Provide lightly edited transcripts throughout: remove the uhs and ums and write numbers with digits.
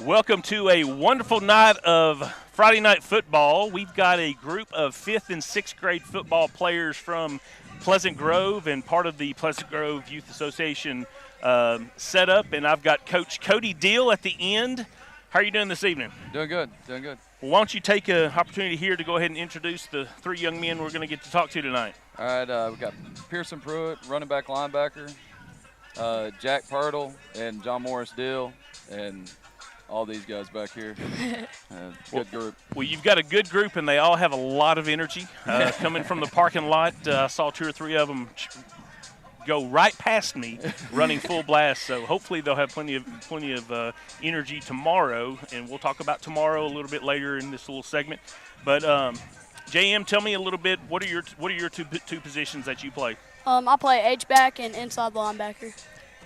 Welcome to a wonderful night of Friday night football. We've got a group of 5th and 6th grade football players from Pleasant Grove and part of the Pleasant Grove Youth Association set up, and I've got Coach Cody Deal at the end. How are you doing this evening? Doing good, doing good. Well, why don't you take an opportunity here to go ahead and introduce the 3 young men we're going to get to talk to tonight. All right, we got Pearson Pruitt, running back linebacker, Jack Pirtle, and John Morris Deal, and all these guys back here. Good group. Well, you've got a good group, and they all have a lot of energy coming from the parking lot. I saw 2 or 3 of them go right past me running full blast, so hopefully they'll have plenty of energy tomorrow, and we'll talk about tomorrow a little bit later in this little segment. But JM, tell me a little bit, what are your two positions that you play? I play H-back and inside linebacker.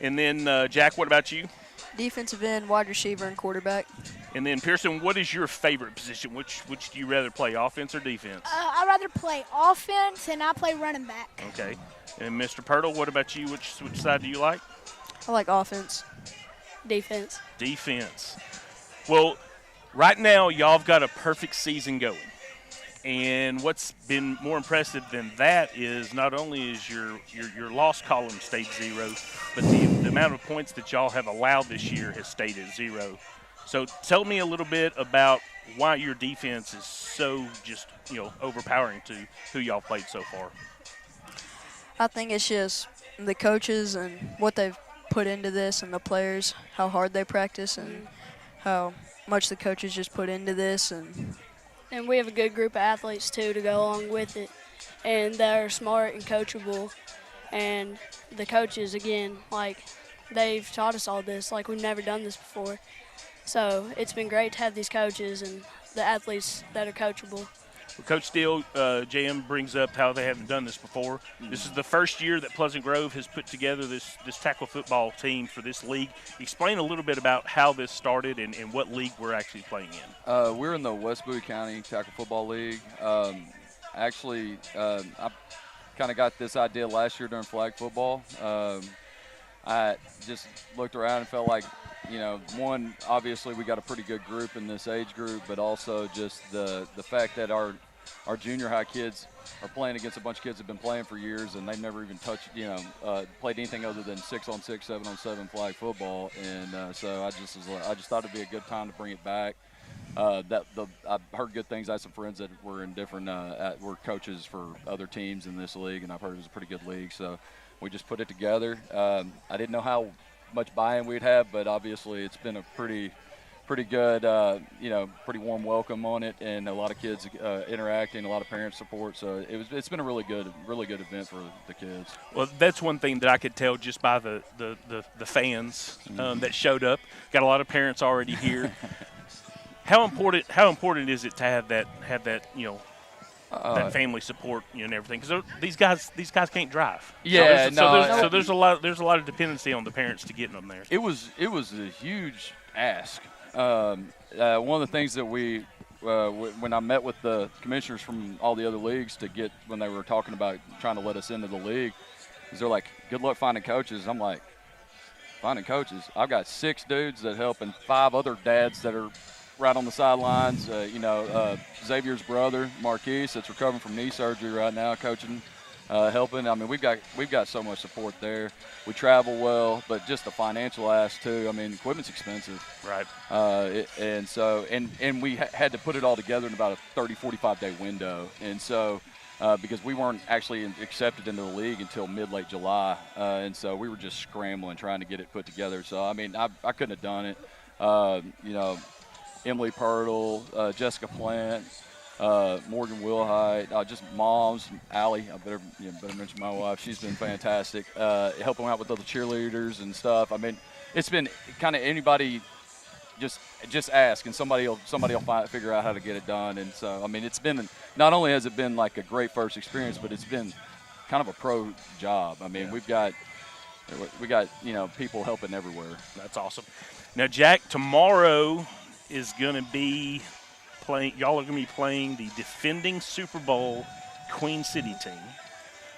And then Jack, what about you? Defensive end, wide receiver, and quarterback. And then Pearson, what is your favorite position? Which do you rather play, offense or defense? I'd rather play offense, and I play running back. Okay. And Mr. Pirtle, what about you? Which side do you like? I like offense. Defense. Defense. Well, right now y'all have got a perfect season going. And what's been more impressive than that is not only is your loss column stayed 0, but the amount of points that y'all have allowed this year has stayed at 0. So tell me a little bit about why your defense is so just, overpowering to who y'all played so far. I think it's just the coaches and what they've put into this, and the players, how hard they practice, and how much the coaches just put into this. And we have a good group of athletes, too, to go along with it. And they're smart and coachable. And the coaches, again, they've taught us all this. We've never done this before. So it's been great to have these coaches and the athletes that are coachable. Well, Coach Steele, JM brings up how they haven't done this before. This is the first year that Pleasant Grove has put together this tackle football team for this league. Explain a little bit about how this started and what league we're actually playing in. We're in the West Bowie County Tackle Football League. I kind of got this idea last year during flag football. I just looked around and felt like, one, obviously we got a pretty good group in this age group, but also just the fact that our junior high kids are playing against a bunch of kids that have been playing for years, and they've never even touched, played anything other than 6-on-6, 7-on-7 flag football. And so I just thought it'd be a good time to bring it back. I've heard good things. I had some friends that were in different, were coaches for other teams in this league, and I've heard it was a pretty good league. So we just put it together. I didn't know how much buy-in we'd have, but obviously it's been a pretty good, pretty warm welcome on it, and a lot of kids interacting, a lot of parent support. So it's been a really good event for the kids. Well, that's one thing that I could tell just by the fans that showed up. Got a lot of parents already here. How important is it to have that that family support, and everything? Because these guys can't drive. Yeah, so there's a lot of dependency on the parents to get them there. It was a huge ask. One of the things that when I met with the commissioners from all the other leagues when they were talking about trying to let us into the league, is they're like, good luck finding coaches. I'm like, finding coaches? I've got 6 dudes that help and 5 other dads that are right on the sidelines. Xavier's brother, Marquise, that's recovering from knee surgery right now, coaching, helping. I mean, we've got so much support there. We travel well, but just the financial ask too. I mean, equipment's expensive. Right. And we had to put it all together in about a 30, 45-day window. And so because we weren't actually accepted into the league until mid-late July. And so we were just scrambling, trying to get it put together. So, I mean, I couldn't have done it. Emily Pirtle, Jessica Plant, Morgan Wilhite, just moms, Allie. I better mention my wife. She's been fantastic, helping out with other cheerleaders and stuff. I mean, it's been kind of anybody just ask, and somebody will figure out how to get it done. And so, I mean, it's been, not only has it been like a great first experience, but it's been kind of a pro job. I mean, we got people helping everywhere. That's awesome. Now, Jack, tomorrow is going to be playing. Y'all are going to be playing the defending Super Bowl Queen City team.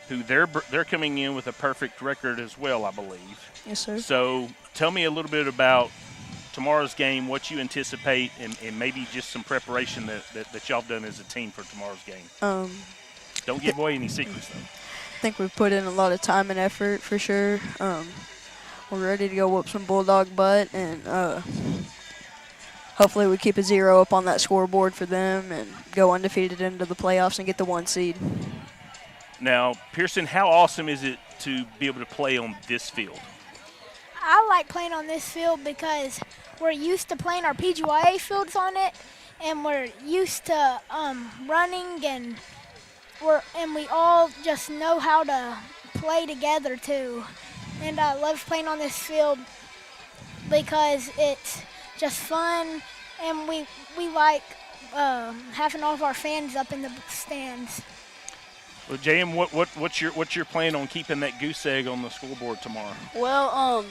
who they're coming in with a perfect record as well, I believe. Yes, sir. So tell me a little bit about tomorrow's game, what you anticipate, and maybe just some preparation that y'all have done as a team for tomorrow's game. Don't give away any secrets, though. I think we've put in a lot of time and effort for sure. We're ready to go whoop some Bulldog butt, and hopefully we keep a 0 up on that scoreboard for them and go undefeated into the playoffs and get the 1 seed. Now, Pearson, how awesome is it to be able to play on this field? I like playing on this field because we're used to playing our PGYA fields on it, and we're used to running, and we all just know how to play together too. And I love playing on this field because it's just fun, and we like having all of our fans up in the stands. Well, JM, what's your plan on keeping that goose egg on the scoreboard tomorrow? Well,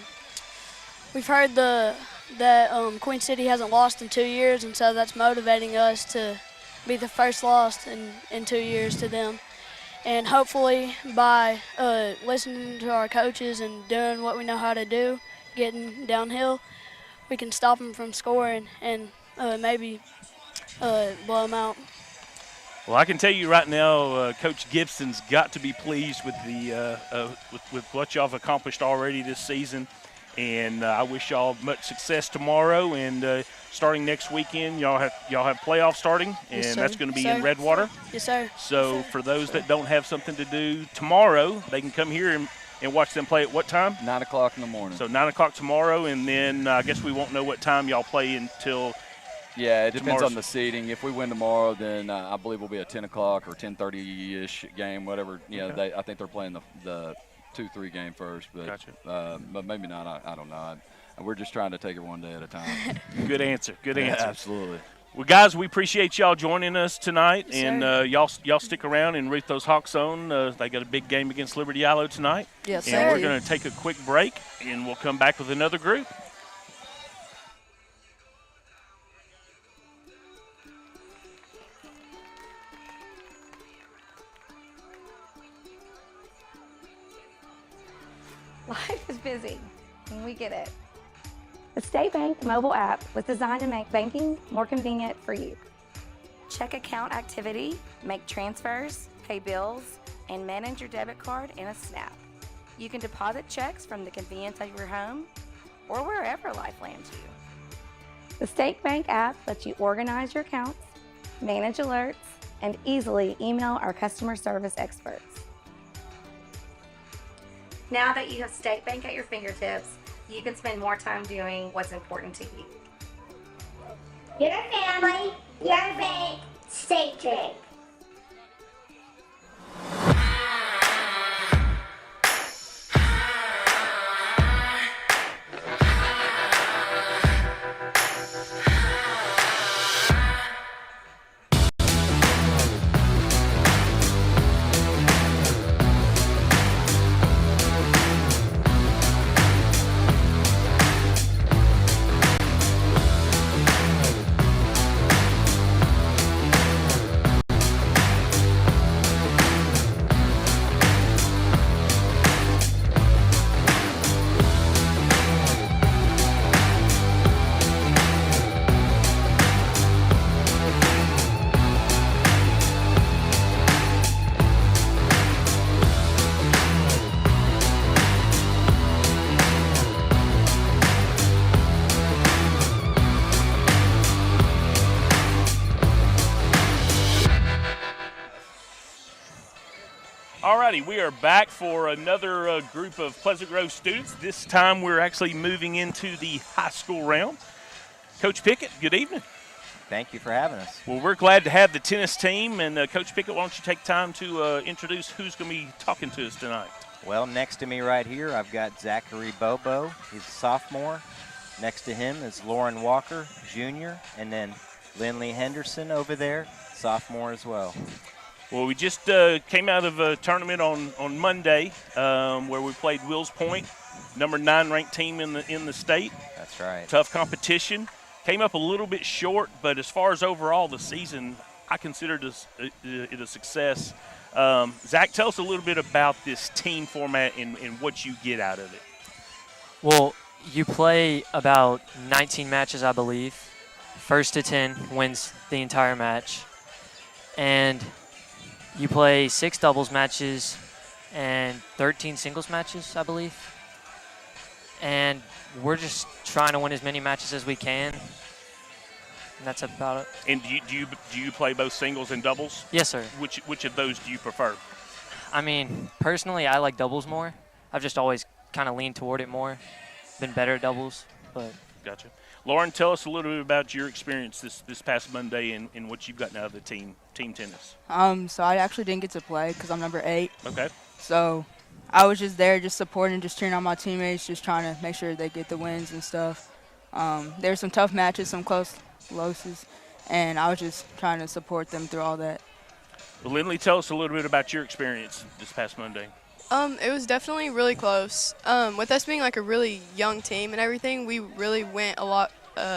we've heard that Queen City hasn't lost in 2 years, and so that's motivating us to be the first loss in 2 years to them. And hopefully by listening to our coaches and doing what we know how to do, getting downhill, we can stop them from scoring and maybe blow them out. Well, I can tell you right now, Coach Gibson's got to be pleased with with what y'all have accomplished already this season. And I wish y'all much success tomorrow. And starting next weekend, y'all have playoffs starting, and Yes, that's sir. going to be Yes, in sir. Redwater. Yes, sir. So Yes, sir. for those that don't have something to do tomorrow, they can come here and watch them play at what time? 9 o'clock in the morning. So 9 o'clock tomorrow, and then I guess we won't know what time y'all play until. Yeah, it depends tomorrow's- on the seeding. If we win tomorrow, then I believe it'll be a 10 o'clock or 10:30-ish game, whatever. You know, Okay. I think they're playing the 2-3 game first, but Gotcha. but maybe not. I don't know. We're just trying to take it one day at a time. Good answer. Good Yeah, answer. absolutely. Well, guys, we appreciate y'all joining us tonight, Yes, and sir. y'all stick around and root those Hawks on. They got a big game against Liberty-Eylau tonight. Yes, And sir. we're going to take a quick break, and we'll come back with another group. Life is busy, and we get it. The State Bank mobile app was designed to make banking more convenient for you. Check account activity, make transfers, pay bills, and manage your debit card in a snap. You can deposit checks from the convenience of your home or wherever life lands you. The State Bank app lets you organize your accounts, manage alerts, and easily email our customer service experts. Now that you have State Bank at your fingertips, you can spend more time doing what's important to you. Your family, your bank, State Bank. Alrighty, we are back for another group of Pleasant Grove students. This time we're actually moving into the high school realm. Coach Pickett, good evening. Thank you for having us. Well, we're glad to have the tennis team. And Coach Pickett, why don't you take time to introduce who's going to be talking to us tonight? Well, next to me right here, I've got Zachary Bobo. He's a sophomore. Next to him is Lauren Walker, junior. And then Lindley Henderson over there, sophomore as well. Well, we just came out of a tournament on Monday where we played Wills Point, number 9 ranked team in the state. That's right. Tough competition. Came up a little bit short, but as far as overall the season, I consider it a success. Zach, tell us a little bit about this team format and what you get out of it. Well, you play about 19 matches, I believe. First to 10 wins the entire match. And you play 6 doubles matches and 13 singles matches, I believe. And we're just trying to win as many matches as we can. And that's about it. And do you play both singles and doubles? Yes, sir. Which of those do you prefer? I mean, personally, I like doubles more. I've just always kind of leaned toward it more. Been better at doubles, but. Gotcha. Lauren, tell us a little bit about your experience this past Monday and what you've gotten out of the team tennis. So I actually didn't get to play because I'm number 8. Okay. So I was just there, just supporting, just cheering on my teammates, just trying to make sure they get the wins and stuff. There were some tough matches, some close losses, and I was just trying to support them through all that. Well, Lindley, tell us a little bit about your experience this past Monday. It was definitely really close. With us being like a really young team and everything, we really went a lot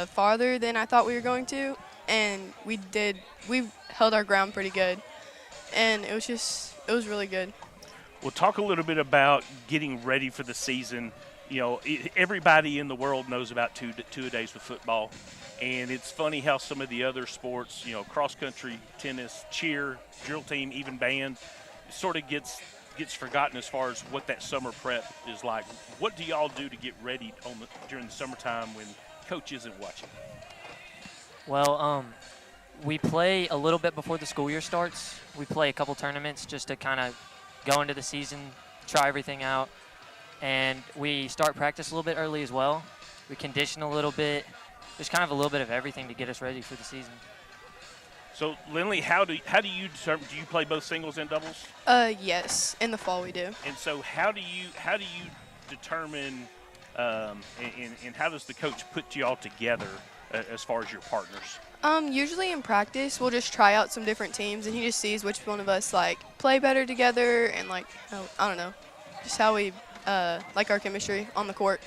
farther than I thought we were going to, and we held our ground pretty good, and it was really good. Well, talk a little bit about getting ready for the season. You know, everybody in the world knows about two-a-days with football, and it's funny how some of the other sports, you know, cross country, tennis, cheer, drill team, even band, sort of gets forgotten as far as what that summer prep is like. What do y'all do to get ready during the summertime when coach isn't watching? Well, we play a little bit before the school year starts. We play a couple tournaments just to kind of go into the season, try everything out. And we start practice a little bit early as well. We condition a little bit. There's kind of a little bit of everything to get us ready for the season. So, Lindley, how do you determine? Do you play both singles and doubles? Yes, in the fall we do. And so, how do you determine? And how does the coach put you all together as far as your partners? Usually in practice, we'll just try out some different teams, and he just sees which one of us like play better together, and like I don't know, just how we like our chemistry on the court.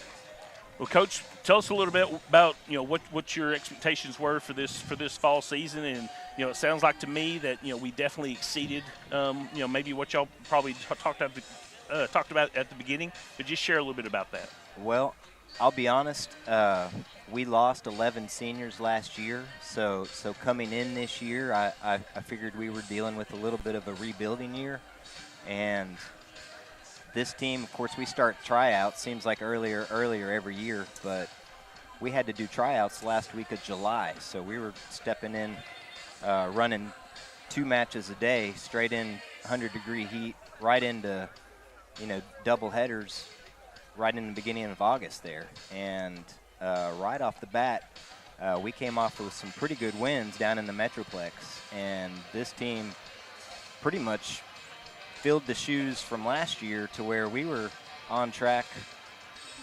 Well, Coach, tell us a little bit about what your expectations were for this fall season, and it sounds like to me that we definitely exceeded maybe what y'all probably talked about at the beginning. But just share a little bit about that. Well, I'll be honest. We lost 11 seniors last year, so coming in this year, I figured we were dealing with a little bit of a rebuilding year, and this team, of course, we start tryouts. Seems like earlier every year, but we had to do tryouts last week of July, so we were stepping in, running 2 matches a day, straight in 100-degree heat, right into double headers, right in the beginning of August there, and right off the bat, we came off with some pretty good wins down in the Metroplex, and this team pretty much filled the shoes from last year to where we were on track,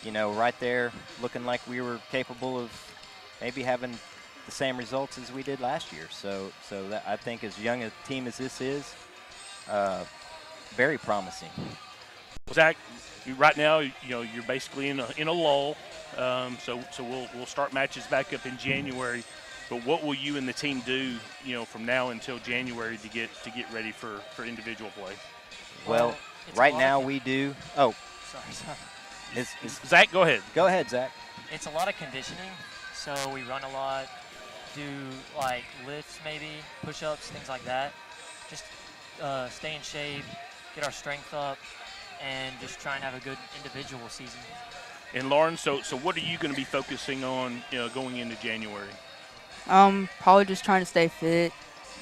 right there, looking like we were capable of maybe having the same results as we did last year. So that, I think, as young a team as this is, very promising. Zach, right now, you're basically in a lull. So we'll start matches back up in January. But what will you and the team do, from now until January to get ready for individual play? Well, right now we do. Oh, sorry. Zach, go ahead. Go ahead, Zach. It's a lot of conditioning, so we run a lot, do like lifts maybe, push-ups, things like that. Just stay in shape, get our strength up, and just try and have a good individual season. And Lauren, so what are you going to be focusing on, going into January? Probably just trying to stay fit,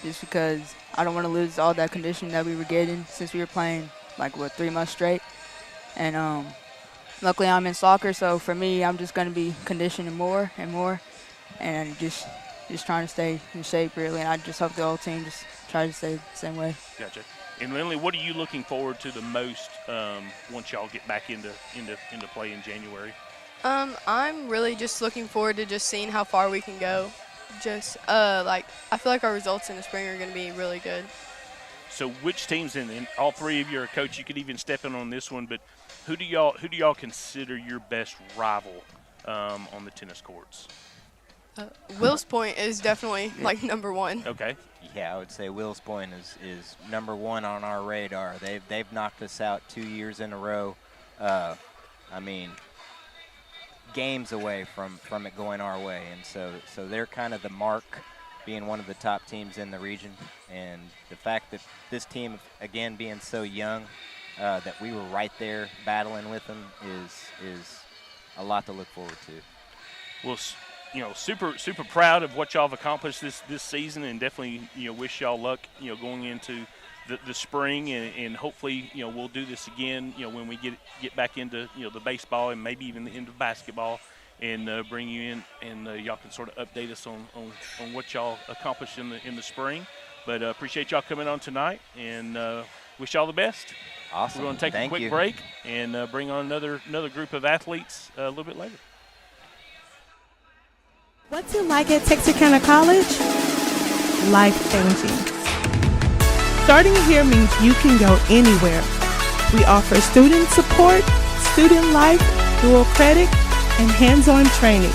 just because I don't want to lose all that conditioning that we were getting since we were playing 3 months straight. And luckily I'm in soccer, so for me, I'm just going to be conditioning more and more, and just trying to stay in shape really. And I just hope the whole team just tries to stay the same way. Gotcha. And Lindley, what are you looking forward to the most once y'all get back into play in January? I'm really just looking forward to just seeing how far we can go. Just I feel like our results in the spring are going to be really good. So which teams, and all 3 of you are a coach, you could even step in on this one, but who do y'all consider your best rival on the tennis courts? Will's Point is definitely like number one. Okay. Yeah, I would say Wills Point is number one on our radar. They've knocked us out 2 years in a row. I mean, games away from it going our way, and so they're kind of the mark, being one of the top teams in the region. And the fact that this team, again, being so young, that we were right there battling with them is a lot to look forward to. Well, super proud of what y'all have accomplished this season, and definitely wish y'all luck going into the spring, and hopefully we'll do this again when we get back into the baseball and maybe even the end of basketball, and bring you in, and y'all can sort of update us on what y'all accomplished in the spring. But appreciate y'all coming on tonight, and wish y'all the best. Awesome. We're going to take a quick break and bring on another group of athletes a little bit later. What's it like at Texarkana College? Life-changing. Starting here means you can go anywhere. We offer student support, student life, dual credit, and hands-on training.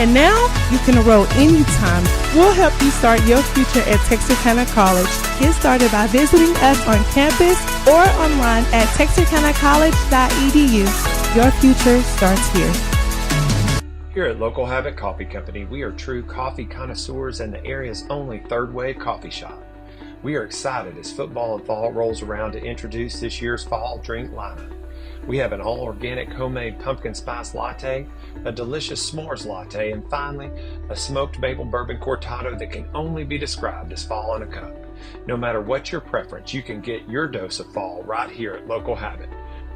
And now you can enroll anytime. We'll help you start your future at Texarkana College. Get started by visiting us on campus or online at texarkanacollege.edu. Your future starts here. Here at Local Habit Coffee Company, we are true coffee connoisseurs and the area's only third-wave coffee shop. We are excited as football and fall rolls around to introduce this year's fall drink lineup. We have an all-organic homemade pumpkin spice latte, a delicious s'mores latte, and finally, a smoked maple bourbon cortado that can only be described as fall in a cup. No matter what your preference, you can get your dose of fall right here at Local Habit.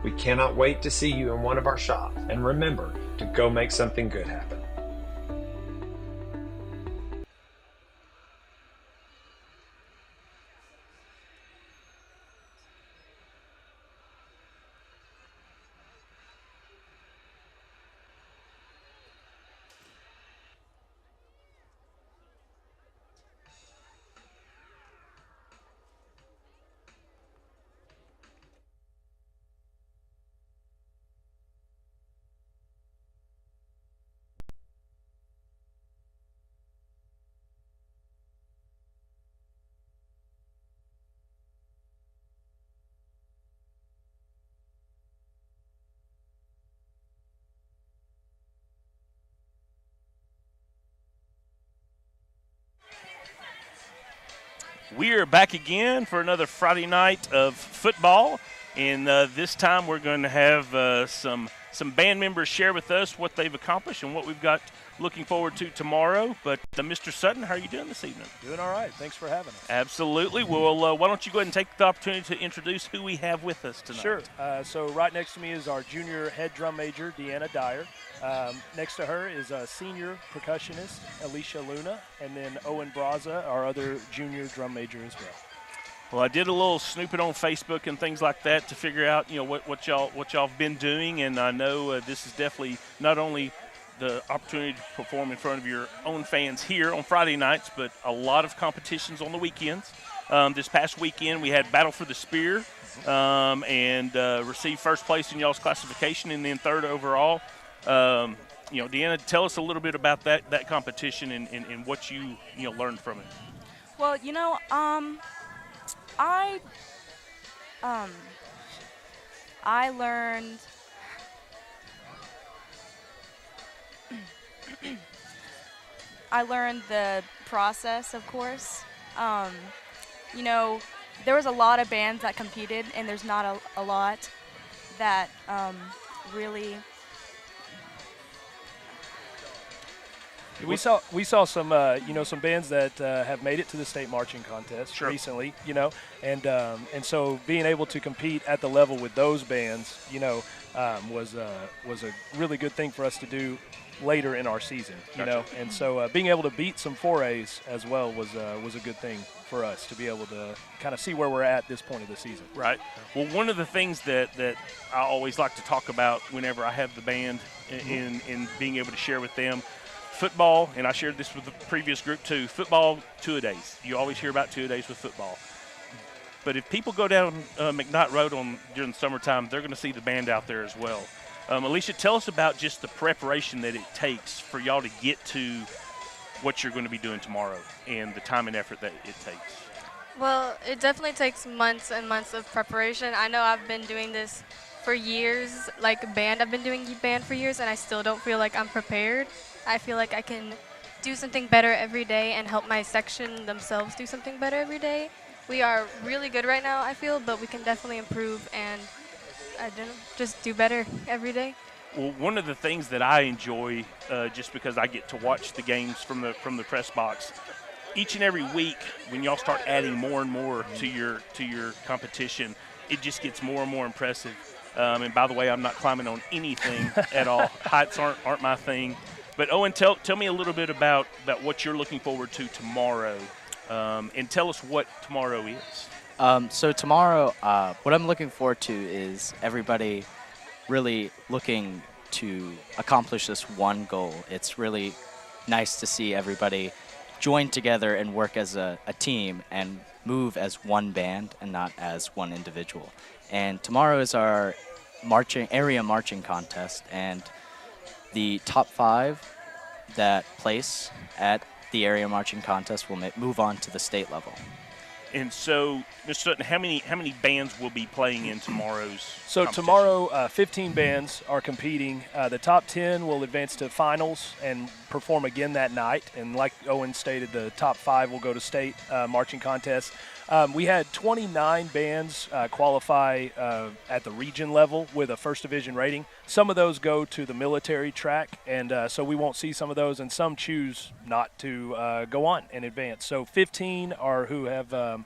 We cannot wait to see you in one of our shops, and remember to go make something good happen. We are back again for another Friday night of football, and this time we're going to have some band members share with us what they've accomplished and what we've got looking forward to tomorrow. But Mr. Sutton, how are you doing this evening? Doing all right. Thanks for having us. Absolutely. Well, why don't you go ahead and take the opportunity to introduce who we have with us tonight? Sure. So right next to me is our junior head drum major, Deanna Dyer. Next to her is a senior percussionist, Alicia Luna, and then Owen Braza, our other junior drum major as well. Well, I did a little snooping on Facebook and things like that to figure out, what y'all have been doing, and I know this is definitely not only the opportunity to perform in front of your own fans here on Friday nights, but a lot of competitions on the weekends. This past weekend we had Battle for the Spear and received first place in y'all's classification and then third overall. Deanna, tell us a little bit about that competition and what you learned from it. Well, I learned the process, of course. There was a lot of bands that competed, and there's not a lot that really. We saw some some bands that have made it to the state marching contest recently, and so being able to compete at the level with those bands, was a really good thing for us to do later in our season, and so being able to beat some 4As as well was a good thing for us to be able to kind of see where we're at this point of the season. Right. Well, one of the things that I always like to talk about whenever I have the band in being able to share with them. Football, and I shared this with the previous group too, football two-a-days. You always hear about two-a-days with football. But if people go down McKnight Road during the summertime, they're going to see the band out there as well. Alicia, tell us about just the preparation that it takes for y'all to get to what you're going to be doing tomorrow and the time and effort that it takes. Well, it definitely takes months and months of preparation. I know I've been doing this for years, like band. I've been doing band for years, and I still don't feel like I'm prepared. I feel like I can do something better every day and help my section themselves do something better every day. We are really good right now, I feel, but we can definitely improve and I don't know, just do better every day. Well, one of the things that I enjoy, just because I get to watch the games from the press box, each and every week when y'all start adding more and more to your competition, it just gets more and more impressive. And by the way, I'm not climbing on anything at all. Heights aren't my thing. But Owen, tell me a little bit about what you're looking forward to tomorrow, and tell us what tomorrow is. So tomorrow, what I'm looking forward to is everybody really looking to accomplish this one goal. It's really nice to see everybody join together and work as a team and move as one band and not as one individual. And tomorrow is our area marching contest, and the top 5 that place at the area marching contest will move on to the state level. And so, Mr. Sutton, how many bands will be playing in tomorrow's So competition? tomorrow, 15 bands are competing. The top 10 will advance to finals and perform again that night. And like Owen stated, the top 5 will go to state marching contests. We had 29 bands qualify at the region level with a first division rating. Some of those go to the military track, and so we won't see some of those, and some choose not to go on and advance. So 15 are who have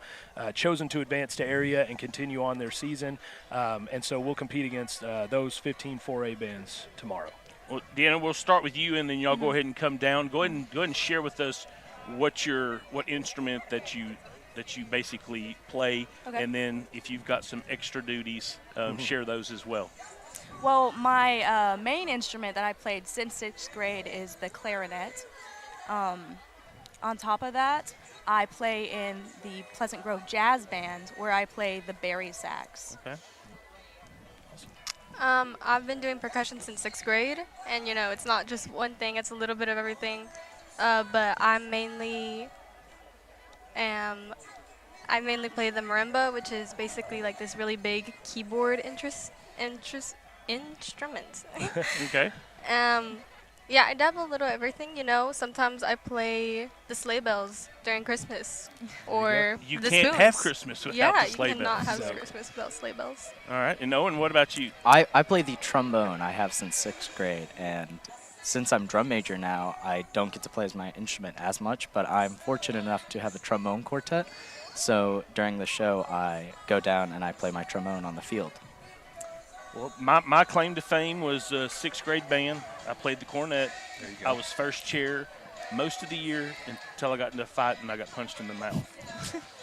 chosen to advance to area and continue on their season, and so we'll compete against those 15 4A bands tomorrow. Well, Deanna, we'll start with you, and then y'all go ahead and come down. Go ahead and share with us what instrument that you basically play, Okay. and then if you've got some extra duties, share those as well. Well, my main instrument that I played since 6th grade is the clarinet. On top of that, I play in the Pleasant Grove Jazz Band, where I play the bari sax. Okay. I've been doing percussion since 6th grade, and it's not just one thing, it's a little bit of everything. But I mainly play the marimba, which is basically like this really big keyboard instrument. Okay. Yeah, I dabble a little everything, Sometimes I play the sleigh bells during Christmas, or You the can't spoons. have Christmas without the sleigh you cannot bells. have Christmas without sleigh bells. All right. And Owen, what about you? I play the trombone. I have since 6th grade, and since I'm drum major now, I don't get to play as my instrument as much, but I'm fortunate enough to have a trombone quartet. So during the show, I go down and I play my trombone on the field. Well, my claim to fame was a 6th grade band. I played the cornet. There you go. I was first chair most of the year until I got into a fight and I got punched in the mouth.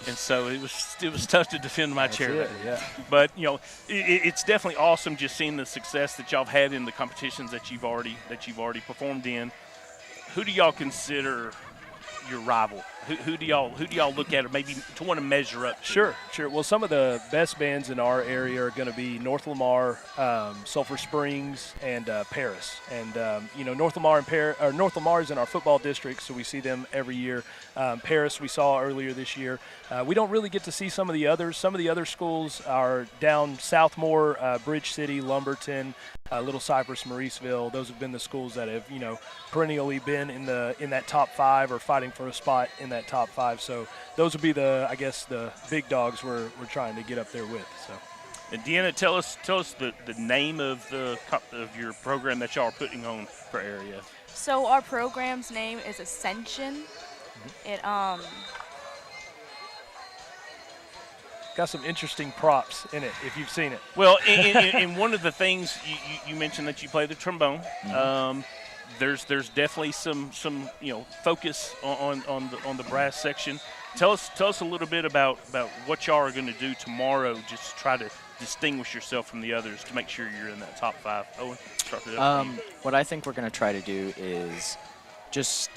And so it was tough to defend my chair. it, yeah. But it's definitely awesome just seeing the success that y'all have had in the competitions that you've already performed in. Who do y'all consider your rival? Who do y'all look at or maybe to want to measure up to? Sure. Well, some of the best bands in our area are going to be North Lamar, Sulphur Springs, and Paris. And North Lamar North Lamar is in our football district, so we see them every year. Paris we saw earlier this year. We don't really get to see some of the others. Some of the other schools are down Southmore, Bridge City, Lumberton, Little Cypress, Mauriceville. Those have been the schools that have perennially been in that top 5 or fighting for a spot in that top 5. So those would be the big dogs we're trying to get up there with. So. And Deanna, tell us the name of your program that y'all are putting on for area. So our program's name is Ascension. It got some interesting props in it if you've seen it. Well, and one of the things you mentioned that you play the trombone. There's definitely some focus on the brass section. Tell us a little bit about what y'all are going to do tomorrow, just to try to distinguish yourself from the others to make sure you're in that top 5. Owen, start with you. What I think we're going to try to do is just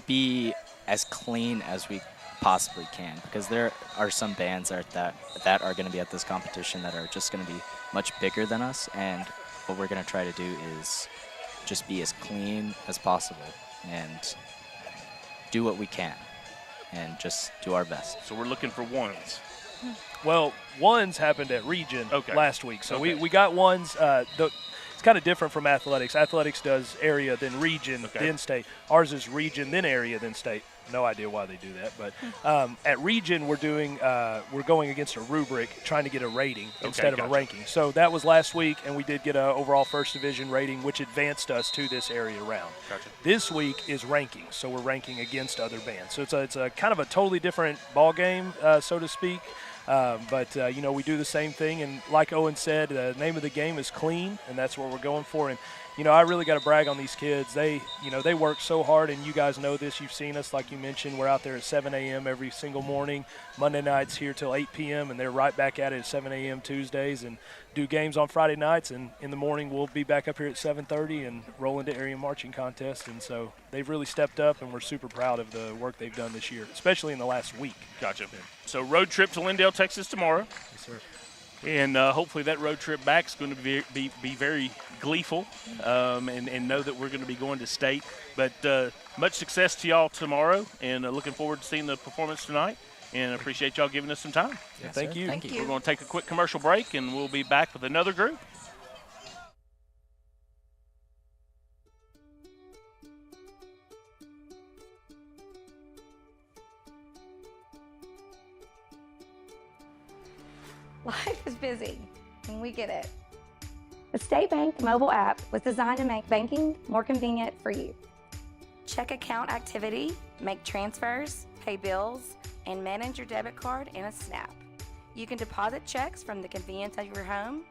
be as clean as we possibly can, because there are some bands that are going to be at this competition that are just going to be much bigger than us, and what we're going to try to do is just be as clean as possible and do what we can and just do our best. So we're looking for ones. Well, ones happened at Region last week. So Okay. we got ones. It's kind of different from athletics. Athletics does area, then region, then state. Ours is region, then area, then state. No idea why they do that. But at region, we're going against a rubric, trying to get a rating instead of a ranking. So that was last week, and we did get an overall first division rating, which advanced us to this area round. Gotcha. This week is ranking, so we're ranking against other bands. So it's a kind of a totally different ball game, so to speak. But we do the same thing, and like Owen said, the name of the game is clean, and that's what we're going for. And I really got to brag on these kids. They work so hard, and you guys know this. You've seen us, like you mentioned. We're out there at 7 a.m. every single morning. Monday nights here till 8 p.m., and they're right back at it at 7 a.m. Tuesdays, and do games on Friday nights. And in the morning, we'll be back up here at 7:30 and roll into area marching contests. And so they've really stepped up, and we're super proud of the work they've done this year, especially in the last week. Gotcha. So road trip to Lindale, Texas tomorrow. Yes, sir. And hopefully that road trip back is going to be very gleeful and know that we're going to be going to state. But much success to y'all tomorrow, and looking forward to seeing the performance tonight. And appreciate y'all giving us some time. Yes, thank you. Thank you. We're going to take a quick commercial break, and we'll be back with another group. Life is busy, and we get it. The State Bank mobile app was designed to make banking more convenient for you. Check account activity, make transfers, pay bills, and manage your debit card in a snap. You can deposit checks from the convenience of your home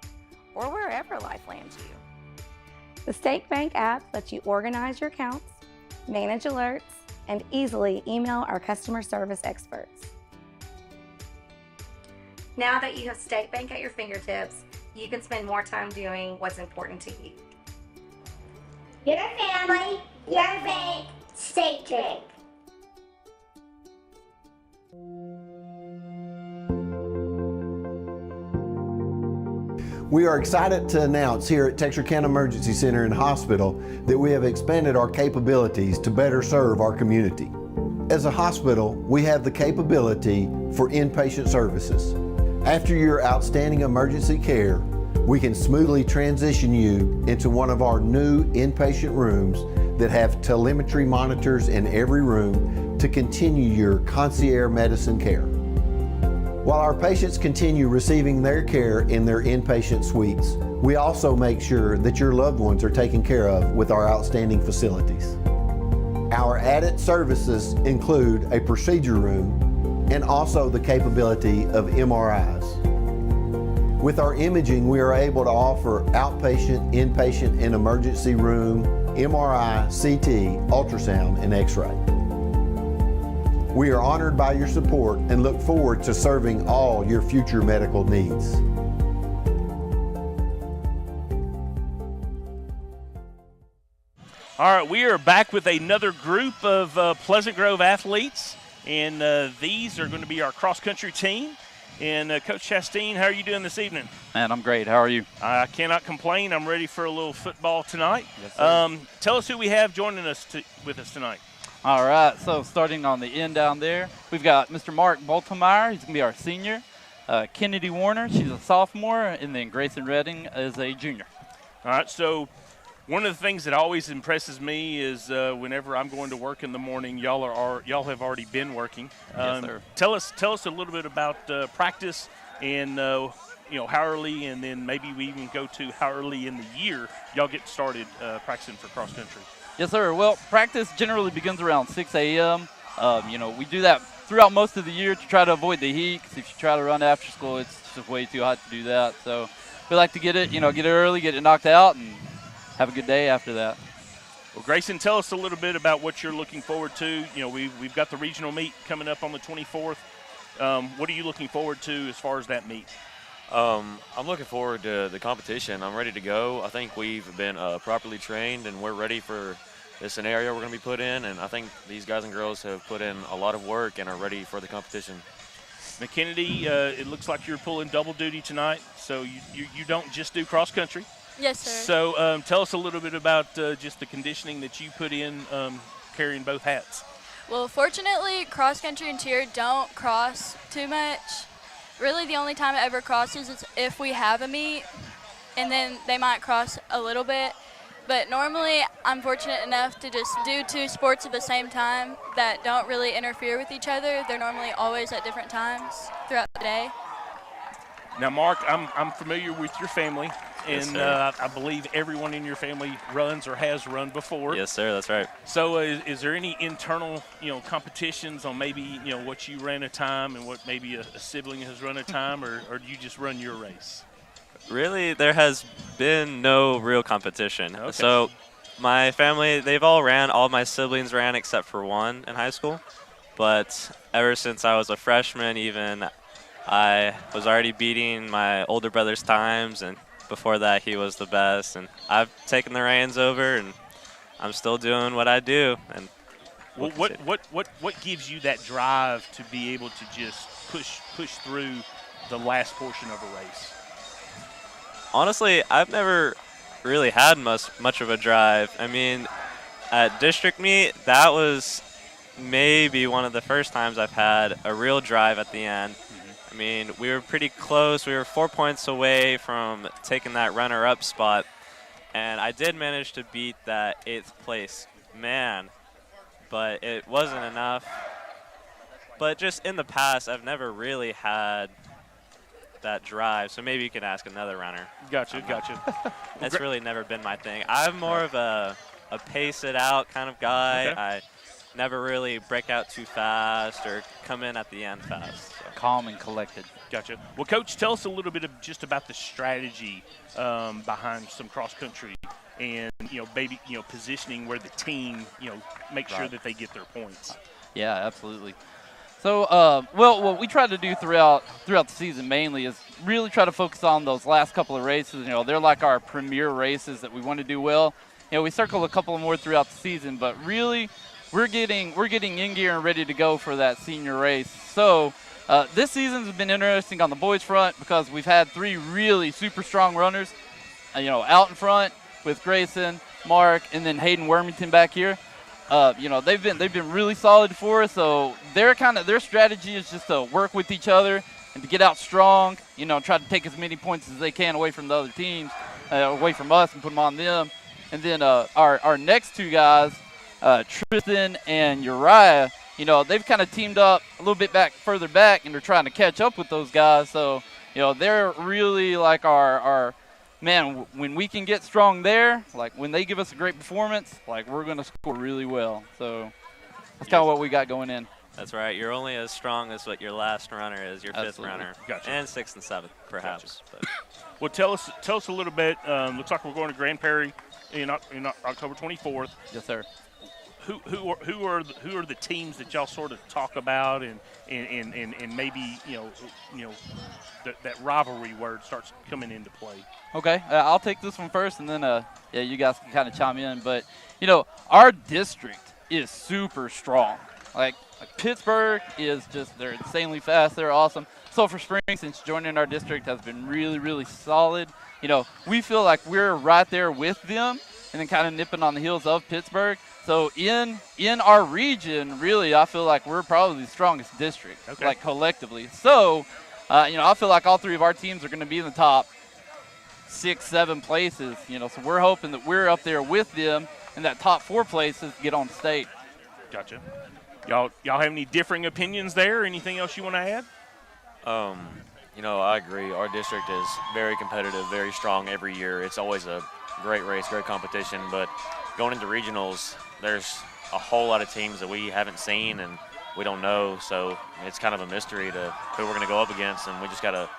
or wherever life lands you. The State Bank app lets you organize your accounts, manage alerts, and easily email our customer service experts. Now that you have State Bank at your fingertips, you can spend more time doing what's important to you. Your family, your bank, State Bank. We are excited to announce here at Texarkana Emergency Center and Hospital that we have expanded our capabilities to better serve our community. As a hospital, we have the capability for inpatient services. After your outstanding emergency care, we can smoothly transition you into one of our new inpatient rooms that have telemetry monitors in every room to continue your concierge medicine care. While our patients continue receiving their care in their inpatient suites, we also make sure that your loved ones are taken care of with our outstanding facilities. Our added services include a procedure room and also the capability of MRIs. With our imaging, we are able to offer outpatient, inpatient, and emergency room, MRI, CT, ultrasound, and X-ray. We are honored by your support and look forward to serving all your future medical needs. All right, we are back with another group of Pleasant Grove athletes, and these are going to be our cross-country team. And Coach Chastain, how are you doing this evening? Man, I'm great. How are you? I cannot complain. I'm ready for a little football tonight. Yes, sir. Tell us who we have joining us with us tonight. All right, so starting on the end down there, we've got Mr. Mark Baltimore. He's going to be our senior. Kennedy Warner, she's a sophomore, and then Grayson Redding is a junior. All right, so one of the things that always impresses me is whenever I'm going to work in the morning, y'all have already been working. Yes, sir. Tell us a little bit about practice and how early, and then maybe we even go to how early in the year y'all get started practicing for cross country. Yes, sir. Well, practice generally begins around 6 a.m. We do that throughout most of the year to try to avoid the heat, because if you try to run after school, it's just way too hot to do that. So we like to get it early, get it knocked out, and have a good day after that. Well, Grayson, tell us a little bit about what you're looking forward to. We've got the regional meet coming up on the 24th. What are you looking forward to as far as that meet? I'm looking forward to the competition. I'm ready to go. I think we've been properly trained, and we're ready for the scenario we're going to be put in. And I think these guys and girls have put in a lot of work and are ready for the competition. McKennedy, it looks like you're pulling double duty tonight, so you don't just do cross country. Yes, sir. So tell us a little bit about just the conditioning that you put in carrying both hats. Well, fortunately, cross country and cheer don't cross too much. Really, the only time it ever crosses is if we have a meet, and then they might cross a little bit. But normally, I'm fortunate enough to just do 2 sports at the same time that don't really interfere with each other. They're normally always at different times throughout the day. Now, Mark, I'm familiar with your family, and Yes, I believe everyone in your family runs or has run before. Yes, sir. That's right. So, is there any internal, competitions on maybe, what you ran a time and what maybe a sibling has run a time, or do you just run your race? Really, there has been no real competition. Okay. So, my family, they've all ran. All my siblings ran except for one in high school. But ever since I was a freshman, even I was already beating my older brother's times, and before that, he was the best. And I've taken the reins over, and I'm still doing what I do. And Well, what gives you that drive to be able to just push through the last portion of a race? Honestly, I've never really had much of a drive. I mean, at district meet, that was maybe one of the first times I've had a real drive at the end. I mean, we were pretty close. We were 4 points away from taking that runner-up spot, and I did manage to beat that 8th place man, but it wasn't enough. But just in the past, I've never really had that drive, so maybe you can ask another runner. Gotcha. That's really never been my thing. I'm more of a pace-it-out kind of guy. Okay. I never really break out too fast or come in at the end fast. So. Calm and collected. Gotcha. Well, Coach, tell us a little bit just about the strategy behind some cross country and positioning where the team make sure that they get their points. Yeah, absolutely. So, what we try to do throughout the season mainly is really try to focus on those last couple of races. They're like our premier races that we want to do well. We circle a couple more throughout the season, but really, we're getting in gear and ready to go for that senior race. So, this season's been interesting on the boys front because we've had 3 really super strong runners, out in front with Grayson, Mark, and then Hayden Wormington back here. They've been really solid for us. So their strategy is just to work with each other and to get out strong. Try to take as many points as they can away from the other teams, away from us, and put them on them. And then our next 2 guys, Tristan and Uriah, they've kind of teamed up a little bit further back, and they're trying to catch up with those guys. So they're really like our man, when we can get strong there, like when they give us a great performance, like we're going to score really well. So that's kind of what we got going in. That's right. You're only as strong as what your last runner is, your Absolutely. 5th runner. Gotcha. And 6th and 7th, perhaps. Gotcha. Well, tell us a little bit. Looks like we're going to Grand Prairie in October 24th. Yes, sir. Who are the teams that y'all sort of talk about and maybe that rivalry word starts coming into play? Okay, I'll take this one first, and then you guys can kind of chime in. But our district is super strong. Like Pittsburgh is they're insanely fast. They're awesome. Sulphur Springs, since joining our district, has been really, really solid. We feel like we're right there with them, and then kind of nipping on the heels of Pittsburgh. So in our region, really, I feel like we're probably the strongest district, like collectively. So, I feel like all 3 of our teams are going to be in the top 6, 7 places. So we're hoping that we're up there with them in that top 4 places to get on state. Gotcha. Y'all have any differing opinions there? Anything else you want to add? I agree. Our district is very competitive, very strong every year. It's always a great race, great competition, but going into regionals, there's a whole lot of teams that we haven't seen and we don't know, so it's kind of a mystery to who we're going to go up against, and we just got to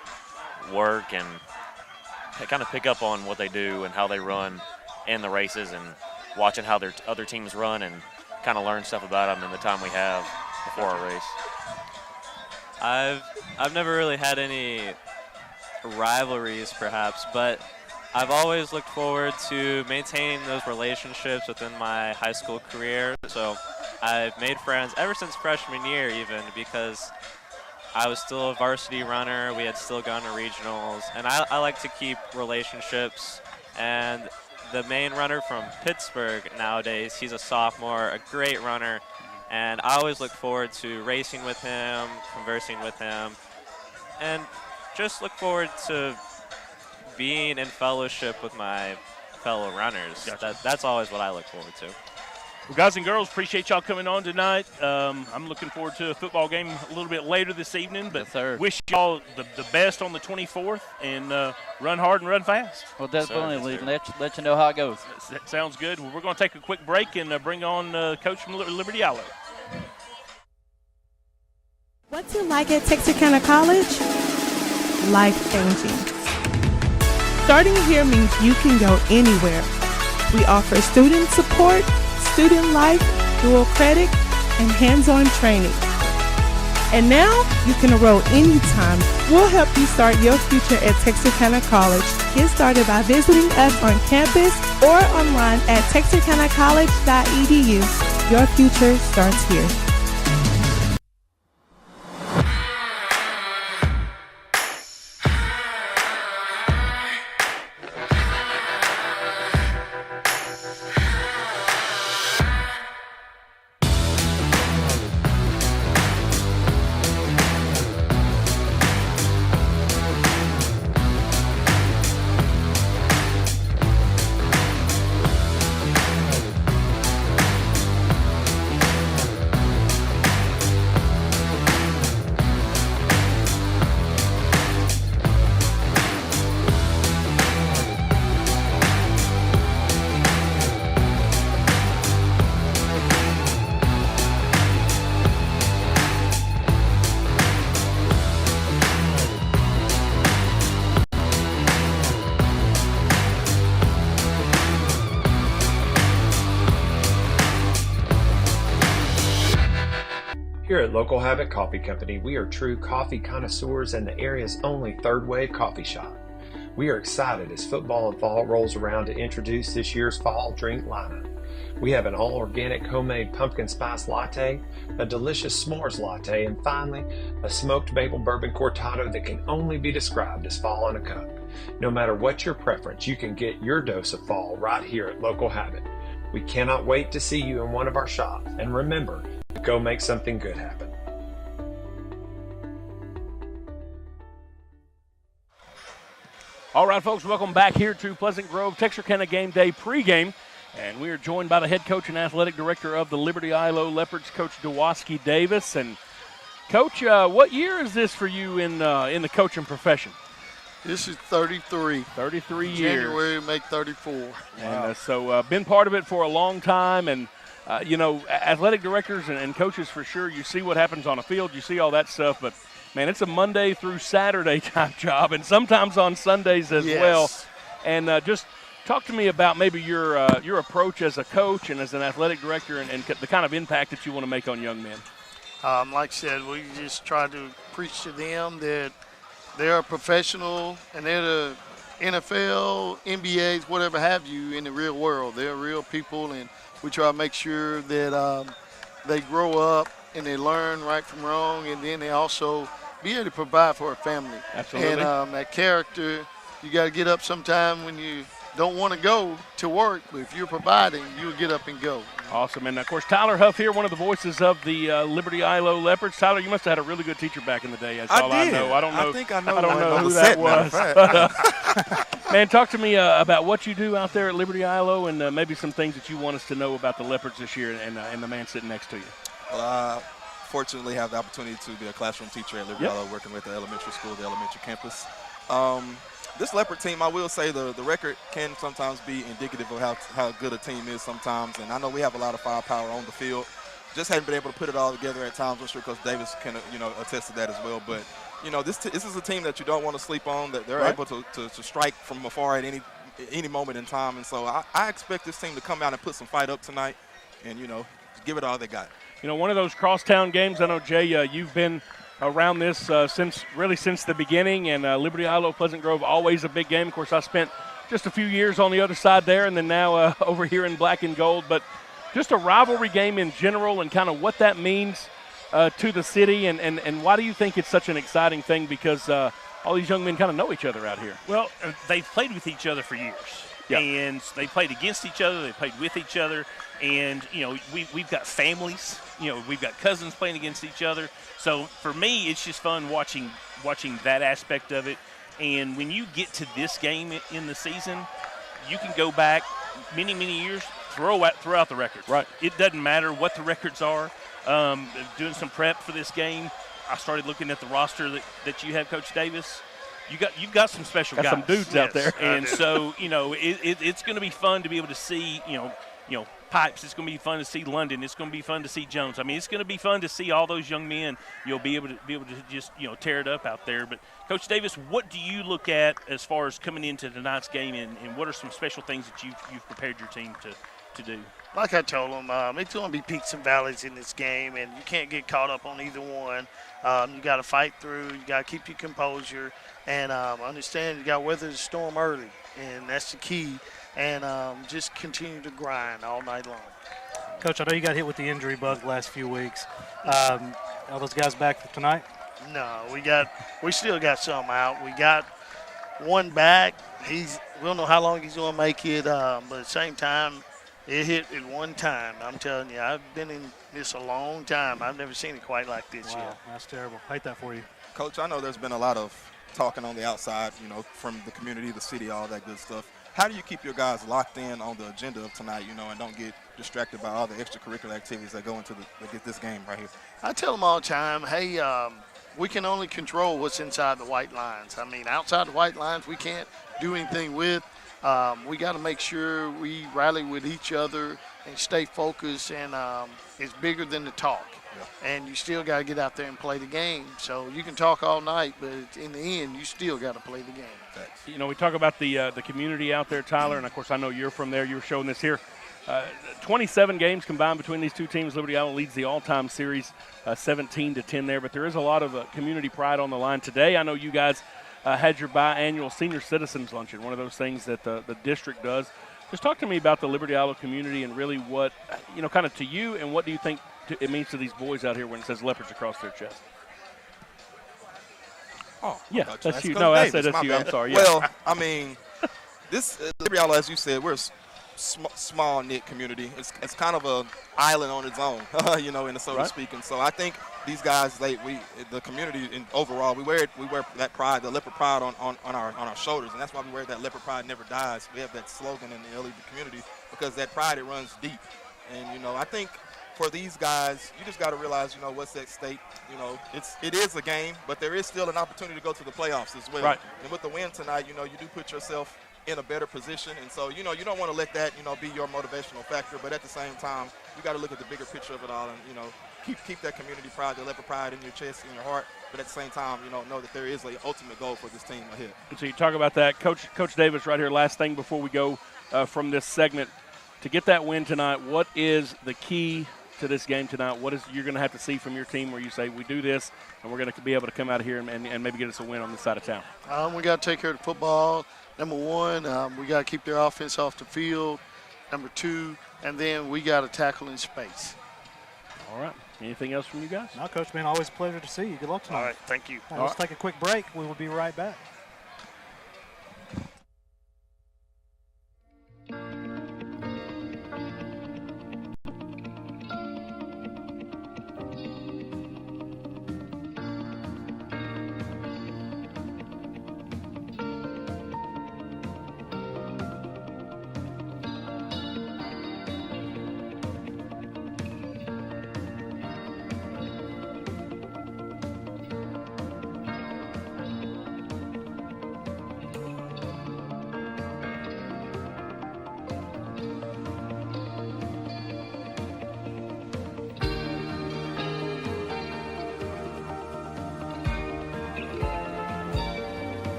work and kind of pick up on what they do and how they run in the races and watching how their other teams run and kind of learn stuff about them in the time we have before our race. I've never really had any rivalries, perhaps, but I've always looked forward to maintaining those relationships within my high school career. So I've made friends ever since freshman year, even because I was still a varsity runner. We had still gone to regionals, and I like to keep relationships And the main runner from Pittsburgh nowadays, he's a sophomore, a great runner. And I always look forward to racing with him, conversing with him, and just look forward to being in fellowship with my fellow runners. Gotcha. That's always what I look forward to. Well, guys and girls, appreciate y'all coming on tonight. I'm looking forward to a football game a little bit later this evening, but wish y'all the best on the 24th, and run hard and run fast. Well, definitely. Let you know how it goes. That sounds good. Well, we're going to take a quick break and bring on Coach from Liberty-Eylau. What's it like at Texarkana College? Life-changing. Starting here means you can go anywhere. We offer student support, student life, dual credit, and hands-on training. And now you can enroll anytime. We'll help you start your future at Texarkana College. Get started by visiting us on campus or online at texarkanacollege.edu. Your future starts here. Here at Local Habit Coffee Company, we are true coffee connoisseurs and the area's only third wave coffee shop. We are excited as football and fall rolls around to introduce this year's fall drink lineup. We have an all-organic homemade pumpkin spice latte, a delicious s'mores latte, and finally, a smoked maple bourbon cortado that can only be described as fall in a cup. No matter what your preference, you can get your dose of fall right here at Local Habit. We cannot wait to see you in one of our shops, and remember, go make something good happen. All right, folks, welcome back here to Pleasant Grove Texarkana Game Day pregame. And we are joined by the head coach and athletic director of the Liberty-Eylau Leopards, Coach Dewoski Davis. And, Coach, what year is this for you in the coaching profession? This is 33. 33 years. January make 34. And so been part of it for a long time. And, athletic directors and coaches for sure, you see what happens on a field, you see all that stuff. But, man, it's a Monday through Saturday type job, and sometimes on Sundays as well. And just talk to me about maybe your approach as a coach and as an athletic director and the kind of impact that you want to make on young men. Like I said, we just try to preach to them that they're a professional and they're the NFL, NBAs, whatever have you in the real world. They're real people, and we try to make sure that they grow up and they learn right from wrong, and then they also be able to provide for a family. Absolutely. And that character, you got to get up sometime when you don't want to go to work, but if you're providing, you'll get up and go. Awesome. And, of course, Tyler Huff here, one of the voices of the Liberty-Eylau Leopards. Tyler, you must have had a really good teacher back in the day. That's all I know. I don't know. I think I know, I don't know who that was. Man, talk to me about what you do out there at Liberty-Eylau and maybe some things that you want us to know about the Leopards this year and the man sitting next to you. Well, I fortunately have the opportunity to be a classroom teacher at Liberty-Eylau, working with the elementary school, the elementary campus. This Leopard team, I will say the record can sometimes be indicative of how good a team is sometimes. And I know we have a lot of firepower on the field. Just haven't been able to put it all together at times. I'm sure Coach Davis can, attest to that as well. But, this is a team that you don't want to sleep on, that they're able to strike from afar at any moment in time. And so I expect this team to come out and put some fight up tonight and, give it all they got. One of those crosstown games, I know, Jay, you've been around this since the beginning, and Liberty-Eylau, Pleasant Grove, always a big game. Of course, I spent just a few years on the other side there, and then now over here in black and gold. But just a rivalry game in general and kind of what that means to the city, and why do you think it's such an exciting thing? Because all these young men kind of know each other out here. Well, they've played with each other for years. Yep. And they played against each other. They played with each other. And, we've got families. We've got cousins playing against each other. So for me, it's just fun watching that aspect of it. And when you get to this game in the season, you can go back many, many years, throw out the records. Right. It doesn't matter what the records are. Doing some prep for this game, I started looking at the roster that you have, Coach Davis. You've got some special guys. Some dudes out there. And so, it's going to be fun to be able to see, Pipes. It's going to be fun to see London. It's going to be fun to see Jones. I mean, it's going to be fun to see all those young men. You'll be able to just tear it up out there. But Coach Davis, what do you look at as far as coming into tonight's game, and what are some special things that you've prepared your team to do? Like I told them, it's going to be peaks and valleys in this game, and you can't get caught up on either one. You got to fight through. You got to keep your composure, and understand you got to weather the storm early, and that's the key. And just continue to grind all night long. Coach, I know you got hit with the injury bug the last few weeks. Are those guys back for tonight? No, we still got some out. We got one back. We don't know how long he's going to make it, but at the same time, it hit at one time. I'm telling you, I've been in this a long time. I've never seen it quite like this yet. That's terrible. Hate that for you. Coach, I know there's been a lot of talking on the outside, from the community, the city, all that good stuff. How do you keep your guys locked in on the agenda of tonight, and don't get distracted by all the extracurricular activities that go into get this game right here? I tell them all the time, hey, we can only control what's inside the white lines. I mean, outside the white lines, we can't do anything with. We got to make sure we rally with each other and stay focused, and it's bigger than the talk. Yeah. And you still got to get out there and play the game. So you can talk all night, but in the end, you still got to play the game. We talk about the community out there, Tyler, and of course I know you're from there. You were showing this here. 27 games combined between these two teams. Liberty-Eylau leads the all-time series 17-10 there, but there is a lot of community pride on the line today. I know you guys had your biannual senior citizens luncheon, one of those things that the district does. Just talk to me about the Liberty-Eylau community and really what, kind of to you, and what do you think it means to these boys out here when it says leopards across their chest? Oh, yeah, that's you. Coach No, Davis, I said that's you. bad. I'm sorry. Yeah. Well, I mean, this Liberty-Eylau, as you said, we're a small knit community. It's kind of an island on its own, in the so to speak. And so I think these guys, the community overall, we wear that pride, the leopard pride on our shoulders, and that's why we wear that leopard pride never dies. We have that slogan in the LED community because that pride, it runs deep. And I think for these guys, you just got to realize, what's at stake. It is a game, but there is still an opportunity to go to the playoffs as well. Right. And with the win tonight, you do put yourself in a better position. And so, you don't want to let that, be your motivational factor. But at the same time, you got to look at the bigger picture of it all and, keep that community pride, the leopard pride in your chest, in your heart. But at the same time, know that there is an ultimate goal for this team ahead. And so you talk about that. Coach Davis right here, last thing before we go from this segment. To get that win tonight, what is the key to this game tonight? What is you're going to have to see from your team where you say, we do this, and we're going to be able to come out of here and maybe get us a win on this side of town? We got to take care of the football. Number one, we got to keep their offense off the field. Number two, and then we got to tackle in space. All right. Anything else from you guys? No, Coach, man, always a pleasure to see you. Good luck tonight. All right, thank you. All right, let's take a quick break. We will be right back.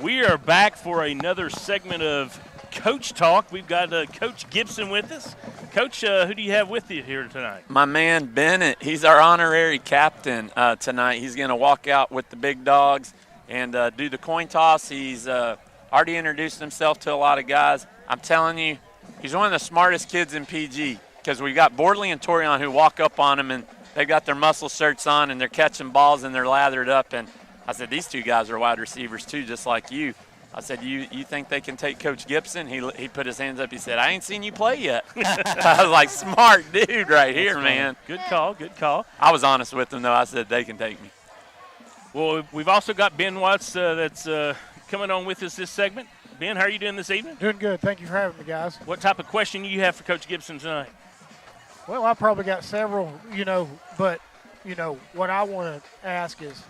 We are back for another segment of Coach Talk. We've got Coach Gibson with us. Coach, who do you have with you here tonight? My man Bennett. He's our honorary captain tonight. He's going to walk out with the big dogs and do the coin toss. He's already introduced himself to a lot of guys. I'm telling you, he's one of the smartest kids in PG because we've got Bordley and Torion who walk up on him and they've got their muscle shirts on and they're catching balls and they're lathered up. And I said, these two guys are wide receivers too, just like you. I said, you think they can take Coach Gibson? He put his hands up. He said, I ain't seen you play yet. I was like, smart dude right here, man. Good call, good call. I was honest with him, though. I said, they can take me. Well, we've also got Ben Watts that's coming on with us this segment. Ben, how are you doing this evening? Doing good. Thank you for having me, guys. What type of question do you have for Coach Gibson tonight? Well, I probably got several, but, what I want to ask is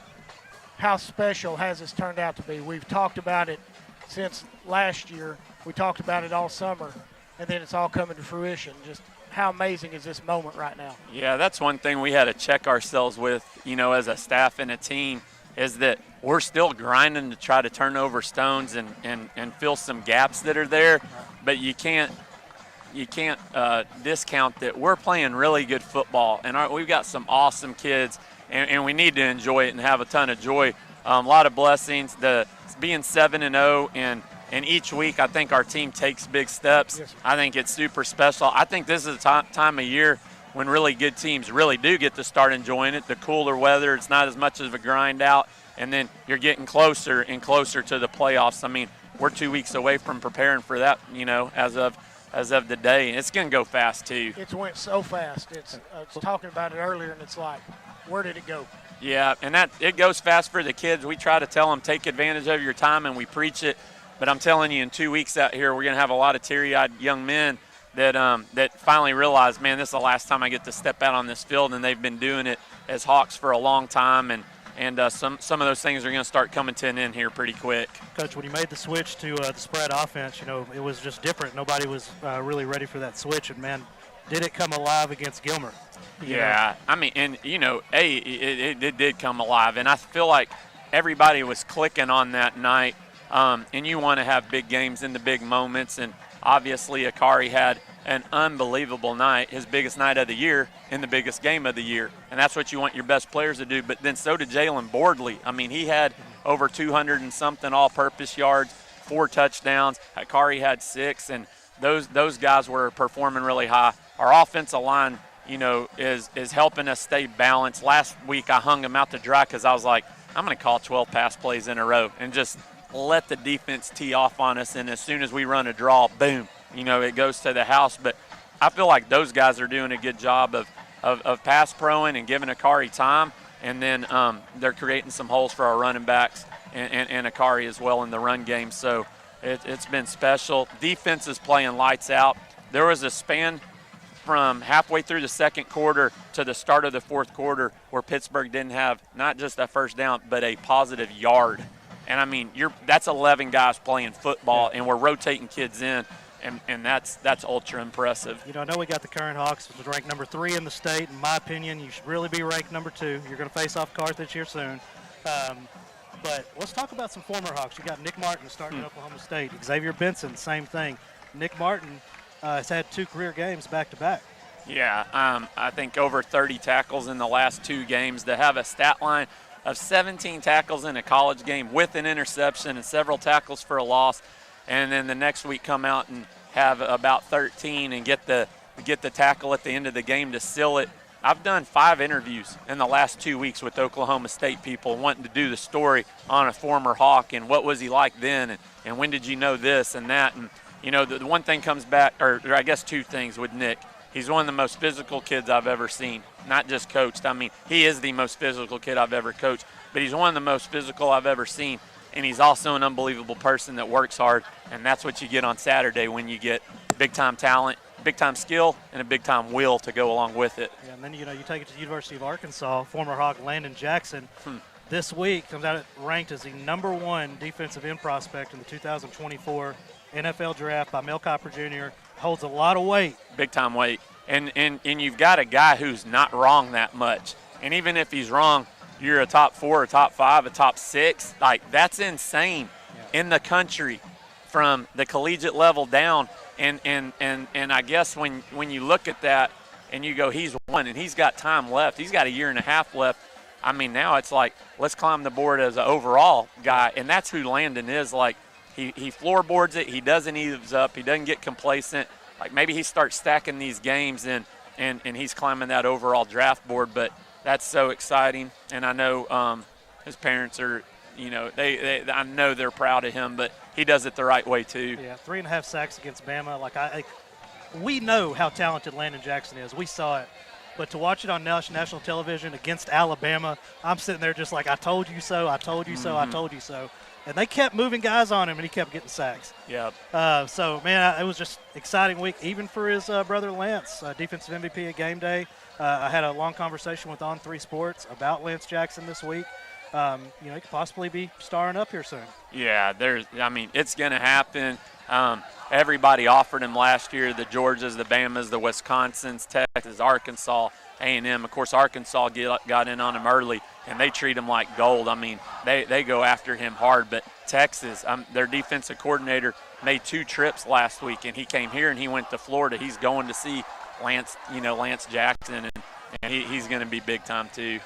how special has this turned out to be? We've talked about it since last year. We talked about it all summer, and then it's all coming to fruition. Just how amazing is this moment right now? Yeah, that's one thing we had to check ourselves with, as a staff and a team, is that we're still grinding to try to turn over stones and fill some gaps that are there, but you can't discount that we're playing really good football, and we've got some awesome kids, and we need to enjoy it and have a ton of joy. A lot of blessings. Being 7-0 and each week I think our team takes big steps. Yes, I think it's super special. I think this is a time of year when really good teams really do get to start enjoying it. The cooler weather, it's not as much of a grind out, and then you're getting closer and closer to the playoffs. I mean, we're 2 weeks away from preparing for that, as of the day. It's going to go fast too. It's went so fast. I was talking about it earlier, and it's like, where did it go? Yeah, and it goes fast for the kids. We try to tell them, take advantage of your time, and we preach it. But I'm telling you, in 2 weeks out here, we're going to have a lot of teary-eyed young men that finally realize, man, this is the last time I get to step out on this field, and they've been doing it as Hawks for a long time, and some of those things are going to start coming to an end here pretty quick. Coach, when you made the switch to the spread offense, it was just different. Nobody was really ready for that switch, and, man, did it come alive against Gilmer? Yeah, I mean, and, it did come alive, and I feel like everybody was clicking on that night, and you want to have big games in the big moments, and obviously Akari had an unbelievable night, his biggest night of the year in the biggest game of the year, and that's what you want your best players to do. But then so did Jalen Bordley. I mean, he had over 200 and something all-purpose yards, 4 touchdowns. Akari had 6, and those guys were performing really high. Our offensive line, is helping us stay balanced. Last week I hung them out to dry because I was like, I'm going to call 12 pass plays in a row and just let the defense tee off on us, and as soon as we run a draw, boom, it goes to the house. But I feel like those guys are doing a good job of pass proing and giving Akari time, and then they're creating some holes for our running backs and Akari as well in the run game. So it's been special. Defense is playing lights out. There was a span from halfway through the second quarter to the start of the fourth quarter where Pittsburgh didn't have not just a first down, but a positive yard. And, I mean, that's 11 guys playing football, and we're rotating kids in, and that's ultra impressive. I know we got the current Hawks ranked number 3 in the state. In my opinion, you should really be ranked number 2. You're going to face off Carthage here soon. But let's talk about some former Hawks. You got Nick Martin starting at Oklahoma State. Xavier Benson, same thing. Nick Martin has had 2 career games back-to-back. Yeah, I think over 30 tackles in the last 2 games. To have a stat line of 17 tackles in a college game with an interception and several tackles for a loss, and then the next week come out and have about 13 and get the tackle at the end of the game to seal it. I've done 5 interviews in the last 2 weeks with Oklahoma State people wanting to do the story on a former Hawk and what was he like then and when did you know this and that. And, the one thing comes back, or I guess 2 things with Nick. He's one of the most physical kids I've ever seen, not just coached. I mean, he is the most physical kid I've ever coached, but he's one of the most physical I've ever seen. And he's also an unbelievable person that works hard, and that's what you get on Saturday when you get big-time talent, big-time skill, and a big-time will to go along with it. Yeah, and then, you take it to the University of Arkansas. Former Hawk Landon Jackson this week comes out ranked as the number 1 defensive end prospect in the 2024 NFL draft by Mel Kiper Jr. Holds a lot of weight. Big-time weight. And you've got a guy who's not wrong that much. And even if he's wrong, you're a top 4, a top 5, a top 6. Like, that's insane. in the country from the collegiate level down. And I guess when you look at that and you go, he's won and he's got time left. He's got a year and a half left. I mean, now it's like, let's climb the board as an overall guy. And that's who Landon is. Like, he floorboards it. He doesn't ease up. He doesn't get complacent. Like, maybe he starts stacking these games and he's climbing that overall draft board. But that's so exciting. And I know his parents are, you know, I know they're proud of him, but he does it the right way too. Yeah, 3.5 sacks against Bama. Like, we know how talented Landon Jackson is. We saw it. But to watch it on national television against Alabama, I'm sitting there just like, I told you so, I told you so, I told you so. And they kept moving guys on him, and he kept getting sacks. Yeah. So, man, it was just exciting week, even for his brother Lance, defensive MVP at Gameday. I had a long conversation with On3 Sports about Lance Jackson this week. You know, he could possibly be starring up here soon. Yeah, it's going to happen. Everybody offered him last year, the Georgias, the Bamas, the Wisconsins, Texas, Arkansas, A&M. Of course, Arkansas got in on him early, and they treat him like gold. I mean, they go after him hard. But Texas, their defensive coordinator made 2 trips last week, and he came here and he went to Florida. He's going to see Lance Jackson, and he's going to be big time too.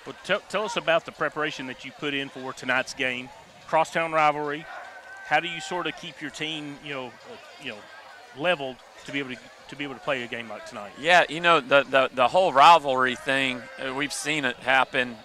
Well, tell us about the preparation that you put in for tonight's game, crosstown rivalry. How do you sort of keep your team, leveled to be able to play a game like tonight? Yeah, you know, the whole rivalry thing, we've seen it happen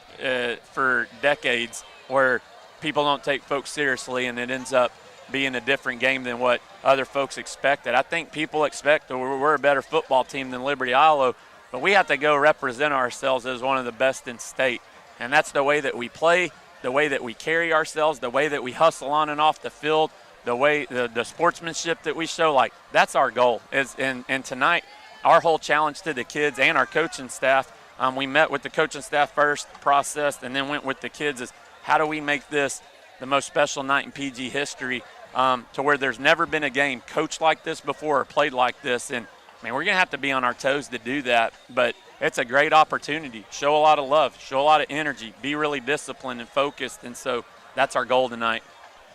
for decades, where people don't take folks seriously, and it ends up being a different game than what other folks expected. I think people expect that we're a better football team than Liberty-Eylau, but we have to go represent ourselves as one of the best in state, and that's the way that we play, the way that we carry ourselves, the way that we hustle on and off the field, the way the sportsmanship that we show. Like, that's our goal. And tonight, our whole challenge to the kids and our coaching staff, we met with the coaching staff first, processed, and then went with the kids, is how do we make this the most special night in PG history, to where there's never been a game coached like this before or played like this. And I mean, we're going to have to be on our toes to do that, but it's a great opportunity. Show a lot of love, show a lot of energy, be really disciplined and focused, and so that's our goal tonight.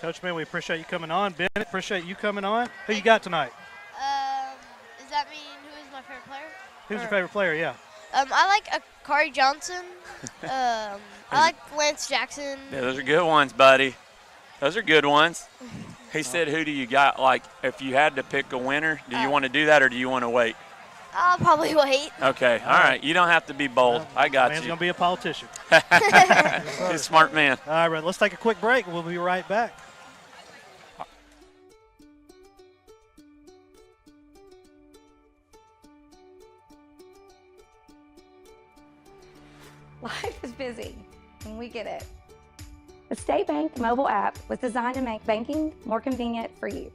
Coach, man, we appreciate you coming on. Bennett, appreciate you coming on. Who you got tonight? Does that mean who is my favorite player? Who's your favorite player, yeah? I like Akari Johnson. I like Lance Jackson. Yeah, those are good ones, buddy. Those are good ones. He said, who do you got? Like, if you had to pick a winner, do you want to do that or do you want to wait? I'll probably wait. Okay, all right. You don't have to be bold. I got Man's you. going to be a politician. He's a smart man. All right, let's take a quick break. We'll be right back. Life is busy, and we get it. The State Bank mobile app was designed to make banking more convenient for you.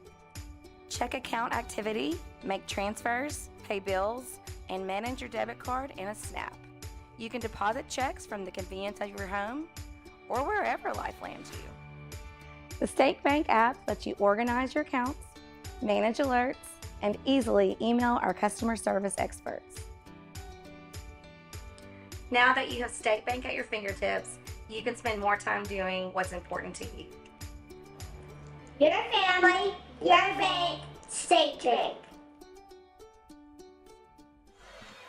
Check account activity, make transfers, pay bills, and manage your debit card in a snap. You can deposit checks from the convenience of your home or wherever life lands you. The State Bank app lets you organize your accounts, manage alerts, and easily email our customer service experts. Now that you have State Bank at your fingertips, you can spend more time doing what's important to you. You're a family, you're a bank, State Bank.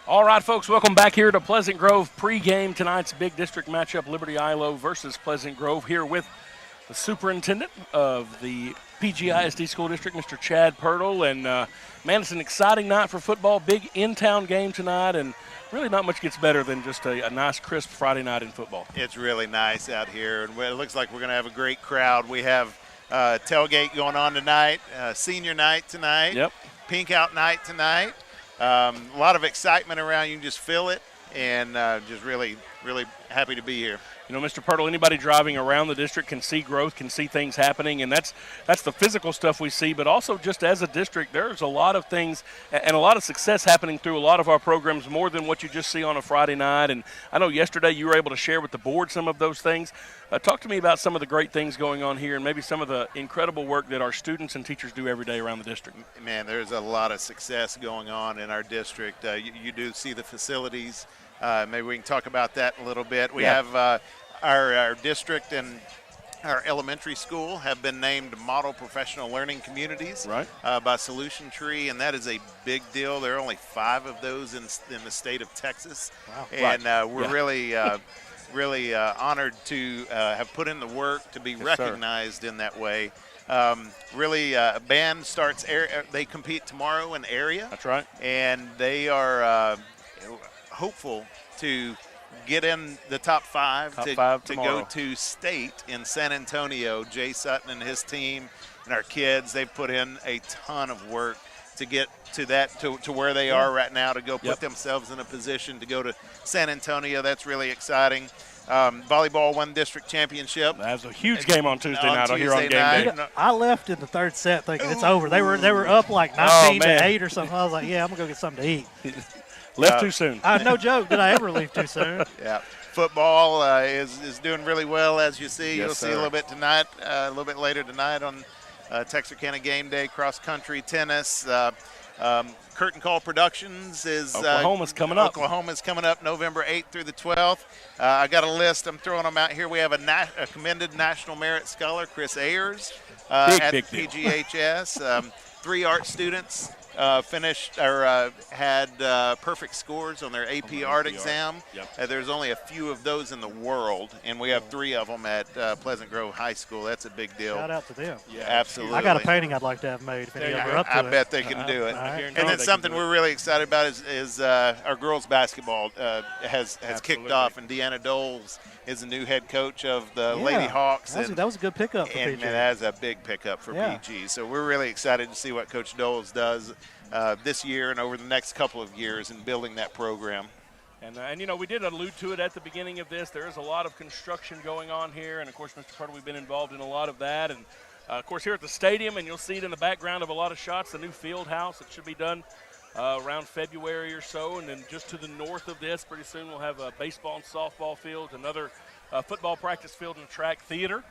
All right, folks, welcome back here to Pleasant Grove pregame. Tonight's big district matchup, Liberty-Eylau versus Pleasant Grove, here with the superintendent of the PGISD School District, Mr. Chad Pirtle. And, man, it's an exciting night for football, big in-town game tonight, and really not much gets better than just a nice, crisp Friday night in football. It's really nice out here, and it looks like we're going to have a great crowd. We have tailgate going on tonight, senior night tonight, pink out night tonight. A lot of excitement around. You can just feel it, and just really, really happy to be here. You know, Mr. Pirtle, anybody driving around the district can see growth, can see things happening, and that's the physical stuff we see, but also just as a district, there's a lot of things and a lot of success happening through a lot of our programs, more than what you just see on a Friday night. And I know yesterday you were able to share with the board some of those things. Talk to me about some of the great things going on here and maybe some of the incredible work that our students and teachers do every day around the district. Man, there's a lot of success going on in our district. You do see the facilities. Maybe we can talk about that a little bit. We have our district and our elementary school have been named model professional learning communities by Solution Tree, and that is a big deal. There are only 5 of those in the state of Texas. Wow. And we're really honored to have put in the work to be recognized in that way. Band starts, they compete tomorrow in area. That's right. And they are hopeful to get in the top 5 to go to state in San Antonio. Jay Sutton and his team and our kids, they've put in a ton of work to get to that to where they are right now, to go put themselves in a position to go to San Antonio. That's really exciting. Volleyball won district championship. That was a huge game on Tuesday night here on Gameday. I left in the 3rd set thinking it's over. They were up like 19-8 or something. I was like, yeah, I'm gonna go get something to eat. Left too soon. No joke. Did I ever leave too soon? Yeah. Football is doing really well, as you see. Yes, You'll see a little bit tonight, a little bit later tonight on Texarkana Game Day. Cross country, tennis. Curtain Call Productions is Oklahoma's coming up. Oklahoma's coming up November 8th through the 12th. I got a list. I'm throwing them out here. We have a commended National Merit Scholar, Chris Ayers, at big PGHS. 3 art students had perfect scores on their AP art exam. There's only a few of those in the world, and we have 3 of them at Pleasant Grove High School. That's a big deal. Shout out to them. Yeah, absolutely. I got a painting I'd like to have made if any of you are up to I it. bet they can do it. Right. And then something we're really excited about is our girls basketball has kicked off, and Deanna Doles is the new head coach of the Lady Hawks. That was a good pickup for PG. And that's a big pickup for PG. So we're really excited to see what Coach Doles does this year and over the next couple of years in building that program. And you know, we did allude to it at the beginning of this. There is a lot of construction going on here. And, of course, Mr. Carter, we've been involved in a lot of that. And, of course, here at the stadium, and you'll see it in the background of a lot of shots, the new field house. It should be done around February or so. And then just to the north of this, pretty soon we'll have a baseball and softball field, another football practice field and track theater.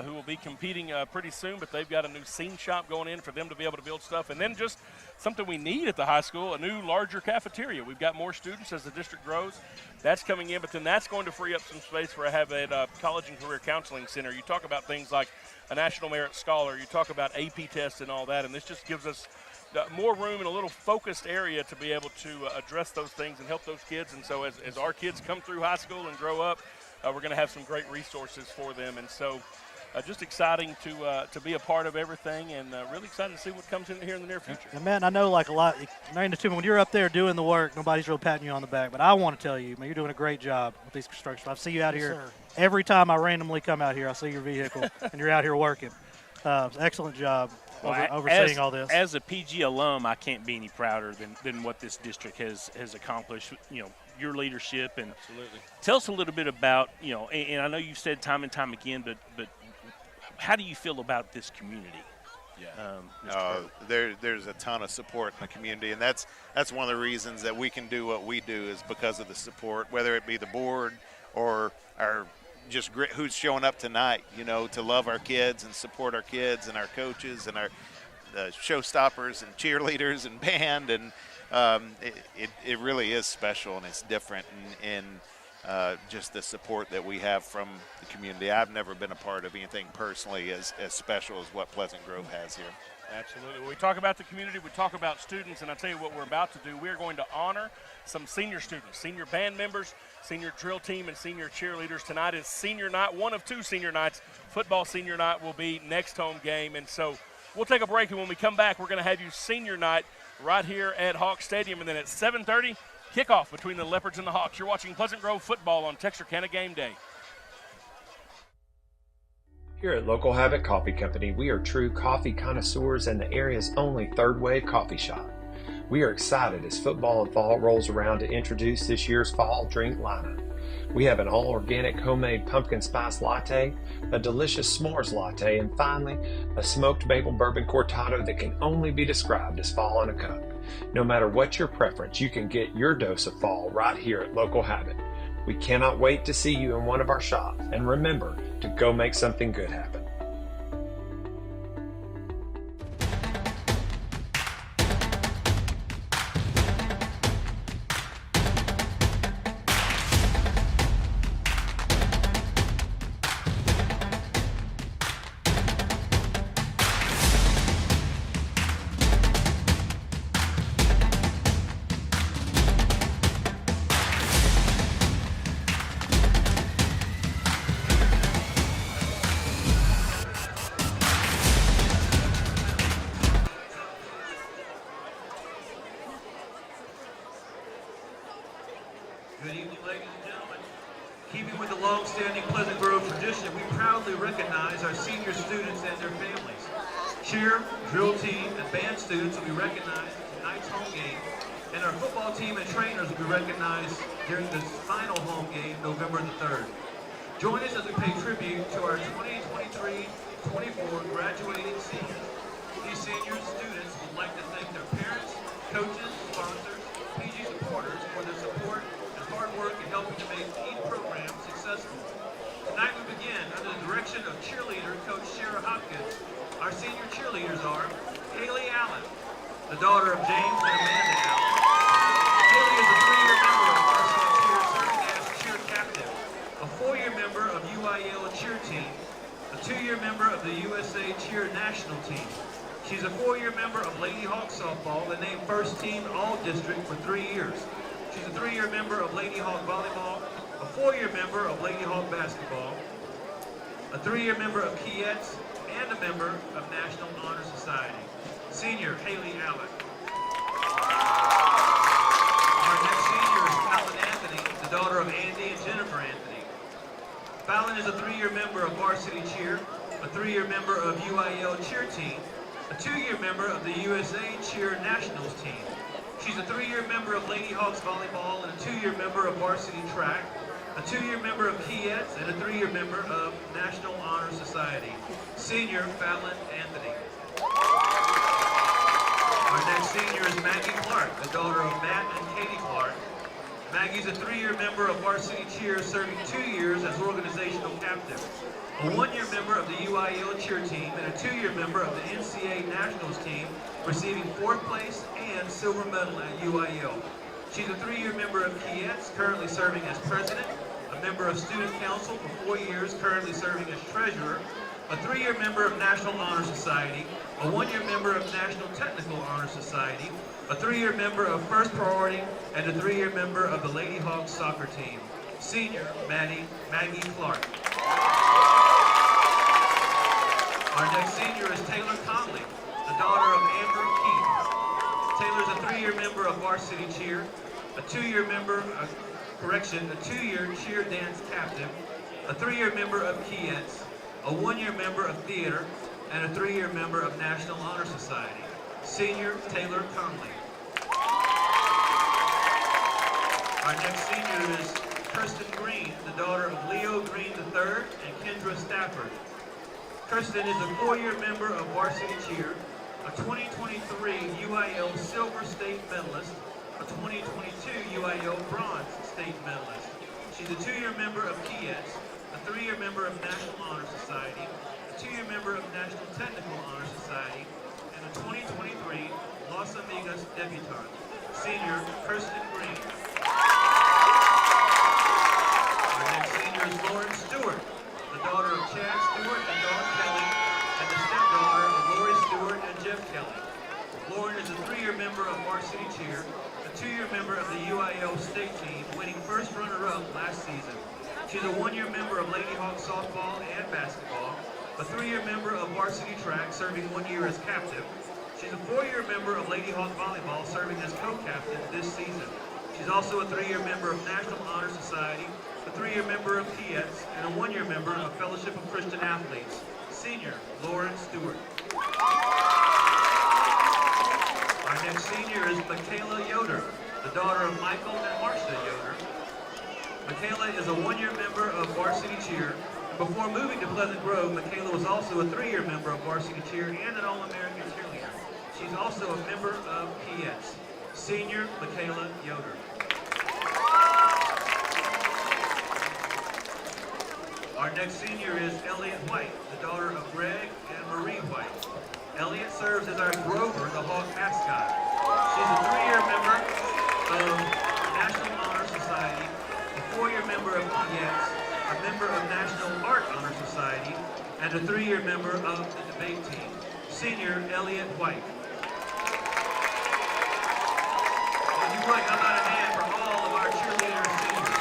Who will be competing pretty soon, but they've got a new scene shop going in for them to be able to build stuff. And then just something we need at the high school, a new, larger cafeteria. We've got more students as the district grows. That's coming in, but then that's going to free up some space for a college and career counseling center. You talk about things like a National Merit Scholar. You talk about AP tests and all that, and this just gives us more room in a little focused area to be able to address those things and help those kids. And so as our kids come through high school and grow up, we're going to have some great resources for them. And so just exciting to be a part of everything, and really excited to see what comes in here in the near future. And, man, I know like a lot, when you're up there doing the work, nobody's really patting you on the back. But I want to tell you, man, you're doing a great job with these construction. I see you out here every time I randomly come out here. I see your vehicle, and you're out here working. Excellent job overseeing all this. As a PG alum, I can't be any prouder than what this district has accomplished. You know, your leadership, and tell us a little bit about, you know, and I know you've said time and time again, but how do you feel about this community? There's a ton of support in the community, and that's one of the reasons that we can do what we do is because of the support, whether it be the board or our just who's showing up tonight, you know, to love our kids and support our kids and our coaches and our showstoppers and cheerleaders and band, and it really is special, and it's different, and just the support that we have from the community. I've never been a part of anything personally as special as what Pleasant Grove has here. Absolutely. When we talk about the community, we talk about students, and I'll tell you what we're about to do. We're going to honor some senior students, senior band members, senior drill team, and senior cheerleaders. Tonight is senior night, one of 2 senior nights. Football senior night will be next home game, and so we'll take a break, and when we come back, we're going to have you senior night right here at Hawk Stadium, and then at 7:30, kickoff between the Leopards and the Hawks. You're watching Pleasant Grove football on Texarkana Game Day. Here at Local Habit Coffee Company, we are true coffee connoisseurs and the area's only third-wave coffee shop. We are excited as football and fall rolls around to introduce this year's fall drink lineup. We have an all-organic homemade pumpkin spice latte, a delicious s'mores latte, and finally, a smoked maple bourbon cortado that can only be described as fall in a cup. No matter what your preference, you can get your dose of fall right here at Local Habit. We cannot wait to see you in one of our shops, and remember to go make something good happen. Good evening, ladies and gentlemen. Keeping with the long-standing Pleasant Grove tradition, we proudly recognize our senior students and their families. Cheer, drill team, and band students will be recognized at tonight's home game, and our football team and trainers will be recognized during the final home game, November the 3rd. Join us as we pay tribute to our 2023-24 graduating seniors. These senior students would like to thank their parents, coaches, sponsors, PG supporters for their support and hard work in helping to make each program successful. Tonight we begin under the direction of cheerleader Coach Shara Hopkins. Our senior cheerleaders are Haley Allen, the daughter of James and Amanda Allen. Haley is a 3-year member of varsity cheer serving as cheer captain, a 4-year member of UIL cheer team, a 2-year member of the USA Cheer National Team. She's a 4-year member of Lady Hawk softball and named first team all-district for 3 years. She's a 3-year member of Lady Hawk volleyball, a 4-year member of Lady Hawk basketball, a 3-year member of Kietz, and a member of National Honor Society. Senior Haley Allen. Our next senior is Fallon Anthony, the daughter of Andy and Jennifer Anthony. Fallon is a 3-year member of varsity cheer, a 3-year member of UIL cheer team, a 2-year member of the USA Cheer Nationals team. She's a 3-year member of Lady Hawks volleyball and a 2-year member of varsity track, a 2-year member of Kietz, and a 3-year member of National Honor Society. Senior Fallon Anthony. Our next senior is Maggie Clark, the daughter of Matt and Katie Clark. Maggie's a 3-year member of varsity cheer, serving 2 years as organizational captain, a 1-year member of the UIL cheer team, and a 2-year member of the NCAA Nationals team, receiving 4th place and silver medal at UIL. She's a 3-year member of Kietz, currently serving as president, a member of student council for 4 years, currently serving as treasurer, a 3-year member of National Honor Society, a 1-year member of National Technical Honor Society, a 3-year member of First Priority, and a 3-year member of the Lady Hawks soccer team. Senior Maggie Clark. Our next senior is Taylor Conley, the daughter of Andrew Keith. Taylor's a 3-year member of varsity cheer, a 2-year member of a 2-year cheer dance captain, a 3-year member of Kietz, a 1-year member of theater, and a 3-year member of National Honor Society. Senior Taylor Conley. Our next senior is Kirsten Green, the daughter of Leo Green III and Kendra Stafford. Kirsten is a 4-year member of varsity cheer, a 2023 UIL Silver State Medalist, a 2022 UIL Bronze State Medalist. She's a 2-year member of Kietz, a 3-year member of National Honor Society, a 2-year member of National Technical Honor Society, and a 2023 Las Amigas debutante. Senior Kirsten Green. Our next senior is Lauren Stewart, the daughter of Chad Stewart and Dawn Kelly, and the stepdaughter of Lori Stewart and Jeff Kelly. Lauren is a 3-year member of varsity cheer, a 2-year member of the UIL state team, winning first runner-up last season. She's a 1-year member of Lady Hawk softball and basketball, a 3-year member of varsity track, serving 1 year as captain. She's a 4-year member of Lady Hawk volleyball, serving as co-captain this season. She's also a 3-year member of National Honor Society, a 3-year member of Kietz, and a 1-year member of Fellowship of Christian Athletes. Senior Lauren Stewart. Our next senior is Michaela Yoder, the daughter of Michael and Marcia Yoder. Michaela is a 1-year member of varsity cheer. Before moving to Pleasant Grove, Michaela was also a 3-year member of varsity cheer and an All-American cheerleader. She's also a member of Kietz. Senior Michaela Yoder. Our next senior is Elliot White, the daughter of Greg and Marie White. Elliot serves as our Grover, the Hawk mascot. She's a 3-year member of National Honor Society, a 4-year member of Kietz, a member of National Art Honor Society, and a 3-year member of the debate team. Senior Elliot White. If you would, how about a hand for all of our cheerleader seniors?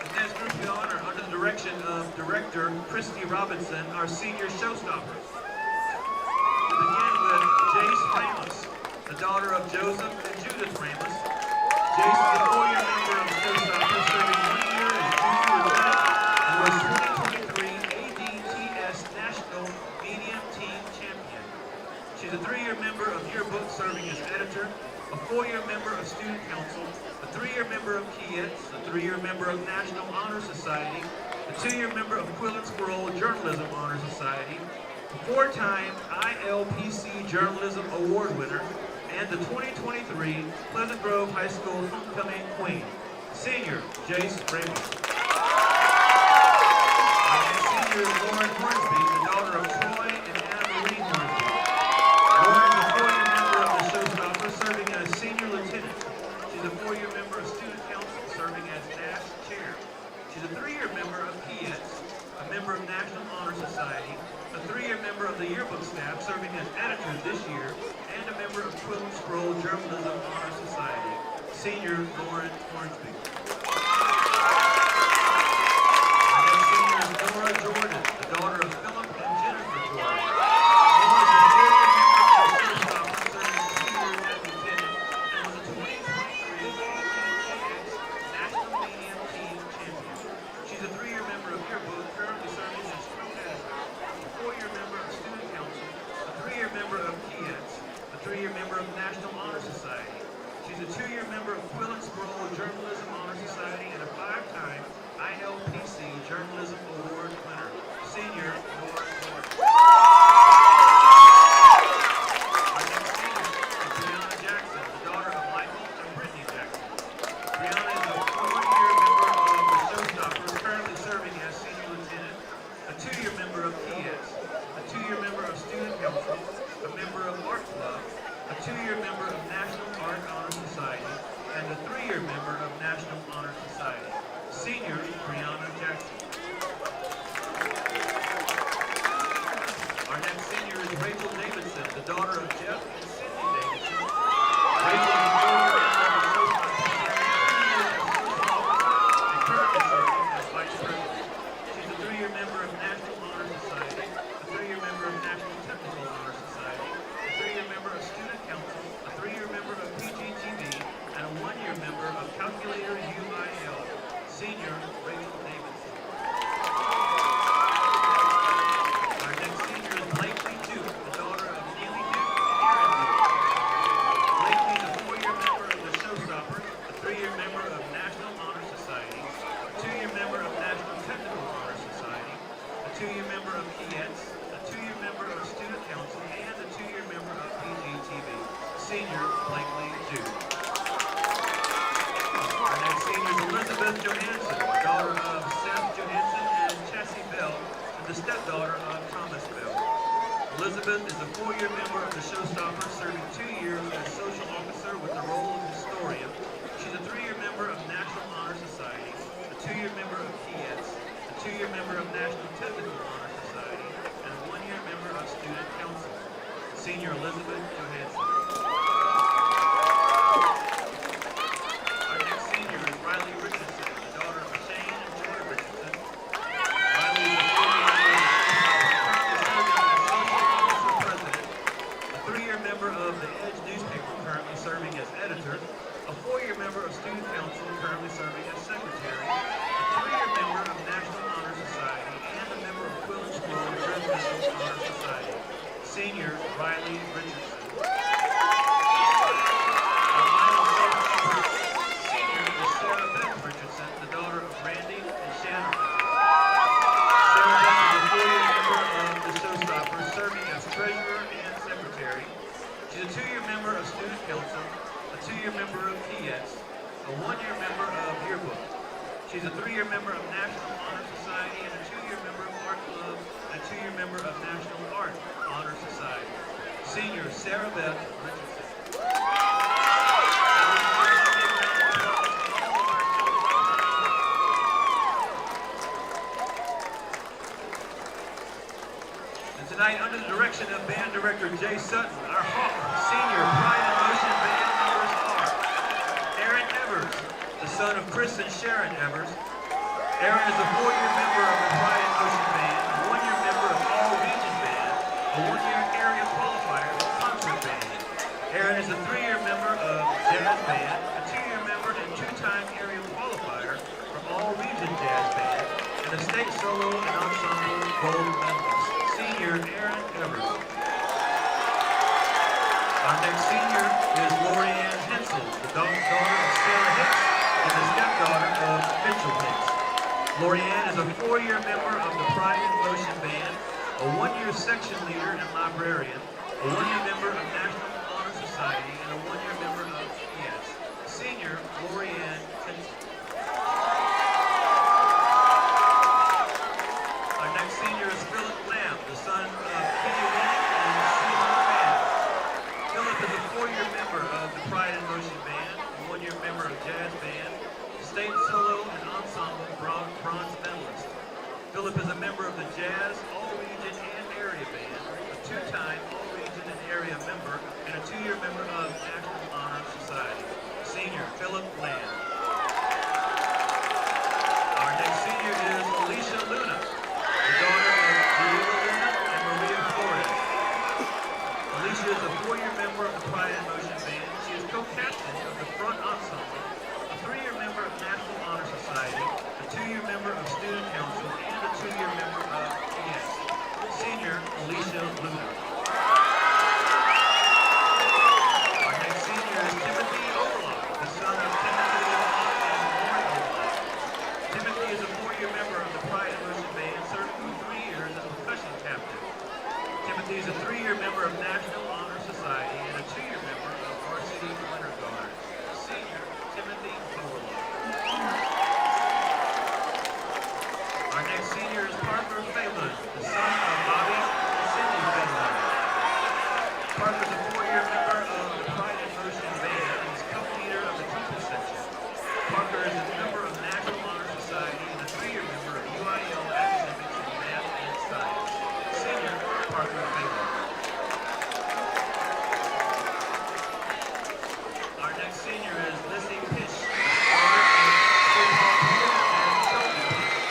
The next group we honor under the direction of Director Christy Robinson, our senior showstoppers. We begin with Jace Ramos, the daughter of Joseph and Judith Ramos. Jace is a 4-year member of the Showstoppers, serving 1 year as junior lieutenant and was 2023 ADTS National Medium Team Champion. She's a 3-year member of Yearbook, serving as editor, a 4-year member of Student Council, a 3-year member of KIETS, a 3-year member of National Honor Society, a 2-year member of Quill and Squirrel Journalism Honor Society, a 4-time ILPC Journalism Award winner, and the 2023 Pleasant Grove High School Homecoming Queen, Senior Jace Ramos. Senior is Lauren Hornsby, the daughter of Troy and Anna Marie Hornsby. Lauren is a 4-year member of the Showstoppers, serving as Senior Lieutenant. She's a 4-year member of Student Council, serving as Dash Chair. She's a 3-year member of KIETS, a member of National Honor Society, a 3-year member of the Yearbook staff, serving as editor this year, and a member of Quill and Scroll Journalism Honor Society. Senior Lauren Hornsby. And senior is Nora Jordan, the daughter of Philip and Jennifer Jordan. Nora is a 4-year member of the Showstoppers, serving 2 years as lieutenant, and was a 2023 ADTS National Medium Team Champion. She's a 3-year member of Yearbook, currently serving as co-editor, a 4-year member of Student Council, a 3-year member of KIETS, a 3-year member of National Honor Society. She's a 2-year member of Quill and Squirrel Journalism Honor Society and a 5-time ILPC Journalism Award winner. Senior Lauren Hornsby. Our next senior is Brianna Jackson, the daughter of Michael and Brittany Jackson. Brianna is a 4-year member of the Showstoppers, currently serving as Senior Lieutenant, a 2-year member of KIETS, a 2-year member of Student Council, a member of Art Club, a 2-year member of National Art Honor Society, and a 3-year member of National Honor Society. Senior Brianna Jackson. Our next senior is Rachel Davidson, the daughter of Jeff and Cindy Davidson. Rachel is a 4-year member of the Showstoppers, and currently serving as Vice President. She's a 3-year member of National Honor Society, a 3-year member of National Technical Honor Society, a 3-year member of Student Council, a 3-year member of PGTV, and a 1-year member of Calculator UIL. Senior Rachel Davidson. Our next senior is Blakely Duke, the daughter of Neely Duke and Aaron Duke. Blakely is a 4-year member of the Showstoppers, a 3-year member of National Honor Society, a 2-year member of National Technical Honor Society, a 2-year member of KIETS, a 2-year member of Student Council, and a 2-year member of PGTV. Senior Blakely Duke. Our next senior is Elizabeth Johansson, the daughter of Seth Johansson and Chassie Bell, and the stepdaughter of Thomas Bell. Elizabeth is a 4-year member of the Showstoppers, serving 2 years as social officer with the role of historian. She's a 3-year member of National Honor Society, a 2-year member of KIETS, a 2-year member of National Technical Honor Society, and a 1-year member of Student Council. Senior Elizabeth Johansson. Our next senior is Riley Richardson, the daughter of Shane and Joy Richardson. Riley is a 4-year member of the Edge newspaper, currently serving as editor, a 4-year member of Student Council, currently serving as secretary, a 3-year member of National Honor Society, and a member of Quill and Squirrel Journalism Honor Society. Senior Riley Richardson. Our final senior is Sarah Beth Richardson, the daughter of Randy and Shannon Richardson. Sarah Beth is a 4-year member of the Showstoppers, serving as treasurer and secretary. She's a 2-year member of Student Council, a 2-year member of KIETS, a 1-year member of Yearbook. She's a 3-year member of National Honor Society and a 2-year member of Art Club and a 2-year member of National Art Honor Society. Senior Sarah Beth Richardson. And tonight, under the direction of band director Jay Sutton, our Hawk Senior Pride and Motion band members are Aaron Evers, the son of Chris and Sharon Evers. Aaron is a 4-year member of the Pride and Motion band, a 1-year member of All Region band, a 1-year area qualifier of concert band. Aaron is a 3-year member of Jazz Band, a 2-year member and 2-time area qualifier from All-Region Jazz Band, and a state solo and ensemble gold medalist. Senior Aaron Evers. Our next senior is Lorianne Henson, the daughter of Sarah Hicks and the stepdaughter of Mitchell Hicks. Lorianne is a 4-year member of the Pride in Motion Band, a 1-year section leader and librarian, a 1-year member of National Honor Society, and a 1-year member of ES. Senior Lorianne Henson. Our next senior is Philip Lamb, the son of Kenny Winnick and Sheila Lamb. Philip is a 4-year member of the Pride in Motion Band, a 1-year member of Jazz Band, state solo and ensemble bronze medalist. Philip is a member of the Jazz, All-Region, and Area Band, a 2-time All-Region and Area member, and a 2-year member of National Honor Society. Senior Philip Lamb. Our next senior is Alicia Luna, the daughter of Diego Luna and Maria Flores. Alicia is a 4-year member of the Pride in Motion Band. She is co-captain of the front ensemble, a 3-year member of National Honor Society, a 2-year member of Student Council, and a 2-year member of ES. Senior Alicia Luna. Our next senior is Timothy Overlock, the son of Timothy Overlock and Lauren Overlock. Timothy is a 4-year member of the Pride in Motion Band, serving for 3 years as a percussion captain. Timothy is a 3-year member of National Honor Society and a 2-year member of Varsity Winter Guard. Senior Timothy Overlock. Our next senior is Parker Phelan, the son of Bobby and Cindy Phelan. Parker is a 4-year member of the Pride in Motion Band and is co-leader of the trumpet section. Parker is a member of National Honor Society and a 3-year member of UIL academics in math and science. Senior Parker Phelan. Our next senior is Lizzie Pish, daughter of State Hall Peter and Toby Pish.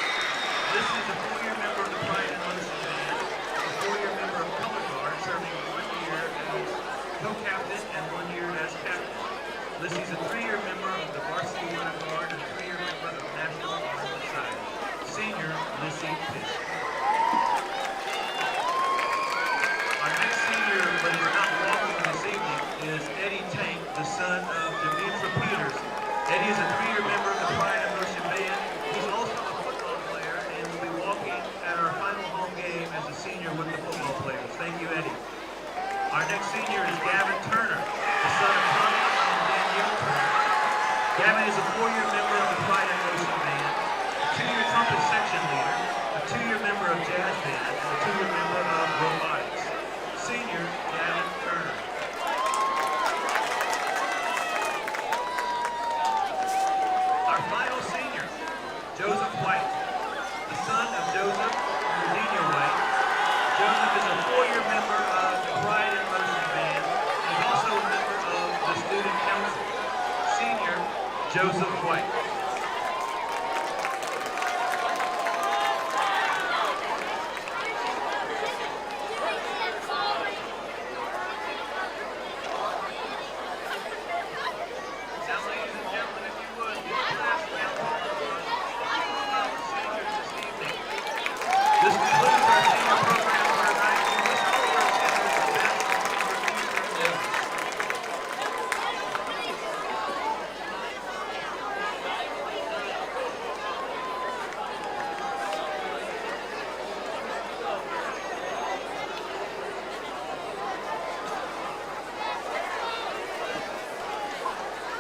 Lizzie is a 4-year member of the Pride in Motion Band, a 4-year member of Color Guard, serving 1 year as co-captain and 1 year as captain. Lizzie is a 3-year member of the Varsity Winter Guard and a 3-year member of National Honor Society. Senior Lizzie Pish. Our next senior, but is not welcome this evening, is Eddie Tank, the son of Demetra Peters. Eddie is a 3-year member of the Pride in Motion Band. He's also a football player and will be walking at our final home game as a senior with the football players. Thank you, Eddie. Our next senior is Gavin Turner, the son of Tommy and Danielle Turner. Gavin is a 4-year member of the Pride in Motion Band, a 2-year trumpet section leader, a 2-year member of Jazz Band, and a 2-year member of robotics. Senior Gavin Turner. Our final senior, Joseph White, the son of Joseph and Virginia White. Joseph is a 4-year member of the Pride in Motion Band and is also a member of the Student Council. Senior Joseph White. Now, ladies and gentlemen, if you would, your class round of applause for our seniors this evening. This concludes our senior program for tonight. We wish all of our seniors the best for future endeavors.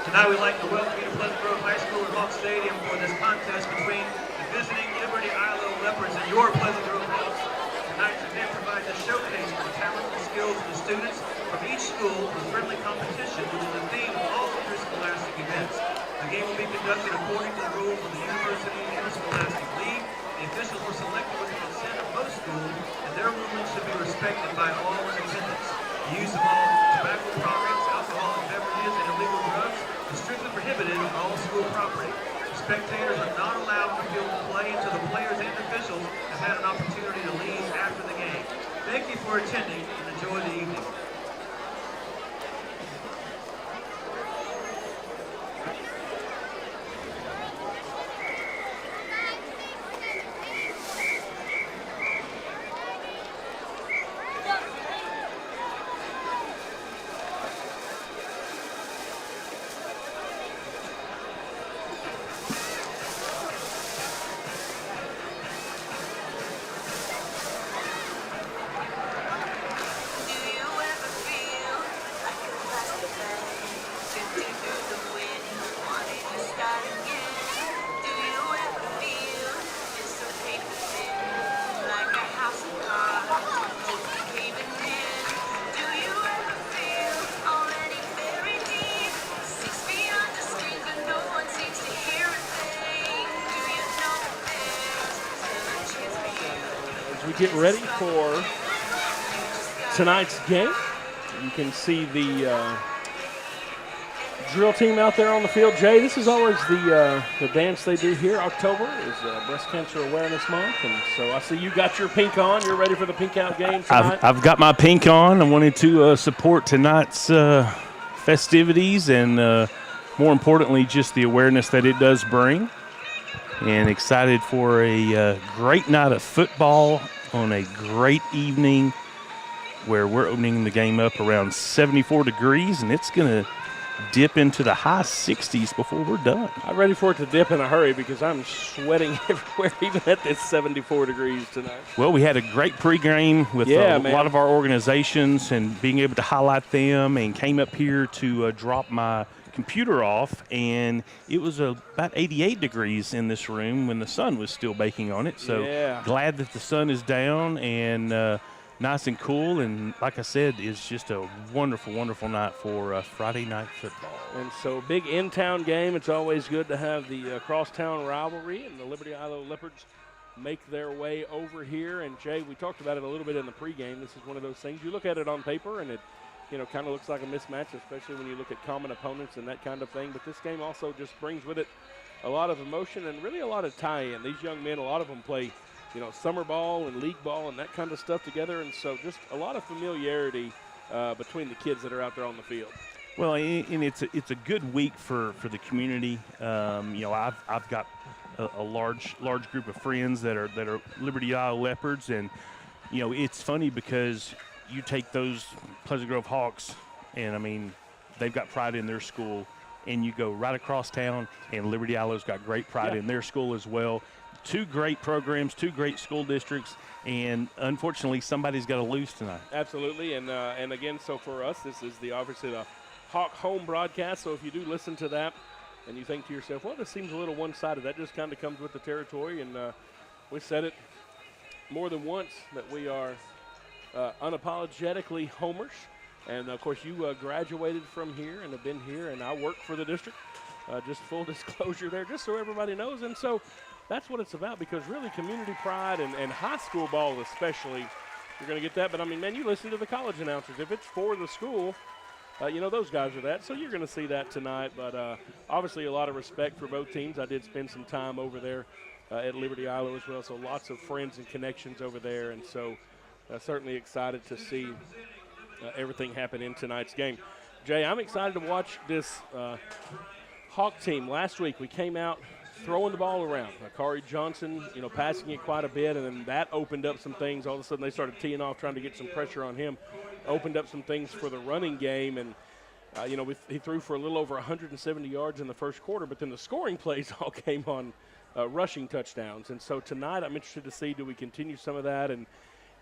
Tonight we'd like to welcome you to Pleasant Grove High School and Hawk Stadium for this contest between the visiting Liberty-Eylau Leopards and your Pleasant Grove Hawks. Tonight's event provides a showcase for the talent and skills of the students from each school with friendly competition, which is the theme of all interscholastic events. The game will be conducted according to the rules of the University Interscholastic League. The officials were selected with the consent of most schools, and their rulings should be respected by all in attendance. The use of all tobacco products, alcoholic beverages, and illegal drugs is strictly prohibited on all school property. Spectators are not allowed to field the play until the players and officials have had an opportunity to leave after the game. Thank you for attending and enjoy the evening. get ready for tonight's game. You can see the drill team out there on the field. Jay, this is always the dance they do here. October is Breast Cancer Awareness Month, and so I see you got your pink on. You're ready for the pink out game tonight. I've got my pink on. I wanted to support tonight's festivities and, more importantly, just the awareness that it does bring. And excited for a great night of football on a great evening where we're opening the game up around 74 degrees, and it's going to dip into the high 60s before we're done. I'm ready for it to dip in a hurry because I'm sweating everywhere, even at this 74 degrees tonight. Well, we had a great pregame with a lot of our organizations and being able to highlight them, and came up here to drop my computer off, and it was about 88 degrees in this room when the sun was still baking on it. So glad that the sun is down and nice and cool, and like I said, it's just a wonderful, wonderful night for Friday night football. And so big in-town game. It's always good to have the crosstown rivalry, and the Liberty-Eylau Leopards make their way over here. And Jay, we talked about it a little bit in the pregame. This is one of those things. You look at it on paper, and it kind of looks like a mismatch, especially when you look at common opponents and that kind of thing. But this game also just brings with it a lot of emotion and really a lot of tie-in. These young men, a lot of them play summer ball and league ball and that kind of stuff together, and so just a lot of familiarity between the kids that are out there on the field. Well, and it's a good week for the community. I've got a large group of friends that are Liberty-Eylau Leopards, and it's funny because you take those Pleasant Grove Hawks, and I mean they've got pride in their school, and you go right across town, and Liberty-Eilau's got great pride in their school as well. Two great programs, two great school districts, and unfortunately somebody's got to lose tonight. Absolutely, and again, so for us, this is obviously the Hawk home broadcast, so if you do listen to that and you think to yourself, well, this seems a little one-sided, that just kind of comes with the territory, and we said it more than once that we are unapologetically homers, and of course you graduated from here and have been here, and I work for the district, just full disclosure there, just so everybody knows, and so that's what it's about, because really community pride and high school ball especially, you're going to get that. But, I mean, man, you listen to the college announcers. If it's for the school, those guys are that. So you're going to see that tonight. But obviously a lot of respect for both teams. I did spend some time over there at Liberty-Eylau as well, so lots of friends and connections over there. And so certainly excited to see everything happen in tonight's game. Jay, I'm excited to watch this Hawk team. Last week we came out throwing the ball around. Kari Johnson, passing it quite a bit, and then that opened up some things. All of a sudden they started teeing off, trying to get some pressure on him. Opened up some things for the running game, and, he threw for a little over 170 yards in the first quarter, but then the scoring plays all came on rushing touchdowns. And so tonight I'm interested to see, do we continue some of that, and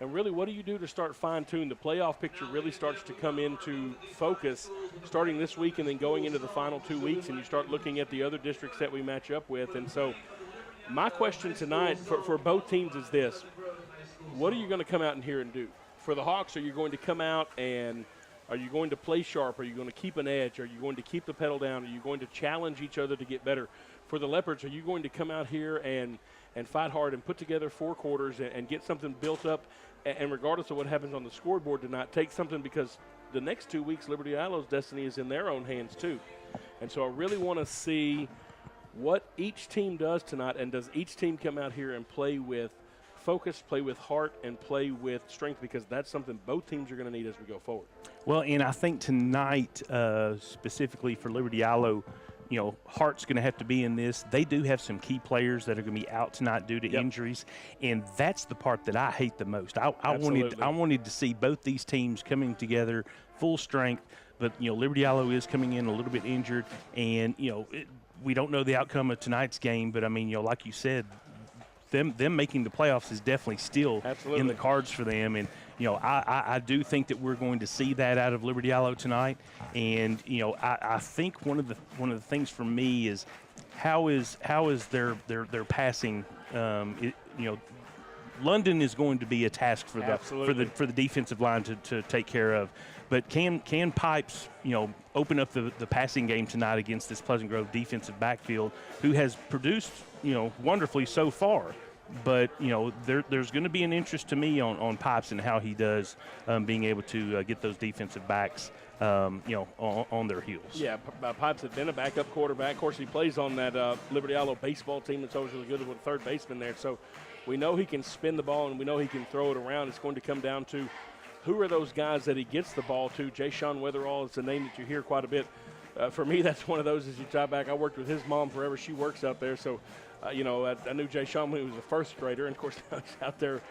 really what do you do to start fine-tune? The playoff picture really starts to come into focus starting this week and then going into the final 2 weeks, and you start looking at the other districts that we match up with. And so my question tonight for both teams is this: what are you going to come out in here and do? For the Hawks, are you going to come out and are you going to play sharp? Are you going to keep an edge? Are you going to keep the pedal down? Are you going to challenge each other to get better? For the Leopards, are you going to come out here and fight hard and put together 4 quarters and get something built up, and regardless of what happens on the scoreboard tonight, take something, because the next 2 weeks Liberty-Eilau's destiny is in their own hands too. And so I really want to see what each team does tonight, and does each team come out here and play with focus, play with heart, and play with strength, because that's something both teams are going to need as we go forward. Well, and I think tonight, specifically for Liberty-Eylau, Hart's going to have to be in this. They do have some key players that are going to be out tonight due to injuries, and that's the part that I hate the most. I wanted to see both these teams coming together full strength, but Liberty-Eylau is coming in a little bit injured, and we don't know the outcome of tonight's game, but I mean, like you said, them making the playoffs is definitely still in the cards for them. And I do think that we're going to see that out of Liberty-Eylau tonight. And I think one of the things for me is how is their passing. London is going to be a task for the defensive line to take care of. But can Pipes open up the passing game tonight against this Pleasant Grove defensive backfield, who has produced wonderfully so far? But, there's going to be an interest to me on Pipes and how he does being able to get those defensive backs, on their heels. Yeah, Pipes had been a backup quarterback. Of course, he plays on that Liberty-Eylau baseball team that's always really good with a third baseman there. So we know he can spin the ball and we know he can throw it around. It's going to come down to who are those guys that he gets the ball to. Jay Sean Weatherall is a name that you hear quite a bit. For me, that's one of those as you tie back. I worked with his mom forever. She works out there. So, I knew Jay Sean when he was a first grader. And, of course, now he's out there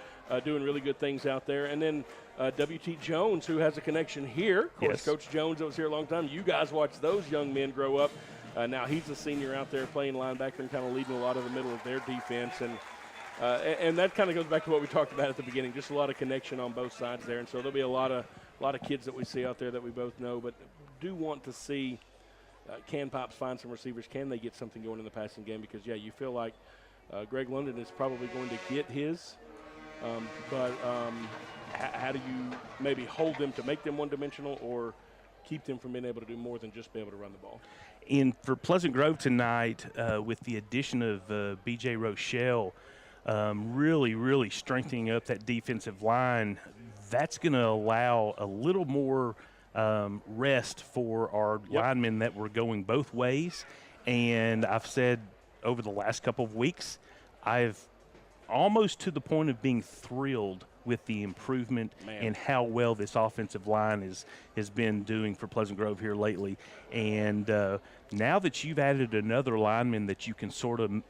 doing really good things out there. And then W.T. Jones, who has a connection here. Of course, Yes. Coach Jones that was here a long time. You guys watched those young men grow up. Now he's a senior out there playing linebacker and kind of leading a lot of the middle of their defense. And that kind of goes back to what we talked about at the beginning, just a lot of connection on both sides there. And so there'll be a lot of kids that we see out there that we both know, but do want to see can Pipes find some receivers? Can they get something going in the passing game? Because, you feel like Greg London is probably going to get his, but how do you maybe hold them to make them one-dimensional or keep them from being able to do more than just be able to run the ball? For Pleasant Grove tonight, with the addition of B.J. Rochelle, really, really strengthening up that defensive line, that's going to allow a little more rest for our linemen that were going both ways. And I've said over the last couple of weeks, I've almost to the point of being thrilled with the improvement in how well this offensive line has been doing for Pleasant Grove here lately. And now that you've added another lineman that you can sort of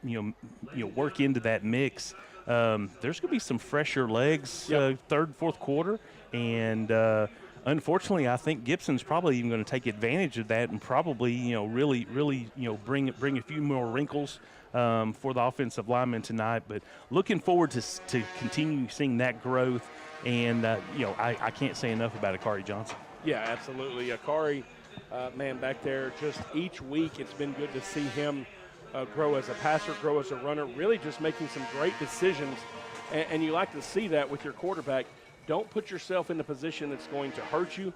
work into that mix, there's going to be some fresher legs third, fourth quarter, and unfortunately, I think Gibson's probably even going to take advantage of that and probably really bring a few more wrinkles for the offensive linemen tonight. But looking forward to continue seeing that growth. And I can't say enough about Akari Johnson. Yeah, absolutely. Akari, man, back there, just each week it's been good to see him grow as a passer, grow as a runner, really just making some great decisions. And you like to see that with your quarterback. Don't put yourself in a position that's going to hurt you.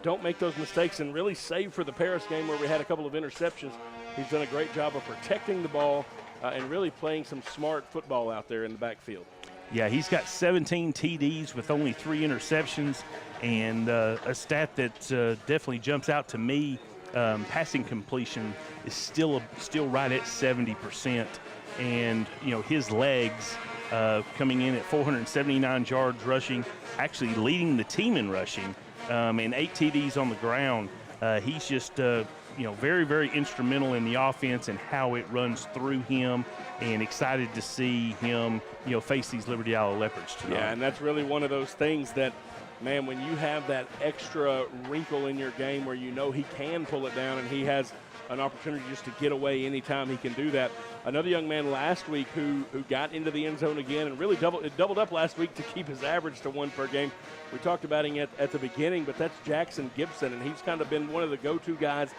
Don't make those mistakes, and really save for the Paris game where we had a couple of interceptions. He's done a great job of protecting the ball and really playing some smart football out there in the backfield. Yeah, he's got 17 TDs with only 3 interceptions, and a stat that definitely jumps out to me, passing completion is still right at 70%. And, his legs coming in at 479 yards rushing, actually leading the team in rushing, and 8 TDs on the ground. He's just, very, very instrumental in the offense and how it runs through him, and excited to see him, face these Liberty-Eylau Leopards tonight. Yeah, and that's really one of those things that, man, when you have that extra wrinkle in your game where he can pull it down and he has an opportunity just to get away anytime he can do that. Another young man last week who got into the end zone again and really doubled up last week to keep his average to 1 per game. We talked about him at the beginning, but that's Jackson Gibson, and he's kind of been one of the go-to guys.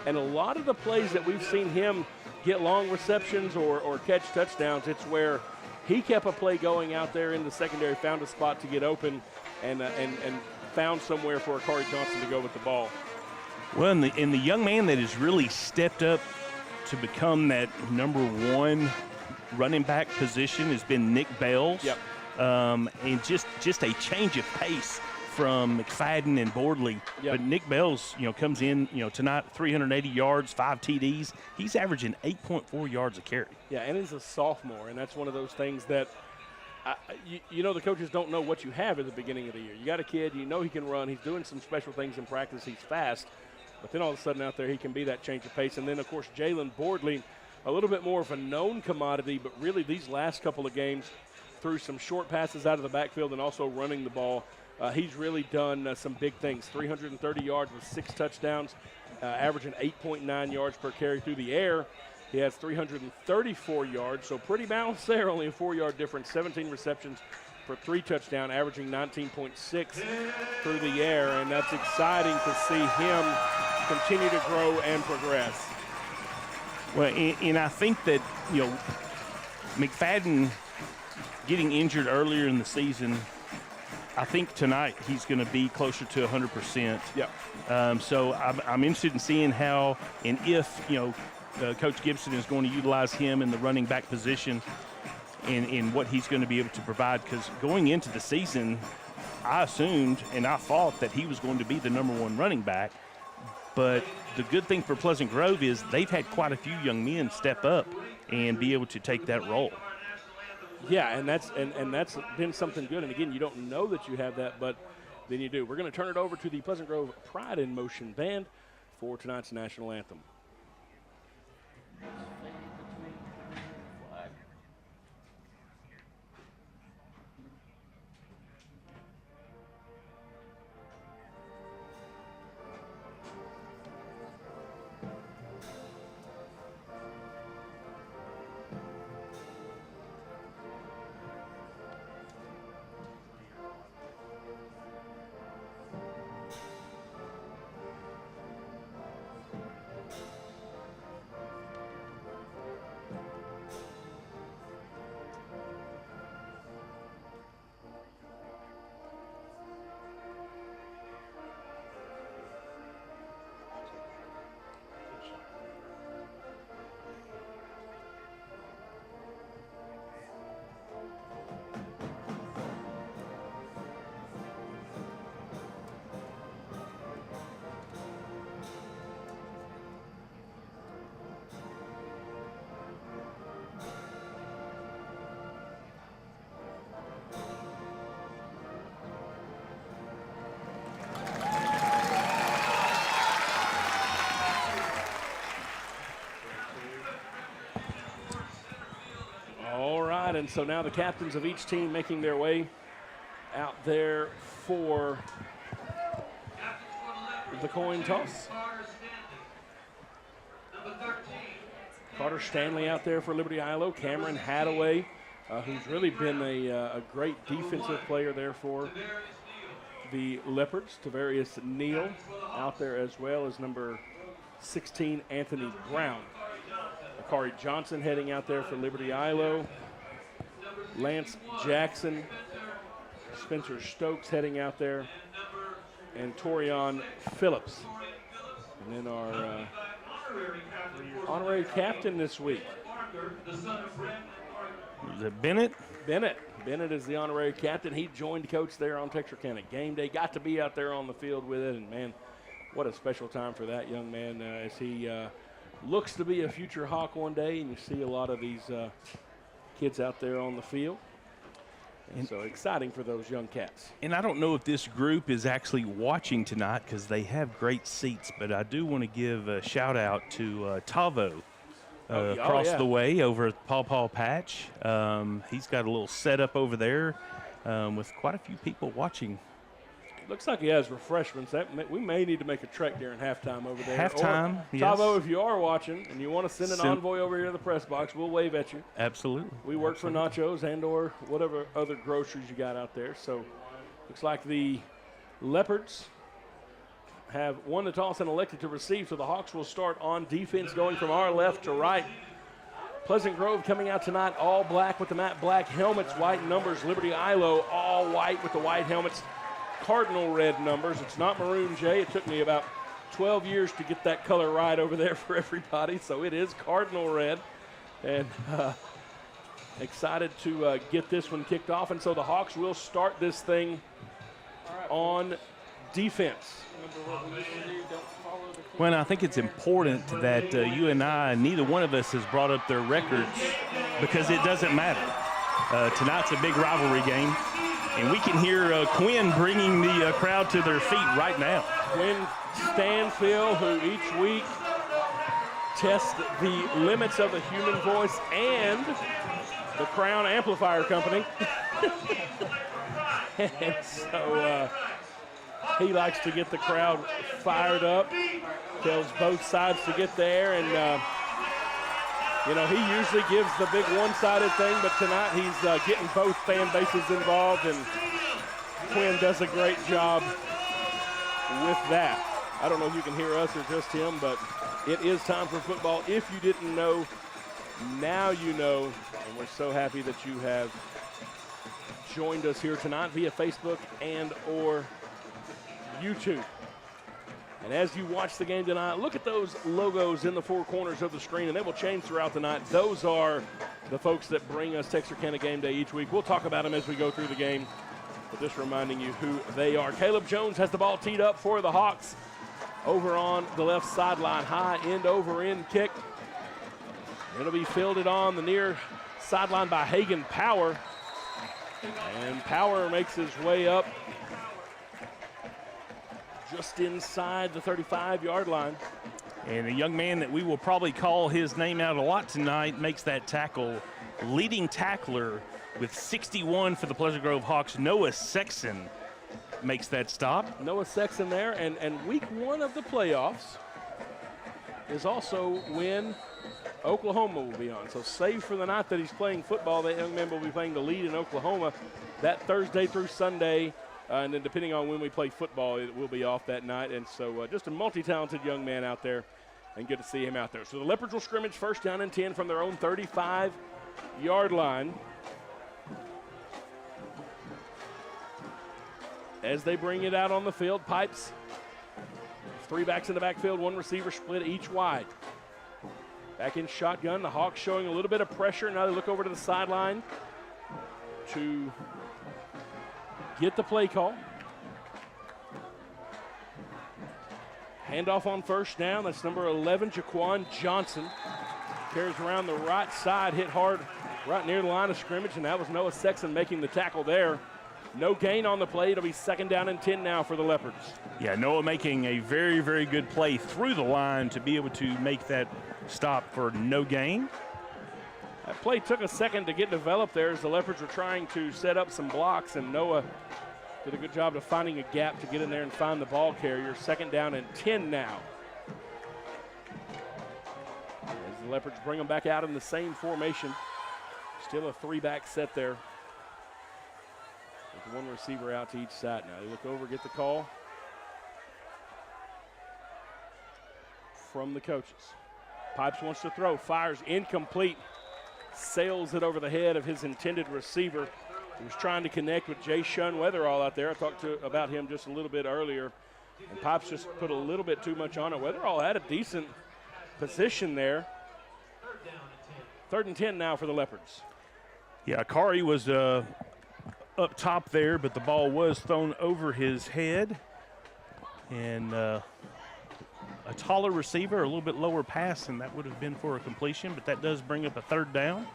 And a lot of the plays that we've seen him get long receptions or catch touchdowns, it's where he kept a play going out there in the secondary, found a spot to get open, and found somewhere for Akari Johnson to go with the ball. Well, and the young man that has really stepped up to become that number 1 running back position has been Nick Bells. Yep. And just a change of pace from McFadden and Bordley. Yep. But Nick Bells, comes in, tonight 380 yards, 5 TDs. He's averaging 8.4 yards a carry. Yeah, and he's a sophomore, and that's one of those things that the coaches don't know what you have at the beginning of the year. You got a kid, he can run, he's doing some special things in practice, he's fast, but then all of a sudden out there he can be that change of pace. And then, of course, Jalen Bordley, a little bit more of a known commodity, but really these last couple of games through some short passes out of the backfield and also running the ball, he's really done some big things. 330 yards with 6 touchdowns, averaging 8.9 yards per carry through the air. He has 334 yards, so pretty balanced there, only a 4-yard difference, 17 receptions for 3 touchdowns, averaging 19.6 through the air, and that's exciting to see him continue to grow and progress. Well, and I think that, McFadden getting injured earlier in the season, I think tonight he's going to be closer to 100%. Yeah. So I'm interested in seeing how and if, Coach Gibson is going to utilize him in the running back position. in what he's going to be able to provide. Because going into the season, I assumed and I thought that he was going to be the number one running back. But the good thing for Pleasant Grove is they've had quite a few young men step up and be able to take that role. Yeah, and that's been something good. And again, you don't know that you have that, but then you do. We're going to turn it over to the Pleasant Grove Pride in Motion Band for tonight's national anthem. And so now the captains of each team making their way out there for the coin toss. Carter Stanley out there for Liberty-Eylau. Cameron Hadaway, who's really been a great defensive player there for the Leopards. Tavarius Neal out there as well as number 16, Anthony Brown. Akari Johnson heading out there for Liberty-Eylau. Lance Jackson, Spencer Stokes heading out there, and Torion Phillips. And then our honorary captain this week. Is it Bennett? Bennett is the honorary captain. He joined coach there on Texarkana Gameday. Got to be out there on the field with it, and man, what a special time for that young man as he looks to be a future Hawk one day. And you see a lot of these kids out there on the field. And so exciting for those young cats. And I don't know if this group is actually watching tonight because they have great seats, but I do want to give a shout out to Tavo across the way over at Paw Paw Patch. He's got a little setup over there with quite a few people watching. Looks like he has refreshments. We may need to make a trek during halftime over there. Halftime, yes. Tavo, if you are watching and you want to send an envoy over here to the press box, we'll wave at you. Absolutely. We work for nachos and or whatever other groceries you got out there. So looks like the Leopards have won the toss and elected to receive. So the Hawks will start on defense going from our left to right. Pleasant Grove coming out tonight all black with the matte black helmets, white numbers. Liberty-Eylau all white with the white helmets. Cardinal red numbers. It's not maroon, Jay. It took me about 12 years to get that color right over there for everybody, so it is cardinal red. And excited to get this one kicked off. And so the Hawks will start this thing on defense. Well, I think it's important that you and I, neither one of us has brought up their records because it doesn't matter. Tonight's a big rivalry game. And we can hear Quinn bringing the crowd to their feet right now. Quinn Stanfield, who each week tests the limits of the human voice and the Crown Amplifier Company. And so he likes to get the crowd fired up, tells both sides to get there, and you know, he usually gives the big one-sided thing, but tonight he's getting both fan bases involved, and Quinn does a great job with that. I don't know if you can hear us or just him, but it is time for football. If you didn't know, now you know, and we're so happy that you have joined us here tonight via Facebook and or YouTube. And as you watch the game tonight, look at those logos in the four corners of the screen, and they will change throughout the night. Those are the folks that bring us Texarkana Game Day each week. We'll talk about them as we go through the game, but just reminding you who they are. Caleb Jones has the ball teed up for the Hawks over on the left sideline. High end-over-end kick. It'll be fielded on the near sideline by Hagan Power. And Power makes his way up just inside the 35-yard line. And a young man that we will probably call his name out a lot tonight makes that tackle. Leading tackler with 61 for the Pleasant Grove Hawks, Noah Sexton, makes that stop. Noah Sexton there, and week one of the playoffs is also when Oklahoma will be on. So save for the night that he's playing football, that young man will be playing the lead in Oklahoma that Thursday through Sunday. And then depending on when we play football, it will be off that night. And so just a multi-talented young man out there, and good to see him out there. So the Leopards will scrimmage first down and 10 from their own 35-yard line. As they bring it out on the field, Pipes, 3 backs in the backfield, 1 receiver split each wide. Back in shotgun, the Hawks showing a little bit of pressure. Now they look over to the sideline to get the play call. Handoff on first down. That's number 11, Jaquan Johnson. Carries around the right side, hit hard right near the line of scrimmage, and that was Noah Sexton making the tackle there. No gain on the play. It'll be 2nd down and 10 now for the Leopards. Yeah, Noah making a very, very good play through the line to be able to make that stop for no gain. That play took a second to get developed there as the Leopards were trying to set up some blocks, and Noah did a good job of finding a gap to get in there and find the ball carrier. 2nd down and 10 now. As the Leopards bring them back out in the same formation. Still a 3-back set there, with 1 receiver out to each side. Now they look over, get the call from the coaches. Pipes wants to throw, fires incomplete. Sails it over the head of his intended receiver. He was trying to connect with Jay Shun Weatherall out there. I talked about him just a little bit earlier. And Pipes just put a little bit too much on it. Weatherall had a decent position there. 3rd and 10 now for the Leopards. Yeah, Kari was up top there, but the ball was thrown over his head. And a taller receiver, a little bit lower pass, and that would have been for a completion, but that does bring up a 3rd down.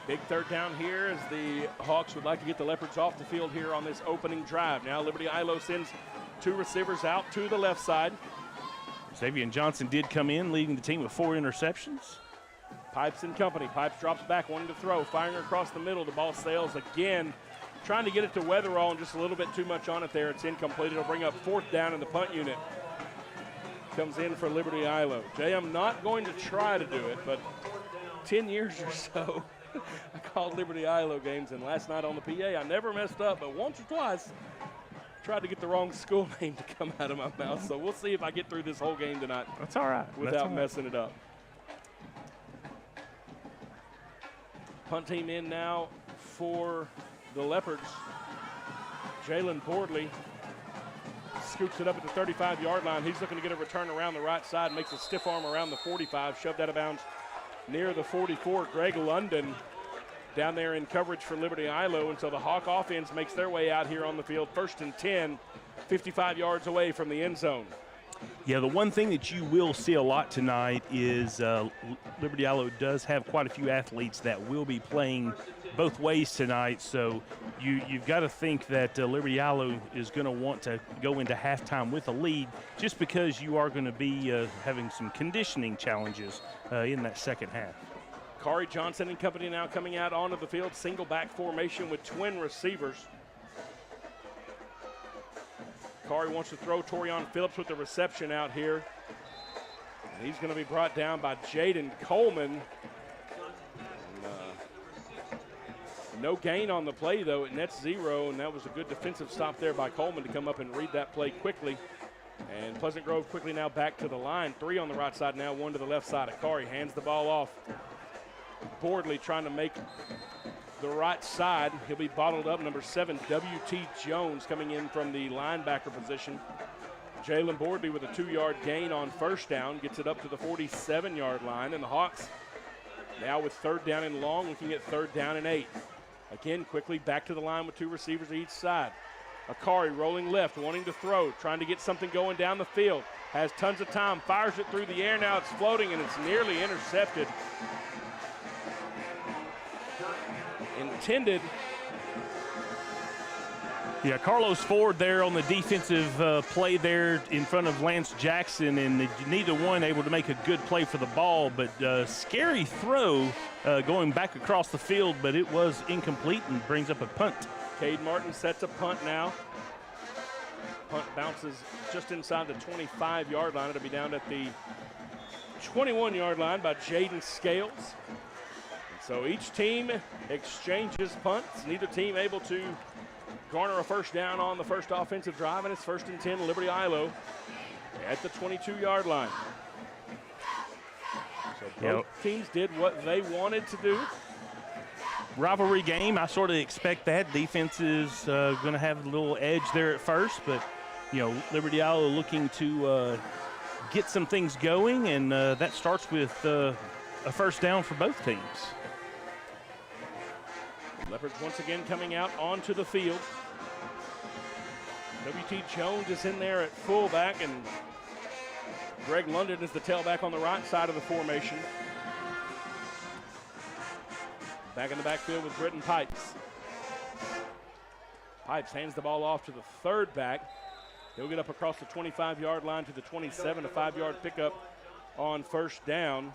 Big 3rd down here as the Hawks would like to get the Leopards off the field here on this opening drive. Now Liberty-Eylau sends 2 receivers out to the left side. Xavier Johnson did come in, leading the team with 4 interceptions. Pipes and company. Pipes drops back, wanting to throw, firing across the middle. The ball sails again, trying to get it to Weatherall, and just a little bit too much on it there. It's incomplete. It'll bring up 4th down in the punt unit. Comes in for Liberty-Eylau. Jay, I'm not going to try to do it, but 10 years or so, I called Liberty-Eylau games, and last night on the PA, I never messed up, but once or twice, tried to get the wrong school name to come out of my mouth. So we'll see if I get through this whole game tonight. That's all right. Without messing it up. Punt team in now for the Leopards. Jalen Bordley scoops it up at the 35-yard line. He's looking to get a return around the right side, makes a stiff arm around the 45, shoved out of bounds near the 44. Greg London down there in coverage for Liberty-Eylau until the Hawk offense makes their way out here on the field. 1st and 10, 55 yards away from the end zone. Yeah, the one thing that you will see a lot tonight is Liberty-Eylau does have quite a few athletes that will be playing both ways tonight. So you've got to think that Liberty-Eylau is going to want to go into halftime with a lead, just because you are going to be having some conditioning challenges in that second half. Kari Johnson and company now coming out onto the field. Single back formation with twin receivers. Kari wants to throw. Torian Phillips with the reception out here. And he's going to be brought down by Jaden Coleman. No gain on the play, though. It nets 0, and that was a good defensive stop there by Coleman to come up and read that play quickly. And Pleasant Grove quickly now back to the line. 3 on the right side now, 1 to the left side. Akari hands the ball off. Bordley trying to make the right side. He'll be bottled up. Number 7, W.T. Jones, coming in from the linebacker position. Jalen Boardley with a 2-yard gain on first down, gets it up to the 47-yard line, and the Hawks now with 3rd down and long, looking at 3rd down and 8. Again, quickly back to the line with 2 receivers each side. Akari rolling left, wanting to throw, trying to get something going down the field. Has tons of time, fires it through the air, now it's floating, and it's nearly intercepted. Intended. Yeah, Carlos Ford there on the defensive play there in front of Lance Jackson, and neither one able to make a good play for the ball, but scary throw going back across the field, but it was incomplete and brings up a punt. Cade Martin sets a punt now. Punt bounces just inside the 25-yard line. It'll be down at the 21-yard line by Jaden Scales. And so each team exchanges punts. Neither team able to garner a first down on the first offensive drive, and it's 1st and 10, Liberty-Eylau at the 22-yard line. So both teams did what they wanted to do. Rivalry game, I sort of expect that. Defense is going to have a little edge there at first, but, Liberty-Eylau looking to get some things going, and that starts with a first down for both teams. Leopards once again coming out onto the field. W.T. Jones is in there at fullback, and Greg London is the tailback on the right side of the formation. Back in the backfield with Britton Pipes. Pipes hands the ball off to the 3rd back. He'll get up across the 25-yard line to the 27, a 5-yard pickup on first down.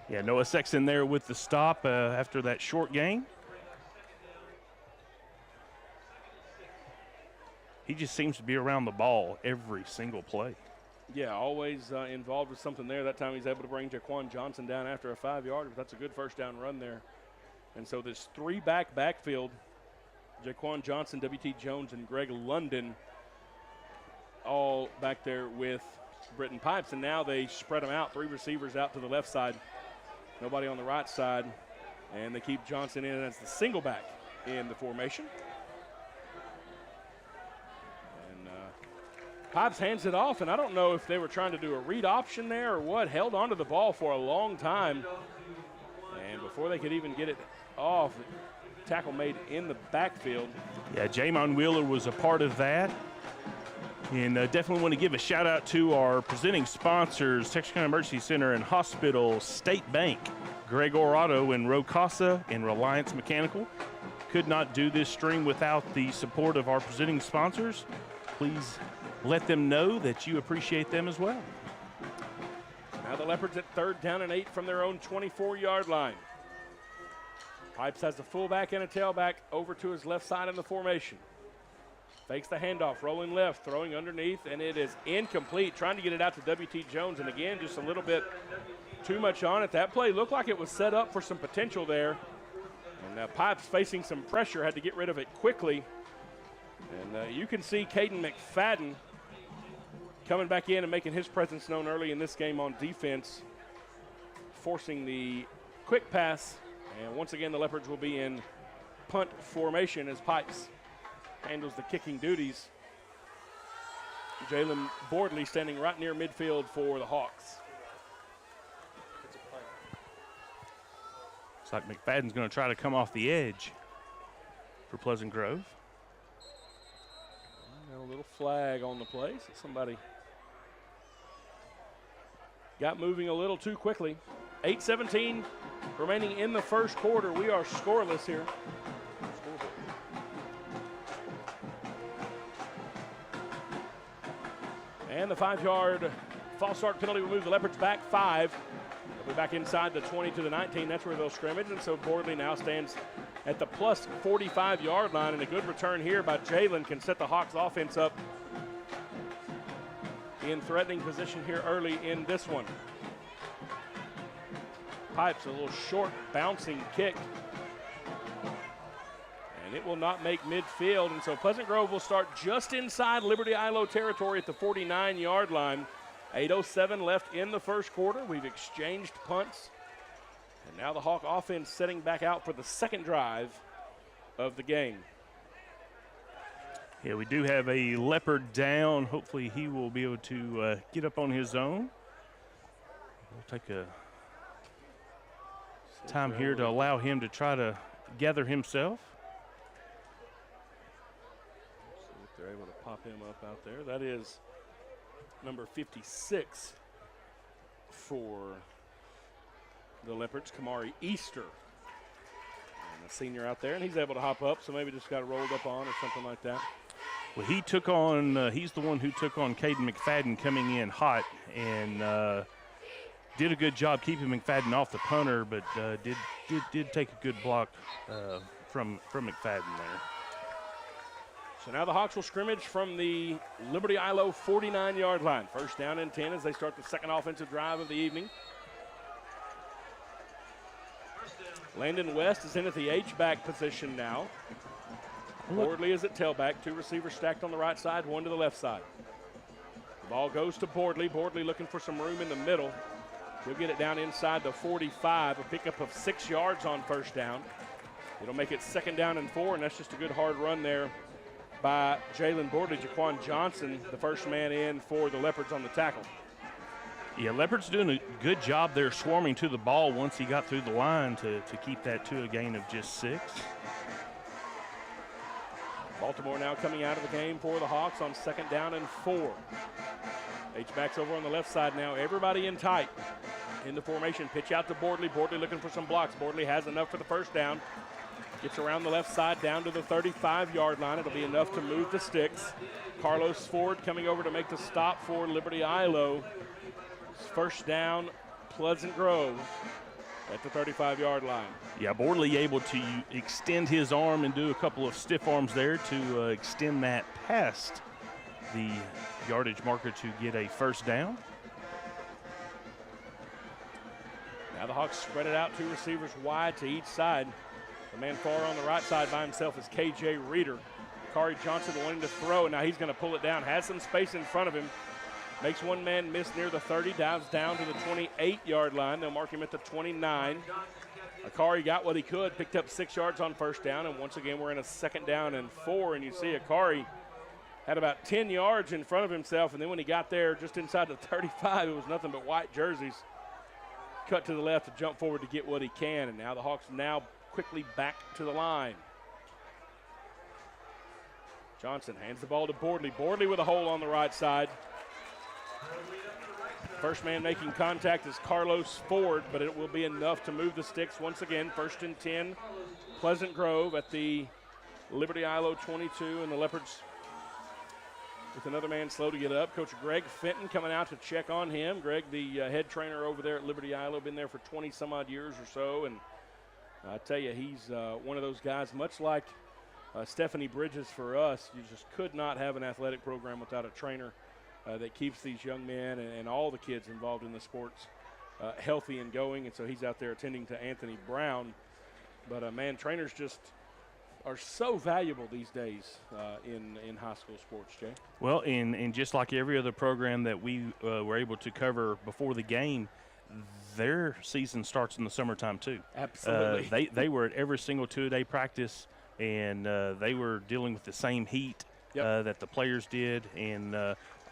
Yeah, Noah Sexton there with the stop after that short gain. He just seems to be around the ball every single play. Yeah, always involved with something there. That time he's able to bring Jaquan Johnson down after a 5-yard. That's a good first down run there. And so this 3-back backfield, Jaquan Johnson, W.T. Jones, and Greg London all back there with Britton Pipes. And now they spread them out, 3 receivers out to the left side, nobody on the right side. And they keep Johnson in as the single back in the formation. Pipes hands it off, and I don't know if they were trying to do a read option there or what. Held onto the ball for a long time. And before they could even get it off, tackle made in the backfield. Yeah, Jamon Wheeler was a part of that. And definitely want to give a shout out to our presenting sponsors, Texarkana Emergency Center and Hospital, State Bank, Gregor Auto, and Rocasa, and Reliance Mechanical. Could not do this stream without the support of our presenting sponsors. Please let them know that you appreciate them as well. Now the Leopards at 3rd down and 8 from their own 24-yard line. Pipes has a fullback and a tailback over to his left side in the formation. Fakes the handoff, rolling left, throwing underneath, and it is incomplete. Trying to get it out to W.T. Jones, and again, just a little bit too much on it. That play looked like it was set up for some potential there. And Pipes facing some pressure, had to get rid of it quickly. And you can see Caden McFadden coming back in and making his presence known early in this game on defense, forcing the quick pass. And once again, the Leopards will be in punt formation as Pipes handles the kicking duties. Jalen Boardley standing right near midfield for the Hawks. Looks like McFadden's going to try to come off the edge for Pleasant Grove. A little flag on the play, so somebody got moving a little too quickly. 8:17 remaining in the first quarter. We are scoreless here. And the 5-yard false start penalty will move the Leopards back 5. They'll be back inside the 20 to the 19. That's where they'll scrimmage. And so Boardley now stands at the plus 45-yard line. And a good return here by Jalen can set the Hawks offense up in threatening position here early in this one. Pipes, a little short bouncing kick. And it will not make midfield. And so Pleasant Grove will start just inside Liberty-Eylau territory at the 49-yard line. 8:07 left in the first quarter. We've exchanged punts. And now the Hawk offense setting back out for the second drive of the game. Yeah, we do have a Leopard down. Hopefully he will be able to get up on his own. We'll take a time here to allow him to try to gather himself. See if they're able to pop him up out there. That is number 56 for the Leopards, Kamari Easter. And a senior out there, and he's able to hop up, so maybe just got rolled up on or something like that. Well, he took on, he's the one who took on Caden McFadden coming in hot and did a good job keeping McFadden off the punter, but did take a good block from McFadden there. So now the Hawks will scrimmage from the Liberty-Eylau 49-yard line. First down and 10 as they start the second offensive drive of the evening. Landon West is in at the H-back position now. Bordley is at tailback. Two receivers stacked on the right side, one to the left side. The ball goes to Bordley. Bordley looking for some room in the middle. He'll get it down inside the 45, a pickup of 6 yards on first down. It'll make it second down and 4, and that's just a good hard run there by Jalen Bordley. Jaquan Johnson, the first man in for the Leopards on the tackle. Yeah, Leopards doing a good job there swarming to the ball once he got through the line to keep that to a gain of just 6. Baltimore now coming out of the game for the Hawks on second down and 4. H-backs over on the left side now. Everybody in tight in the formation. Pitch out to Bordley. Bordley looking for some blocks. Bordley has enough for the first down. Gets around the left side down to the 35-yard line. It'll be enough to move the sticks. Carlos Ford coming over to make the stop for Liberty-Eylau. First down, Pleasant Grove at the 35-yard line. Yeah, Bordley able to extend his arm and do a couple of stiff arms there to extend that past the yardage marker to get a first down. Now the Hawks spread it out, 2 receivers wide to each side. The man far on the right side by himself is KJ Reeder. Kari Johnson wanting to throw, and now he's going to pull it down. Has some space in front of him. Makes one man miss near the 30, dives down to the 28-yard line. They'll mark him at the 29. Akari got what he could, picked up 6 yards on first down, and once again we're in a second down and 4, and you see Akari had about 10 yards in front of himself, and then when he got there just inside the 35, it was nothing but white jerseys. Cut to the left to jump forward to get what he can, and now the Hawks now quickly back to the line. Johnson hands the ball to Bordley. Bordley with a hole on the right side. First man making contact is Carlos Ford, but it will be enough to move the sticks once again. First and 10, Pleasant Grove at the Liberty-Eylau 22, and the Leopards with another man slow to get up. Coach Greg Fenton coming out to check on him. Greg, the head trainer over there at Liberty-Eylau, been there for 20-some-odd years or so, and I tell you, he's one of those guys, much like Stephanie Bridges for us. You just could not have an athletic program without a trainer that keeps these young men and all the kids involved in the sports healthy and going, and so he's out there attending to Anthony Brown. But, man, trainers just are so valuable these days in high school sports, Jay. Well, and just like every other program that we were able to cover before the game, their season starts in the summertime too. Absolutely. They were at every single 2-a-day practice, and they were dealing with the same heat that the players did, and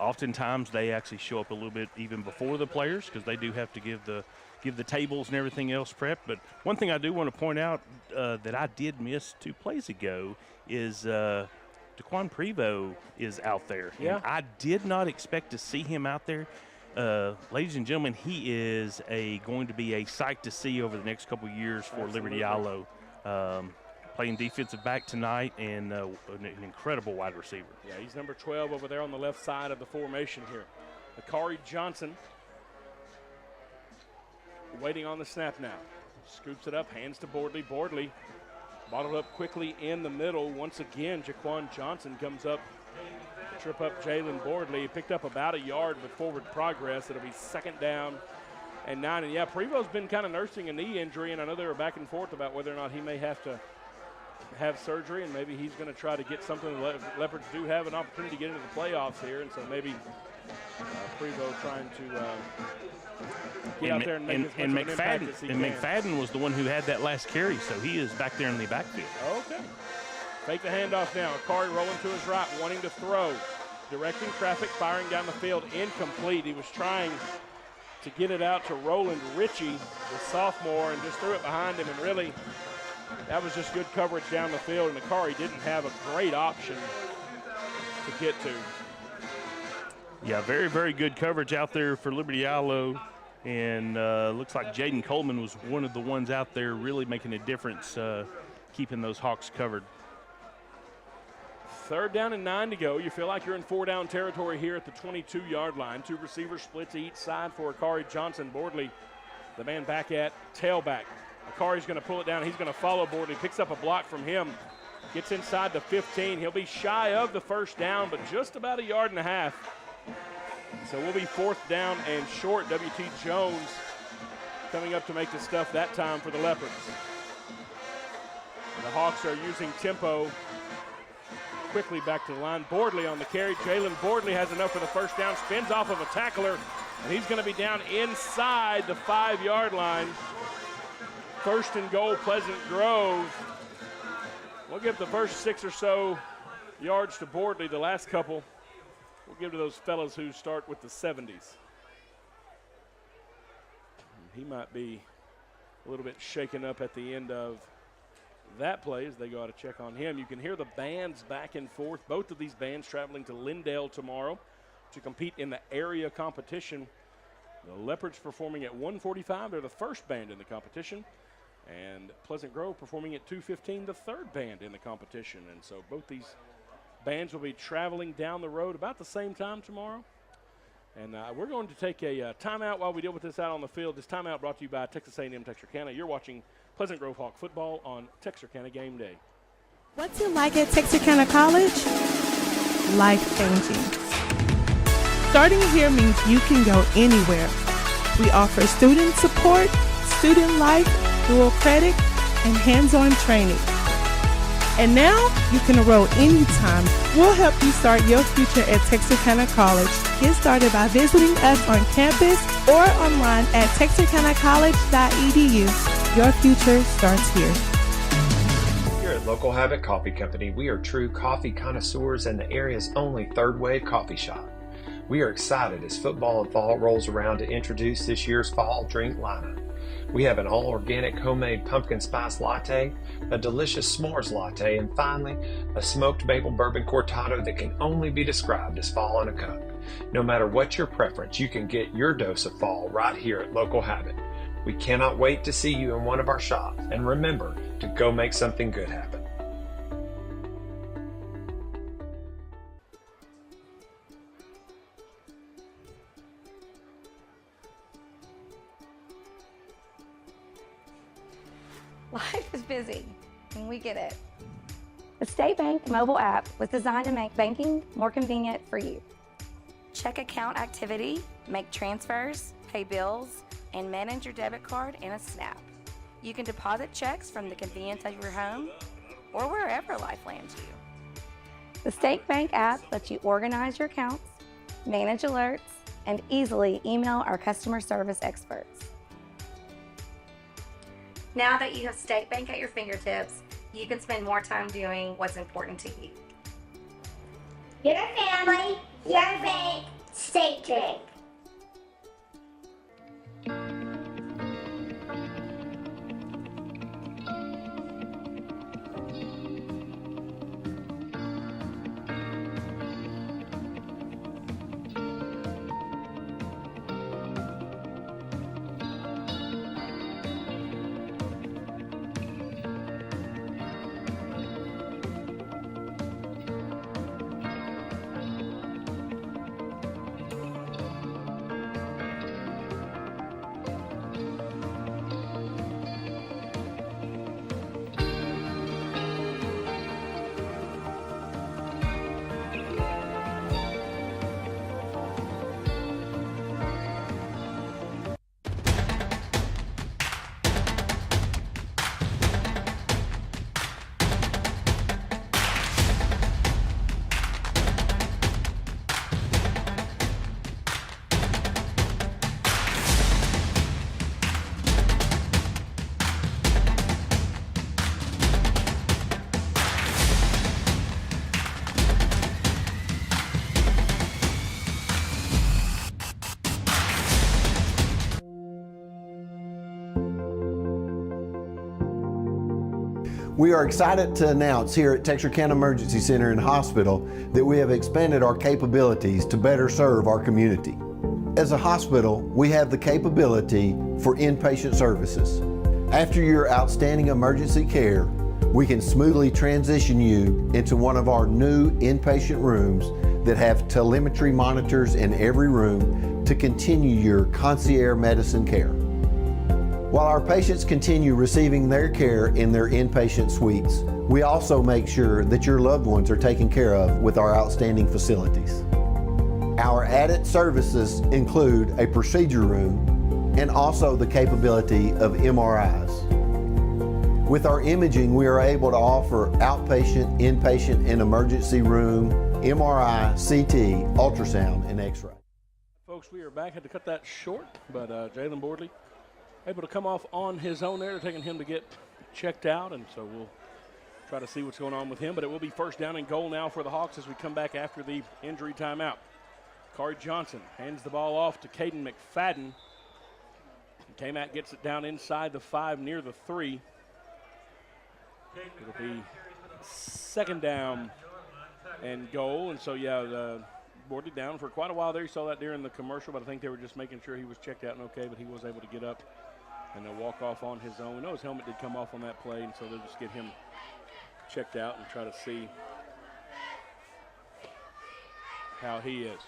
oftentimes they actually show up a little bit even before the players because they do have to give the tables and everything else prep. But one thing I do want to point out that I did miss 2 plays ago is Daquan Prevost is out there. Yeah. And I did not expect to see him out there. Ladies and gentlemen, he is going to be a sight to see over the next couple of years for Liberty-Eylau. Playing defensive back tonight, and an incredible wide receiver. Yeah, he's number 12 over there on the left side of the formation here. Akari Johnson waiting on the snap now. Scoops it up, hands to Bordley. Bordley bottled up quickly in the middle. Once again, Jaquan Johnson comes up to trip up Jalen Bordley. He picked up about a yard with forward progress. It'll be second down and 9. And, yeah, Prevost's been kind of nursing a knee injury, and I know they were back and forth about whether or not he may have to have surgery, and maybe he's going to try to get something. The Leopards do have an opportunity to get into the playoffs here, and so maybe Prevost trying to get out there and make as much of an impact as he can. McFadden was the one who had that last carry, so he is back there in the backfield. Okay. Fake the handoff now. Akari rolling to his right, wanting to throw. Directing traffic, firing down the field, incomplete. He was trying to get it out to Roland Ritchie, the sophomore, and just threw it behind him. And really, that was just good coverage down the field. And Akari didn't have a great option to get to. Yeah, very, very good coverage out there for Liberty-Eylau. And looks like Jaden Coleman was one of the ones out there really making a difference, keeping those Hawks covered. 3rd down and 9 to go. You feel like you're in 4-down territory here at the 22-yard line. 2 receivers split to each side for Akari Johnson. Bordley, the man back at tailback. Akari's going to pull it down. He's going to follow Bordley. Picks up a block from him. Gets inside the 15. He'll be shy of the 1st down, but just about a yard and a half. So we'll be 4th down and short. W.T. Jones coming up to make the stuff that time for the Leopards. The Hawks are using tempo. Quickly back to the line. Bordley on the carry. Jalen Bordley has enough for the 1st down. Spins off of a tackler, and he's going to be down inside the 5-yard line. 1st and goal, Pleasant Grove. We'll give the first 6 or so yards to Bordley. The last couple we'll give to those fellas who start with the 70s. He might be a little bit shaken up at the end of that play as they go out to check on him. You can hear the bands back and forth. Both of these bands traveling to Lindale tomorrow to compete in the area competition. The Leopards performing at 1:45. They're the first band in the competition. And Pleasant Grove performing at 2:15, the 3rd band in the competition. And so both these bands will be traveling down the road about the same time tomorrow. And we're going to take a timeout while we deal with this out on the field. This timeout brought to you by Texas A&M Texarkana. You're watching Pleasant Grove Hawk football on Texarkana Game Day. What's it like at Texarkana College? Life-changing. Starting here means you can go anywhere. We offer student support, student life, dual credit, and hands-on training. And now you can enroll anytime. We'll help you start your future at Texarkana College. Get started by visiting us on campus or online at texarkanacollege.edu. Your future starts here. Here at Local Habit Coffee Company, we are true coffee connoisseurs and the area's only 3rd wave coffee shop. We are excited as football and fall rolls around to introduce this year's fall drink lineup. We have an all-organic homemade pumpkin spice latte, a delicious s'mores latte, and finally, a smoked maple bourbon cortado that can only be described as fall in a cup. No matter what your preference, you can get your dose of fall right here at Local Habit. We cannot wait to see you in one of our shops, and remember to go make something good happen. Life is busy, and we get it. The State Bank mobile app was designed to make banking more convenient for you. Check account activity, make transfers, pay bills, and manage your debit card in a snap. You can deposit checks from the convenience of your home or wherever life lands you. The State Bank app lets you organize your accounts, manage alerts, and easily email our customer service experts. Now that you have State Bank at your fingertips, you can spend more time doing what's important to you. You're a family, you're a bank, State Bank. We are excited to announce here at Texarkana Emergency Center and Hospital that we have expanded our capabilities to better serve our community. As a hospital, we have the capability for inpatient services. After your outstanding emergency care, we can smoothly transition you into one of our new inpatient rooms that have telemetry monitors in every room to continue your concierge medicine care. While our patients continue receiving their care in their inpatient suites, we also make sure that your loved ones are taken care of with our outstanding facilities. Our added services include a procedure room and also the capability of MRIs. With our imaging, we are able to offer outpatient, inpatient, and emergency room, MRI, CT, ultrasound, and X-ray. Folks, we are back. Had to cut that short, but Jalen Bordley able to come off on his own there, taking him to get checked out, and so we'll try to see what's going on with him. But it will be first down and goal now for the Hawks as we come back after the injury timeout. Corey Johnson hands the ball off to Caden McFadden. K-Mac gets it down inside the 5 near the 3. It'll be second down and goal, and so Bordley down for quite a while there. You saw that during the commercial, but I think they were just making sure he was checked out and okay, but he was able to get up and they'll walk off on his own. We know his helmet did come off on that play, and so they'll just get him checked out and try to see how he is.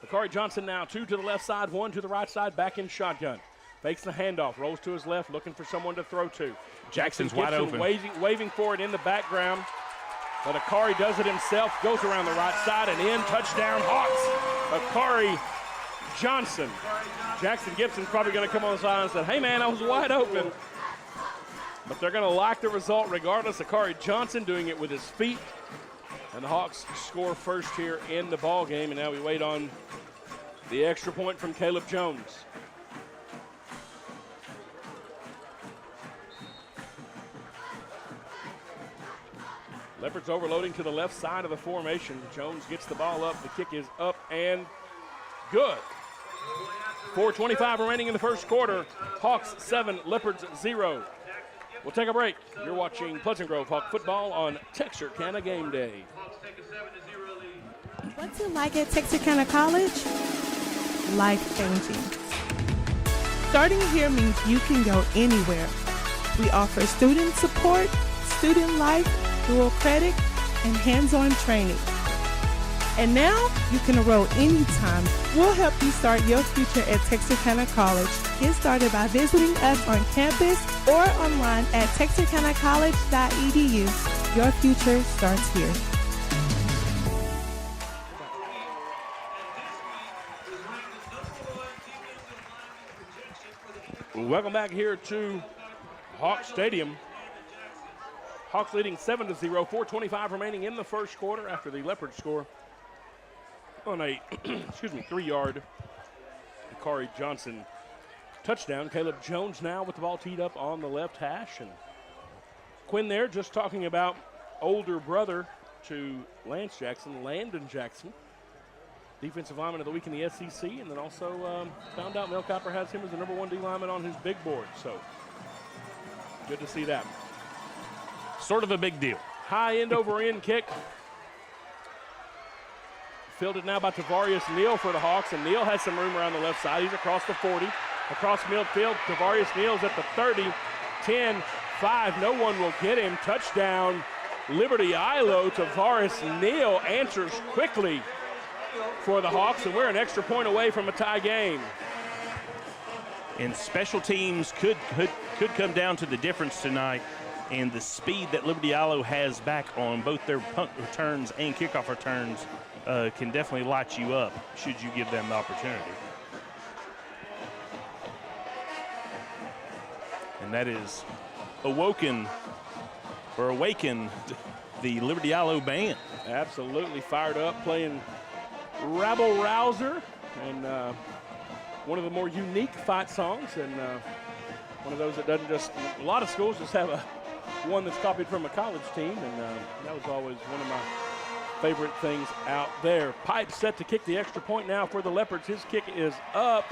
Bakari Johnson now 2 to the left side, 1 to the right side, back in shotgun. Fakes the handoff, rolls to his left, looking for someone to throw to. Jackson's wide open. Waving for it in the background. But Akari does it himself, goes around the right side and in, touchdown Hawks. Akari Johnson. Jackson Gibson's probably going to come on the side and say, hey man, I was wide open. But they're going to like the result regardless. Akari Johnson doing it with his feet. And the Hawks score first here in the ball game, and now we wait on the extra point from Caleb Jones. Leopards overloading to the left side of the formation. Jones gets the ball up. The kick is up and good. 4:25 remaining in the first quarter. Hawks 7, Leopards 0. We'll take a break. You're watching Pleasant Grove Hawk football on Texarkana Game Day. What's it like at Texarkana College? Life-changing. Starting here means you can go anywhere. We offer student support, student life, dual credit, and hands-on training. And now you can enroll anytime. We'll help you start your future at Texarkana College. Get started by visiting us on campus or online at texarkanacollege.edu. Your future starts here. Welcome back here to Hawk Stadium. Hawks leading 7-0, 4:25 remaining in the first quarter after the Leopards score on a 3-yard Bakari Johnson touchdown. Caleb Jones now with the ball teed up on the left hash. And Quinn there just talking about older brother to Lance Jackson, Landon Jackson, defensive lineman of the week in the SEC, and then also found out Mel Copper has him as the number 1 D lineman on his big board. So good to see that. Sort of a big deal. High end over end kick. Fielded now by Tavarius Neal for the Hawks, and Neal has some room around the left side. He's across the 40, across midfield. Tavarius Neal's at the 30, 10, 5. No one will get him. Touchdown, Liberty-Eylau. Tavarius Neal answers quickly for the Hawks, and we're an extra point away from a tie game. And special teams could come down to the difference tonight. And the speed that Liberty-Eylau has back on both their punt returns and kickoff returns can definitely light you up should you give them the opportunity. And that is awakened the Liberty-Eylau band. Absolutely fired up, playing Rabble Rouser, and one of the more unique fight songs, and one of those that doesn't just, a lot of schools just have one that's copied from a college team, and that was always one of my favorite things out there. Pipe set to kick the extra point now for the Leopards. His kick is up.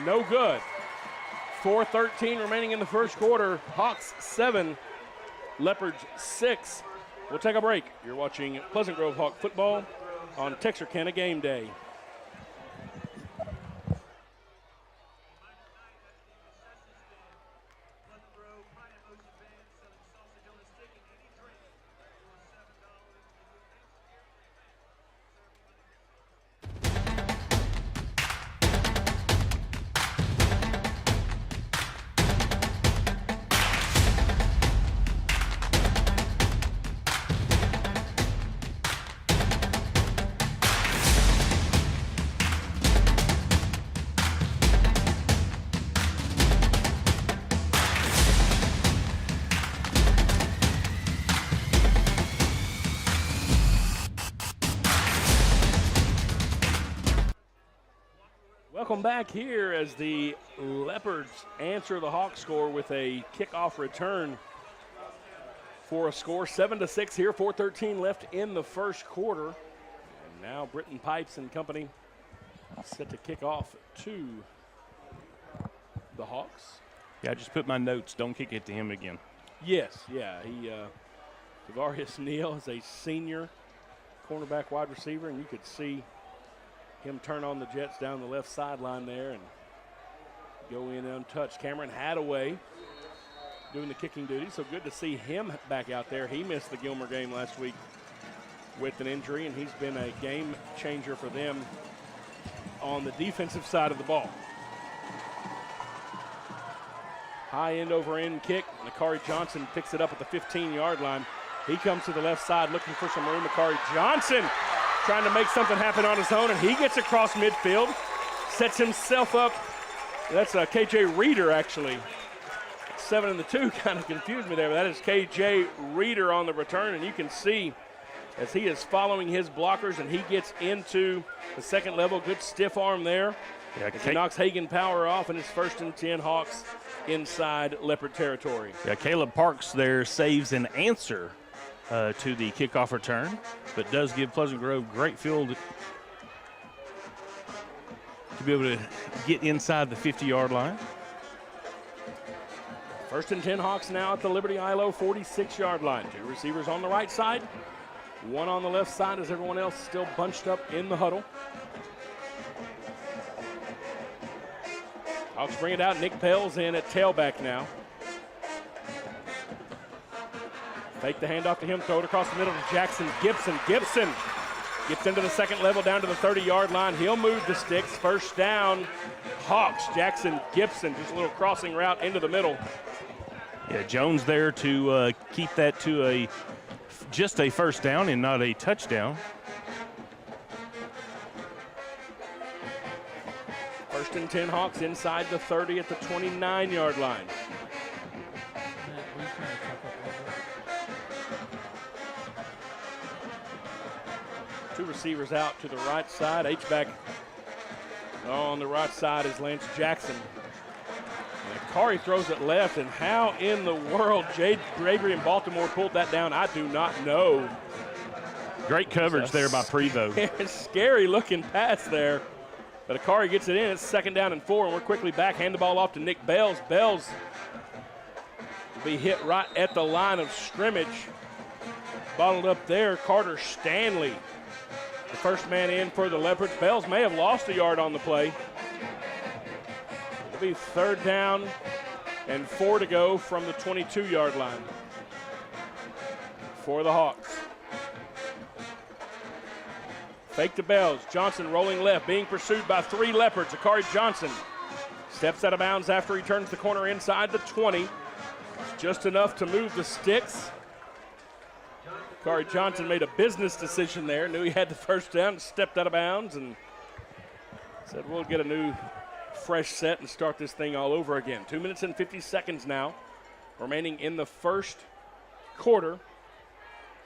No good. 4:13 remaining in the first quarter. Hawks 7, Leopards 6. We'll take a break. You're watching Pleasant Grove Hawk football on Texarkana Game Day. Welcome back here as the Leopards answer the Hawks score with a kickoff return for a score 7-6 here, 4:13 left in the first quarter. And now Britton Pipes and company set to kick off to the Hawks. Yeah, I just put my notes. Don't kick it to him again. Yes, yeah. Tavarius Neal is a senior cornerback wide receiver, and you could see him turn on the Jets down the left sideline there and go in untouched. Cameron Hadaway doing the kicking duty, so good to see him back out there. He missed the Gilmer game last week with an injury, and he's been a game changer for them on the defensive side of the ball. High end over end kick. Makari Johnson picks it up at the 15-yard line. He comes to the left side looking for some room. Makari Johnson trying to make something happen on his own, and he gets across midfield, sets himself up. That's KJ Reeder, actually. 7 and the 2 kind of confused me there, but that is KJ Reeder on the return, and you can see as he is following his blockers and he gets into the second level. Good stiff arm there. Yeah, he knocks Hagen Power off, and it's 1st and 10 Hawks inside Leopard territory. Yeah, Caleb Parks there saves an answer to the kickoff return, but does give Pleasant Grove great field to be able to get inside the 50-yard line. 1st and 10 Hawks now at the Liberty-Eylau 46-yard line. 2 receivers on the right side, 1 on the left side as everyone else still bunched up in the huddle. Hawks bring it out. Nick Pell's in at tailback now. Fake the handoff to him, throw it across the middle to Jackson Gibson. Gibson gets into the second level down to the 30-yard line. He'll move the sticks. 1st down, Hawks. Jackson Gibson, just a little crossing route into the middle. Yeah, Jones there to keep that to just a 1st down and not a touchdown. 1st and 10 Hawks inside the 30 at the 29-yard line. Two receivers out to the right side. H-back on the right side is Lance Jackson. And Kari throws it left, and how in the world Jade Gregory and Baltimore pulled that down, I do not know. Great coverage there by Prevost. Scary looking pass there. But Akari gets it in. It's 2nd down and 4, and we're quickly back. Hand the ball off to Nick Bells. Bells will be hit right at the line of scrimmage. Bottled up there, Carter Stanley, the first man in for the Leopards. Bells may have lost a yard on the play. It'll be 3rd down and 4 to go from the 22-yard line for the Hawks. Fake to Bells. Johnson rolling left, being pursued by 3 Leopards. Akari Johnson steps out of bounds after he turns the corner inside the 20. Just enough to move the sticks. Akari Johnson made a business decision there. Knew he had the 1st down, stepped out of bounds, and said, we'll get a new fresh set and start this thing all over again. 2 minutes and 50 seconds now remaining in the first quarter.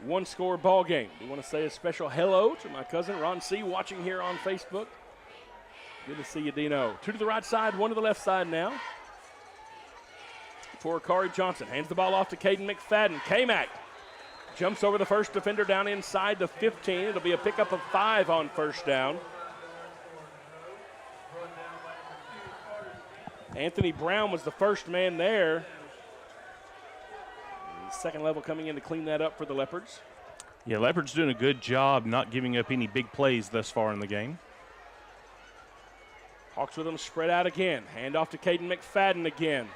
1-score ball game. We want to say a special hello to my cousin Ron C. watching here on Facebook. Good to see you, Dino. 2 to the right side, 1 to the left side now for Akari Johnson. Hands the ball off to Caden McFadden. K-Mac jumps over the first defender down inside the 15. It'll be a pickup of 5 on 1st down. Anthony Brown was the first man there. second level coming in to clean that up for the Leopards. Yeah, Leopards doing a good job not giving up any big plays thus far in the game. Hawks with them spread out again. Hand off to Caden McFadden again.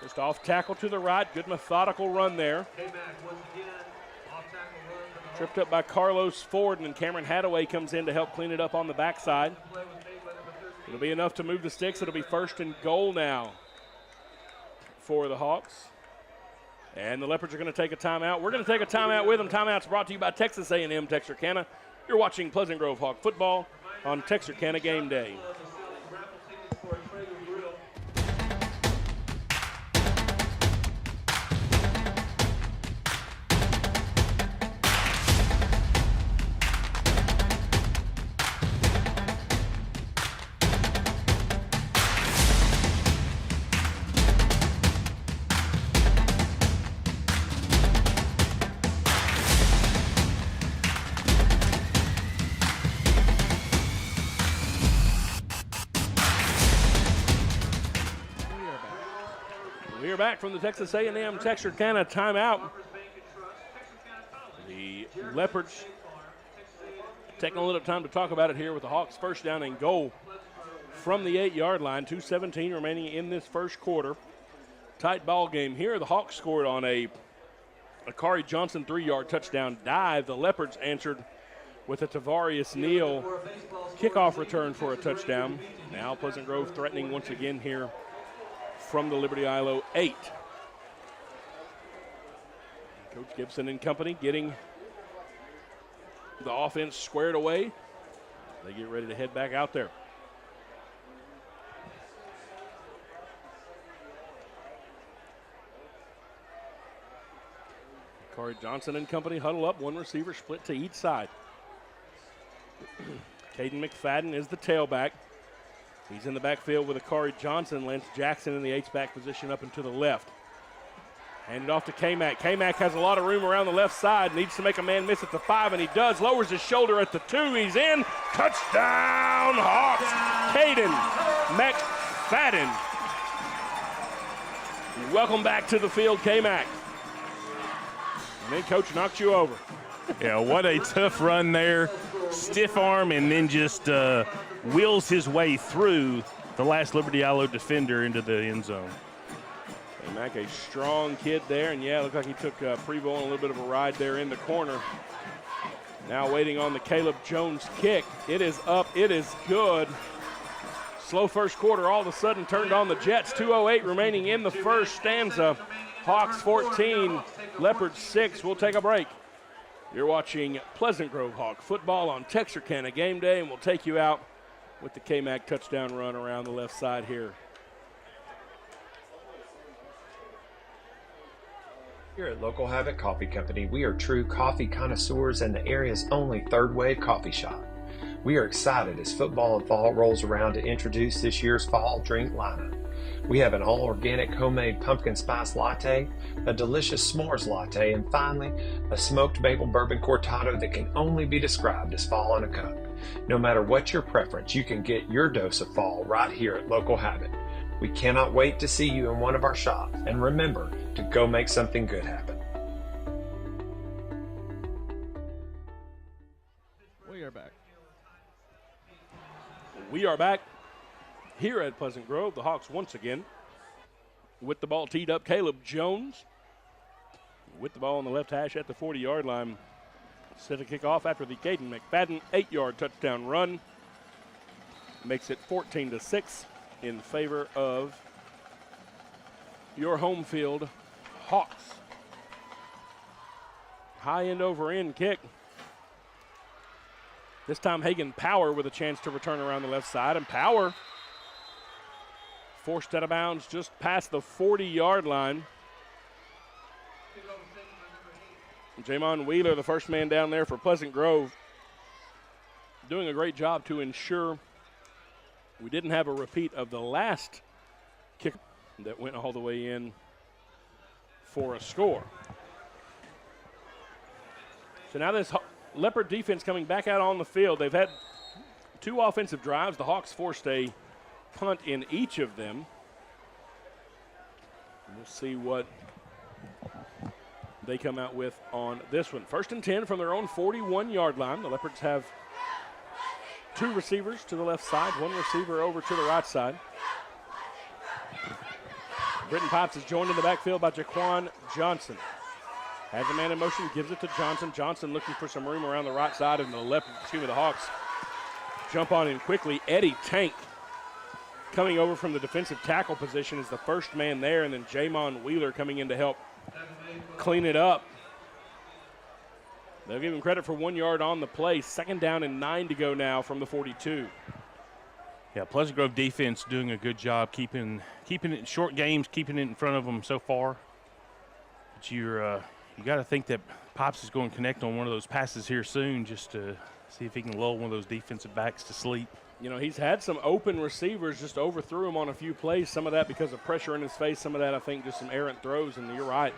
Just off tackle to the right. Good methodical run there. Tripped up by Carlos Ford, and then Cameron Hadaway comes in to help clean it up on the backside. It'll be enough to move the sticks. It'll be 1st and goal now for the Hawks. And the Leopards are going to take a timeout. We're going to take a timeout with them. Timeout's brought to you by Texas A&M Texarkana. You're watching Pleasant Grove Hawk football on Texarkana Game Day. We're back from the Texas A&M Texarkana timeout. The Leopards taking a little time to talk about it here with the Hawks 1st down and goal from the 8-yard line. 2:17 remaining in this first quarter. Tight ball game here. The Hawks scored on a Akari Johnson 3-yard touchdown dive. The Leopards answered with a Tavarius Neal kickoff return for a touchdown. Now Pleasant Grove threatening once again here from the Liberty-Eylau 8. Coach Gibson and company getting the offense squared away. They get ready to head back out there. Corey Johnson and company huddle up, one receiver split to each side. Caden McFadden is the tailback. He's in the backfield with Akari Johnson. Lance Jackson in the H-back position up and to the left. Handed off to K-Mac. K-Mac has a lot of room around the left side. Needs to make a man miss at the 5, and he does. Lowers his shoulder at the 2. He's in. Touchdown, Hawks. Caden McFadden. Welcome back to the field, K-Mac. And then Coach knocked you over. Yeah, what a tough run there. Stiff arm, and then just wheels his way through the last Liberty-Eylau defender into the end zone. Mac, a strong kid there, and yeah, looked like he took Prevo on a little bit of a ride there in the corner. Now waiting on the Caleb Jones kick. It is up, it is good. Slow first quarter, all of a sudden turned on the Jets. 2:08 remaining in the first stanza. Hawks 14, Leopards 6. We'll take a break. You're watching Pleasant Grove Hawk football on Texarkana Game Day, and we'll take you out with the K-Mac touchdown run around the left side here. Here at Local Habit Coffee Company, we are true coffee connoisseurs and the area's only third-wave coffee shop. We are excited as football and fall rolls around to introduce this year's fall drink lineup. We have an all-organic homemade pumpkin spice latte, a delicious s'mores latte, and finally, a smoked maple bourbon cortado that can only be described as fall in a cup. No matter what your preference, you can get your dose of fall right here at Local Habit. We cannot wait to see you in one of our shops, and remember to go make something good happen. We are back. We are back here at Pleasant Grove. The Hawks once again with the ball teed up. Caleb Jones with the ball on the left hash at the 40-yard line. Set a kickoff after the Caden McFadden 8-yard touchdown run. Makes it 14-6 in favor of your home field Hawks. High end over end kick. This time Hagan Power with a chance to return around the left side, and Power forced out of bounds just past the 40-yard line. Jamon Wheeler, the first man down there for Pleasant Grove, doing a great job to ensure we didn't have a repeat of the last kick that went all the way in for a score. So now this Leopard defense coming back out on the field. They've had 2 offensive drives. The Hawks forced a punt in each of them. We'll see what they come out with on this one. 1st and 10 from their own 41-yard line. The Leopards have 2 receivers to the left side, 1 receiver over to the right side. Britton Pipes is joined in the backfield by Jaquan Johnson. Has a man in motion, gives it to Johnson. Johnson looking for some room around the right side, and the Hawks jump on him quickly. Eddie Tank coming over from the defensive tackle position is the first man there, and then Jamon Wheeler coming in to help clean it up. They'll give him credit for 1 yard on the play. 2nd down and 9 to go now from the 42. Yeah, Pleasant Grove defense doing a good job keeping it in short games, keeping it in front of them so far. But you got to think that Pops is going to connect on one of those passes here soon, just to see if he can lull one of those defensive backs to sleep. You know, he's had some open receivers, just overthrew him on a few plays. Some of that because of pressure in his face. Some of that, I think, just some errant throws. And you're right,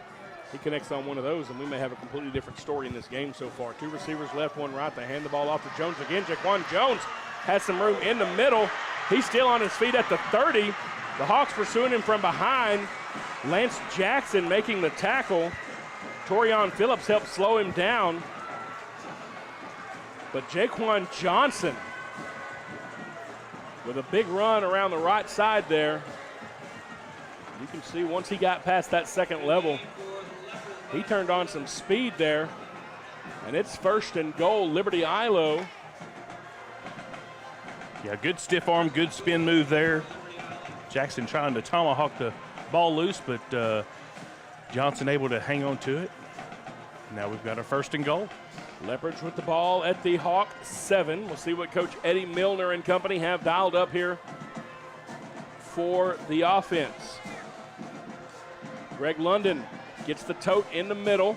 he connects on one of those, and we may have a completely different story in this game so far. 2 receivers left, 1 right. They hand the ball off to Jones again. Jaquan Jones has some room in the middle. He's still on his feet at the 30. The Hawks pursuing him from behind. Lance Jackson making the tackle. Torion Phillips helped slow him down. But Jaquan Johnson with a big run around the right side there. You can see once he got past that 2nd level, he turned on some speed there. And it's 1st and goal, Liberty-Eylau. Yeah, good stiff arm, good spin move there. Jackson trying to tomahawk the ball loose, but Johnson able to hang on to it. Now we've got a 1st and goal. Leopards with the ball at the Hawk 7. We'll see what Coach Eddie Milner and company have dialed up here for the offense. Greg London gets the tote in the middle.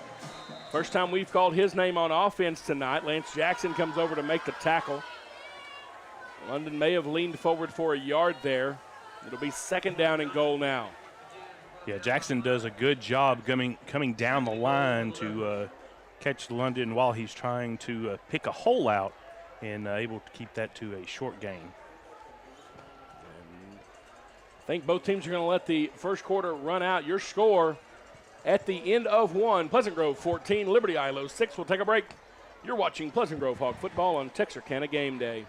First time we've called his name on offense tonight. Lance Jackson comes over to make the tackle. London may have leaned forward for a yard there. It'll be 2nd down and goal now. Yeah, Jackson does a good job coming down the line to catch London while he's trying to pick a hole out and able to keep that to a short gain. I think both teams are going to let the first quarter run out. Your score at the end of 1, Pleasant Grove 14, Liberty-Eylau 6. We'll take a break. You're watching Pleasant Grove Hawk football on Texarkana Game Day.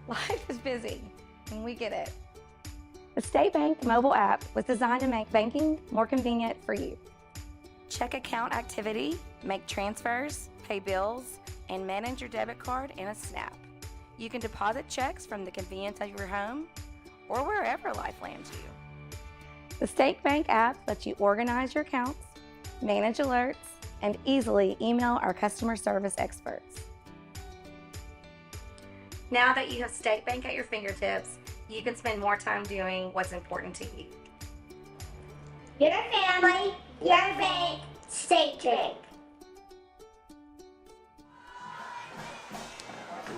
Life is busy, and we get it. The State Bank mobile app was designed to make banking more convenient for you. Check account activity, make transfers, pay bills, and manage your debit card in a snap. You can deposit checks from the convenience of your home or wherever life lands you. The State Bank app lets you organize your accounts, manage alerts, and easily email our customer service experts. Now that you have State Bank at your fingertips, you can spend more time doing what's important to you. You're a family, you're a bank, State Bank.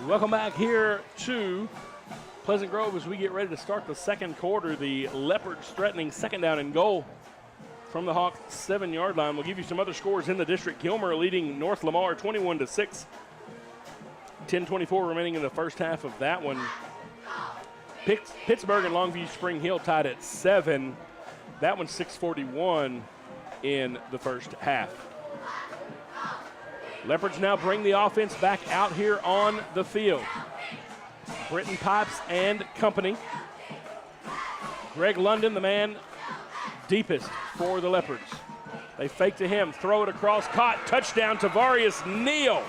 Welcome back here to Pleasant Grove as we get ready to start the 2nd quarter. The Leopards threatening 2nd down and goal from the Hawk 7-yard line. We'll give you some other scores in the district. Gilmer leading North Lamar 21-6. 10:24 remaining in the first half of that one. Pittsburgh and Longview Spring Hill tied at 7. That one's 6:41 in the first half. Leopards now bring the offense back out here on the field. Britton Pipes and company. Greg London, the man deepest for the Leopards. They fake to him, throw it across, caught, touchdown, Tavarius Neal.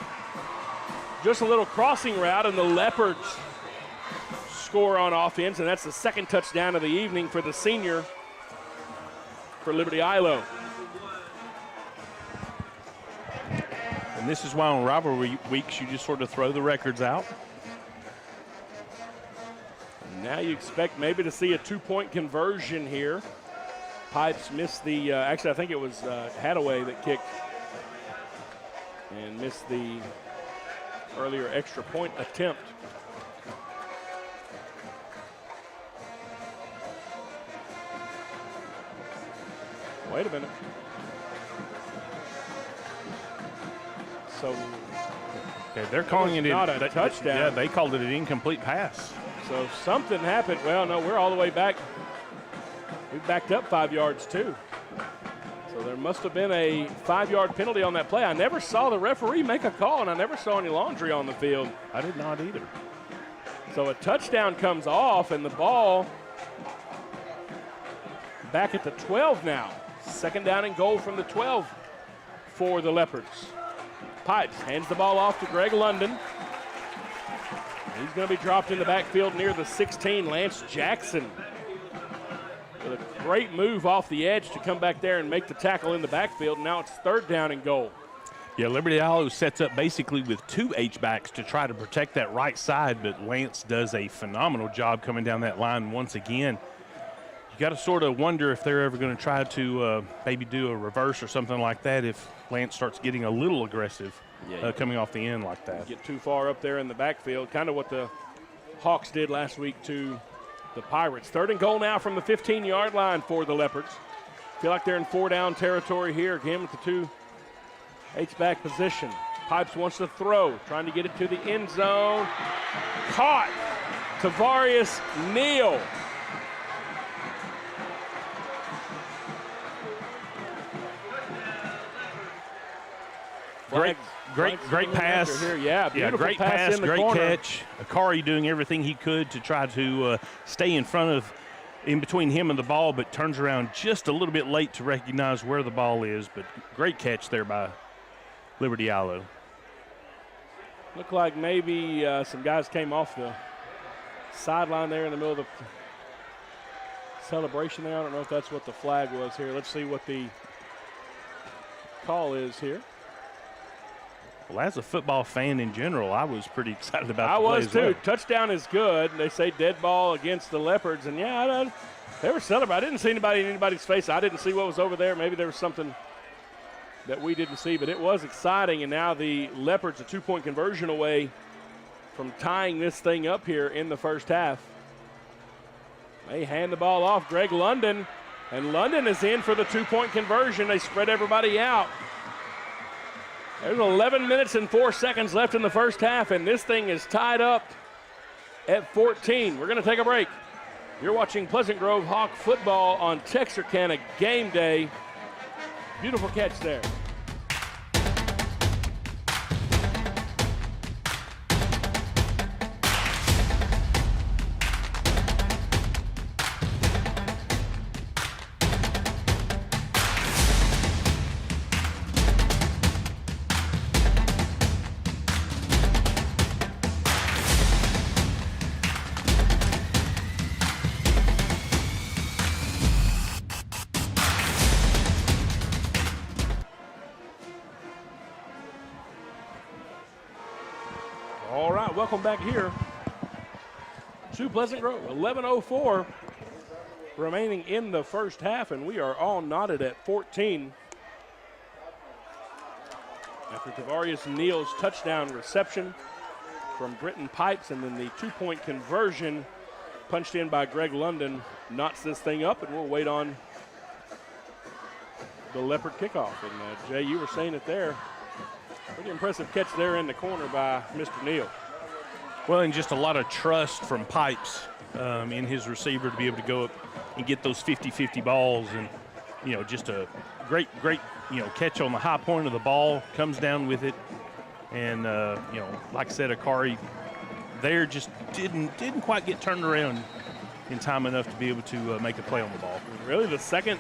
Just a little crossing route, and the Leopards score on offense, and that's the 2nd touchdown of the evening for the senior for Liberty-Eylau. And this is why on rivalry weeks you just sort of throw the records out. And now you expect maybe to see a 2-point conversion here. Pipes missed the, actually I think it was Hadaway that kicked and missed the earlier extra point attempt. Wait a minute. So Okay, they're calling it not a touchdown. Yeah, they called it an incomplete pass. So something happened. Well, no, we're all the way back. We backed up 5 yards too. So there must have been a 5-yard penalty on that play. I never saw the referee make a call, and I never saw any laundry on the field. I did not either. So a touchdown comes off, and the ball back at the 12 now. 2nd down and goal from the 12 for the Leopards. Pipes hands the ball off to Greg London. He's going to be dropped in the backfield near the 16. Lance Jackson with a great move off the edge to come back there and make the tackle in the backfield. Now it's 3rd down and goal. Yeah, Liberty-Eylau sets up basically with 2 H-backs to try to protect that right side, but Lance does a phenomenal job coming down that line once again. You got to sort of wonder if they're ever going to try to maybe do a reverse or something like that if Lance starts getting a little aggressive coming off the end like that. Get too far up there in the backfield, kind of what the Hawks did last week to the Pirates. 3rd and goal now from the 15-yard line for the Leopards. Feel like they're in 4-down territory here, again with the 2 H-back position. Pipes wants to throw, trying to get it to the end zone. Caught. Tavarius Neal. Great pass. Here. Yeah, beautiful great pass in the great corner. catch. Akari doing everything he could to try to stay in between him and the ball, but turns around just a little bit late to recognize where the ball is. But great catch there by Liberty-Eylau. Looked like maybe some guys came off the sideline there in the middle of the celebration there. I don't know if that's what the flag was here. Let's see what the call is here. Well, as a football fan in general, I was pretty excited about the play. I was too. Well. Touchdown is good. They say dead ball against the Leopards, and yeah, they were celebrating. I didn't see anybody in anybody's face. I didn't see what was over there. Maybe there was something that we didn't see, but it was exciting, and now the Leopards a 2-point conversion away from tying this thing up here in the first half. They hand the ball off. Greg London, and London is in for the 2-point conversion. They spread everybody out. There's 11 minutes and 4 seconds left in the first half, and this thing is tied up at 14. We're going to take a break. You're watching Pleasant Grove Hawk football on Texarkana Game Day. Beautiful catch there. All right, welcome back here to Pleasant Grove. 11:04 remaining in the first half, and we are all knotted at 14. After Tavarius Neal's touchdown reception from Britton Pipes, and then the 2-point conversion punched in by Greg London knots this thing up, and we'll wait on the Leopard kickoff. And Jay, you were saying it there. Pretty impressive catch there in the corner by Mr. Neal. Well, and just a lot of trust from Pipes in his receiver to be able to go up and get those 50-50 balls. And, just a great, catch on the high point of the ball, comes down with it. And, like I said, Akari there just didn't quite get turned around in time enough to be able to make a play on the ball. Really, the second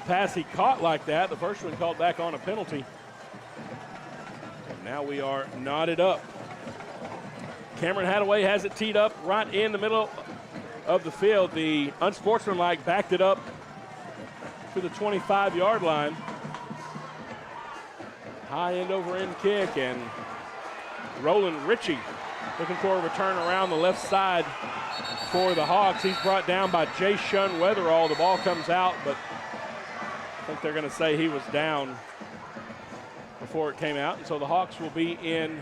pass he caught like that, the first one called back on a penalty. Now we are knotted up. Cameron Hadaway has it teed up right in the middle of the field. The unsportsmanlike backed it up to the 25-yard line. High end over end kick, and Roland Ritchie looking for a return around the left side for the Hawks. He's brought down by Jay Shun Weatherall. The ball comes out, but I think they're going to say he was down before it came out. And so the Hawks will be in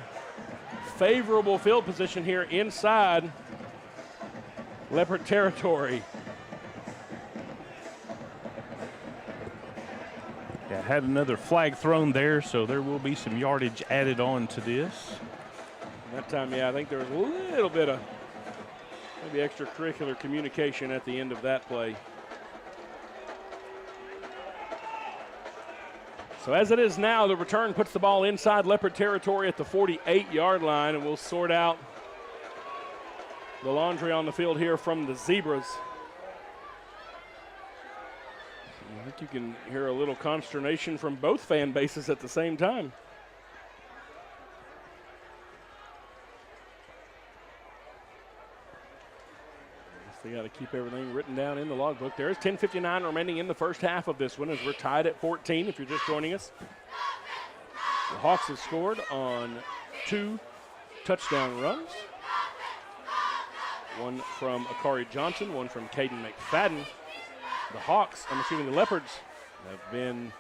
favorable field position here inside Leopard territory. Yeah, had another flag thrown there, so there will be some yardage added on to this. That time, yeah, I think there was a little bit of maybe extracurricular communication at the end of that play. So as it is now, the return puts the ball inside Leopard territory at the 48-yard line, and we'll sort out the laundry on the field here from the Zebras. I think you can hear a little consternation from both fan bases at the same time. They got to keep everything written down in the logbook. There is 10:59 remaining in the first half of this one as we're tied at 14 if you're just joining us. The Hawks have scored on 2 touchdown runs. One from Akari Johnson, one from Caden McFadden. The Leopards have been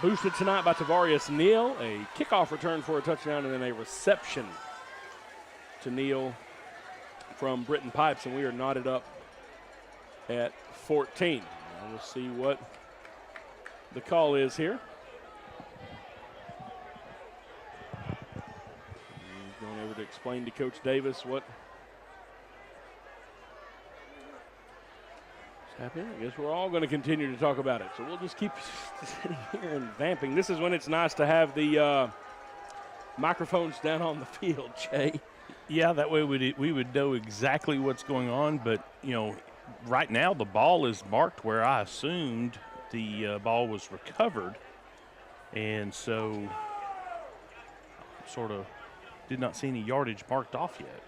boosted tonight by Tavarius Neal. A kickoff return for a touchdown and then a reception to Neal from Britton Pipes, and we are knotted up at 14. Now we'll see what the call is here. He's going over to explain to Coach Davis what is happening. I guess we're all going to continue to talk about it, so we'll just keep sitting here and vamping. This is when it's nice to have the microphones down on the field, Jay. Yeah, that way we would know exactly what's going on. But, you know, right now the ball is marked where I assumed the ball was recovered. And so sort of did not see any yardage marked off yet.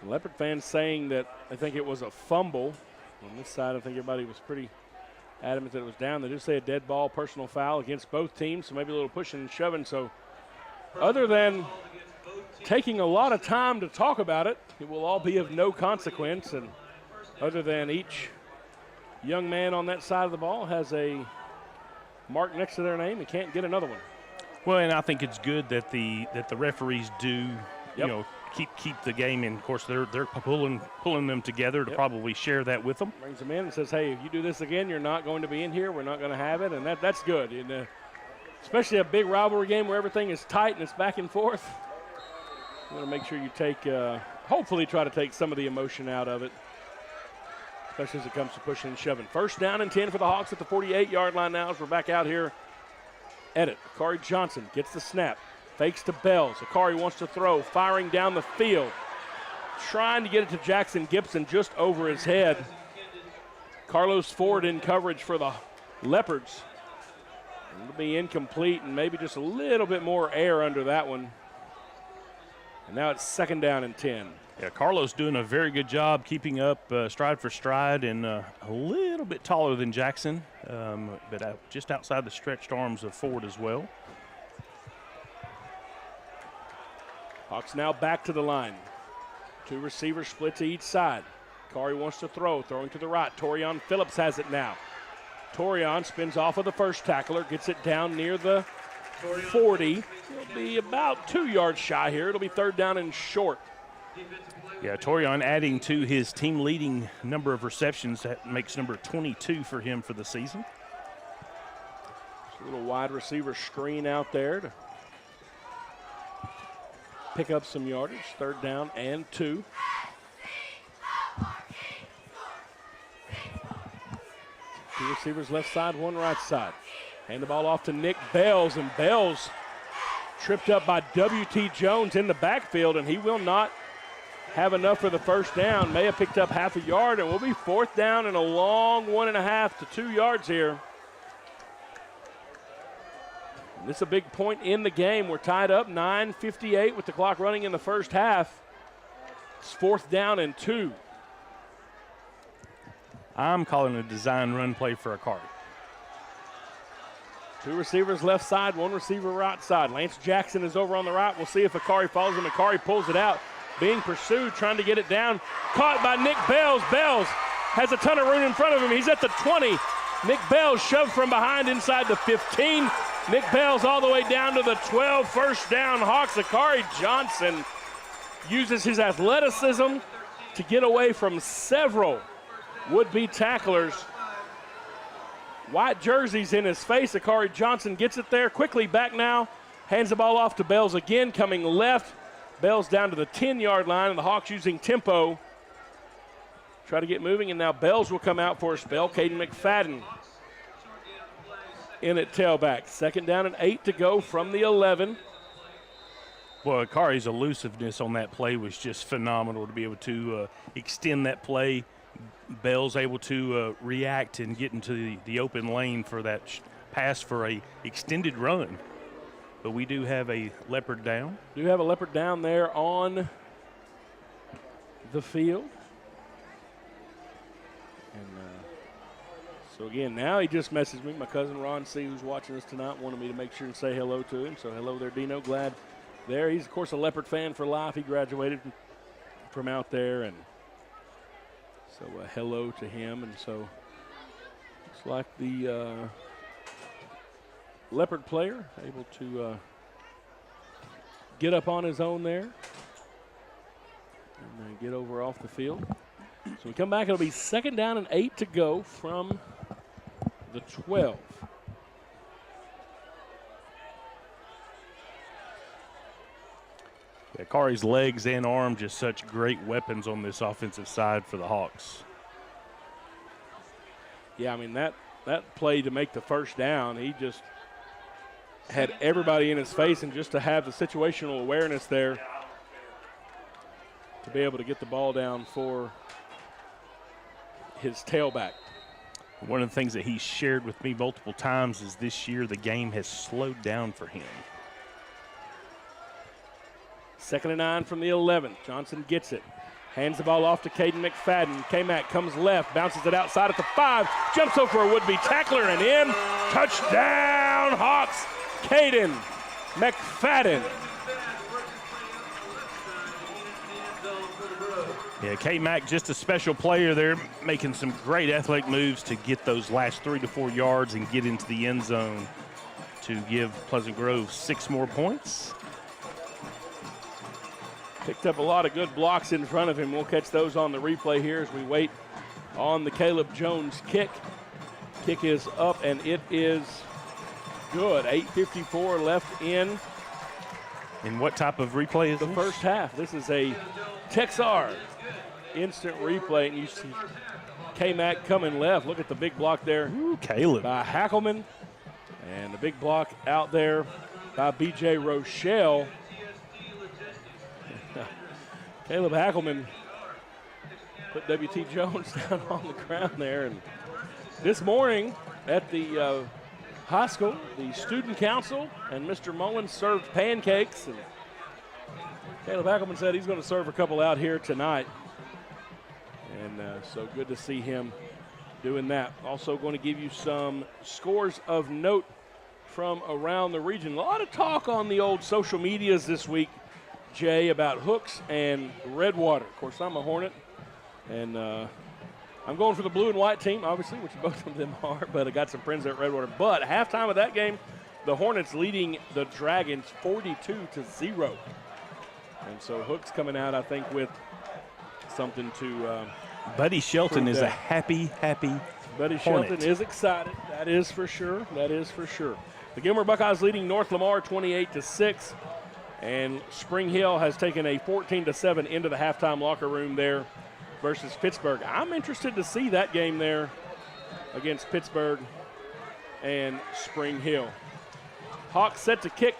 Leopard fans saying that I think it was a fumble. On this side, I think everybody was pretty adamant that it was down. They did say a dead ball, personal foul against both teams, so maybe a little pushing and shoving. So other than taking a lot of time to talk about it, it will all be of no consequence. And other than each young man on that side of the ball has a mark next to their name and can't get another one. Well, and I think it's good that the referees do, you know, keep the game in. Of course, they're pulling them together to probably share that with them. Brings them in and says, hey, if you do this again, you're not going to be in here. We're not going to have it, and that's good. And, especially a big rivalry game where everything is tight and it's back and forth. You want to make sure you take, hopefully try to take some of the emotion out of it, especially as it comes to pushing and shoving. First down and 10 for the Hawks at the 48-yard line now as we're back out here at it. Akari Johnson gets the snap, fakes to Bells. Akari wants to throw, firing down the field, trying to get it to Jackson Gibson just over his head. Carlos Ford in coverage for the Leopards. It'll be incomplete and maybe just a little bit more air under that one. And now it's second down and 10. Yeah, Carlos doing a very good job keeping up stride for stride and a little bit taller than Jackson, but just outside the stretched arms of Ford as well. Hawks now back to the line. 2 receivers split to each side. Kari wants to throw, throwing to the right. Torian Phillips has it now. Torian spins off of the first tackler, gets it down near the 40. It'll be about 2 yards shy here. It'll be third down and short. Yeah, Torian adding to his team-leading number of receptions. That makes number 22 for him for the season. Just a little wide receiver screen out there to pick up some yardage. Third down and 2. 2 receivers left side, 1 right side. Hand the ball off to Nick Bells, and Bells tripped up by W.T. Jones in the backfield, and he will not have enough for the first down. May have picked up half a yard, and we'll be fourth down and a long 1.5 to 2 yards here. And this is a big point in the game. We're tied up 9:58 with the clock running in the first half. It's fourth down and 2. I'm calling a design run play for Akari. 2 receivers left side, 1 receiver right side. Lance Jackson is over on the right. We'll see if Akari follows him. Akari pulls it out, being pursued, trying to get it down. Caught by Nick Bells. Bells has a ton of room in front of him. He's at the 20. Nick Bells shoved from behind inside the 15. Nick Bells all the way down to the 12. First down, Hawks. Akari Johnson uses his athleticism to get away from several would-be tacklers. White jerseys in his face. Akari Johnson gets it there. Quickly back now. Hands the ball off to Bells again. Coming left Bell's down to the 10-yard line, and the Hawks using tempo. Try to get moving, and now Bells will come out for a spell. Caden McFadden in at tailback. 2nd down and 8 to go from the 11. Well, Akari's elusiveness on that play was just phenomenal to be able to extend that play. Bell's able to react and get into the open lane for that pass for a extended run. But we do have a Leopard down. Do have a Leopard down there on the field. And so, again, now he just messaged me. My cousin Ron C., who's watching us tonight, wanted me to make sure and say hello to him. So, hello there, Dino. Glad there. He's, of course, a Leopard fan for life. He graduated from out there. And so, hello to him. And so, looks like the Leopard player able to get up on his own there and get over off the field. So we come back, it'll be 2nd down and 8 to go from the 12. Yeah, Akari's legs and arm, just such great weapons on this offensive side for the Hawks. Yeah, I mean, that play to make the 1st down, he just had everybody in his face, and just to have the situational awareness there to be able to get the ball down for his tailback. One of the things that he's shared with me multiple times is this year the game has slowed down for him. 2nd and 9 from the 11. Johnson gets it. Hands the ball off to Caden McFadden. K-Mac comes left, bounces it outside at the 5, jumps over a would-be tackler and in. Touchdown, Hawks. Caden McFadden. Yeah, K-Mac just a special player there, making some great athletic moves to get those last 3 to 4 yards and get into the end zone to give Pleasant Grove 6 more points. Picked up a lot of good blocks in front of him. We'll catch those on the replay here as we wait on the Caleb Jones kick. Kick is up, and it is good. 8:54 left in. And what type of replay is the this? First half. This is a Texar instant replay, and you see K-Mac coming left. Look at the big block there. Ooh, Caleb. By Hackelman. And the big block out there by B.J. Rochelle. Caleb Hackelman put W.T. Jones down on the ground there. And this morning at the high school, the student council and Mr. Mullins served pancakes. And Caleb Hackelman said he's going to serve a couple out here tonight. And so good to see him doing that. Also going to give you some scores of note from around the region. A lot of talk on the old social medias this week, Jay, about Hooks and Redwater. Of course, I'm a Hornet, and I'm going for the blue and white team, obviously, which both of them are, but I got some friends there at Redwater. But halftime of that game, the Hornets leading the Dragons 42-0. And so Hooks coming out, I think, with something to Buddy Shelton is a happy Buddy Hornet. Shelton is excited. That is for sure. That is for sure. The Gilmer Buckeyes leading North Lamar 28-6. And Spring Hill has taken a 14-7 into the halftime locker room there versus Pittsburgh. I'm interested to see that game there against Pittsburgh and Spring Hill. Hawks set to kick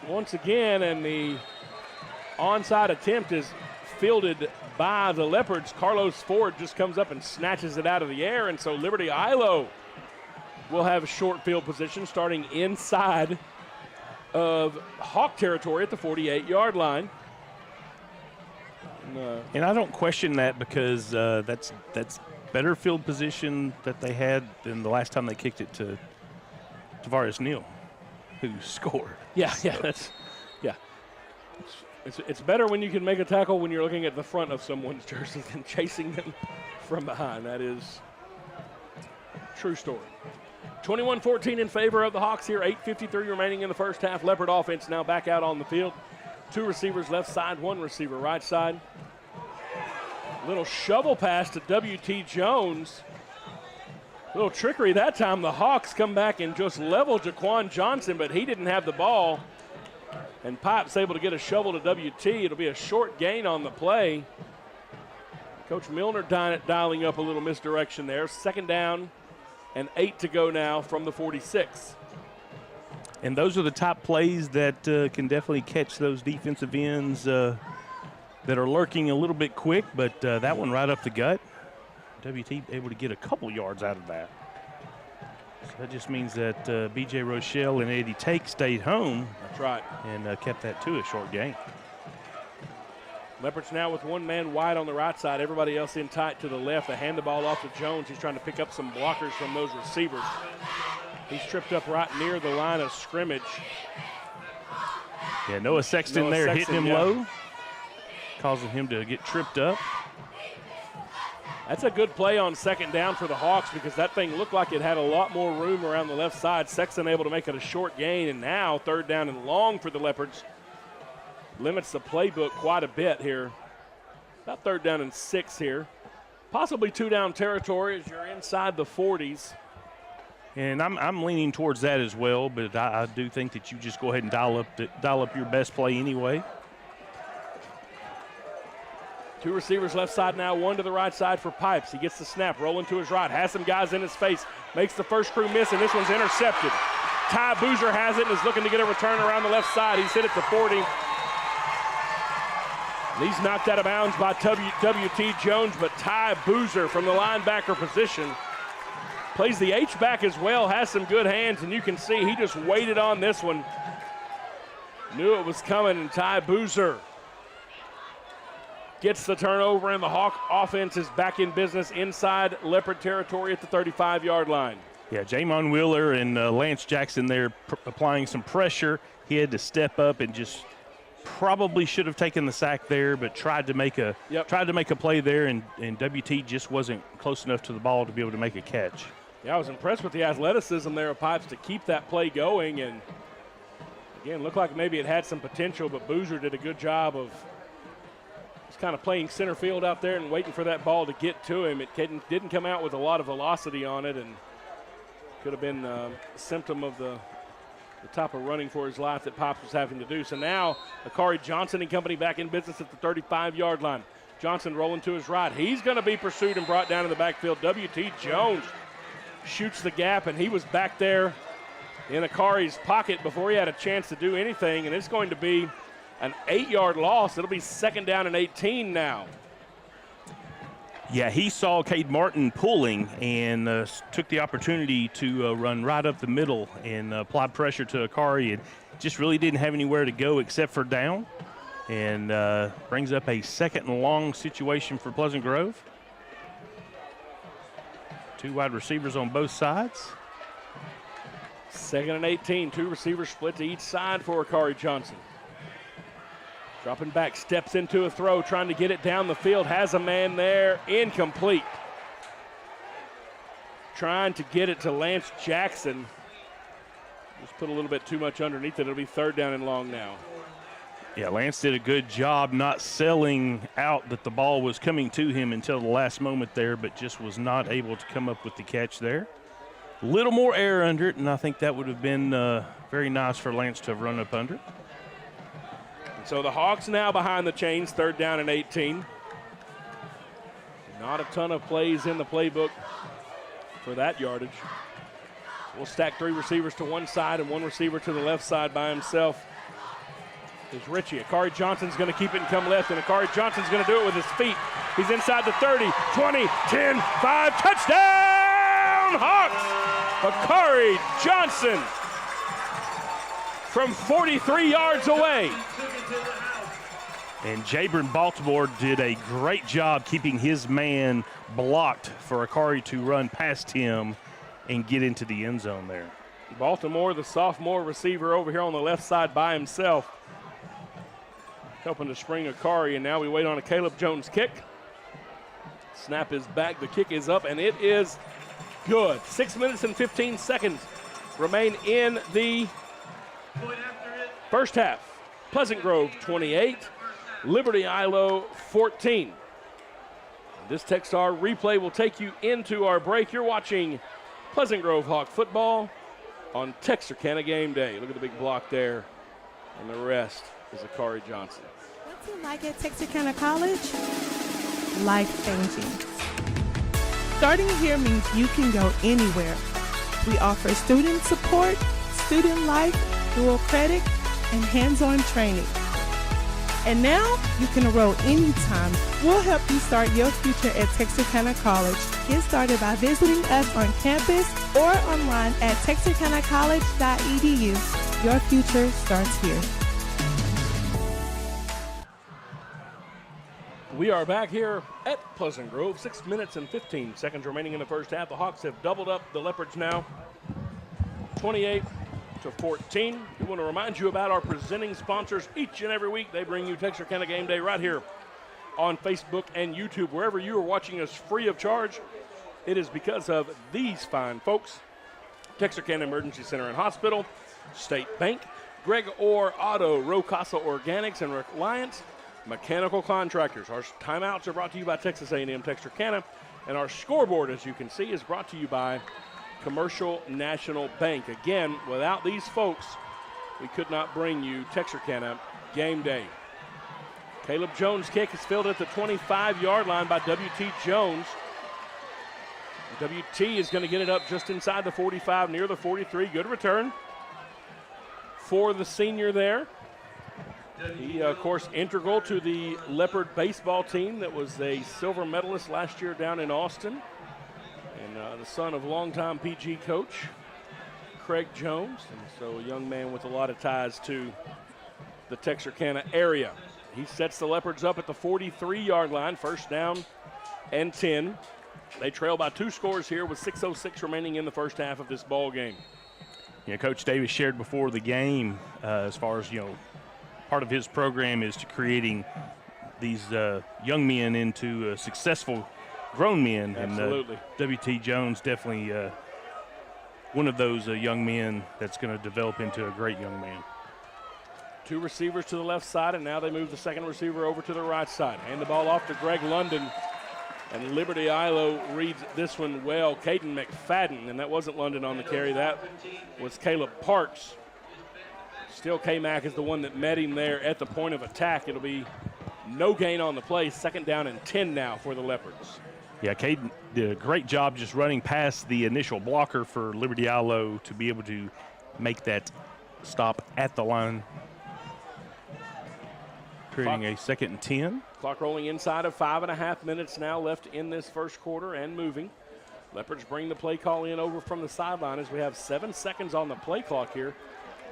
once again, and the onside attempt is fielded by the Leopards. Carlos Ford just comes up and snatches it out of the air, and so Liberty-Eylau will have short field position starting inside of Hawk territory at the 48-yard line. And I don't question that because that's better field position that they had than the last time they kicked it to Tavares Neal, who scored. It's better when you can make a tackle when you're looking at the front of someone's jersey than chasing them from behind. That is true story. 21-14 in favor of the Hawks here. 8:53 remaining in the first half. Leopard offense now back out on the field. 2 receivers left side, 1 receiver right side. Little shovel pass to W.T. Jones. Little trickery that time. The Hawks come back and just level Jaquan Johnson, but he didn't have the ball. And Pipes able to get a shovel to WT. It'll be a short gain on the play. Coach Milner dialing up a little misdirection there. 2nd down and 8 to go now from the 46. And those are the top plays that can definitely catch those defensive ends that are lurking a little bit quick, but that one right up the gut. WT able to get a couple yards out of that. So that just means that B.J. Rochelle and Eddie Take stayed home. That's right. And kept that to a short gain. Leopards now with one man wide on the right side, everybody else in tight to the left. They hand the ball off to Jones. He's trying to pick up some blockers from those receivers. He's tripped up right near the line of scrimmage. Yeah, Noah Sexton hitting him low, causing him to get tripped up. That's a good play on 2nd down for the Hawks because that thing looked like it had a lot more room around the left side. Sexton able to make it a short gain, and now 3rd down and long for the Leopards. Limits the playbook quite a bit here. About 3rd down and 6 here. Possibly 2-down territory as you're inside the 40s. And I'm leaning towards that as well, but I do think that you just go ahead and dial up your best play anyway. 2 receivers left side now, 1 to the right side for Pipes. He gets the snap, rolling to his right, has some guys in his face, makes the first crew miss, and this one's intercepted. Ty Boozer has it and is looking to get a return around the left side. He's hit at the 40. He's knocked out of bounds by W.T. Jones, but Ty Boozer from the linebacker position plays the H-back as well, has some good hands, and you can see he just waited on this one. Knew it was coming, and Ty Boozer gets the turnover, and the Hawk offense is back in business inside Leopard territory at the 35-yard line. Yeah, Jamon Wheeler and Lance Jackson there applying some pressure. He had to step up and just probably should have taken the sack there, but tried to make a play there, and WT just wasn't close enough to the ball to be able to make a catch. Yeah, I was impressed with the athleticism there of Pipes to keep that play going, and again, looked like maybe it had some potential, but Boozer did a good job of just kind of playing center field out there and waiting for that ball to get to him. It didn't come out with a lot of velocity on it, and could have been a symptom of the type of running for his life that Pops was having to do. So now Akari Johnson and company back in business at the 35-yard line. Johnson rolling to his right. He's going to be pursued and brought down in the backfield. W.T. Jones shoots the gap, and he was back there in Akari's pocket before he had a chance to do anything, and it's going to be an 8-yard loss. It'll be 2nd down and 18 now. Yeah, he saw Cade Martin pulling and took the opportunity to run right up the middle and apply pressure to Akari, and just really didn't have anywhere to go except for down, and brings up a 2nd and long situation for Pleasant Grove. 2 wide receivers on both sides. 2nd and 18, 2 receivers split to each side for Akari Johnson. Dropping back, steps into a throw, trying to get it down the field, has a man there, incomplete. Trying to get it to Lance Jackson. Just put a little bit too much underneath it. It'll be 3rd down and long now. Yeah, Lance did a good job not selling out that the ball was coming to him until the last moment there, but just was not able to come up with the catch there. A little more air under it, and I think that would have been very nice for Lance to have run up under it. So the Hawks now behind the chains, 3rd down and 18. Not a ton of plays in the playbook for that yardage. We'll stack 3 receivers to one side and 1 receiver to the left side by himself. Is Richie. Akari Johnson's going to keep it and come left, and Akari Johnson's going to do it with his feet. He's inside the 30, 20, 10, 5, touchdown Hawks! Akari Johnson from 43 yards away. And Jabron Baltimore did a great job keeping his man blocked for Akari to run past him and get into the end zone there. Baltimore, the sophomore receiver over here on the left side by himself, helping to spring Akari, and now we wait on a Caleb Jones kick. Snap is back, the kick is up, and it is good. 6 minutes and 15 seconds remain in the first half. Pleasant Grove 28, Liberty-Eylau 14. This Techstar replay will take you into our break. You're watching Pleasant Grove Hawk football on Texarkana Game Day. Look at the big block there And the rest is Akari Johnson. What's it like at Texarkana College? Life-changing. Starting here means you can go anywhere. We offer student support, student life, dual credit, and hands-on training. And now you can enroll anytime. We'll help you start your future at Texarkana College. Get started by visiting us on campus or online at texarkanacollege.edu. Your future starts here. We are back here at Pleasant Grove. 6 minutes and 15 seconds remaining in the first half. The Hawks have doubled up the Leopards now, 28-14. We want to remind you about our presenting sponsors. Each and every week, they bring you Texarkana Game Day right here on Facebook and YouTube. Wherever you are watching us free of charge, it is because of these fine folks: Texarkana Emergency Center and Hospital, State Bank, Greg Orr Auto, Rocasa Organics, and Reliance Mechanical Contractors. Our timeouts are brought to you by Texas A&M Texarkana, and our scoreboard, as you can see, is brought to you by Commercial National Bank. Again, without these folks, we could not bring you Texarkana Game Day. Caleb Jones' kick is fielded at the 25-yard line by W.T. Jones. W.T. is going to get it up just inside the 45, near the 43. Good return for the senior there. He, of course, integral to the Leopard baseball team that was a silver medalist last year down in Austin. And the son of longtime PG coach Craig Jones. And so a young man with a lot of ties to the Texarkana area. He sets the Leopards up at the 43-yard line, first down and 10. They trail by 2 scores here with 6:06 remaining in the first half of this ball game. Yeah, Coach Davis shared before the game as far as, part of his program is to creating these young men into successful grown men. Absolutely. And W.T. Jones definitely one of those young men that's going to develop into a great young man. 2 receivers to the left side, and now they move the second receiver over to the right side. Hand the ball off to Greg London, and Liberty-Eylau reads this one well. Caden McFadden, and that wasn't London on the carry. That was Caleb Parks. Still, K-Mac is the one that met him there at the point of attack. It'll be no gain on the play. Second down and 10 now for the Leopards. Yeah, Caden did a great job just running past the initial blocker for Liberty-Eylau to be able to make that stop at the line, creating a second and 10. Clock rolling inside of 5.5 minutes now left in this first quarter and moving. Leopards bring the play call in over from the sideline as we have 7 seconds on the play clock here.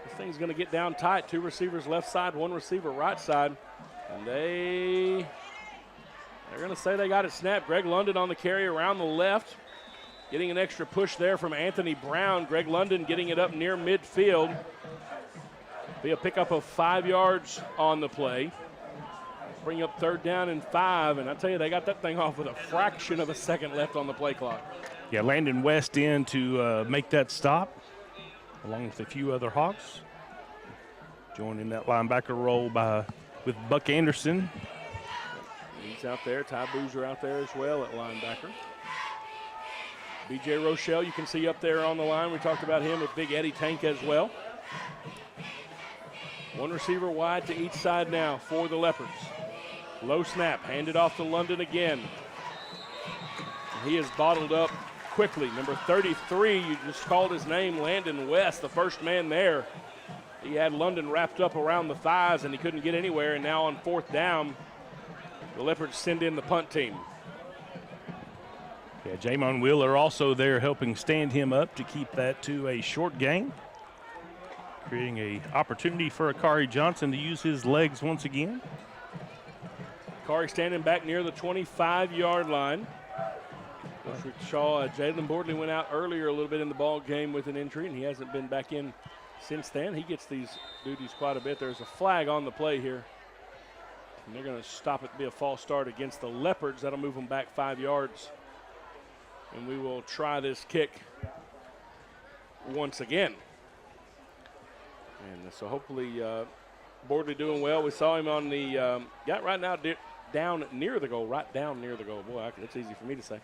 This thing's going to get down tight. 2 receivers left side, 1 receiver right side. And they're going to say they got it snapped. Greg London on the carry around the left. Getting an extra push there from Anthony Brown. Greg London getting it up near midfield. Be a pickup of 5 yards on the play. Bring up third down and 5. And I tell you, they got that thing off with a fraction of a second left on the play clock. Yeah, Landon West in to make that stop, along with a few other Hawks. Joining that linebacker role with Buck Anderson. He's out there. Ty Boozer out there as well at linebacker. B.J. Rochelle, you can see up there on the line. We talked about him with Big Eddie Tank as well. 1 receiver wide to each side now for the Leopards. Low snap, handed off to London again. He is bottled up quickly. Number 33, you just called his name, Landon West, the first man there. He had London wrapped up around the thighs, and he couldn't get anywhere. And now on 4th down, the Leopards send in the punt team. Yeah, Jamon Wheeler also there helping stand him up to keep that to a short gain, creating an opportunity for Akari Johnson to use his legs once again. Akari standing back near the 25-yard line. We saw Jalen Bordley went out earlier a little bit in the ball game with an injury, and he hasn't been back in since then. He gets these duties quite a bit. There's a flag on the play here, and they're going to stop it, be a false start against the Leopards. That'll move them back 5 yards, and we will try this kick once again. And so hopefully Bordley doing well. We saw him on the got right now down near the goal, right down near the goal. Boy, that's easy for me to say.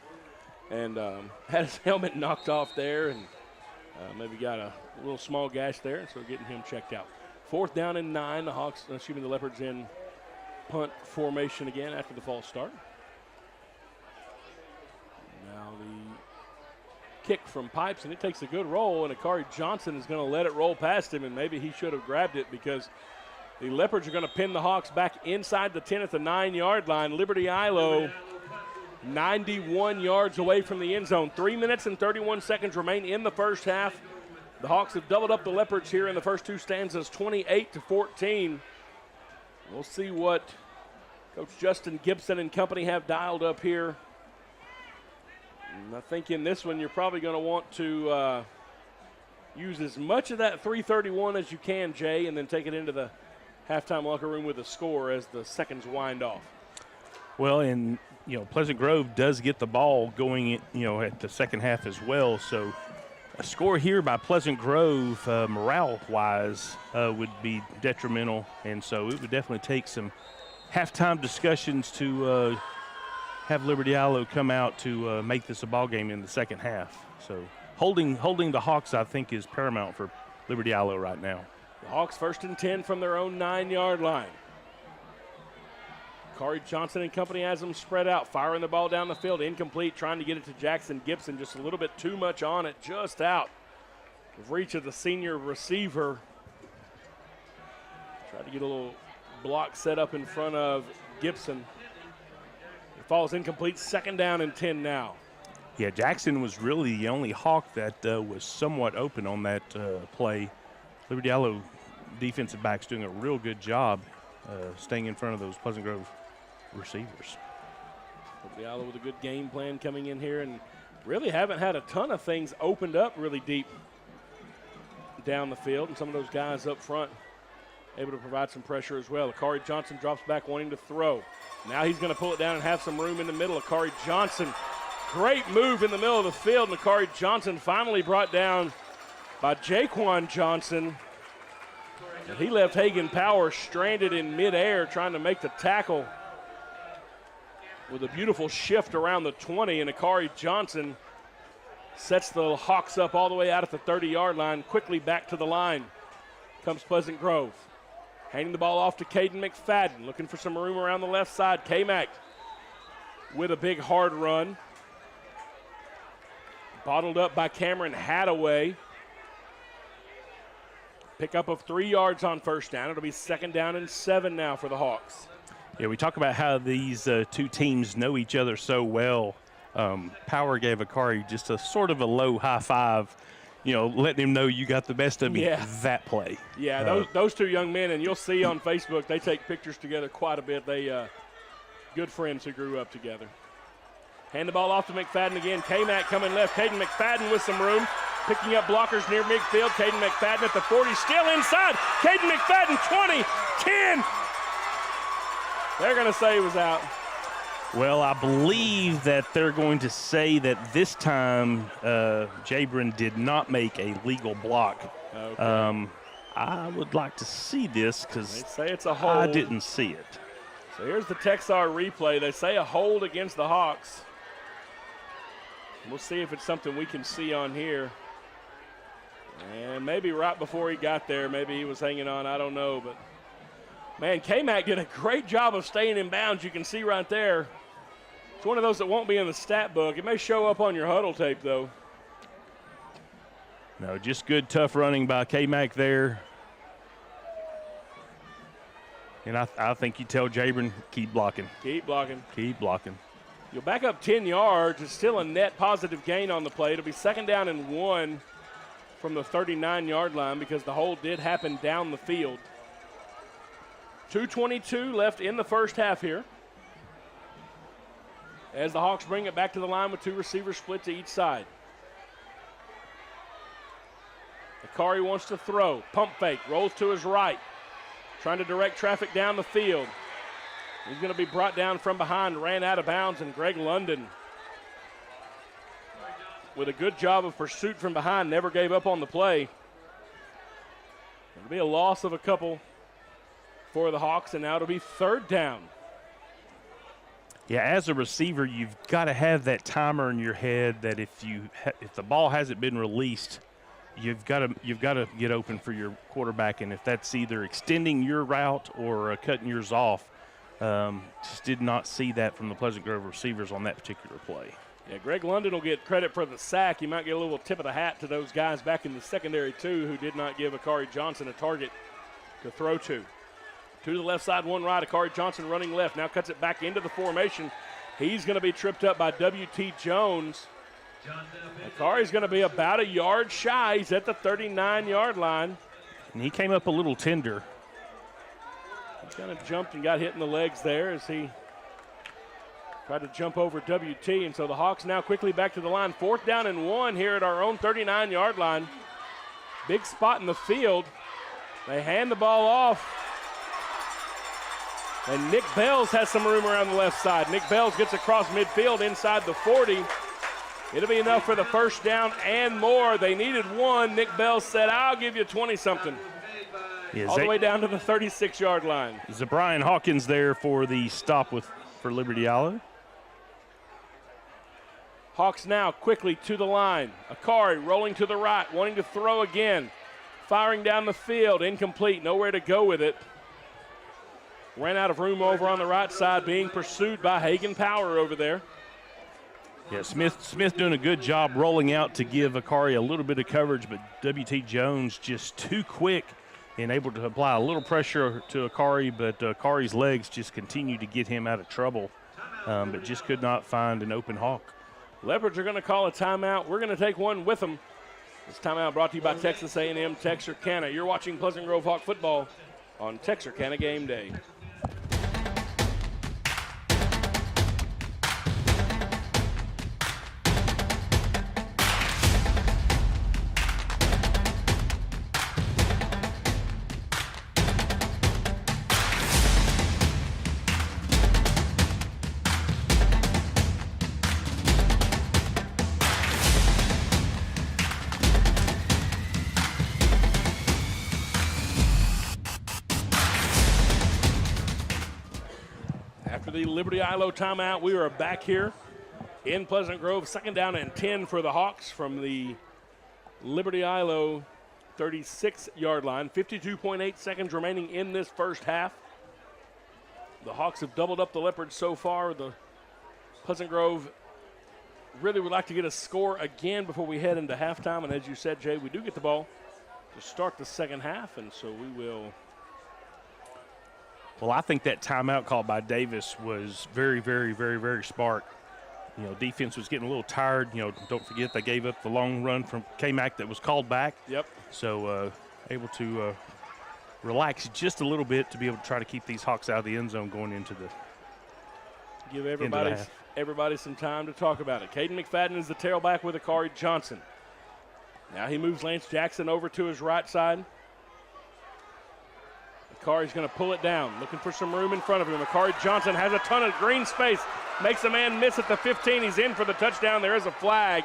And had his helmet knocked off there, and maybe got a little small gash there, and so getting him checked out. 4th down and 9. The Leopards in punt formation again after the false start. Now the kick from Pipes, and it takes a good roll, and Akari Johnson is going to let it roll past him, and maybe he should have grabbed it because the Leopards are going to pin the Hawks back inside the 10 at the 9-yard line. Liberty-Eylau 91 yards away from the end zone. 3 minutes and 31 seconds remain in the first half. The Hawks have doubled up the Leopards here in the first 2 stanzas, 28-14. We'll see what Coach Justin Gibson and company have dialed up here. And I think in this one you're probably going to want to use as much of that 3:31 as you can, Jay, and then take it into the halftime locker room with a score as the seconds wind off. Well, and Pleasant Grove does get the ball going, at the second half as well. So a score here by Pleasant Grove, morale-wise, would be detrimental, and so it would definitely take some halftime discussions to have Liberty-Eylau come out to make this a ball game in the second half. So holding the Hawks, I think, is paramount for Liberty-Eylau right now. The Hawks 1st and 10 from their own 9-yard line. Corey Johnson and company has them spread out, firing the ball down the field, incomplete, trying to get it to Jackson Gibson, just a little bit too much on it, just out of reach of the senior receiver. Tried to get a little block set up in front of Gibson. It falls incomplete, 2nd down and 10 now. Yeah, Jackson was really the only Hawk that was somewhat open on that play. Liberty-Eylau defensive backs doing a real good job staying in front of those Pleasant Grove receivers. Liberty-Eylau with a good game plan coming in here, and really haven't had a ton of things opened up really deep down the field, and some of those guys up front able to provide some pressure as well. Akari Johnson drops back wanting to throw. Now he's going to pull it down and have some room in the middle. Akari Johnson, great move in the middle of the field, and Akari Johnson finally brought down by Jaquan Johnson. And he left Hagen Power stranded in midair trying to make the tackle with a beautiful shift around the 20, and Akari Johnson sets the Hawks up all the way out at the 30-yard line, quickly back to the line. Comes Pleasant Grove. Handing the ball off to Caden McFadden, looking for some room around the left side. K-Mac with a big hard run. Bottled up by Cameron Hadaway. Pickup of 3 yards on 1st down. It'll be 2nd down and 7 now for the Hawks. Yeah, we talk about how these two teams know each other so well. Power gave Akari just a sort of a low high five, letting him know you got the best of me that play. Yeah, those two young men, and you'll see on Facebook, they take pictures together quite a bit. They good friends who grew up together. Hand the ball off to McFadden again. K-Mac coming left. Caden McFadden with some room. Picking up blockers near midfield. Caden McFadden at the 40, still inside. Caden McFadden, 20, 10. They're going to say he was out. Well, I believe that they're going to say that this time Jabron did not make a legal block. Okay. I would like to see this because they say it's a hold. I didn't see it. So here's the Texar replay. They say a hold against the Hawks. We'll see if it's something we can see on here. And maybe right before he got there, maybe he was hanging on. I don't know. But, man, K-Mac did a great job of staying in bounds. You can see right there. It's one of those that won't be in the stat book. It may show up on your huddle tape, though. No, just good, tough running by K-Mac there. And I think you tell Jabron, keep blocking. Keep blocking. Keep blocking. You'll back up 10 yards. It's still a net positive gain on the play. It'll be 2nd down and 1 from the 39-yard line because the hold did happen down the field. 2:22 left in the first half here. As the Hawks bring it back to the line with 2 receivers split to each side. Akari wants to throw. Pump fake. Rolls to his right. Trying to direct traffic down the field. He's going to be brought down from behind, ran out of bounds, and Greg London, with a good job of pursuit from behind, never gave up on the play. It'll be a loss of a couple for the Hawks, and now it'll be 3rd down. Yeah, as a receiver, you've got to have that timer in your head that if the ball hasn't been released you've got to get open for your quarterback, and if that's either extending your route or cutting yours off, just did not see that from the Pleasant Grove receivers on that particular play. Yeah, Greg London will get credit for the sack. He might get a little tip of the hat to those guys back in the secondary, too, who did not give Akari Johnson a target to throw to. Two to the left side, one right. Akari Johnson running left. Now cuts it back into the formation. He's going to be tripped up by W.T. Jones. Akari's going to be about a yard shy. He's at the 39-yard line. And he came up a little tender. He kind of jumped and got hit in the legs there as he tried to jump over WT. And so the Hawks now quickly back to the line. 4th down and 1 here at our own 39-yard line. Big spot in the field. They hand the ball off. And Nick Bells has some room around the left side. Nick Bells gets across midfield inside the 40. It'll be enough for the first down and more. They needed 1. Nick Bells said, I'll give you 20-something. Yeah, all the way down to the 36-yard line. Zabrian Hawkins there for the stop for Liberty-Eylau. Hawks now quickly to the line. Akari rolling to the right, wanting to throw again. Firing down the field, incomplete, nowhere to go with it. Ran out of room over on the right side, being pursued by Hagen Power over there. Yeah, Smith doing a good job rolling out to give Akari a little bit of coverage, but W.T. Jones just too quick and able to apply a little pressure to Akari, but Akari's legs just continue to get him out of trouble, but just could not find an open Hawk. Leopards are going to call a timeout. We're going to take one with them. This timeout brought to you by Texas A&M Texarkana. You're watching Pleasant Grove Hawk football on Texarkana Game Day. The Liberty-Eylau timeout. We are back here in Pleasant Grove. 2nd down and 10 for the Hawks from the Liberty-Eylau 36-yard line. 52.8 seconds remaining in this first half. The Hawks have doubled up the Leopards so far. The Pleasant Grove really would like to get a score again before we head into halftime. And as you said, Jay, we do get the ball to start the second half, and so we will. Well, I think that timeout call by Davis was very, very, very, very smart. You know, defense was getting a little tired. You know, don't forget they gave up the long run from K-Mac that was called back. Yep. So able to relax just a little bit to be able to try to keep these Hawks out of the end zone going into the give everybody some time to talk about it. Caden McFadden is the tailback with Akari Johnson. Now he moves Lance Jackson over to his right side. Akari's going to pull it down, looking for some room in front of him. Akari Johnson has a ton of green space, makes a man miss at the 15. He's in for the touchdown. There is a flag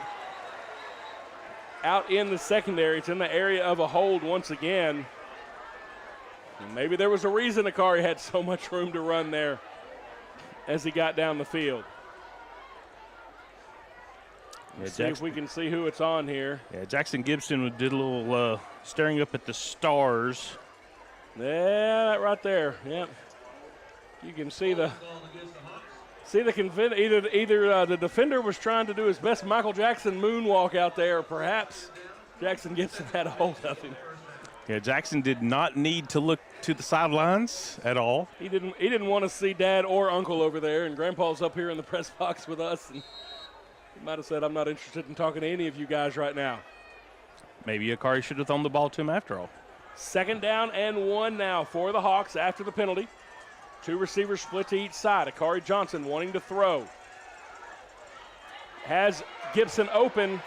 out in the secondary. It's in the area of a hold once again. And maybe there was a reason Akari had so much room to run there as he got down the field. Let's see if we can see who it's on here. Yeah, Jackson Gibson did a little staring up at the stars. Yeah, that right there. Yep. You can see the either the defender was trying to do his best Michael Jackson moonwalk out there, or perhaps Jackson Gibson had a hold of him. Yeah, Jackson did not need to look to the sidelines at all. He didn't want to see Dad or Uncle over there, and Grandpa's up here in the press box with us, and he might have said, "I'm not interested in talking to any of you guys right now." Maybe Akari should have thrown the ball to him after all. 2nd down and 1 now for the Hawks after the penalty. 2 receivers split to each side. Akari Johnson wanting to throw. Has Gibson open,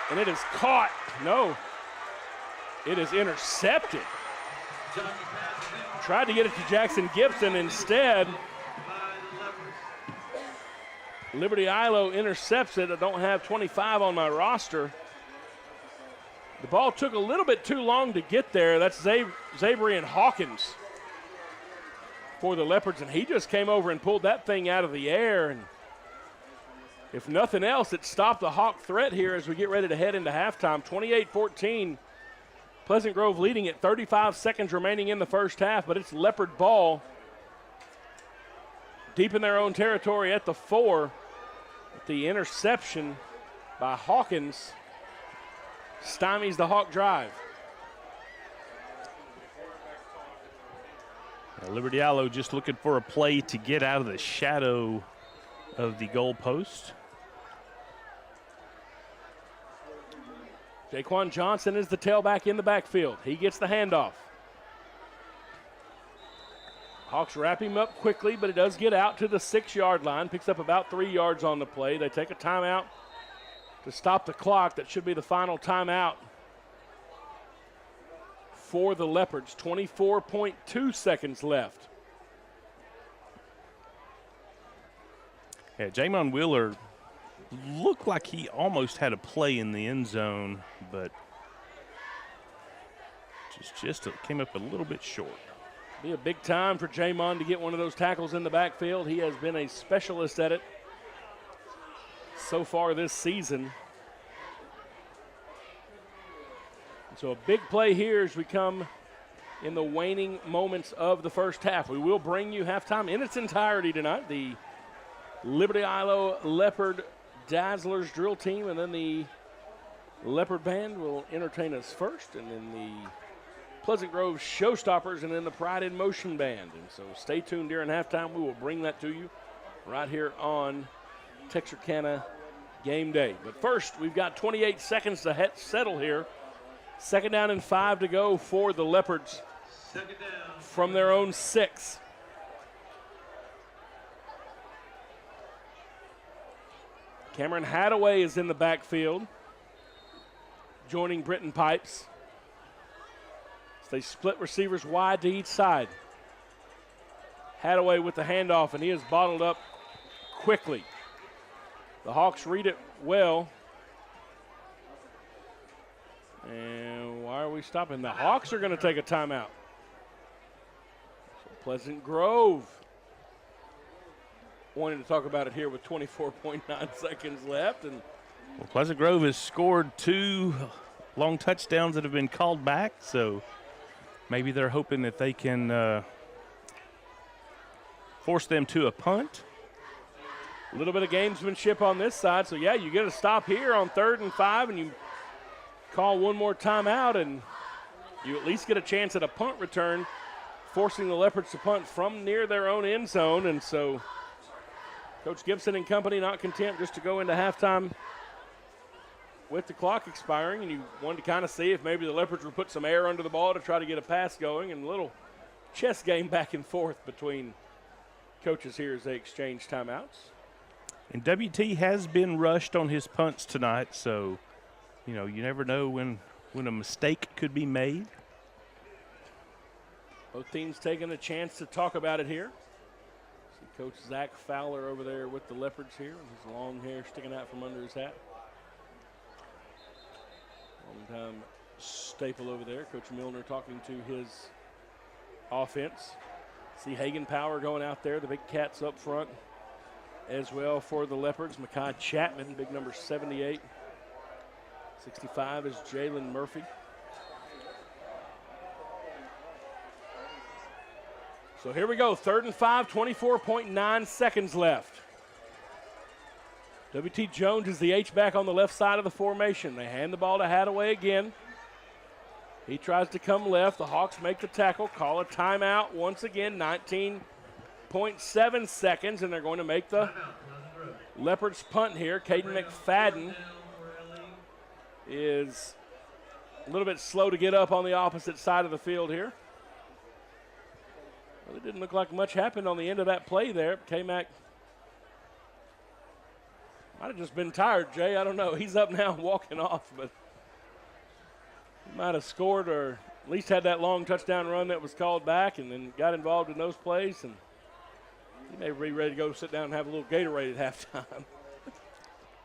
and it is caught. No, it is intercepted. Tried to get it to Jackson Gibson instead. Liberty-Eylau intercepts it. I don't have 25 on my roster. The ball took a little bit too long to get there. That's Zabrian Hawkins for the Leopards, and he just came over and pulled that thing out of the air. And if nothing else, it stopped the Hawk threat here as we get ready to head into halftime. 28-14. Pleasant Grove leading at 35 seconds remaining in the first half, but it's Leopard ball deep in their own territory at the 4. The interception by Hawkins stymies the Hawk drive. Liberty-Eylau just looking for a play to get out of the shadow of the goal post. Jaquan Johnson is the tailback in the backfield. He gets the handoff. Hawks wrap him up quickly, but it does get out to the 6-yard line. Picks up about 3 yards on the play. They take a timeout to stop the clock. That should be the final timeout for the Leopards. 24.2 seconds left. Yeah, Jamon Wheeler looked like he almost had a play in the end zone, but just came up a little bit short. Be a big time for Jamon to get one of those tackles in the backfield. He has been a specialist at it so far this season. So a big play here as we come in the waning moments of the first half. We will bring you halftime in its entirety tonight. The Liberty-Eylau Leopard Dazzlers drill team, and then the Leopard Band will entertain us first, and then the Pleasant Grove Showstoppers, and then the Pride in Motion Band. And so stay tuned during halftime. We will bring that to you right here on Texarkana Game Day. But first, we've got 28 seconds to settle here. 2nd down and 5 to go for the Leopards from their own 6. Cameron Hadaway is in the backfield, joining Britton Pipes. So they split receivers wide to each side. Hadaway with the handoff, and he is bottled up quickly. The Hawks read it well. And why are we stopping? The Hawks are going to take a timeout. So Pleasant Grove wanting to talk about it here with 24.9 seconds left. And well, Pleasant Grove has scored 2 long touchdowns that have been called back, so maybe they're hoping that they can force them to a punt. A little bit of gamesmanship on this side. So, yeah, you get a stop here on 3rd and 5, and you call one more timeout, and you at least get a chance at a punt return, forcing the Leopards to punt from near their own end zone. And so Coach Gibson and company not content just to go into halftime with the clock expiring, and you wanted to kind of see if maybe the Leopards would put some air under the ball to try to get a pass going, and a little chess game back and forth between coaches here as they exchange timeouts. And WT has been rushed on his punts tonight, so, you know, you never know when a mistake could be made. Both teams taking a chance to talk about it here. See Coach Zach Fowler over there with the Leopards here, with his long hair sticking out from under his hat. Long-time staple over there. Coach Milner talking to his offense. See Hagen Power going out there, the big cats up front as well for the Leopards. Makai Chapman, big number 78. 65 is Jalen Murphy. So here we go, 3rd and 5, 24.9 seconds left. WT Jones is the H-back on the left side of the formation. They hand the ball to Hadaway again. He tries to come left. The Hawks make the tackle, call a timeout once again, 19.7 seconds, and they're going to make the Leopards punt here. Caden McFadden is a little bit slow to get up on the opposite side of the field here. Well, it didn't look like much happened on the end of that play there. K-Mac might have just been tired, Jay. I don't know. He's up now walking off, but he might have scored or at least had that long touchdown run that was called back and then got involved in those plays. And he may be ready to go sit down and have a little Gatorade at halftime.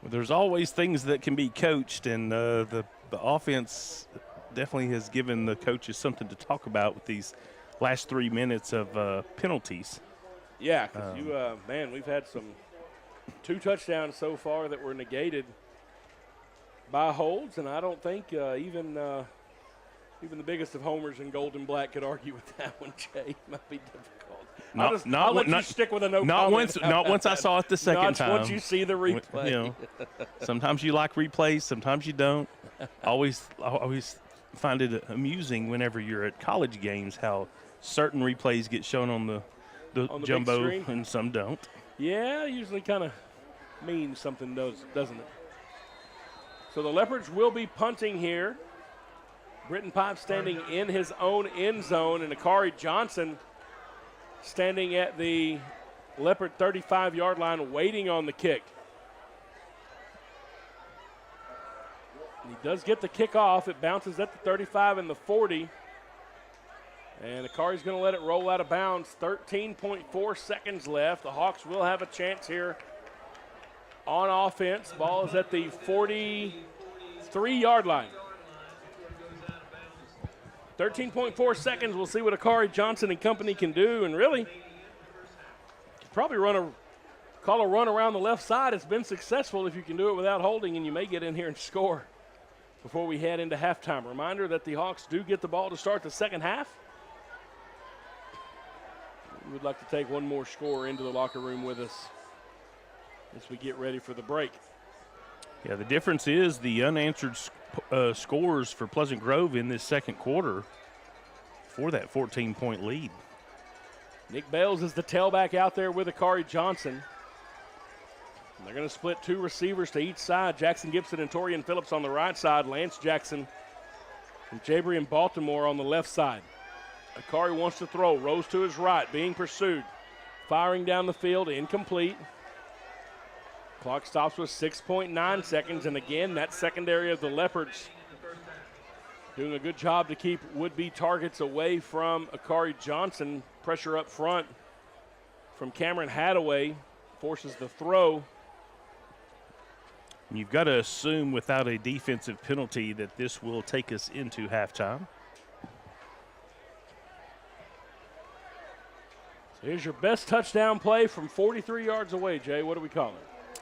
Well, there's always things that can be coached, and the offense definitely has given the coaches something to talk about with these last 3 minutes of penalties. Yeah, because man, we've had some 2 touchdowns so far that were negated by holds, and I don't think even the biggest of homers in gold and black could argue with that one, Jay. Might be difficult. I'll let you stick with a no comment. Not once I saw it the second time. Once you see the replay. You know, sometimes you like replays, sometimes you don't. I always find it amusing whenever you're at college games how certain replays get shown on the jumbo and some don't. Yeah, usually kind of means something, doesn't it? So the Leopards will be punting here. Britton Pipe standing in his own end zone, and Akari Johnson standing at the Leopard 35-yard line waiting on the kick. He does get the kickoff. It bounces at the 35 and the 40. And Akari's going to let it roll out of bounds. 13.4 seconds left. The Hawks will have a chance here on offense. Ball is at the 43-yard line. 13.4 seconds. We'll see what Akari Johnson and company can do. And really, probably call a run around the left side. It's been successful if you can do it without holding, and you may get in here and score before we head into halftime. Reminder that the Hawks do get the ball to start the second half. We would like to take one more scorer into the locker room with us as we get ready for the break. Yeah, the difference is the unanswered scores for Pleasant Grove in this second quarter for that 14-point lead. Nick Bales is the tailback out there with Akari Johnson. And they're going to split 2 receivers to each side. Jackson Gibson and Torian Phillips on the right side. Lance Jackson and Jabrian Baltimore on the left side. Akari wants to throw. Rose to his right, being pursued. Firing down the field, incomplete. Clock stops with 6.9 seconds. And again, that secondary of the Leopards doing a good job to keep would-be targets away from Akari Johnson. Pressure up front from Cameron Hadaway forces the throw. You've got to assume without a defensive penalty that this will take us into halftime. So here's your best touchdown play from 43 yards away, Jay. What do we call it?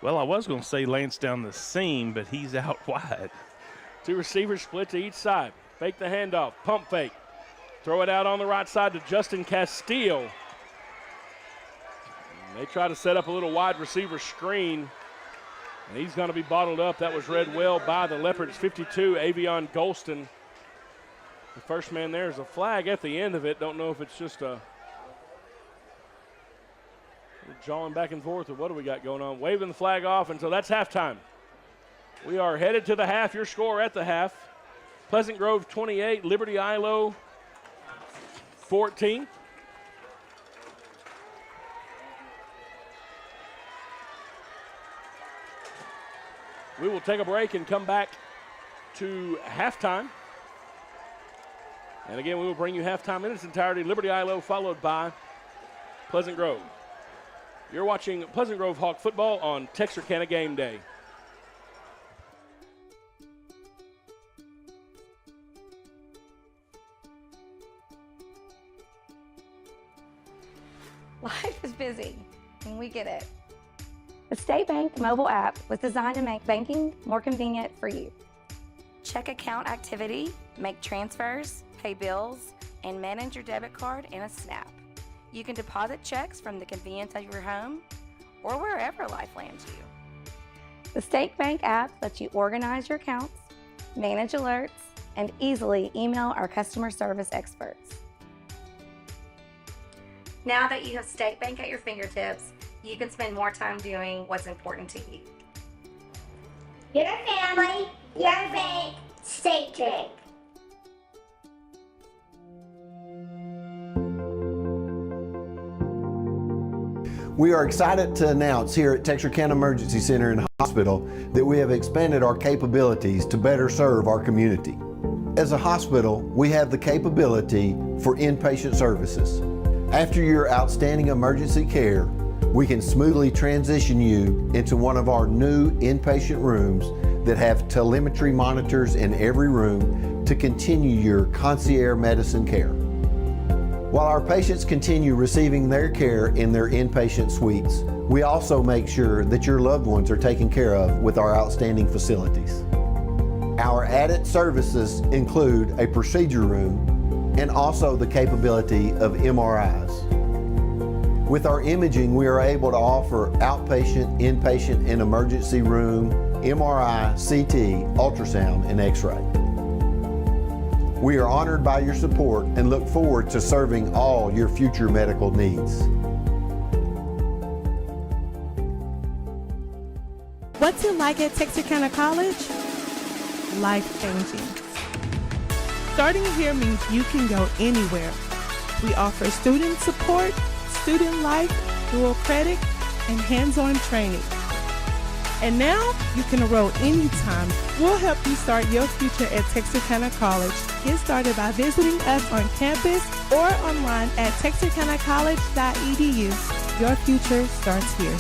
Well, I was going to say Lance down the seam, but he's out wide. 2 receivers split to each side. Fake the handoff, pump fake. Throw it out on the right side to Justin Castillo. And they try to set up a little wide receiver screen. And he's going to be bottled up. That was read well by the Leopards. 52, Avion Golston. The first man there is a flag at the end of it. Don't know if it's just a jawing back and forth or what do we got going on. Waving the flag off, and so that's halftime. We are headed to the half. Your score at the half. Pleasant Grove 28, Liberty-Eylau 14. We will take a break and come back to halftime. And again, we will bring you halftime in its entirety. Liberty-Eylau followed by Pleasant Grove. You're watching Pleasant Grove Hawk football on Texarkana Game Day. Life is busy, and we get it. The State Bank mobile app was designed to make banking more convenient for you. Check account activity, make transfers, pay bills, and manage your debit card in a snap. You can deposit checks from the convenience of your home or wherever life lands you. The State Bank app lets you organize your accounts, manage alerts, and easily email our customer service experts. Now that you have State Bank at your fingertips, you can spend more time doing what's important to you. Your family, your bank, State Bank. We are excited to announce here at Texarkana Emergency Center and Hospital that we have expanded our capabilities to better serve our community. As a hospital, we have the capability for inpatient services. After your outstanding emergency care, we can smoothly transition you into one of our new inpatient rooms that have telemetry monitors in every room to continue your concierge medicine care. While our patients continue receiving their care in their inpatient suites, we also make sure that your loved ones are taken care of with our outstanding facilities. Our added services include a procedure room and also the capability of MRIs. With our imaging, we are able to offer outpatient, inpatient, and emergency room, MRI, CT, ultrasound, and X-ray. We are honored by your support and look forward to serving all your future medical needs. What's it like at Texarkana College? Life-changing. Starting here means you can go anywhere. We offer student support, student life, dual credit, and hands-on training. And now you can enroll anytime. We'll help you start your future at Texarkana College. Get started by visiting us on campus or online at texarkanacollege.edu. Your future starts here.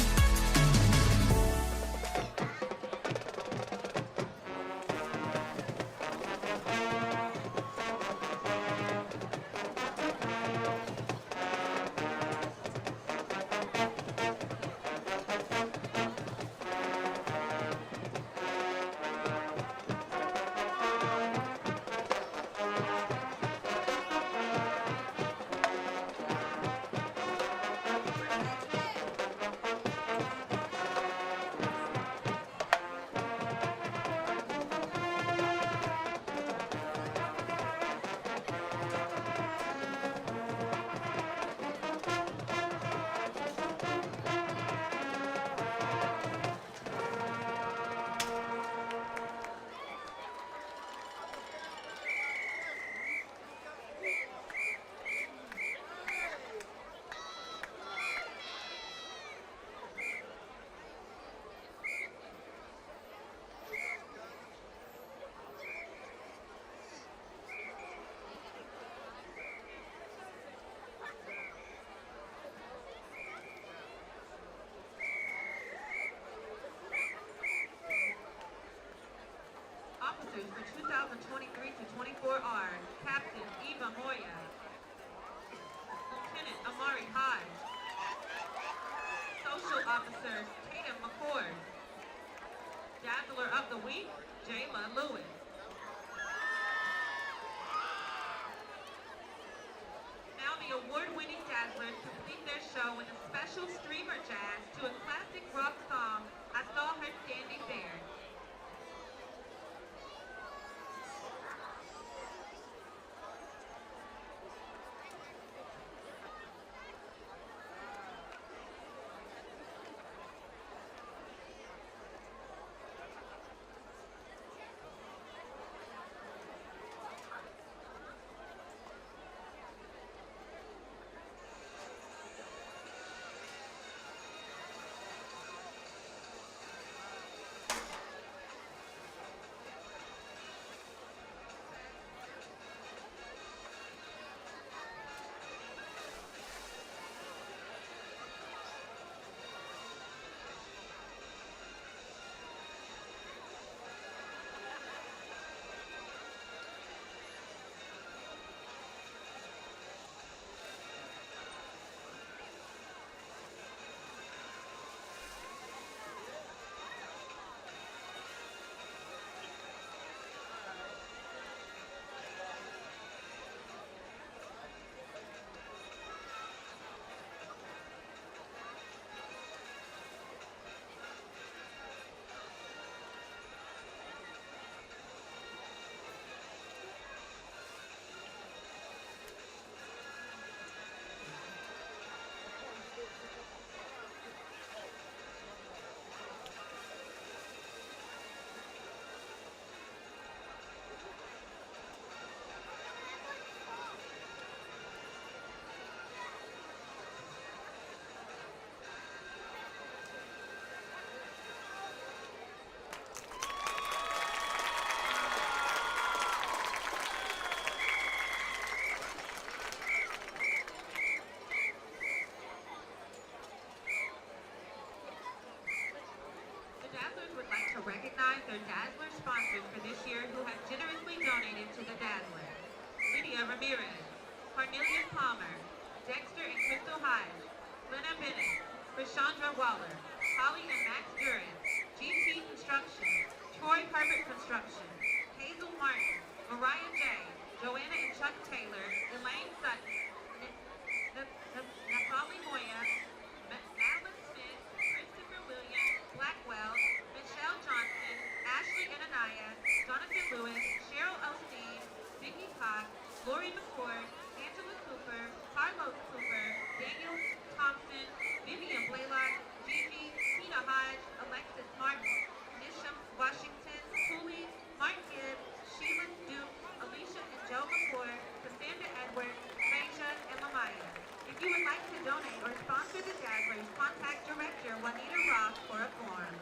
Officers for 2023 to 24 are Captain Eva Moya, Lieutenant Amari Hodge, Social Officer Tatum McCord, Dazzler of the Week, Jayla Lewis. Now the award-winning Dazzlers complete their show with a special streamer jazz to a classic rock song, I Saw Her Standing There. Recognize their Dazzler sponsors for this year who have generously donated to the Dazzler. Lydia Ramirez, Cornelius Palmer, Hyde, Lena Bennett, Rashandra Waller, Holly and Max Duran, GT Construction, Troy Herbert Construction, Hazel Martin, Mariah J., Joanna and Chuck Taylor, Elaine Sutton, Natalie Moya, Madeline Smith, Christopher Williams, Blackwell, Michelle Johnson, Ashley Anania, Jonathan Lewis, Cheryl Osteen, Vicky Cox, Lori McCord, Angela Cooper, Carlos Cooper, Daniel Thompson, Vivian Blaylock, Gigi, Tina Hodge, Alexis Martin, Nisham Washington, Cooley, Mark Gibbs, Sheila Duke, Alicia and Joe McCord, Cassandra Edwards, Raja, and Lamaya. If you would like to donate or sponsor the Jazzlers, contact Director Juanita Ross for a form.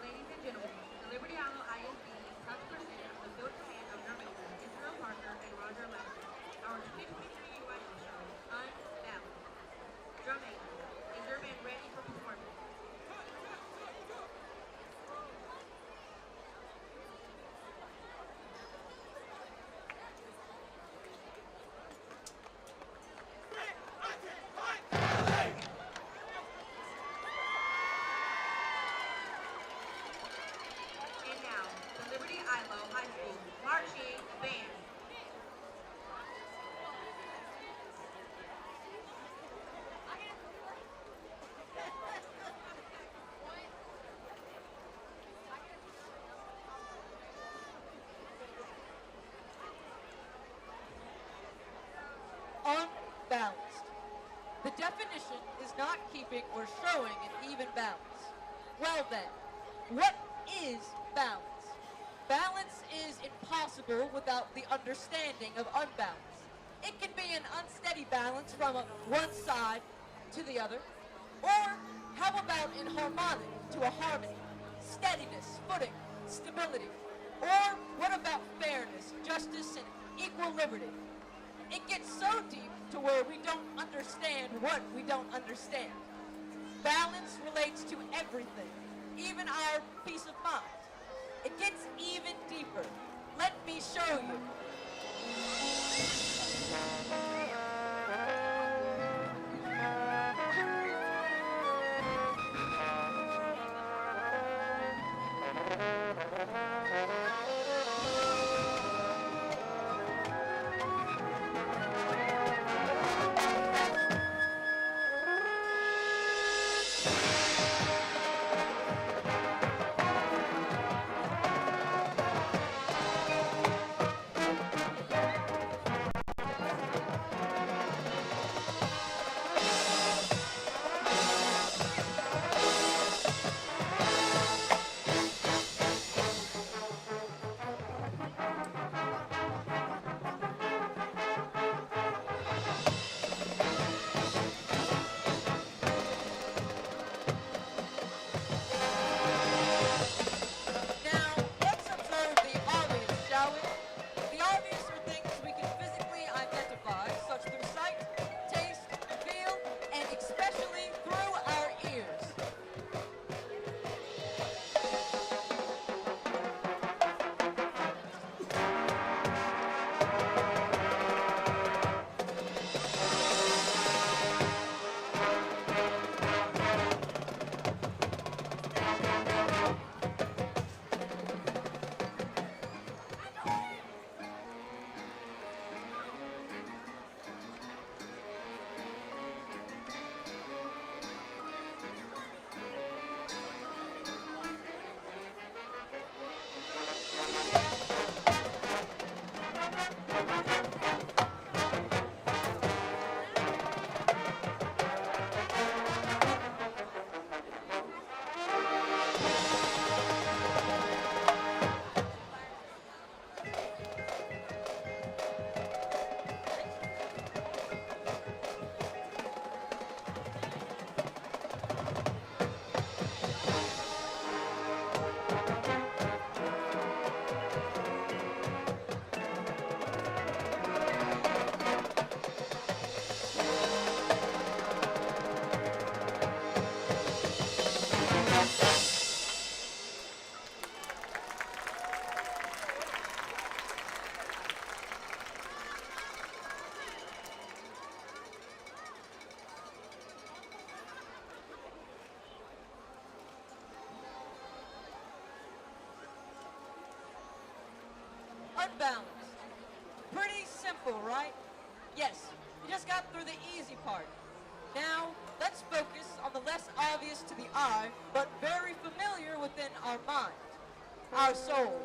Ladies and gentlemen, the Liberty-Eylau ISD is proud to present the field command of Drummington, Israel Parker, and Roger Lester, our 2023 rifle show, Unbalanced. Drummington, is your band ready for performance? And now, the Liberty-Eylau High School Marching Band. Unbalanced. The definition is not keeping or showing an even balance. Well then, what is balance? Balance is impossible without the understanding of unbalance. It can be an unsteady balance from one side to the other, or how about in harmonic to a harmony, steadiness, footing, stability, or what about fairness, justice, and equal liberty? It gets so deep to where we don't understand what we don't understand. Balance relates to everything, even our peace of mind. It gets even deeper. Let me show you. unbalanced. Pretty simple, right? Yes, you just got through the easy part. Now, let's focus on the less obvious to the eye, but very familiar within our mind, our soul.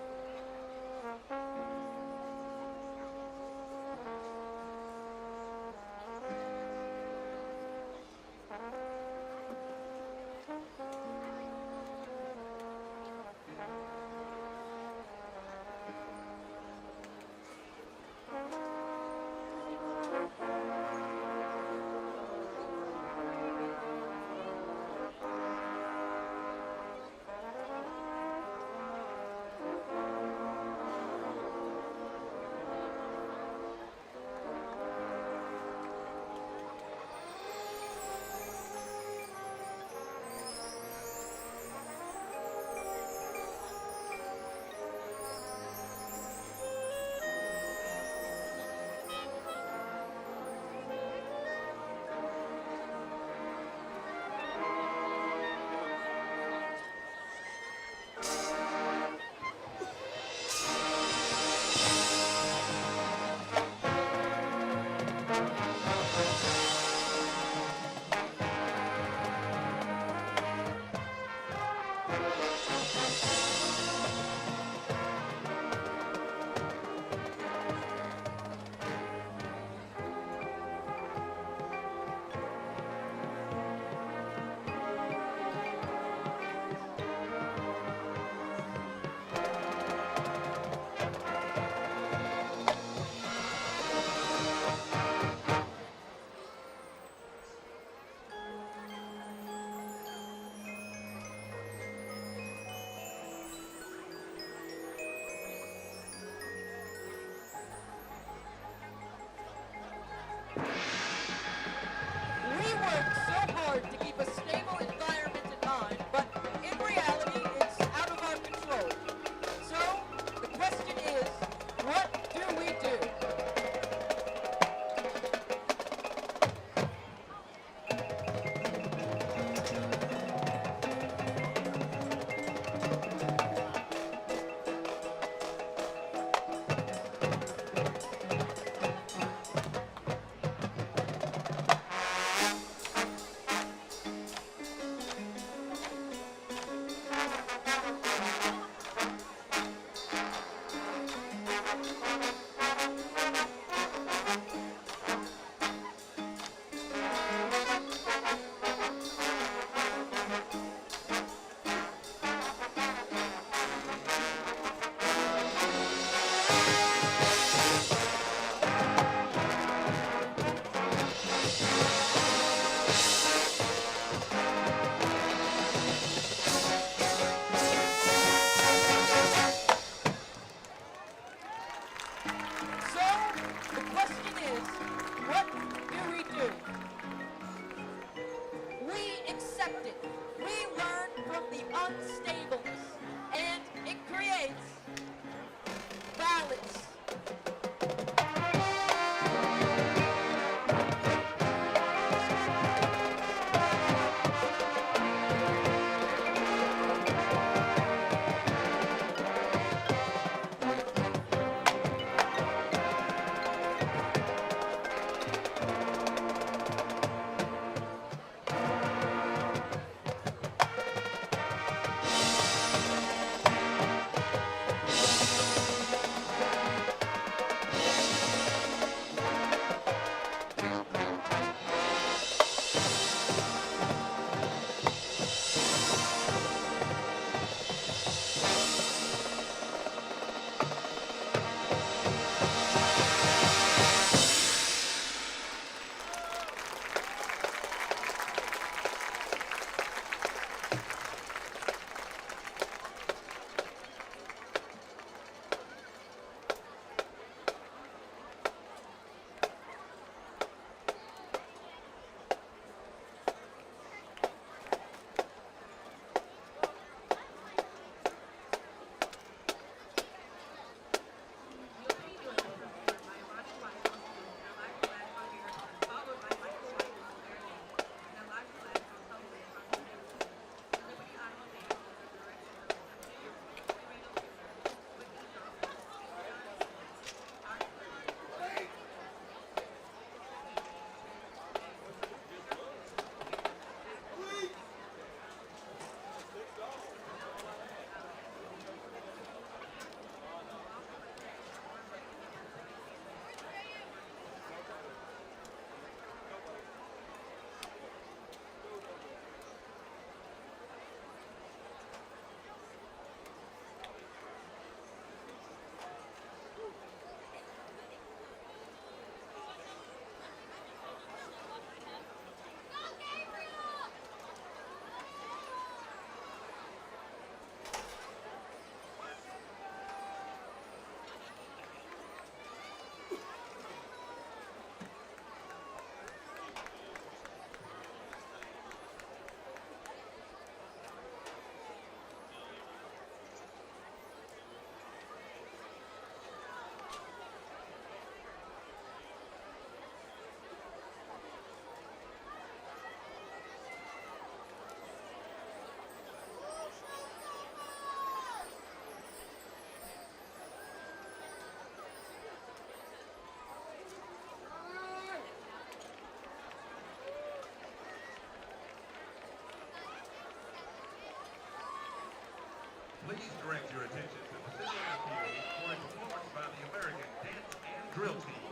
Please direct your attention to the center of the field for a performance by the American Dance and Drill Team,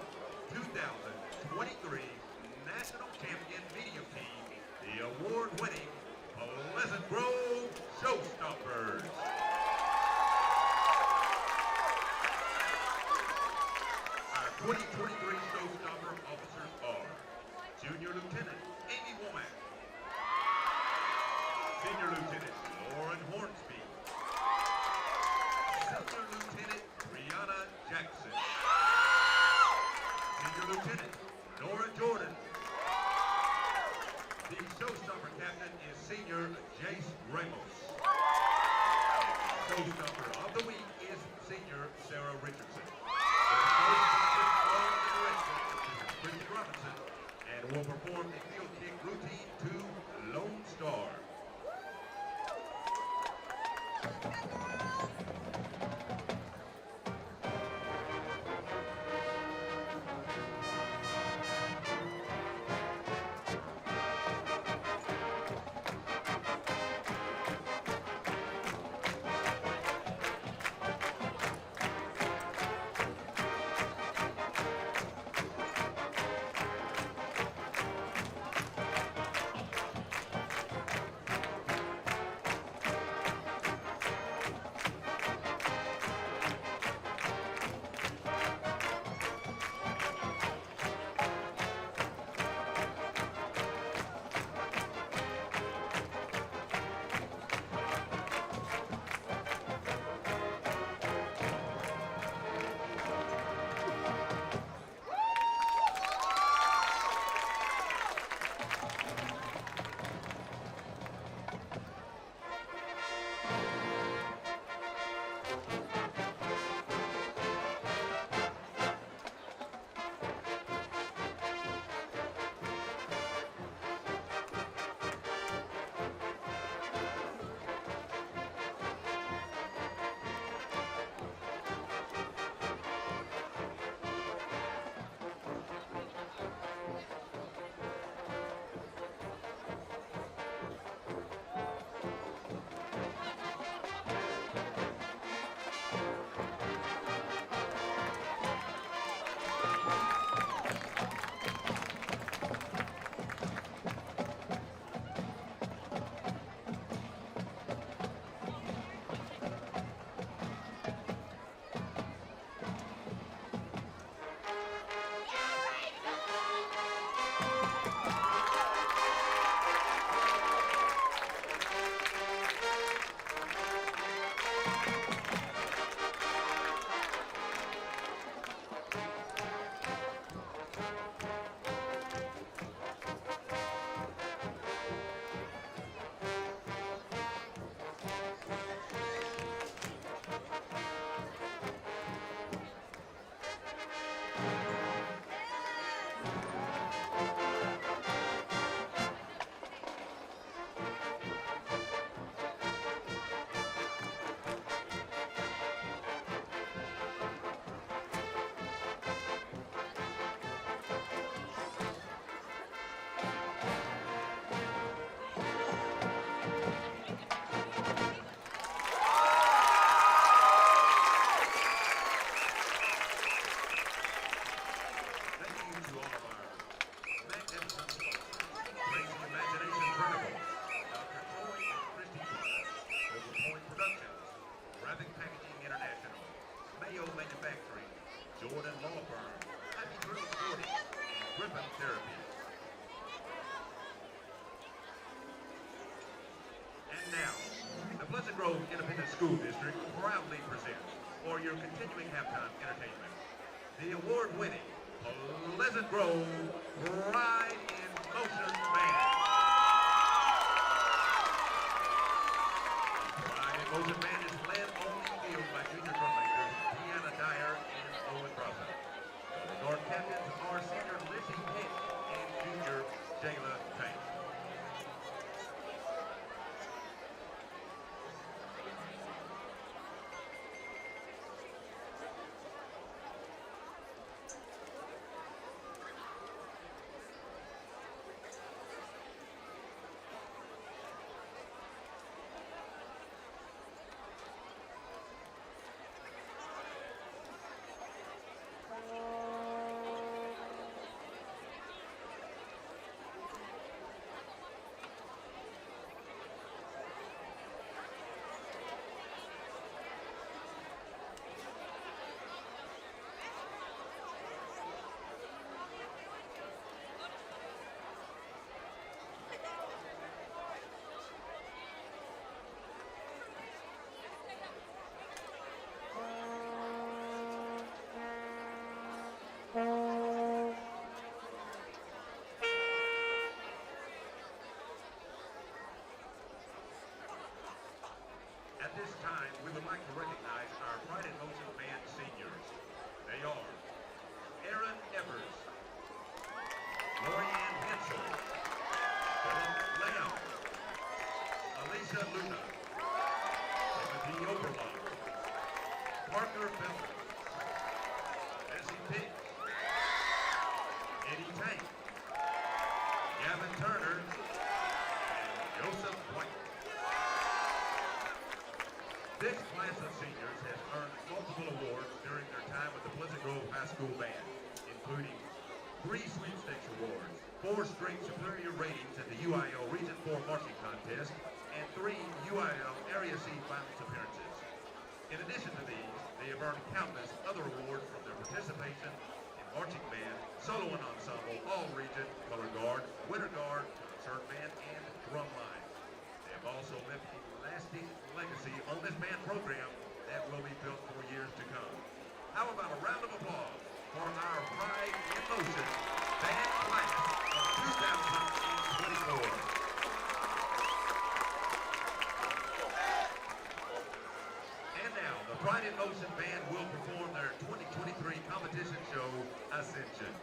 2023 National Champion Video Team, the award-winning Pleasant Grove Showstoppers. Our 2023 Showstopper officers are Junior Lieutenant Amy Womack, Senior Lieutenant Lauren Hornsby, Senior Lieutenant Brianna Jackson, Senior Lieutenant Nora Jordan. The Showstopper captain is Senior Jace Ramos. And the Showstopper of the week is Senior Sarah Richardson. The Christian Robinson, and will perform the field kick routine to Lone Star. Pleasant Grove Independent School District proudly presents, for your continuing halftime entertainment, the award-winning Pleasant Grove Pride in Motion Band. Pride in Motion Band is led on the field by junior drum makers Deanna Dyer and Owen Bronson. The North captains are senior Lizzie Pitt and junior Jayla Tank. would like to recognize our Pride in Motion Band seniors. They are Aaron Evers, Lorianne Hensel, Philip Lamb, Alicia Luna, Timothy Oberlock, Parker Felton, Bessie Pick, Eddie Tank, Gavin Turner, and Joseph White. This class of seniors has earned multiple awards during their time with the Pleasant Grove High School Band, including 3 sweepstakes awards, 4 straight superior ratings at the UIL Region 4 marching contest, and 3 UIL Area C finals appearances. In addition to these, they have earned countless other awards from their participation in marching band, solo and ensemble, all region, color guard, winter guard, concert band, and drum line. They have also left a lasting legacy on this band program that will be built for years to come. How about a round of applause for our Pride in Motion band class of 2024. And now, the Pride in Motion band will perform their 2023 competition show, Ascension.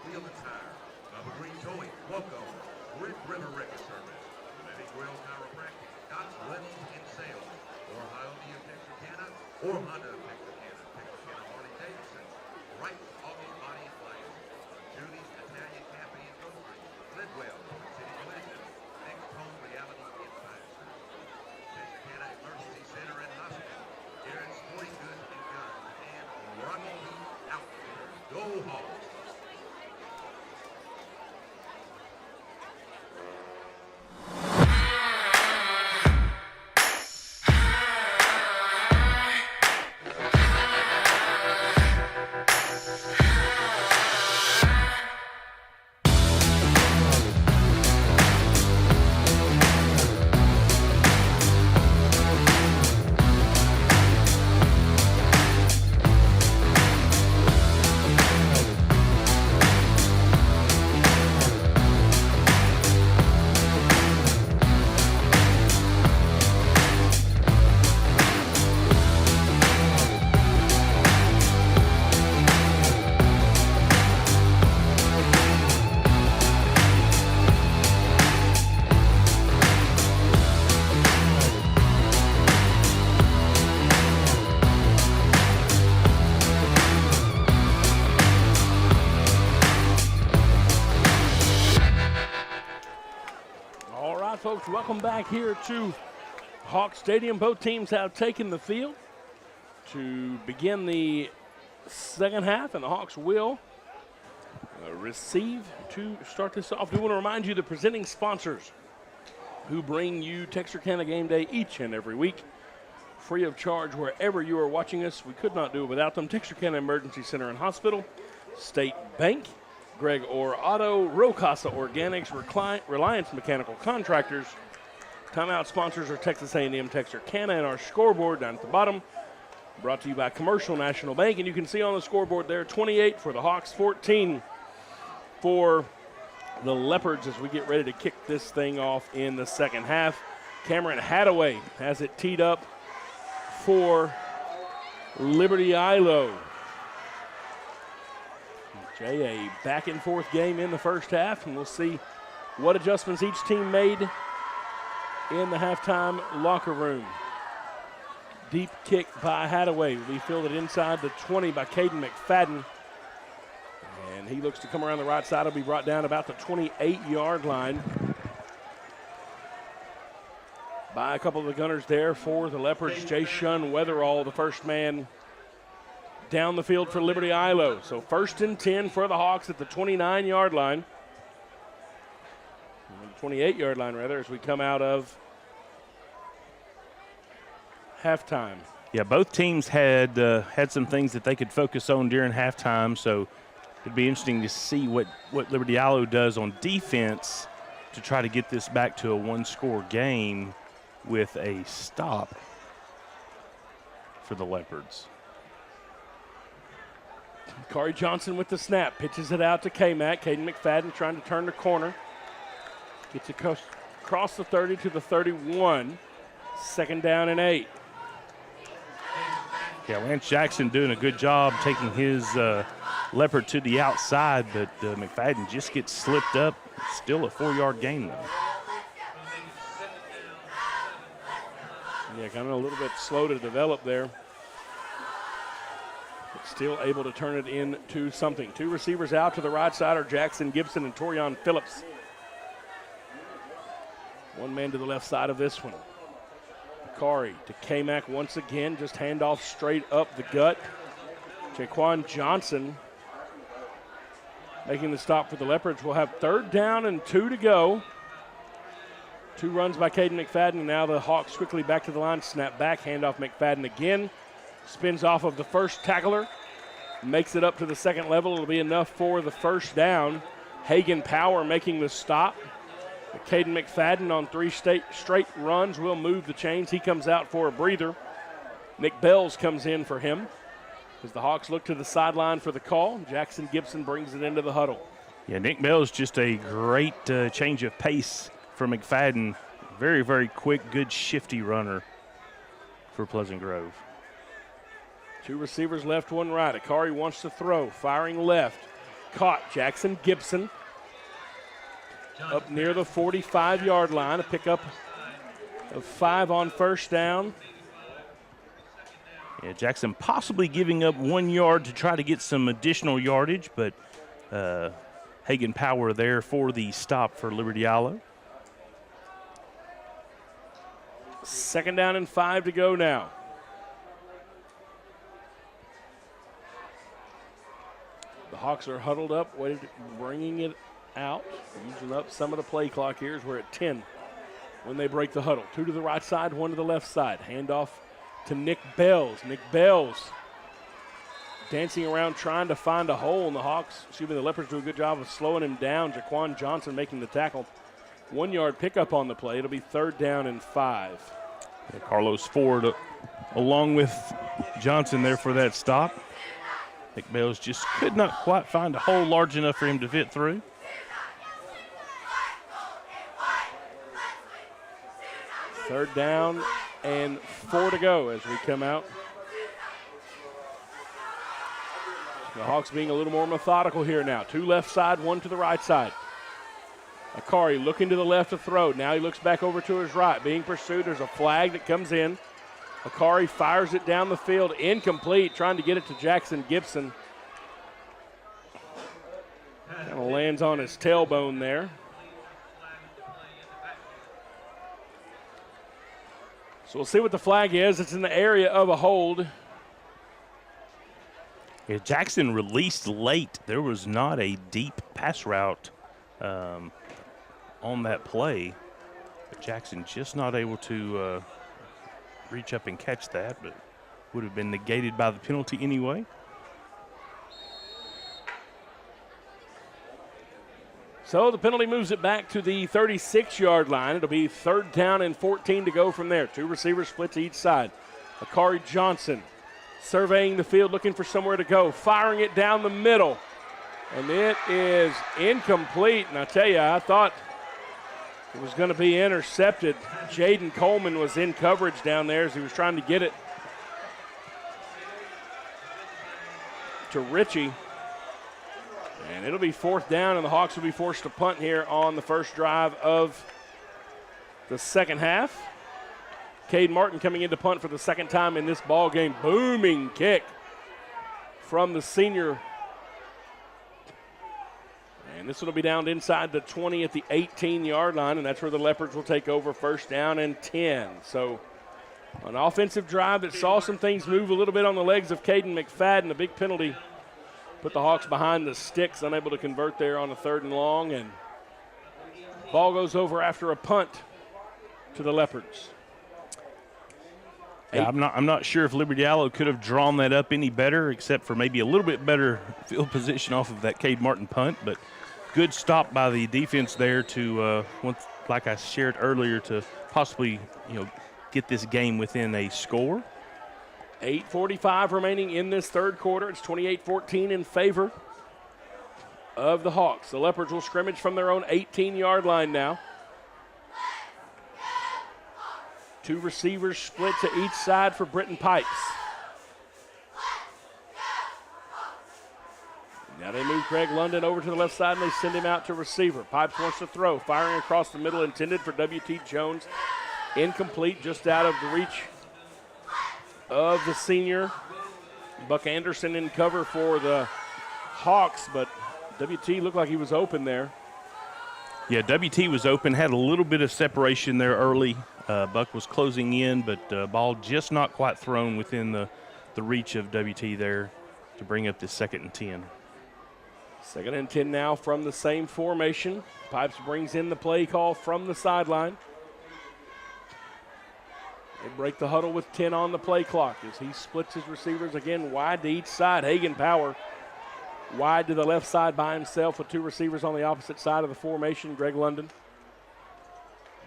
Wheel and Tire, Bubba Green Towing, Loco, Red River Record Service, Medic Well Chiropractic, Dots Rentals and Sales, or Hyundai of Texarkana, or Honda of Texarkana, Texarkana Harley Davidson, Wright Auto Body and Glass, Julie's Italian Cafe and Grocery, Lidwell, City Collision, Next Home Reality Insights, Texarkana Emergency Center and Hospital, Garrett's Sporting Goods and Guns, and Rocky Outfitters. Go Hawks! Folks, welcome back here to Hawk Stadium. Both teams have taken the field to begin the second half, and the Hawks will receive to start this off. We want to remind you the presenting sponsors who bring you Texarkana Game Day each and every week, free of charge wherever you are watching us. We could not do it without them. Texarkana Emergency Center and Hospital, State Bank, Greg Orr Auto, Rocasa Organics, Reliance Mechanical Contractors. Timeout sponsors are Texas A&M Texarkana, and our scoreboard down at the bottom, brought to you by Commercial National Bank. And you can see on the scoreboard there, 28 for the Hawks, 14 for the Leopards as we get ready to kick this thing off in the second half. Cameron Hadaway has it teed up for Liberty-Eylau. Jay, a back-and-forth game in the first half, and we'll see what adjustments each team made in the halftime locker room. Deep kick by Hadaway. We fielded inside the 20 by Caden McFadden. And he looks to come around the right side. It'll be brought down about the 28-yard line by a couple of the gunners there for the Leopards. Jay Shun Weatherall, the first man down the field for Liberty-Eylau. So 1st and 10 for the Hawks at the 29-yard line. 28-yard line, rather, as we come out of halftime. Yeah, both teams had some things that they could focus on during halftime, so it'd be interesting to see what Liberty-Eylau does on defense to try to get this back to a one-score game with a stop for the Leopards. Corey Johnson with the snap, pitches it out to K-Mac. Caden McFadden trying to turn the corner. Gets it across the 30 to the 31. 2nd down and 8. Yeah, Lance Jackson doing a good job taking his Leopard to the outside, but McFadden just gets slipped up. Still a 4-yard gain, though. Yeah, kind of a little bit slow to develop there. But still able to turn it into something. 2 receivers out to the right side are Jackson Gibson and Torian Phillips. 1 man to the left side of this one. Bakari to K-Mac once again, just handoff straight up the gut. Jaquan Johnson making the stop for the Leopards. We'll have 3rd down and 2 to go. 2 runs by Caden McFadden, and now the Hawks quickly back to the line. Snap back, handoff McFadden again. Spins off of the first tackler, makes it up to the second level. It'll be enough for the 1st down. Hagen Power making the stop. Caden McFadden on 3 straight runs will move the chains. He comes out for a breather. Nick Bells comes in for him as the Hawks look to the sideline for the call. Jackson Gibson brings it into the huddle. Yeah, Nick Bells just a great change of pace for McFadden. Very, very quick, good shifty runner for Pleasant Grove. 2 receivers left, 1 right. Akari wants to throw, firing left. caught. Jackson Gibson up near the 45-yard line. A pickup of 5 on first down. Yeah, Jackson possibly giving up 1 yard to try to get some additional yardage, but Hagen Power there for the stop for Liberty-Eylau. 2nd down and 5 to go now. The Hawks are huddled up, bringing it out, using up some of the play clock here as we're at 10 when they break the huddle. 2 to the right side, 1 to the left side. Handoff to Nick Bells. Nick Bells dancing around trying to find a hole, and the Leopards do a good job of slowing him down. Jaquan Johnson making the tackle. 1 yard pickup on the play. It'll be 3rd down and 5. Yeah, Carlos Ford along with Johnson there for that stop. Nick Bells just could not quite find a hole large enough for him to fit through. Third down and 4 to go as we come out. The Hawks being a little more methodical here now. 2 left side, 1 to the right side. Akari looking to the left to throw. Now he looks back over to his right. Being pursued, there's a flag that comes in. Akari fires it down the field, incomplete, trying to get it to Jackson Gibson. Kind of lands on his tailbone there. So we'll see what the flag is. It's in the area of a hold. Yeah, Jackson released late. There was not a deep pass route on that play. But Jackson just not able to reach up and catch that, but would have been negated by the penalty anyway. So the penalty moves it back to the 36-yard line. It'll be 3rd down and 14 to go from there. 2 receivers split to each side. Akari Johnson surveying the field, looking for somewhere to go, firing it down the middle. And it is incomplete. And I tell you, I thought it was going to be intercepted. Jaden Coleman was in coverage down there as he was trying to get it to Ritchie. And it'll be 4th down, and the Hawks will be forced to punt here on the first drive of the second half. Cade Martin coming in to punt for the 2nd time in this ball game. Booming kick from the senior. And this one will be down inside the 20 at the 18-yard line, and that's where the Leopards will take over 1st down and 10. So an offensive drive that saw some things move a little bit on the legs of Caden McFadden. A big penalty put the Hawks behind the sticks, unable to convert there on a 3rd and long, and ball goes over after a punt to the Leopards. Yeah, I'm not sure if Liberty-Eylau could have drawn that up any better, except for maybe a little bit better field position off of that Cade Martin punt, but good stop by the defense there to, like I shared earlier, to possibly get this game within a score. 8:45 remaining in this 3rd quarter. It's 28-14 in favor of the Hawks. The Leopards will scrimmage from their own 18-yard line now. 2 receivers split to each side for Britton Pipes. Now they move Greg London over to the left side and they send him out to receiver. Pipes wants to throw, firing across the middle, intended for W.T. Jones. Incomplete, just out of the reach of the senior. Buck Anderson in cover for the Hawks, but W.T. looked like he was open there. Yeah, W.T. was open, had a little bit of separation there early. Buck was closing in, but ball just not quite thrown within the reach of W.T. there to bring up the 2nd and 10. 2nd and 10 now from the same formation. Pipes brings in the play call from the sideline. They break the huddle with 10 on the play clock as he splits his receivers again wide to each side. Hagen Power wide to the left side by himself with 2 receivers on the opposite side of the formation. Greg London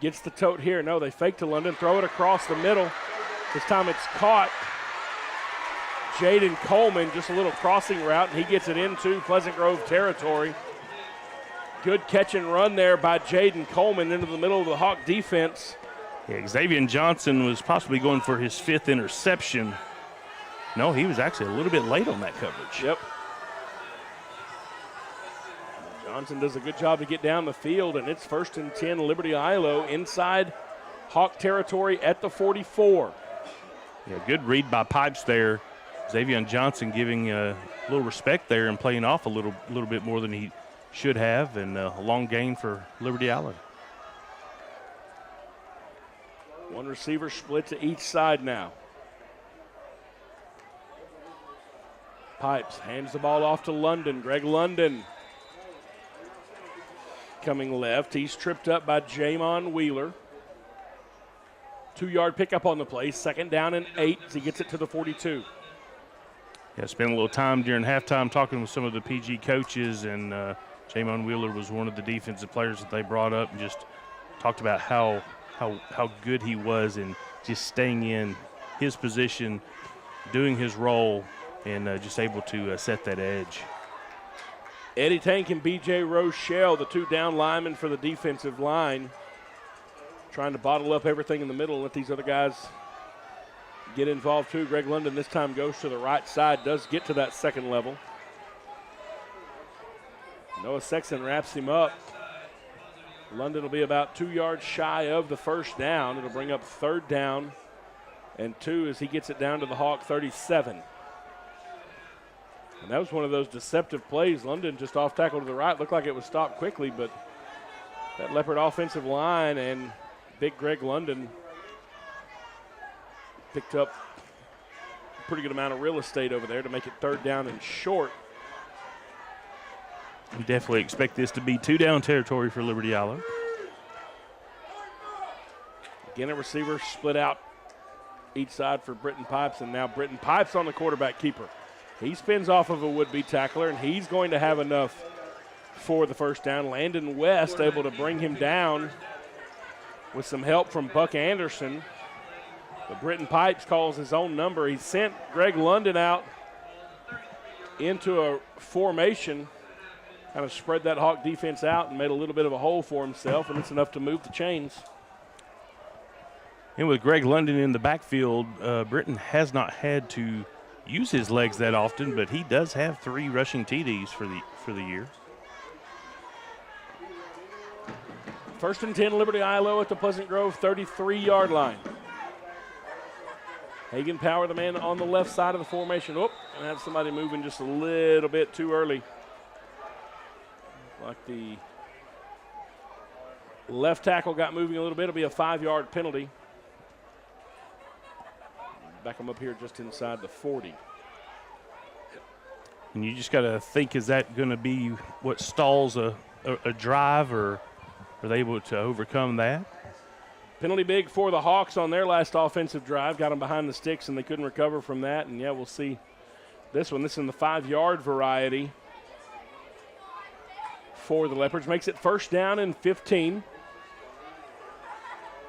gets the tote here. No, they fake to London, throw it across the middle. This time it's caught. Jaden Coleman, just a little crossing route, and he gets it into Pleasant Grove territory. Good catch and run there by Jaden Coleman into the middle of the Hawk defense. Yeah, Xavier Johnson was possibly going for his 5th interception. No, he was actually a little bit late on that coverage. Yep. Johnson does a good job to get down the field, and it's 1st and 10 Liberty-Eylau inside Hawk territory at the 44. Yeah, good read by Pipes there. Xavier Johnson giving a little respect there and playing off a little bit more than he should have, and a long gain for Liberty-Eylau. One receiver split to each side now. Pipes hands the ball off to London. Greg London coming left. He's tripped up by Jamon Wheeler. 2-yard pickup on the play. 2nd down and 8 as he gets it to the 42. Yeah, spent a little time during halftime talking with some of the PG coaches, and Jamon Wheeler was one of the defensive players that they brought up, and just talked about how good he was in just staying in his position, doing his role, and just able to set that edge. Eddie Tank and B.J. Rochelle, the 2 down linemen for the defensive line, trying to bottle up everything in the middle and let these other guys get involved too. Greg London this time goes to the right side, does get to that 2nd level. Noah Sexton wraps him up. London will be about 2 yards shy of the 1st down. It'll bring up 3rd down and 2 as he gets it down to the Hawk 37. And that was one of those deceptive plays. London just off tackle to the right. Looked like it was stopped quickly, but that Leopard offensive line and big Greg London picked up a pretty good amount of real estate over there to make it 3rd down and short. We definitely expect this to be 2 down territory for Liberty-Eylau. Again, a receiver split out each side for Britton Pipes, and now Britton Pipes on the quarterback keeper. He spins off of a would-be tackler, and he's going to have enough for the 1st down. Landon West able to bring him down with some help from Buck Anderson. But Britton Pipes calls his own number. He sent Greg London out into a formation, kind of spread that Hawk defense out and made a little bit of a hole for himself, and it's enough to move the chains. And with Greg London in the backfield, Britton has not had to use his legs that often, but he does have 3 rushing TDs for the year. 1st and 10 Liberty-Eylau at the Pleasant Grove 33-yard line. Hagen Power, the man on the left side of the formation. And have somebody moving just a little bit too early. Like the left tackle got moving a little bit. It'll be a 5-yard penalty. Back him up here just inside the 40. And you just got to think, is that going to be what stalls a drive, or are they able to overcome that? Penalty big for the Hawks on their last offensive drive. Got them behind the sticks, and they couldn't recover from that. And, yeah, we'll see this one. This is in the 5-yard variety for the Leopards. Makes it 1st down and 15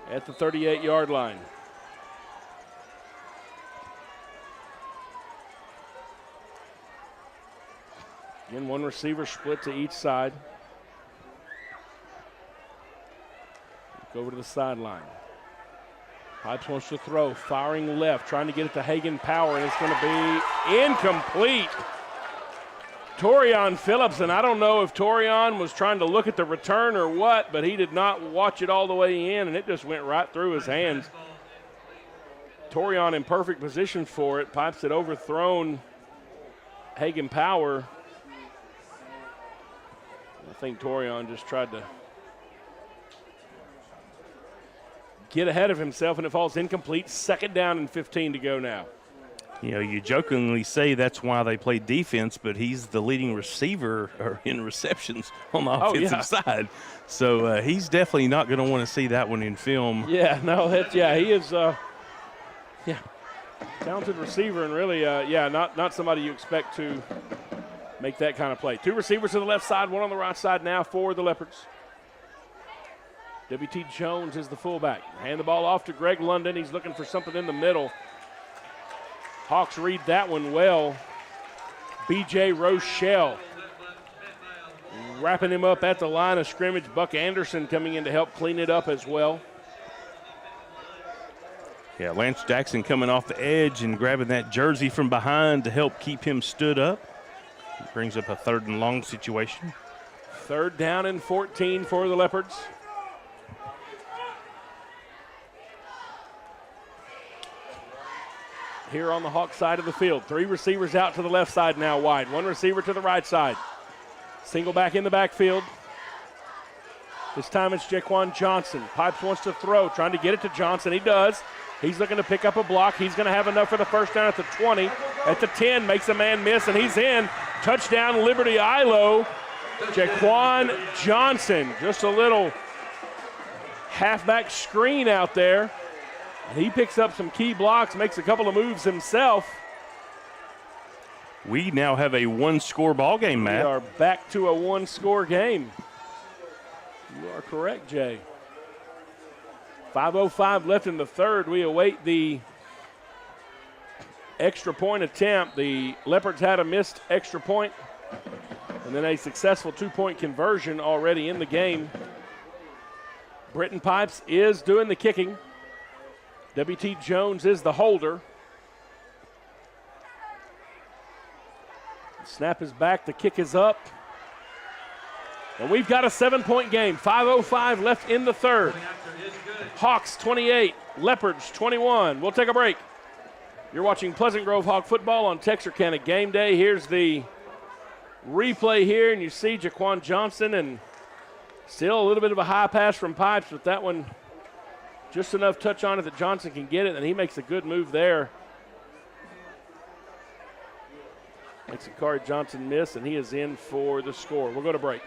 at the 38-yard line. Again, one receiver split to each side. Go over to the sideline. Pipes wants to throw, firing left, trying to get it to Hagen Power, and it's going to be incomplete. Torian Phillips, and I don't know if Torian was trying to look at the return or what, but he did not watch it all the way in, and it just went right through his hands. Torian in perfect position for it. Pipes had overthrown Hagen Power. I think Torian just tried to get ahead of himself, and it falls incomplete. 2nd down and 15 to go now. You know, you jokingly say that's why they play defense, but he's the leading receiver in receptions on the offensive side. So he's definitely not going to want to see that one in film. Yeah, no, he is talented receiver, and really, not somebody you expect to make that kind of play. 2 receivers to the left side, 1 on the right side now for the Leopards. W.T. Jones is the fullback. Hand the ball off to Greg London. He's looking for something in the middle. Hawks read that one well. B.J. Rochelle wrapping him up at the line of scrimmage. Buck Anderson coming in to help clean it up as well. Yeah, Lance Jackson coming off the edge and grabbing that jersey from behind to help keep him stood up. Brings up a 3rd and long situation. 3rd down and 14 for the Leopards. Here on the Hawk side of the field. 3 receivers out to the left side now wide. 1 receiver to the right side. Single back in the backfield. This time it's Jaquan Johnson. Pipes wants to throw, trying to get it to Johnson. He does. He's looking to pick up a block. He's going to have enough for the first down at the 20. At the 10, makes a man miss, and he's in. Touchdown, Liberty-Eylau. Jaquan Johnson. Just a little halfback screen out there. And he picks up some key blocks, makes a couple of moves himself. We now have a 1-score ball game, Matt. We are back to a 1-score game. You are correct, Jay. 5:05 left in the 3rd. We await the extra point attempt. The Leopards had a missed extra point and then a successful 2-point conversion already in the game. Britton Pipes is doing the kicking. W.T. Jones is the holder. The snap is back. The kick is up. And we've got a 7-point game. 5:05 left in the 3rd. Hawks 28, Leopards 21. We'll take a break. You're watching Pleasant Grove Hawk football on Texarkana Game Day. Here's the replay here, and you see Jaquan Johnson, and still a little bit of a high pass from Pipes, but that one just enough touch on it that Johnson can get it, and he makes a good move there. Makes Akari Johnson miss, and he is in for the score. We'll go to break.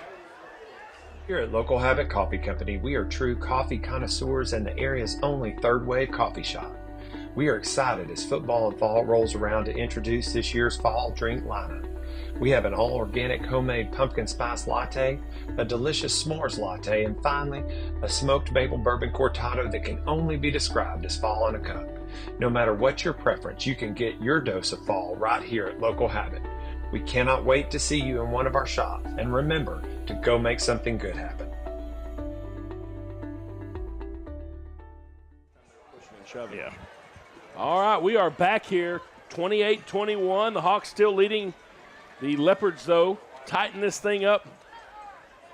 Here at Local Habit Coffee Company, we are true coffee connoisseurs and the area's only third-wave coffee shop. We are excited as football and fall rolls around to introduce this year's fall drink lineup. We have an all-organic homemade pumpkin spice latte, a delicious s'mores latte, and finally, a smoked maple bourbon cortado that can only be described as fall in a cup. No matter what your preference, you can get your dose of fall right here at Local Habit. We cannot wait to see you in one of our shops, and remember to go make something good happen. Yeah. All right, we are back here, 28-21. The Hawks still leading the Leopards, though. Tighten this thing up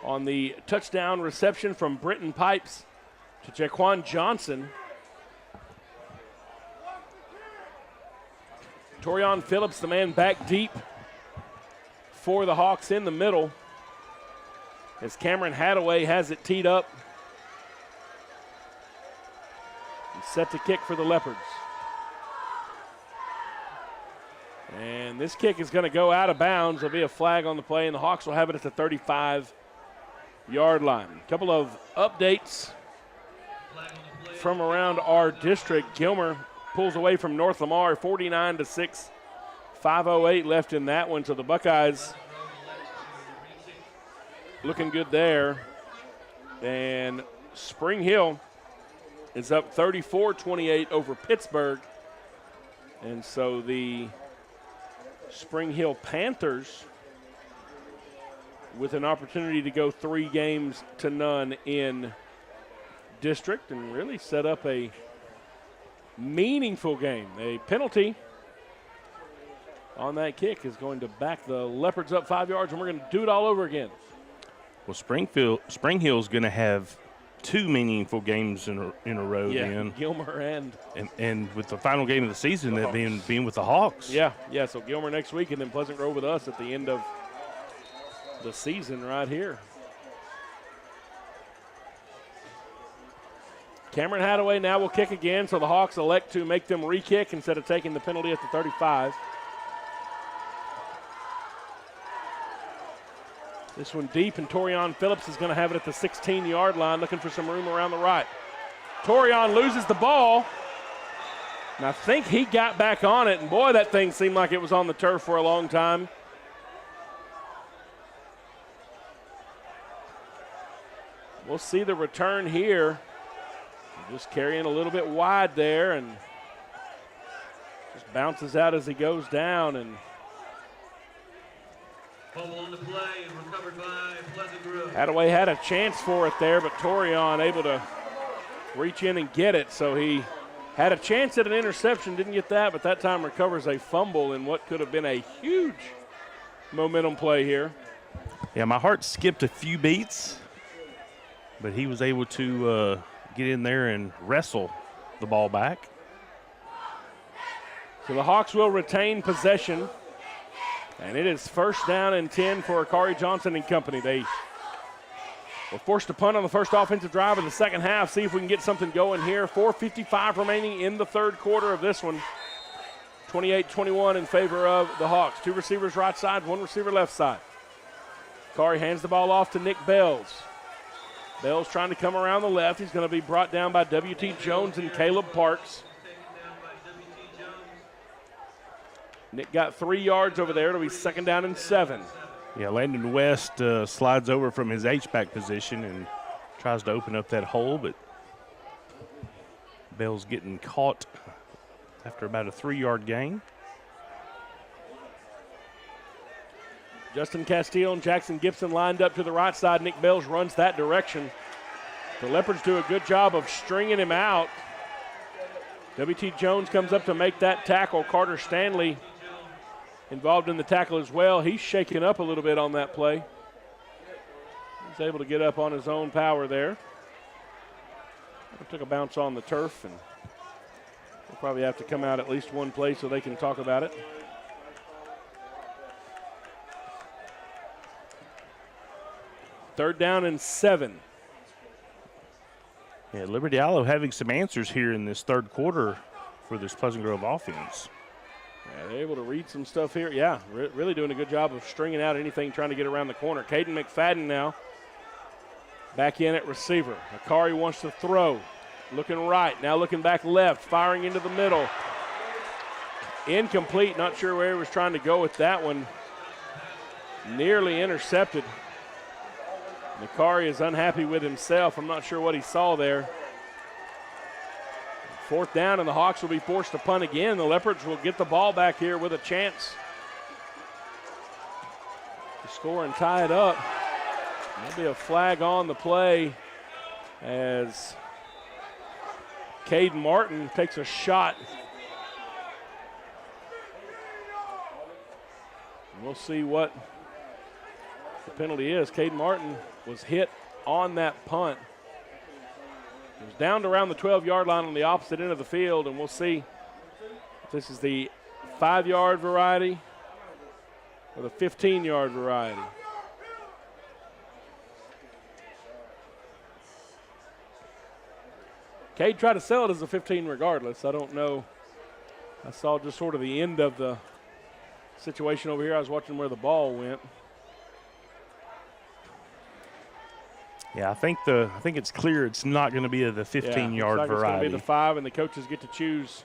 on the touchdown reception from Britton Pipes to Jaquan Johnson. Torian Phillips, the man back deep for the Hawks in the middle, as Cameron Hadaway has it teed up. He's set to kick for the Leopards. And this kick is going to go out of bounds. There'll be a flag on the play, and the Hawks will have it at the 35-yard line. A couple of updates from around our district. Gilmer pulls away from North Lamar 49-6. 5:08 left in that one, so the Buckeyes looking good there. And Spring Hill is up 34-28 over Pittsburgh. And so the Spring Hill Panthers with an opportunity to go 3-0 in district and really set up a meaningful game. A penalty on that kick is going to back the Leopards up 5 yards, and we're going to do it all over again. Well, Spring Hill's going to have 2 meaningful games in a row. Yeah, then. Gilmer and with the final game of the season that being with the Hawks. Yeah. So Gilmer next week, and then Pleasant Grove with us at the end of the season right here. Cameron Hadaway now will kick again, so the Hawks elect to make them re-kick instead of taking the penalty at the 35. This one deep, and Torian Phillips is going to have it at the 16-yard line, looking for some room around the right. Torian loses the ball, and I think he got back on it, and boy, that thing seemed like it was on the turf for a long time. We'll see the return here. Just carrying a little bit wide there, and just bounces out as he goes down. And on the play and recovered by Pleasant Grove. Hadaway had a chance for it there, but Torian able to reach in and get it. So he had a chance at an interception, didn't get that, but that time recovers a fumble in what could have been a huge momentum play here. Yeah, my heart skipped a few beats, but he was able to get in there and wrestle the ball back. So the Hawks will retain possession, and it is 1st down and 10 for Akari Johnson and company. They were forced to punt on the first offensive drive of the second half. See if we can get something going here. 4:55 remaining in the third quarter of this one. 28-21 in favor of the Hawks. 2 receivers right side, 1 receiver left side. Akari hands the ball off to Nick Bells. Bells trying to come around the left. He's going to be brought down by W.T. Jones and Caleb Parks. Nick got 3 yards over there. It'll be 2nd down and 7. Yeah, Landon West slides over from his H-back position and tries to open up that hole, but Bell's getting caught after about a 3-yard gain. Justin Castillo and Jackson Gibson lined up to the right side. Nick Bells runs that direction. The Leopards do a good job of stringing him out. W.T. Jones comes up to make that tackle. Carter Stanley involved in the tackle as well. He's shaken up a little bit on that play. He's able to get up on his own power there. Took a bounce on the turf, and we'll probably have to come out at least one play so they can talk about it. Third down and 7. Yeah, Liberty-Eylau having some answers here in this third quarter for this Pleasant Grove offense. Yeah, they're able to read some stuff here. Yeah, really doing a good job of stringing out anything trying to get around the corner. Caden McFadden now back in at receiver. Akari wants to throw. Looking right, now looking back left, firing into the middle. Incomplete, not sure where he was trying to go with that one. Nearly intercepted. Akari is unhappy with himself. I'm not sure what he saw there. 4th down, and the Hawks will be forced to punt again. The Leopards will get the ball back here with a chance to score and tie it up. There'll be a flag on the play as Caden Martin takes a shot. And we'll see what the penalty is. Caden Martin was hit on that punt. It was down to around the 12-yard line on the opposite end of the field, and we'll see if this is the 5-yard variety or the 15-yard variety. Cade tried to sell it as a 15 regardless. I don't know. I saw just sort of the end of the situation over here. I was watching where the ball went. Yeah, I think it's clear it's not going to be the 15-yard variety. It's going to be the 5, and the coaches get to choose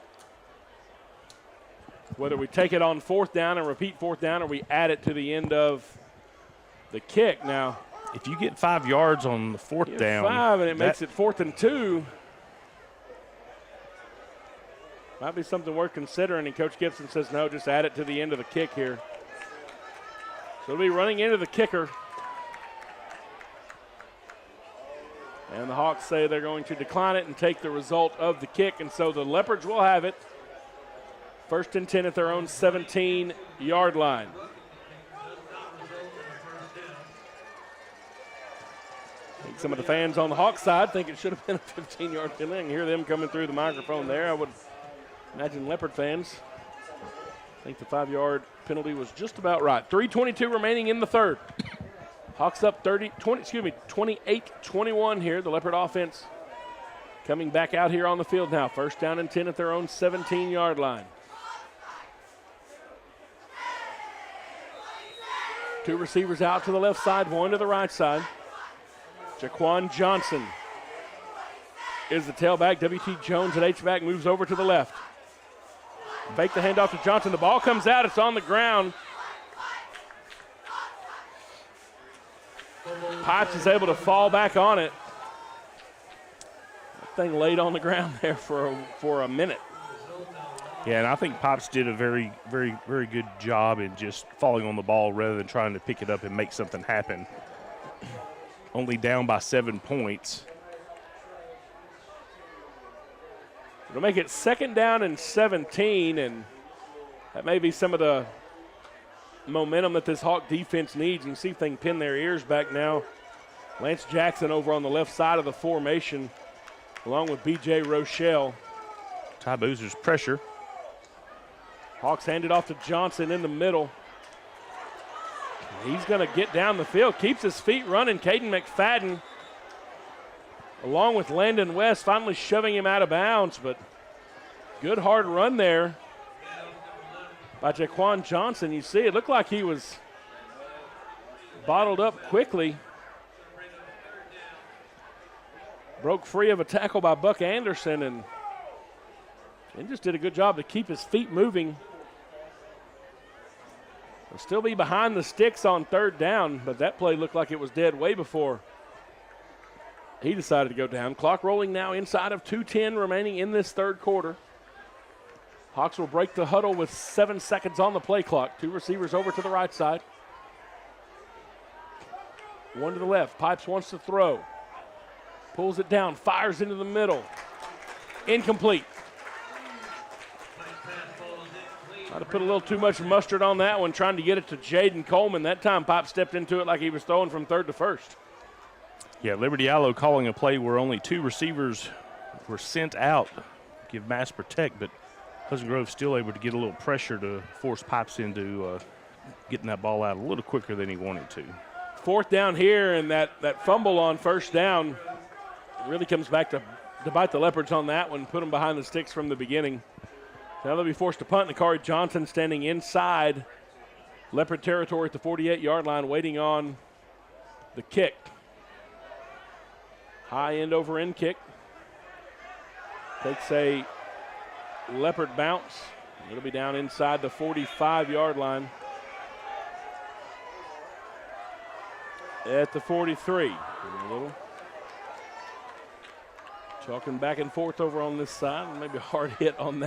whether we take it on 4th down and repeat 4th down, or we add it to the end of the kick. Now, if you get 5 yards on the 4th down, 5, and it makes it 4th and 2. Might be something worth considering, and Coach Gibson says no, just add it to the end of the kick here. So it'll be running into the kicker. And the Hawks say they're going to decline it and take the result of the kick, and so the Leopards will have it. 1st and 10 at their own 17-yard line. I think some of the fans on the Hawks side think it should have been a 15-yard penalty. I can hear them coming through the microphone there. I would imagine Leopard fans think the 5-yard penalty was just about right. 3:22 remaining in the third. Hawks up 28-21 here. The Leopard offense coming back out here on the field now. 1st down and 10 at their own 17-yard line. 2 receivers out to the left side, 1 to the right side. Jaquan Johnson is the tailback. W.T. Jones at H-back moves over to the left. Fake the handoff to Johnson. The ball comes out. It's on the ground. Pipes is able to fall back on it. That thing laid on the ground there for a minute. Yeah, and I think Pipes did a very, very, very good job in just falling on the ball rather than trying to pick it up and make something happen. Only down by 7 points. It'll make it 2nd down and 17, and that may be some of the momentum that this Hawk defense needs and see if they can pin their ears back now. Lance Jackson over on the left side of the formation, along with B.J. Rochelle. Ty Boozer's pressure. Hawks hand it off to Johnson in the middle. He's going to get down the field, keeps his feet running. Caden McFadden, along with Landon West, finally shoving him out of bounds, but good hard run there by Jaquan Johnson. You see, it looked like he was bottled up quickly. Broke free of a tackle by Buck Anderson and just did a good job to keep his feet moving. He'll still be behind the sticks on third down, but that play looked like it was dead way before he decided to go down. Clock rolling now inside of 2:10 remaining in this third quarter. Hawks will break the huddle with 7 seconds on the play clock. Two receivers over to the right side. One to the left. Pipes wants to throw. Pulls it down, fires into the middle. Incomplete. Might have put a little too much mustard on that one, trying to get it to Jaden Coleman. That time Pipe stepped into it like he was throwing from third to first. Yeah, Liberty-Eylau calling a play where only 2 receivers were sent out to give mass protect, but Pleasant Grove still able to get a little pressure to force Pipes into getting that ball out a little quicker than he wanted to. Fourth down here, and that fumble on first down really comes back to bite the Leopards on that one, put them behind the sticks from the beginning. Now they'll be forced to punt. Nakari Johnson standing inside Leopard territory at the 48-yard line, waiting on the kick. High end over end kick. Takes a Leopard bounce. It'll be down inside the 45-yard line at the 43. A little talking back and forth over on this side. Maybe a hard hit on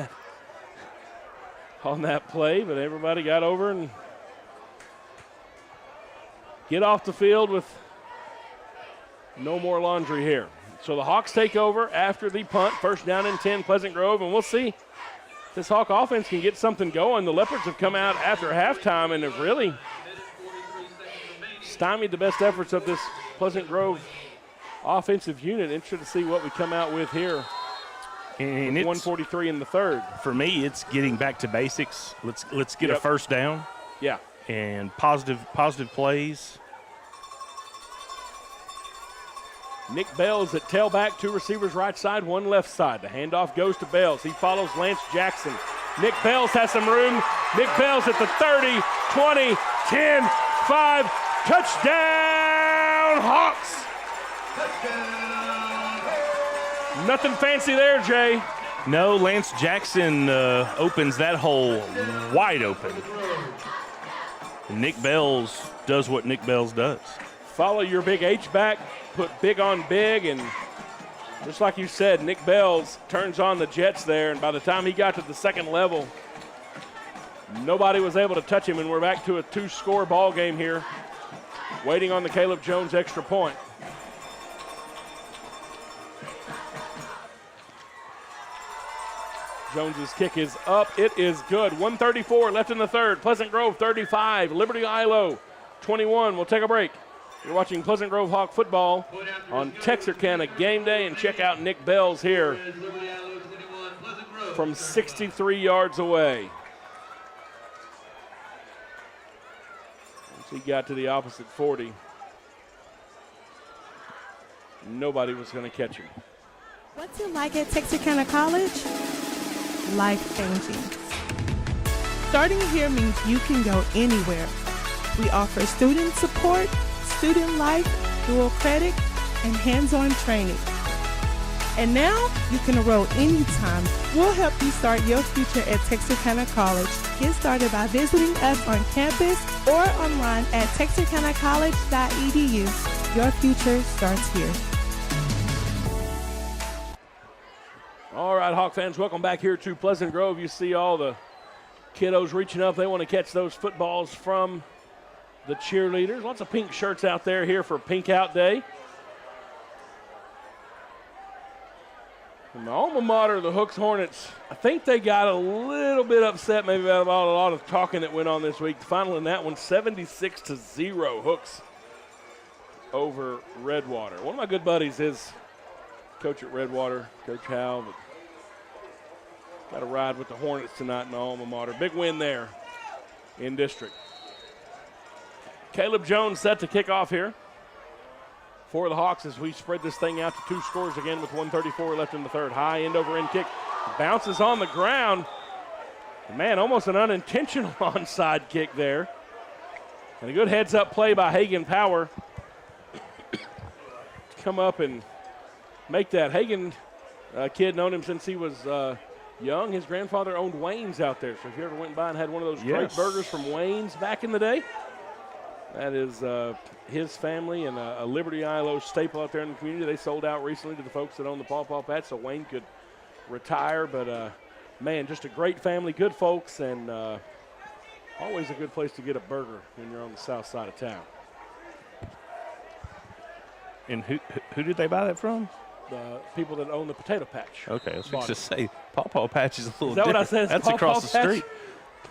that play, but everybody got over and get off the field with no more laundry here. So the Hawks take over after the punt. First down and 10, Pleasant Grove, and we'll see if this Hawk offense can get something going. The Leopards have come out after halftime and have really stymied the best efforts of this Pleasant Grove offensive unit. Interested to see what we come out with here. And 1:43 in the third. For me, it's getting back to basics. Let's get a first down. Yeah. And positive plays. Nick Bales at tailback, 2 receivers right side, 1 left side. The handoff goes to Bales. He follows Lance Jackson. Nick Bales has some room. Nick Bales at the 30, 20, 10, 5. Touchdown, Hawks. Nothing fancy there, Jay. No, Lance Jackson opens that hole wide open. And Nick Bales does what Nick Bales does. Follow your big H-back, put big on big, and just like you said, Nick Bales turns on the Jets there, and by the time he got to the second level, nobody was able to touch him, and we're back to a 2-score ball game here, waiting on the Caleb Jones extra point. Jones's kick is up. It is good. 1:34 left in the third. Pleasant Grove 35. Liberty-Eylau 21. We'll take a break. You're watching Pleasant Grove Hawk football on Texarkana Game Day, and check out Nick Bales here from 63 yards away. Once he got to the opposite 40, nobody was going to catch him. What's it like at Texarkana College? Life-changing. Starting here means you can go anywhere. We offer student support, student life, dual credit, and hands-on training. And now you can enroll anytime. We'll help you start your future at Texarkana College. Get started by visiting us on campus or online at texarkanacollege.edu. Your future starts here. All right, Hawk fans, welcome back here to Pleasant Grove. You see all the kiddos reaching up. They want to catch those footballs from the cheerleaders. Lots of pink shirts out there here for Pink Out Day. And the alma mater, the Hooks Hornets, I think they got a little bit upset maybe about a lot of talking that went on this week. The final in that one, 76-0, Hooks over Redwater. One of my good buddies is coach at Redwater, Coach Hal. But got to ride with the Hornets tonight in the alma mater. Big win there in district. Caleb Jones set to kick off here for the Hawks as we spread this thing out to 2 scores again with 1:34 left in the third. High end-over-end kick. Bounces on the ground. Man, almost an unintentional onside kick there. And a good heads-up play by Hagen Power to come up and make that. Hagen, kid, known him since he was young. His grandfather owned Wayne's out there. So if you ever went by and had one of those great burgers from Wayne's back in the day, that is his family and a Liberty-Eylau staple out there in the community. They sold out recently to the folks that own the Paw Paw Patch so Wayne could retire. But, man, just a great family, good folks, and always a good place to get a burger when you're on the south side of town. And who did they buy that from? The people that own the Potato Patch. Okay, I was going to say Paw Paw Patch is a little different. Is that what I said? That's across the street.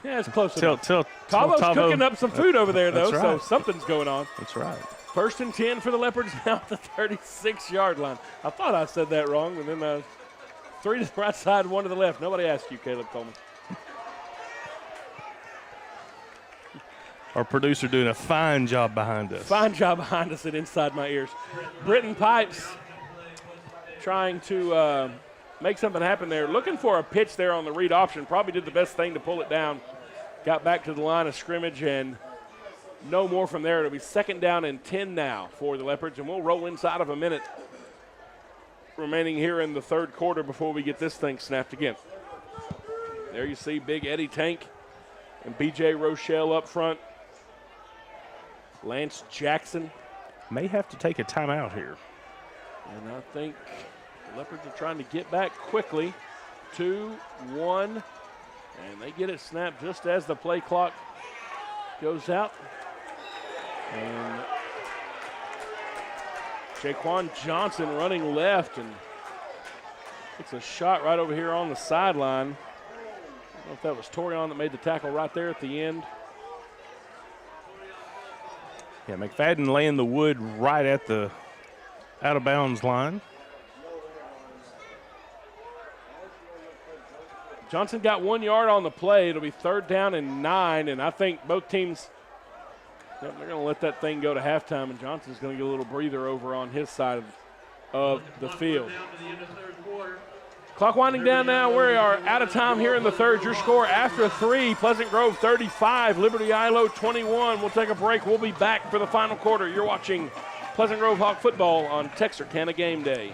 Yeah, it's close enough. Tavo's cooking up some food over there, though, right. So something's going on. That's right. 1st and 10 for the Leopards now at the 36-yard line. I thought I said that wrong, and then 3 to the right side, 1 to the left. Nobody asked you, Caleb Coleman. Our producer doing a fine job behind us. Fine job behind us and inside my ears. Britton Pipes trying to make something happen there. Looking for a pitch there on the read option. Probably did the best thing to pull it down. Got back to the line of scrimmage and no more from there. It'll be 2nd down and 10 now for the Leopards, and we'll roll inside of a minute remaining here in the 3rd quarter before we get this thing snapped again. There you see Big Eddie Tank and B.J. Rochelle up front. Lance Jackson may have to take a timeout here. And I think the Leopards are trying to get back quickly. 2-1. And they get it snapped just as the play clock goes out. And Jaquan Johnson running left, and it's a shot right over here on the sideline. I don't know if that was Torion that made the tackle right there at the end. Yeah, McFadden laying the wood right at the out-of-bounds line. Johnson got 1 yard on the play. It'll be 3rd down and 9, and I think both teams, they're going to let that thing go to halftime, and Johnson's going to get a little breather over on his side of the field. Clock winding down now. We are out of time here in the 3rd. Your score after 3, Pleasant Grove 35, Liberty-Eylau 21. We'll take a break. We'll be back for the final quarter. You're watching Pleasant Grove Hawk football on Texarkana Game Day.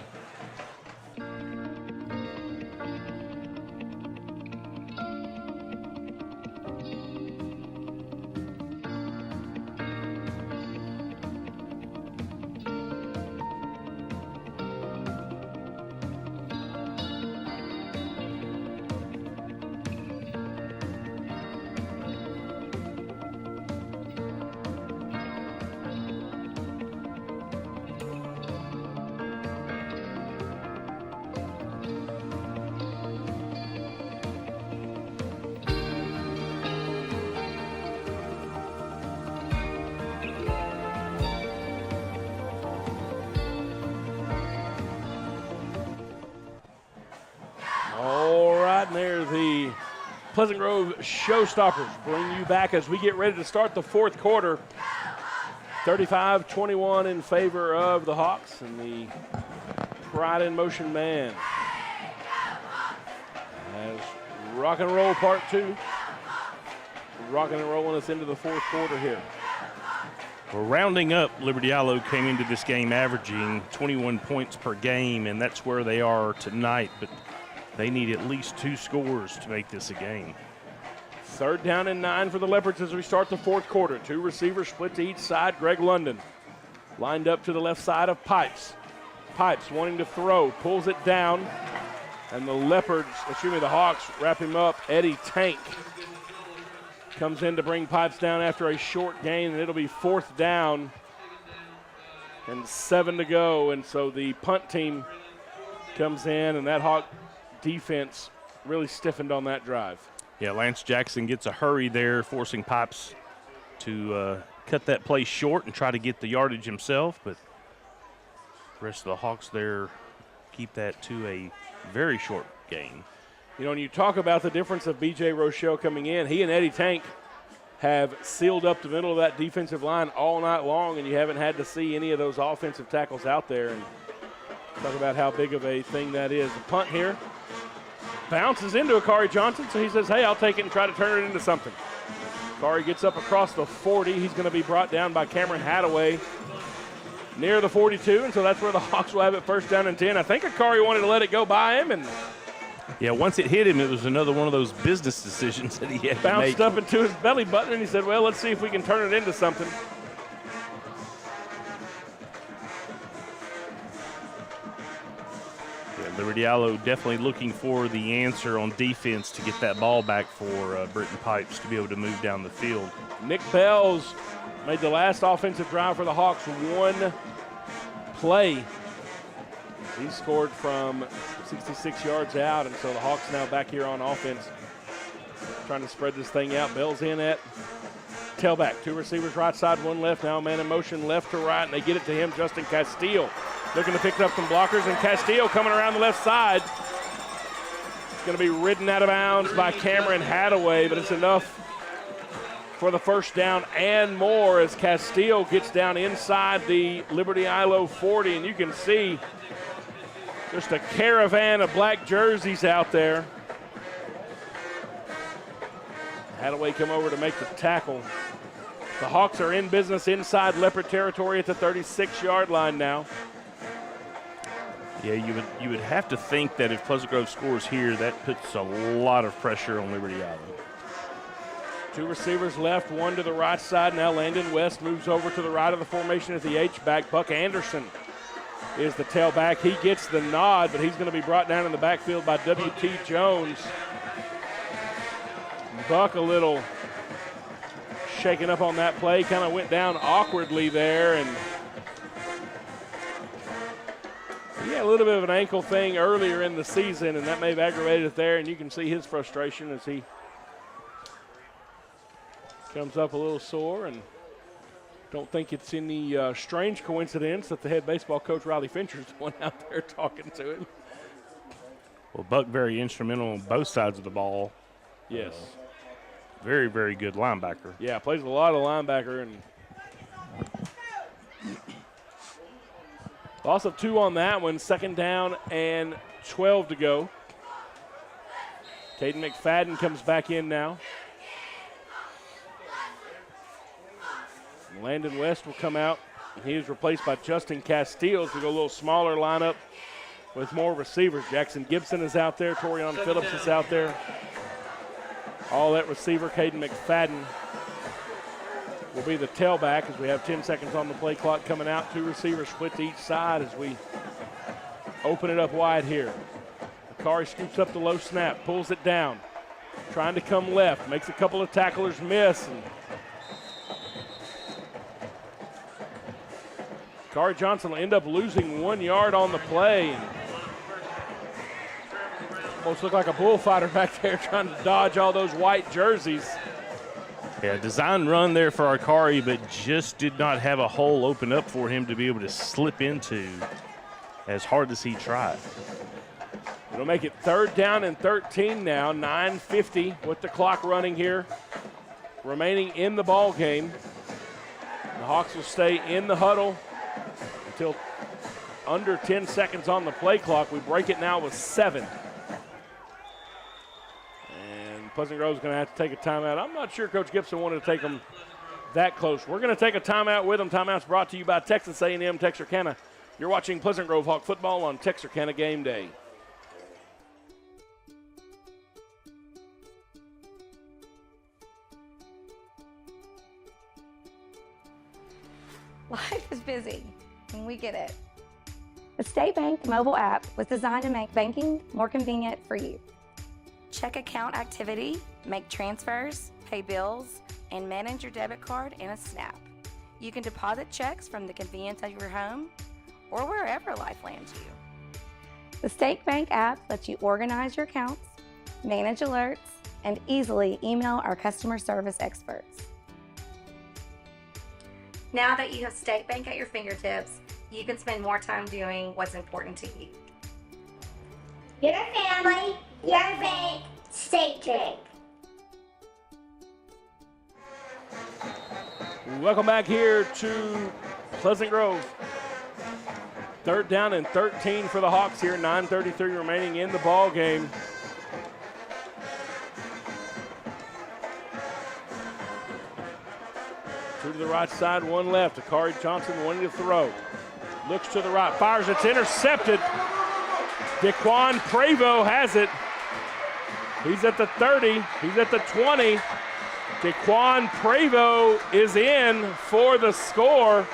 Pleasant Grove Showstoppers bring you back as we get ready to start the 4th quarter. 35-21 in favor of the Hawks and the Pride in Motion man. As rock and roll part 2. Rocking and rolling us into the 4th quarter here. Well, rounding up, Liberty-Eylau came into this game averaging 21 points per game, and that's where they are tonight. But they need at least 2 scores to make this a game. 3rd down and 9 for the Leopards as we start the 4th quarter. 2 receivers split to each side. Greg London lined up to the left side of Pipes. Pipes wanting to throw, pulls it down, and the Hawks wrap him up. Eddie Tank comes in to bring Pipes down after a short gain, and it'll be 4th down and 7 to go. And so the punt team comes in, and that Hawk defense really stiffened on that drive. Yeah, Lance Jackson gets a hurry there, forcing Pipes to cut that play short and try to get the yardage himself, but the rest of the Hawks there keep that to a very short gain. You know, when you talk about the difference of B.J. Rochelle coming in, he and Eddie Tank have sealed up the middle of that defensive line all night long, and you haven't had to see any of those offensive tackles out there. And talk about how big of a thing that is. The punt here bounces into Akari Johnson, so he says, hey, I'll take it and try to turn it into something. Akari gets up across the 40. He's going to be brought down by Cameron Hadaway near the 42, and so that's where the Hawks will have it first down and 10. I think Akari wanted to let it go by him, and yeah, once it hit him, it was another one of those business decisions that he had to make. Bounced up into his belly button, and he said, well, let's see if we can turn it into something. Yeah, Liberty-Eylau definitely looking for the answer on defense to get that ball back for Britton Pipes to be able to move down the field. Nick Bells made the last offensive drive for the Hawks one play. He scored from 66 yards out, and so the Hawks now back here on offense trying to spread this thing out. Bell's in at tailback. Two receivers right side, one left. Now a man in motion left to right, and they get it to him, Justin Castile. Looking to pick up some blockers, and Castile coming around the left side. It's going to be ridden out of bounds by Cameron Hadaway, but it's enough for the first down and more as Castile gets down inside the Liberty-Eylau 40, and you can see just a caravan of black jerseys out there. Hadaway come over to make the tackle. The Hawks are in business inside Leopard territory at the 36-yard line now. Yeah, you would have to think that if Pleasant Grove scores here, that puts a lot of pressure on Liberty-Eylau. Two receivers left, one to the right side. Now Landon West moves over to the right of the formation at the H-back. Buck Anderson is the tailback. He gets the nod, but he's going to be brought down in the backfield by W.T. Jones. Buck a little shaken up on that play, kind of went down awkwardly there, and he had a little bit of an ankle thing earlier in the season, and that may have aggravated it there, and you can see his frustration as he comes up a little sore, and don't think it's any strange coincidence that the head baseball coach, Riley Fincher, is the one out there talking to him. Well, Buck very instrumental on both sides of the ball. Yes. Very, very good linebacker. Yeah, plays a lot of linebacker. And loss of 2 on that one, second down and 12 to go. Caden McFadden comes back in now. Landon West will come out. He is replaced by Justin Castile. We go a little smaller lineup with more receivers. Jackson Gibson is out there. Torian Phillips is out there. All that receiver, Caden McFadden, will be the tailback as we have 10 seconds on the play clock coming out. Two receivers split to each side as we open it up wide here. Akari scoops up the low snap, pulls it down, trying to come left, makes a couple of tacklers miss. And Akari Johnson will end up losing 1 yard on the play. And almost look like a bullfighter back there trying to dodge all those white jerseys. Yeah, design run there for Akari, but just did not have a hole open up for him to be able to slip into as hard as he tried. It'll make it third down and 13 now, 9:50 with the clock running here, remaining in the ball game. The Hawks will stay in the huddle until under 10 seconds on the play clock. We break it now with 7. And Pleasant Grove's going to have to take a timeout. I'm not sure Coach Gibson wanted to take them that close. We're going to take a timeout with them. Timeout's brought to you by Texas A&M Texarkana. You're watching Pleasant Grove Hawk football on Texarkana Game Day. Life is busy, and we get it. The State Bank mobile app was designed to make banking more convenient for you. Check account activity, make transfers, pay bills, and manage your debit card in a snap. You can deposit checks from the convenience of your home or wherever life lands you. The State Bank app lets you organize your accounts, manage alerts, and easily email our customer service experts. Now that you have State Bank at your fingertips, you can spend more time doing what's important to you. Your family, your bank, State Bank. Welcome back here to Pleasant Grove. 3rd down and 13 for the Hawks here. 9:33 remaining in the ball game. Two to the right side, one left. Akari Johnson wanting to throw. Looks to the right, fires, it's intercepted. Daquan Prevost has it. He's at the 30, he's at the 20. Daquan Prevost is in for the score.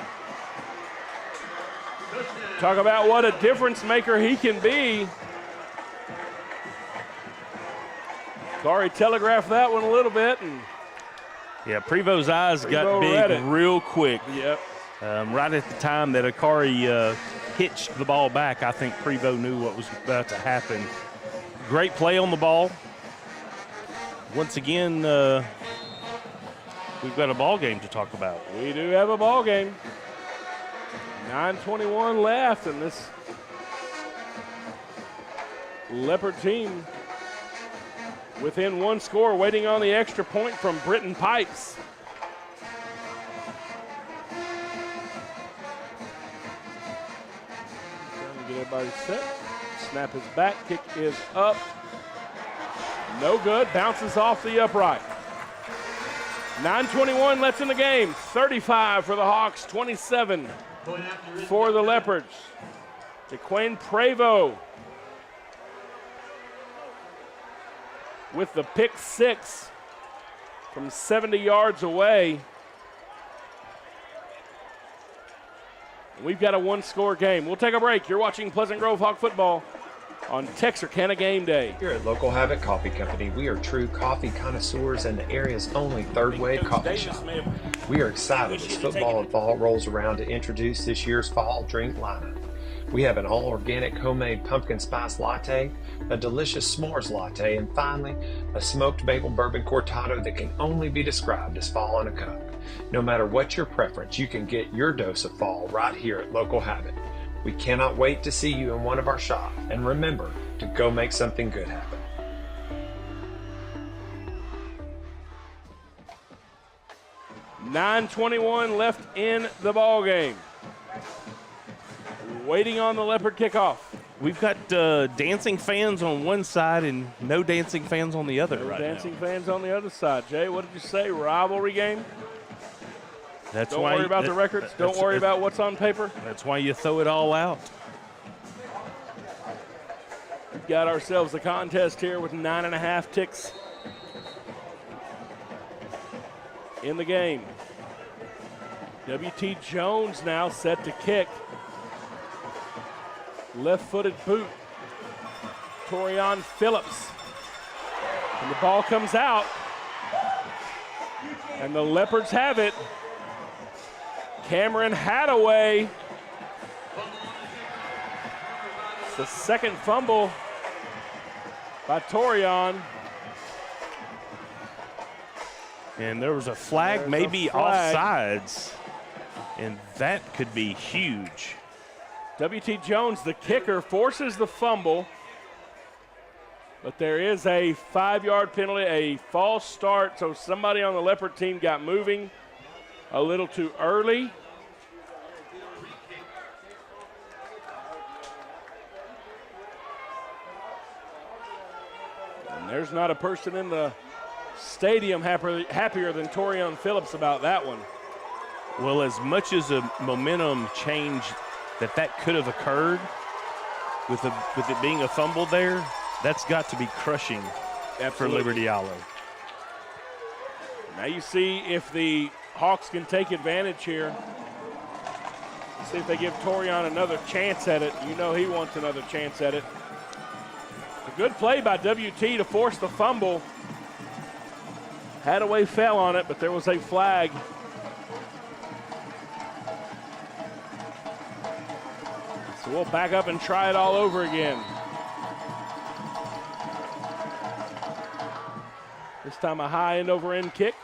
Talk about what a difference maker he can be. Akari telegraphed that one a little bit. And yeah, Prevost's eyes got big real quick. Yep. Right at the time that Akari hitched the ball back, I think Prevost knew what was about to happen. Great play on the ball. Once again, we've got a ball game to talk about. We do have a ball game. 9:21 left, and this Leopard team within one score, waiting on the extra point from Britton Pipes. Trying to get everybody set. Snap is back, kick is up. No good, bounces off the upright. 9:21 left in the game. 35 for the Hawks, 27 for the Leopards. Daquan Prevost with the pick six from 70 yards away. We've got a one-score game. We'll take a break. You're watching Pleasant Grove Hawk football on Texarkana Game Day. Here at Local Habit Coffee Company, we are true coffee connoisseurs and the area's only third-wave coffee shop. We are excited as football and fall rolls around to introduce this year's fall drink lineup. We have an all-organic homemade pumpkin spice latte, a delicious s'mores latte, and finally, a smoked maple bourbon cortado that can only be described as fall in a cup. No matter what your preference, you can get your dose of fall right here at Local Habit. We cannot wait to see you in one of our shops, and remember to go make something good happen. $9:21 left in the ball game. Waiting on the Leopard kickoff. We've got dancing fans on one side and no dancing fans on the other right now. Dancing fans on the other side. Jay, what did you say? Rivalry game? Don't worry about the records. Don't worry about what's on paper. That's why you throw it all out. We've got ourselves a contest here with 9.5 ticks in the game. W.T. Jones now set to kick. Left-footed boot. Torian Phillips. And the ball comes out. And the Leopards have it. Cameron Hadaway. It's the second fumble by Torian. And there was a flag, maybe offsides. And that could be huge. W.T. Jones, the kicker, forces the fumble. But there is a 5-yard penalty, a false start. So somebody on the Leopard team got moving a little too early. And there's not a person in the stadium happier than Torian Phillips about that one. Well, as much as a momentum change that could have occurred with it being a fumble there, that's got to be crushing for Liberty-Eylau. Now you see if the Hawks can take advantage here. See if they give Torian another chance at it. You know he wants another chance at it. A good play by W.T. to force the fumble. Hadaway fell on it, but there was a flag. So we'll back up and try it all over again. This time a high end over end kick.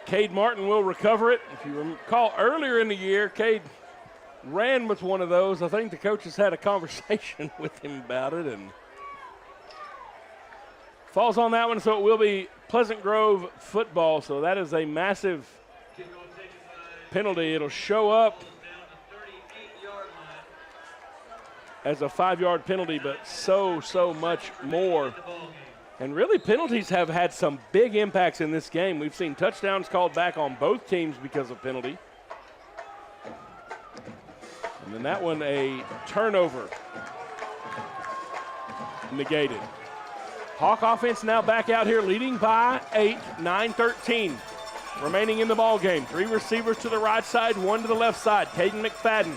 Cade Martin will recover it. If you recall earlier in the year, Cade ran with one of those. I think the coaches had a conversation with him about it and falls on that one, so it will be Pleasant Grove football. So that is a massive penalty. It'll show up as a 5-yard penalty, but so much more. And really, penalties have had some big impacts in this game. We've seen touchdowns called back on both teams because of penalty. And then that one, a turnover negated. Hawk offense now back out here leading by 8, 9-13 remaining in the ball game. 3 receivers to the right side, 1 to the left side. Caden McFadden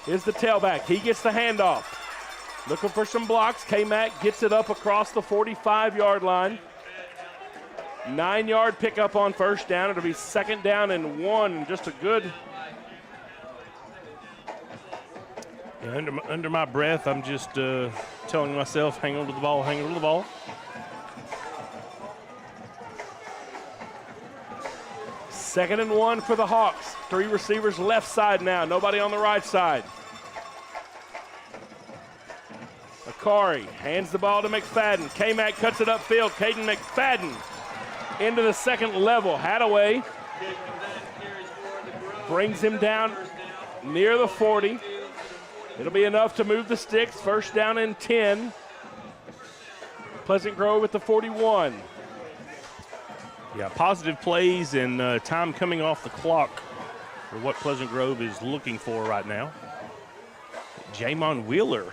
is the tailback. He gets the handoff. Looking for some blocks. K-Mac gets it up across the 45-yard line. 9-yard pickup on first down. It'll be 2nd down and 1. Just a good. Yeah, under my breath, I'm just telling myself, hang on to the ball, hang on to the ball. Second and 1 for the Hawks. 3 receivers left side now. Nobody on the right side. Akari hands the ball to McFadden. K-Mac cuts it upfield. Caden McFadden into the second level. Hadaway brings him down near the 40. It'll be enough to move the sticks. 1st down and 10. Pleasant Grove at the 41. Yeah, positive plays and time coming off the clock for what Pleasant Grove is looking for right now. Jamon Wheeler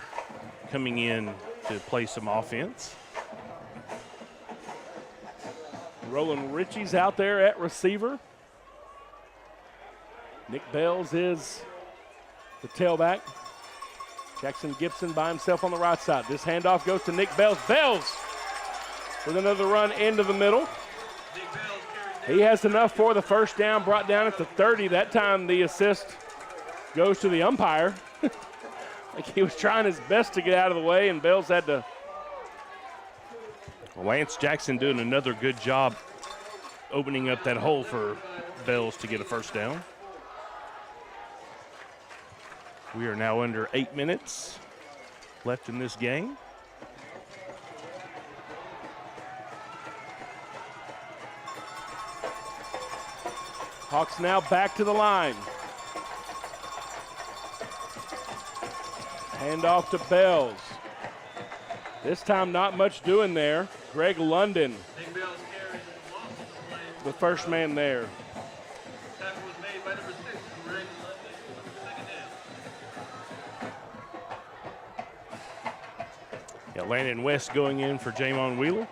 coming in to play some offense. Roland Ritchie's out there at receiver. Nick Bells is the tailback. Jackson Gibson by himself on the right side. This handoff goes to Nick Bells. Bells with another run into the middle. He has enough for the 1st down, brought down at the 30. That time the assist goes to the umpire. Like he was trying his best to get out of the way, and Bells had to. Lance Jackson doing another good job opening up that hole for Bells to get a 1st down. We are now under 8 minutes left in this game. Hawks now back to the line. Handoff to Bells. This time not much doing there. Greg London, the first man there. Yeah, Landon West going in for Jamon Wheeler.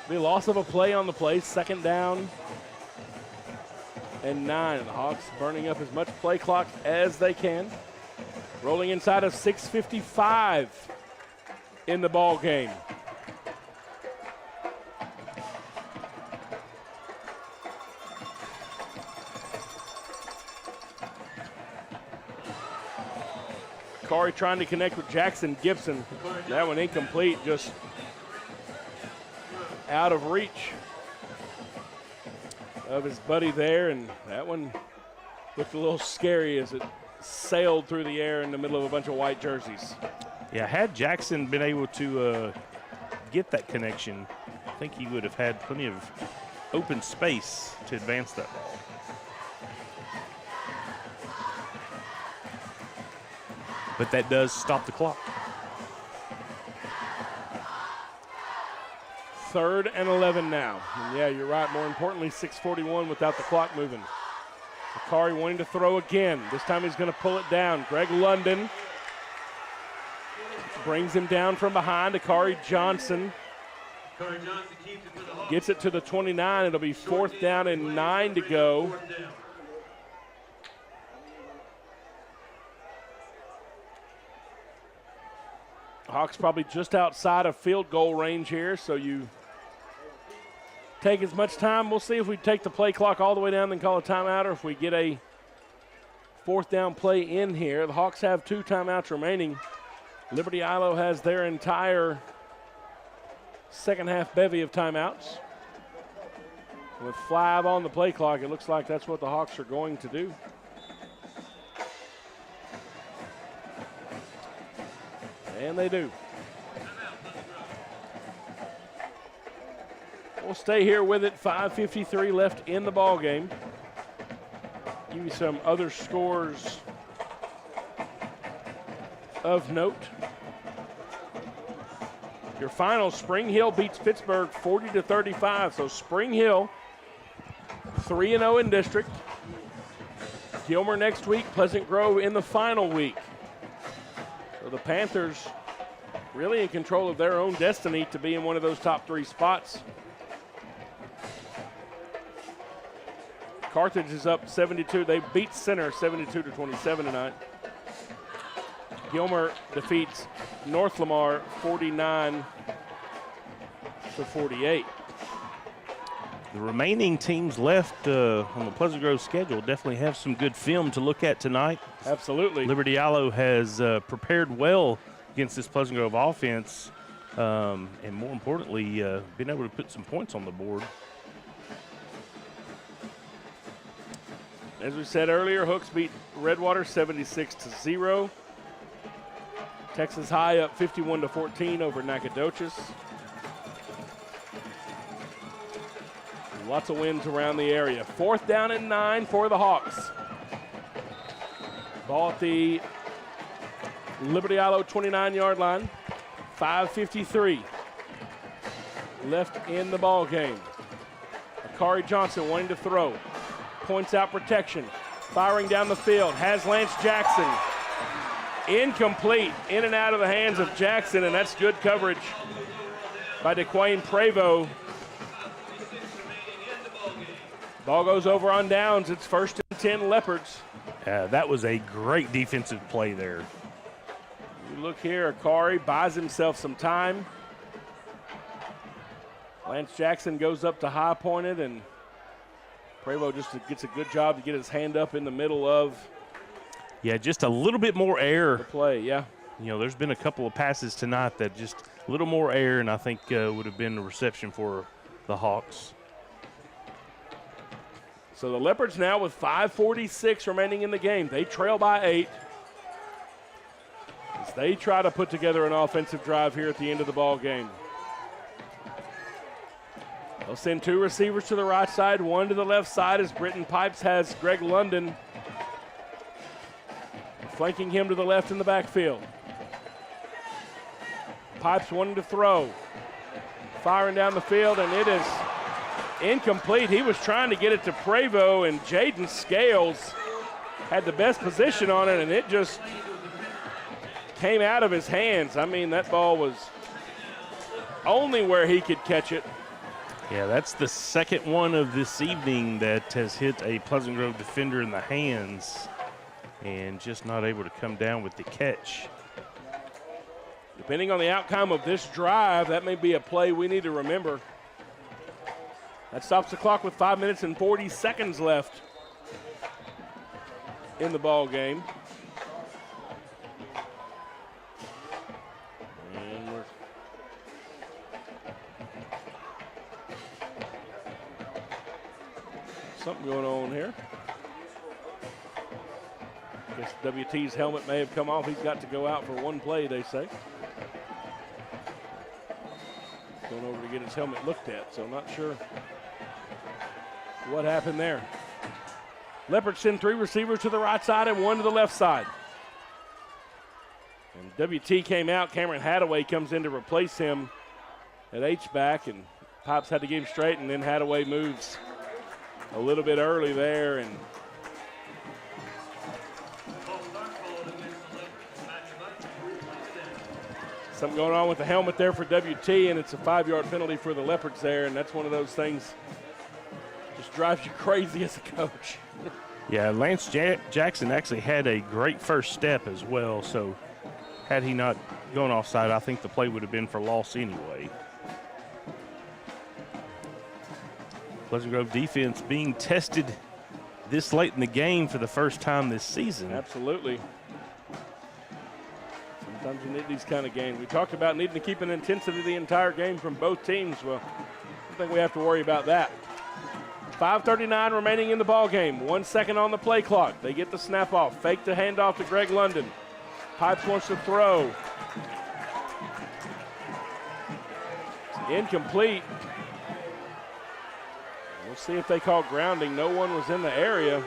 The loss of a play on the play, 2nd down and 9. The Hawks burning up as much play clock as they can. Rolling inside of 6:55 in the ball game. Corey trying to connect with Jackson Gibson. That one incomplete, just out of reach of his buddy there, and that one looked a little scary as it sailed through the air in the middle of a bunch of white jerseys. Yeah, had Jackson been able to get that connection, I think he would have had plenty of open space to advance that ball. But that does stop the clock. 3rd and 11 now. And yeah, you're right. More importantly, 6:41 without the clock moving. Akari wanting to throw again. This time he's going to pull it down. Greg London brings him down from behind. Akari Johnson gets it to the 29. It'll be 4th down and 9 to go. Hawks probably just outside of field goal range here, so you take as much time. We'll see if we take the play clock all the way down and call a timeout, or if we get a fourth down play in here. The Hawks have 2 timeouts remaining. Liberty-Eylau has their entire second half bevy of timeouts. With 5 on the play clock, it looks like that's what the Hawks are going to do. And they do. We'll stay here with it. 5:53 left in the ball game. Give you some other scores of note. Your final, Spring Hill beats Pittsburgh 40-35. So Spring Hill 3-0 in district. Gilmer next week, Pleasant Grove in the final week. So the Panthers really in control of their own destiny to be in one of those top 3 spots. Carthage is up 72. They beat Center 72-27 tonight. Gilmer defeats North Lamar 49-48. The remaining teams left on the Pleasant Grove schedule definitely have some good film to look at tonight. Absolutely. Liberty-Eylau has prepared well against this Pleasant Grove offense, and more importantly, been able to put some points on the board. As we said earlier, Hooks beat Redwater 76-0. Texas High up 51-14 over Nacogdoches. Lots of wins around the area. 4th down and 9 for the Hawks. Ball at the Liberty-Eylau 29-yard line. 5:53 left in the ball game. Akari Johnson wanting to throw. Points out protection. Firing down the field. Has Lance Jackson. Incomplete. In and out of the hands of Jackson, and that's good coverage by DeQuayne Prevost. Ball goes over on downs. It's 1st and 10 Leopards. That was a great defensive play there. You look here, Akari buys himself some time. Lance Jackson goes up to high pointed, and Prevost just gets a good job to get his hand up in the middle of just a little bit more air. The play, yeah. You know, there's been a couple of passes tonight that just a little more air, and I think would have been a reception for the Hawks. So the Leopards now with 5:46 remaining in the game. They trail by 8. As they try to put together an offensive drive here at the end of the ball game. They'll send 2 receivers to the right side, 1 to the left side as Britton Pipes has Greg London flanking him to the left in the backfield. Pipes wanting to throw. Firing down the field, and it is incomplete. He was trying to get it to Prevost, and Jaden Scales had the best position on it, and it just came out of his hands. I mean, that ball was only where he could catch it. Yeah, that's the second one of this evening that has hit a Pleasant Grove defender in the hands and just not able to come down with the catch. Depending on the outcome of this drive, that may be a play we need to remember. That stops the clock with 5 minutes and 40 seconds left in the ball game. And we're something going on here. I guess WT's helmet may have come off. He's got to go out for one play, they say. Going over to get his helmet looked at, so I'm not sure what happened there. Leopards send 3 receivers to the right side and 1 to the left side. And WT came out. Cameron Hadaway comes in to replace him at H-back, and Pipes had to get him straight, and then Hadaway moves a little bit early there, and something going on with the helmet there for WT, and it's a 5-yard penalty for the Leopards there, and that's one of those things just drives you crazy as a coach. Yeah, Lance Jackson actually had a great first step as well, so had he not gone offside, I think the play would have been for loss anyway. Pleasant Grove defense being tested this late in the game for the first time this season. Absolutely. Sometimes you need these kind of games. We talked about needing to keep an intensity the entire game from both teams. Well, I don't think we have to worry about that. 5:39 remaining in the ball game. 1 second on the play clock. They get the snap off. Fake the handoff to Greg London. Pipes wants to throw. Incomplete. We'll see if they call grounding. No one was in the area.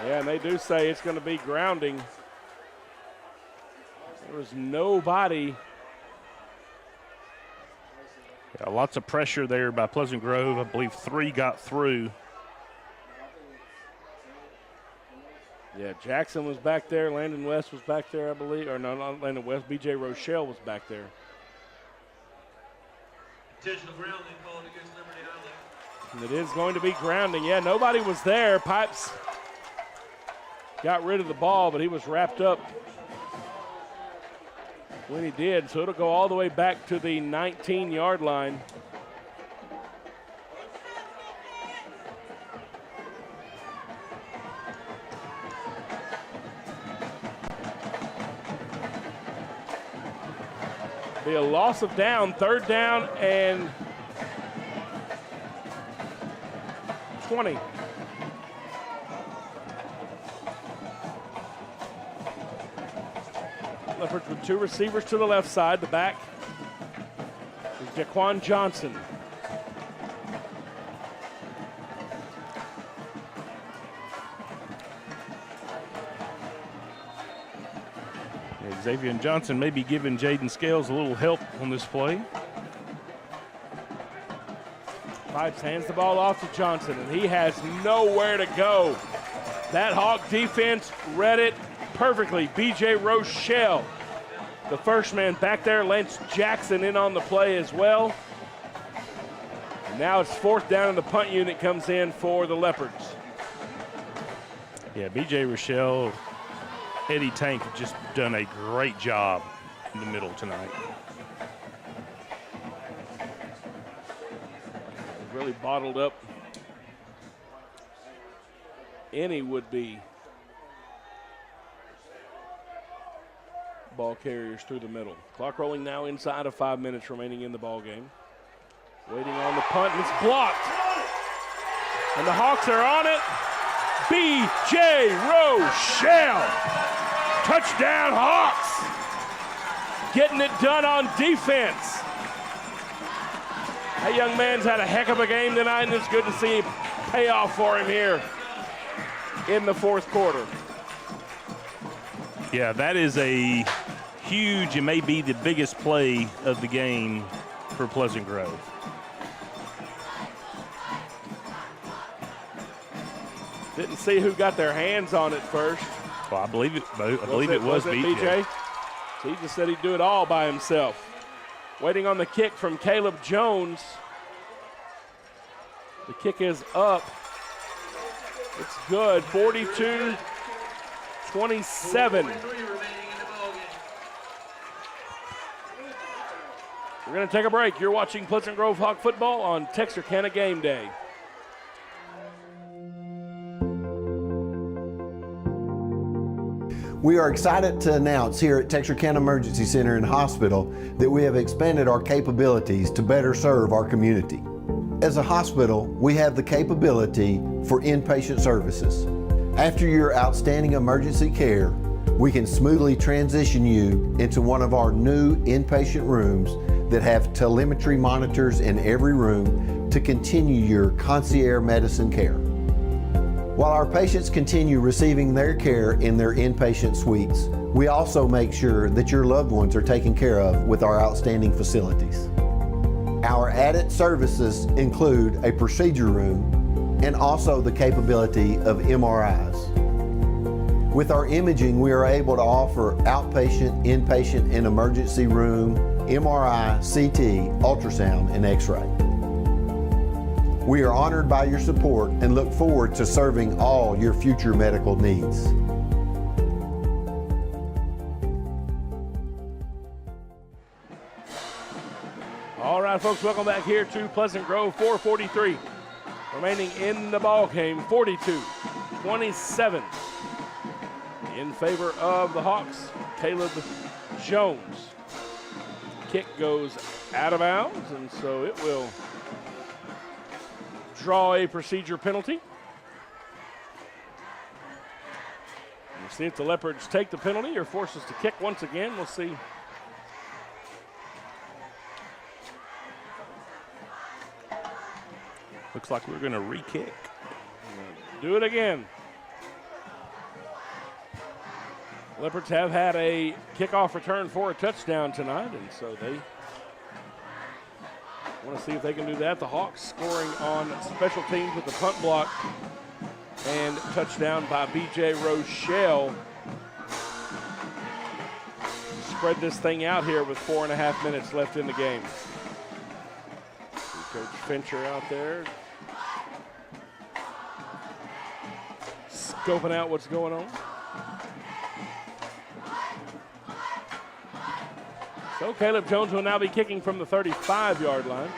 Yeah, and they do say it's going to be grounding. There was nobody. Yeah, lots of pressure there by Pleasant Grove. I believe 3 got through. Yeah, Jackson was back there. Landon West was back there, I believe. Or no, not Landon West. B.J. Rochelle was back there. Intentional grounding called against Liberty-Eylau. And it is going to be grounding. Yeah, nobody was there. Pipes got rid of the ball, but he was wrapped up when he did. So it'll go all the way back to the 19-yard line. Be a loss of down, 3rd down and 20. Leopards with 2 receivers to the left side. The back is Jaquan Johnson. Xavier Johnson may be giving Jaden Scales a little help on this play. Pipes hands the ball off to Johnson, and he has nowhere to go. That Hawk defense read it perfectly. B.J. Rochelle, the first man back there. Lance Jackson in on the play as well. And now it's 4th down, and the punt unit comes in for the Leopards. Yeah, B.J. Rochelle, Eddie Tank have just done a great job in the middle tonight. Really bottled up any would-be ball carriers through the middle. Clock rolling now inside of 5 minutes remaining in the ball game. Waiting on the punt, and it's blocked. And the Hawks are on it. B.J. Rochelle. Touchdown Hawks. Getting it done on defense. That young man's had a heck of a game tonight, and it's good to see payoff for him here in the 4th quarter. Yeah, that is a huge, it may be the biggest play of the game for Pleasant Grove. Didn't see who got their hands on it first. Well, I believe it was BJ. He just said he'd do it all by himself. Waiting on the kick from Caleb Jones. The kick is up. It's good. 42-27. We're going to take a break. You're watching Pleasant Grove Hawk football on Texarkana Game Day. We are excited to announce here at Texarkana Emergency Center and Hospital that we have expanded our capabilities to better serve our community. As a hospital, we have the capability for inpatient services. After your outstanding emergency care, we can smoothly transition you into one of our new inpatient rooms that have telemetry monitors in every room to continue your concierge medicine care. While our patients continue receiving their care in their inpatient suites, we also make sure that your loved ones are taken care of with our outstanding facilities. Our added services include a procedure room and also the capability of MRIs. With our imaging, we are able to offer outpatient, inpatient, and emergency room, MRI, CT, ultrasound, and X-ray. We are honored by your support and look forward to serving all your future medical needs. All right, folks, welcome back here to Pleasant Grove. 4:43 remaining in the ball game. 42-27 in favor of the Hawks. Caleb Jones. Kick goes out of bounds, and so it will draw a procedure penalty. We'll see if the Leopards take the penalty or force us to kick once again. We'll see. Looks like we're going to re-kick. Do it again. Leopards have had a kickoff return for a touchdown tonight, and so they want to see if they can do that. The Hawks scoring on special teams with the punt block and touchdown by B.J. Rochelle. Spread this thing out here with 4.5 minutes left in the game. Coach Fincher out there scoping out what's going on. So Caleb Jones will now be kicking from the 35-yard line.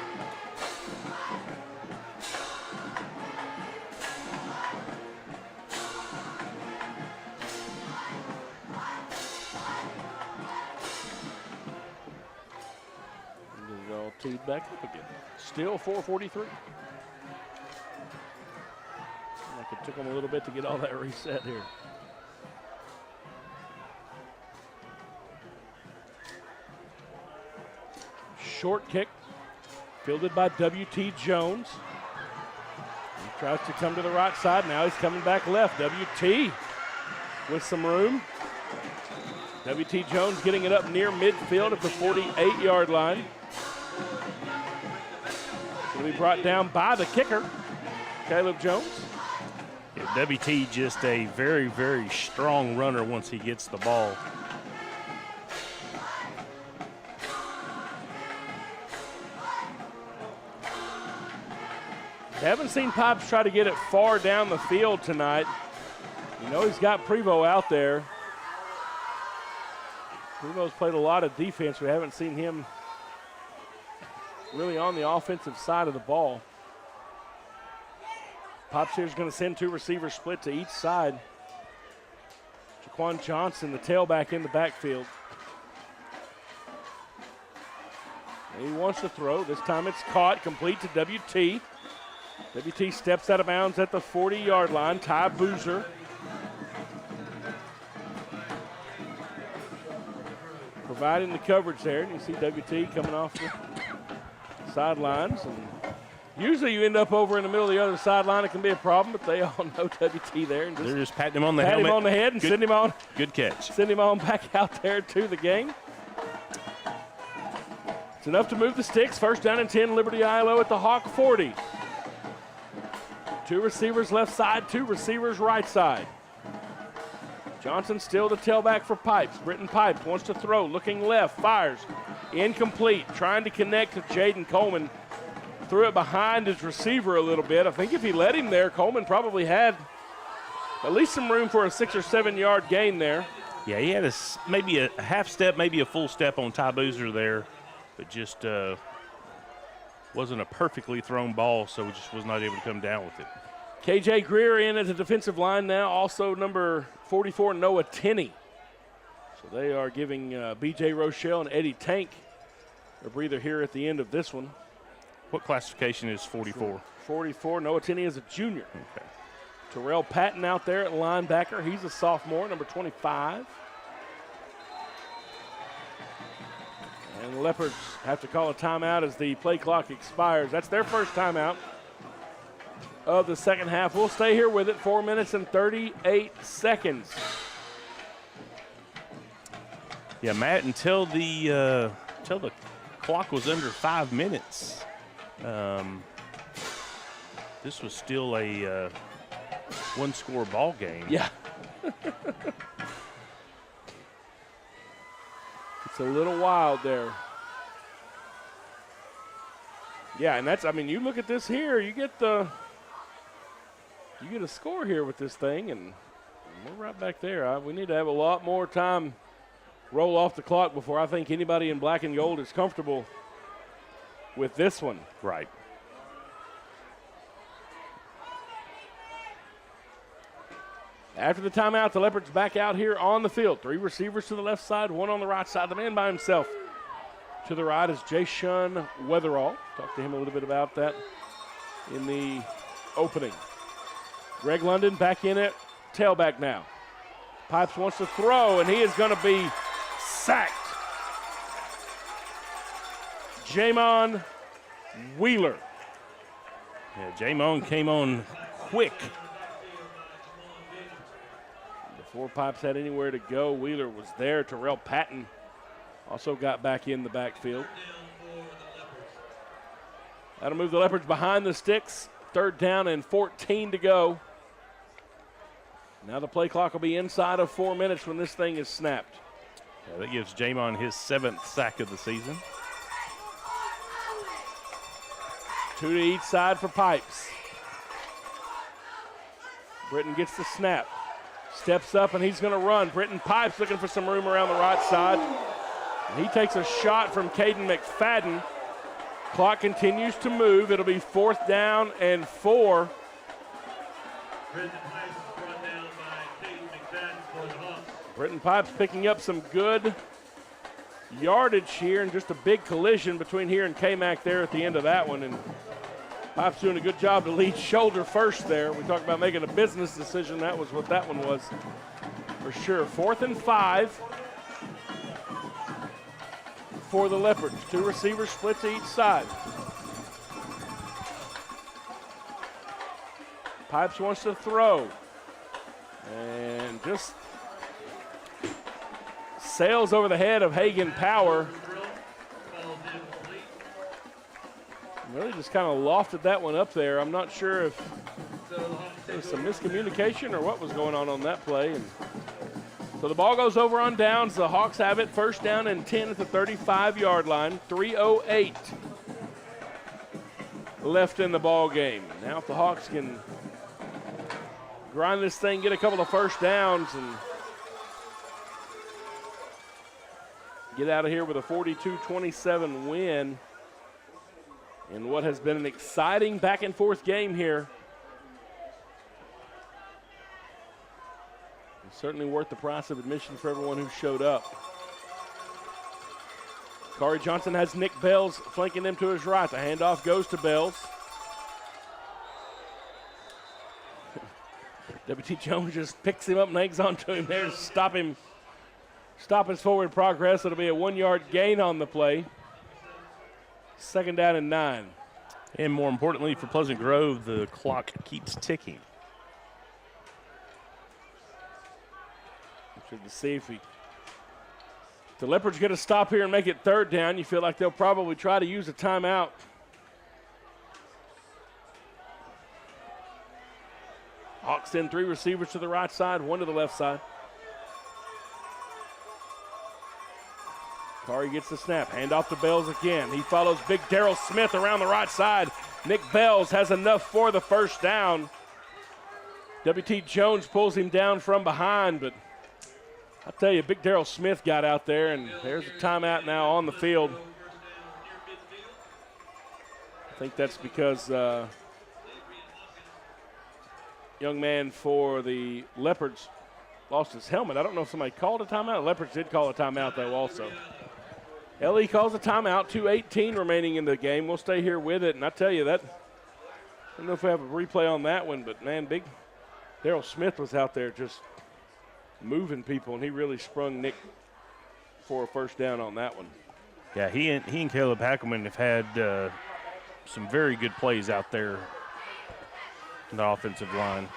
And it's all teed back up again. Still 4:43. Like it took them a little bit to get all that reset here. Short kick, fielded by W.T. Jones. He tries to come to the right side. Now he's coming back left. W.T. with some room. W.T. Jones getting it up near midfield at the 48-yard line. Will be brought down by the kicker, Caleb Jones. Yeah, W.T. just a very, very strong runner once he gets the ball. Haven't seen Pipes try to get it far down the field tonight. You know he's got Prevost out there. Prevost's played a lot of defense. We haven't seen him really on the offensive side of the ball. Pipes here is going to send two receivers split to each side. Jaquan Johnson, the tailback, in the backfield. And he wants to throw. This time it's caught, complete to W.T. W.T. steps out of bounds at the 40-yard line. Ty Boozer providing the coverage there. And you see W.T. coming off the sidelines. And usually you end up over in the middle of the other sideline. It can be a problem, but they all know W.T. there. And they're just patting him on the helmet. Pat him on the head and send him on. Good catch. Send him on back out there to the game. It's enough to move the sticks. First down and 10, Liberty-Eylau at the Hawk 40. Two receivers left side, two receivers right side. Johnson still the tailback for Pipes. Britton Pipes wants to throw, looking left, fires. Incomplete, trying to connect to Jaden Coleman. Threw it behind his receiver a little bit. I think if he let him there, Coleman probably had at least some room for a 6 or 7 yard gain there. Yeah, he had maybe a half step, maybe a full step on Ty Boozer there, but just wasn't a perfectly thrown ball, so he just was not able to come down with it. KJ Greer in at the defensive line now, also number 44, Noah Tenney. So they are giving B.J. Rochelle and Eddie Tank a breather here at the end of this one. What classification is 44? 44, Noah Tenney is a junior. Okay. Terrell Patton out there at linebacker. He's a sophomore, number 25. And the Leopards have to call a timeout as the play clock expires. That's their first timeout of the second half. We'll stay here with it, 4 minutes and 38 seconds. Yeah, Matt, until the clock was under 5 minutes, this was still a one-score ball game. Yeah. It's a little wild there. Yeah, and that's, I mean, you look at this here, you get a score here with this thing, and we're right back there. We need to have a lot more time roll off the clock before I think anybody in black and gold is comfortable with this one. Right. After the timeout, the Leopards back out here on the field. 3 receivers to the left side, 1 on the right side. The man by himself. To the right is Jayshun Weatherall. Talked to him a little bit about that in the opening. Greg London back in at tailback now. Pipes wants to throw, and he is going to be sacked. Jamon Wheeler. Yeah, Jamon came on quick. Before Pipes had anywhere to go, Wheeler was there. Terrell Patton also got back in the backfield. That'll move the Leopards behind the sticks. 3rd down and 14 to go. Now the play clock will be inside of 4 minutes when this thing is snapped. Yeah, that gives Jamon his 7th sack of the season. 2 to each side for Pipes. Britton gets the snap. Steps up and he's going to run. Britton Pipes looking for some room around the right side. And he takes a shot from Caden McFadden. Clock continues to move. It'll be 4th down and 4. Britton Pipes picking up some good yardage here, and just a big collision between here and K-Mac there at the end of that one. And Pipes doing a good job to lead shoulder first there. We talked about making a business decision. That was what that one was for sure. 4th and 5 for the Leopards. 2 receivers split to each side. Pipes wants to throw. And just sails over the head of Hagen Power. Really just kind of lofted that one up there. I'm not sure if there was some miscommunication or what was going on that play. And so the ball goes over on downs. The Hawks have it 1st down and 10 at the 35-yard line. 3:08 left in the ball game. Now if the Hawks can grind this thing, get a couple of 1st downs, and get out of here with a 42-27 win in what has been an exciting back-and-forth game here. It's certainly worth the price of admission for everyone who showed up. Corey Johnson has Nick Bells flanking him to his right. The handoff goes to Bells. W.T. Jones just picks him up and hangs on to him there to stop him. Stop his forward progress. It'll be a 1-yard gain on the play. 2nd down and 9. And more importantly for Pleasant Grove, the clock keeps ticking. To see if the Leopards get a stop here and make it 3rd down. You feel like they'll probably try to use a timeout. Hawks send 3 receivers to the right side, 1 to the left side. Kari gets the snap, hand off to Bells again. He follows big Darrell Smith around the right side. Nick Bells has enough for the 1st down. W.T. Jones pulls him down from behind, but I tell you, big Darrell Smith got out there, and there's a timeout now on the field. I think that's because young man for the Leopards lost his helmet. I don't know if somebody called a timeout. The Leopards did call a timeout, though, also. LE calls a timeout, 2:18 remaining in the game. We'll stay here with it, and I tell you that, I don't know if we have a replay on that one, but, man, big Darrell Smith was out there just moving people, and he really sprung Nick for a 1st down on that one. Yeah, he and Caleb Hackelman have had some very good plays out there in the offensive line.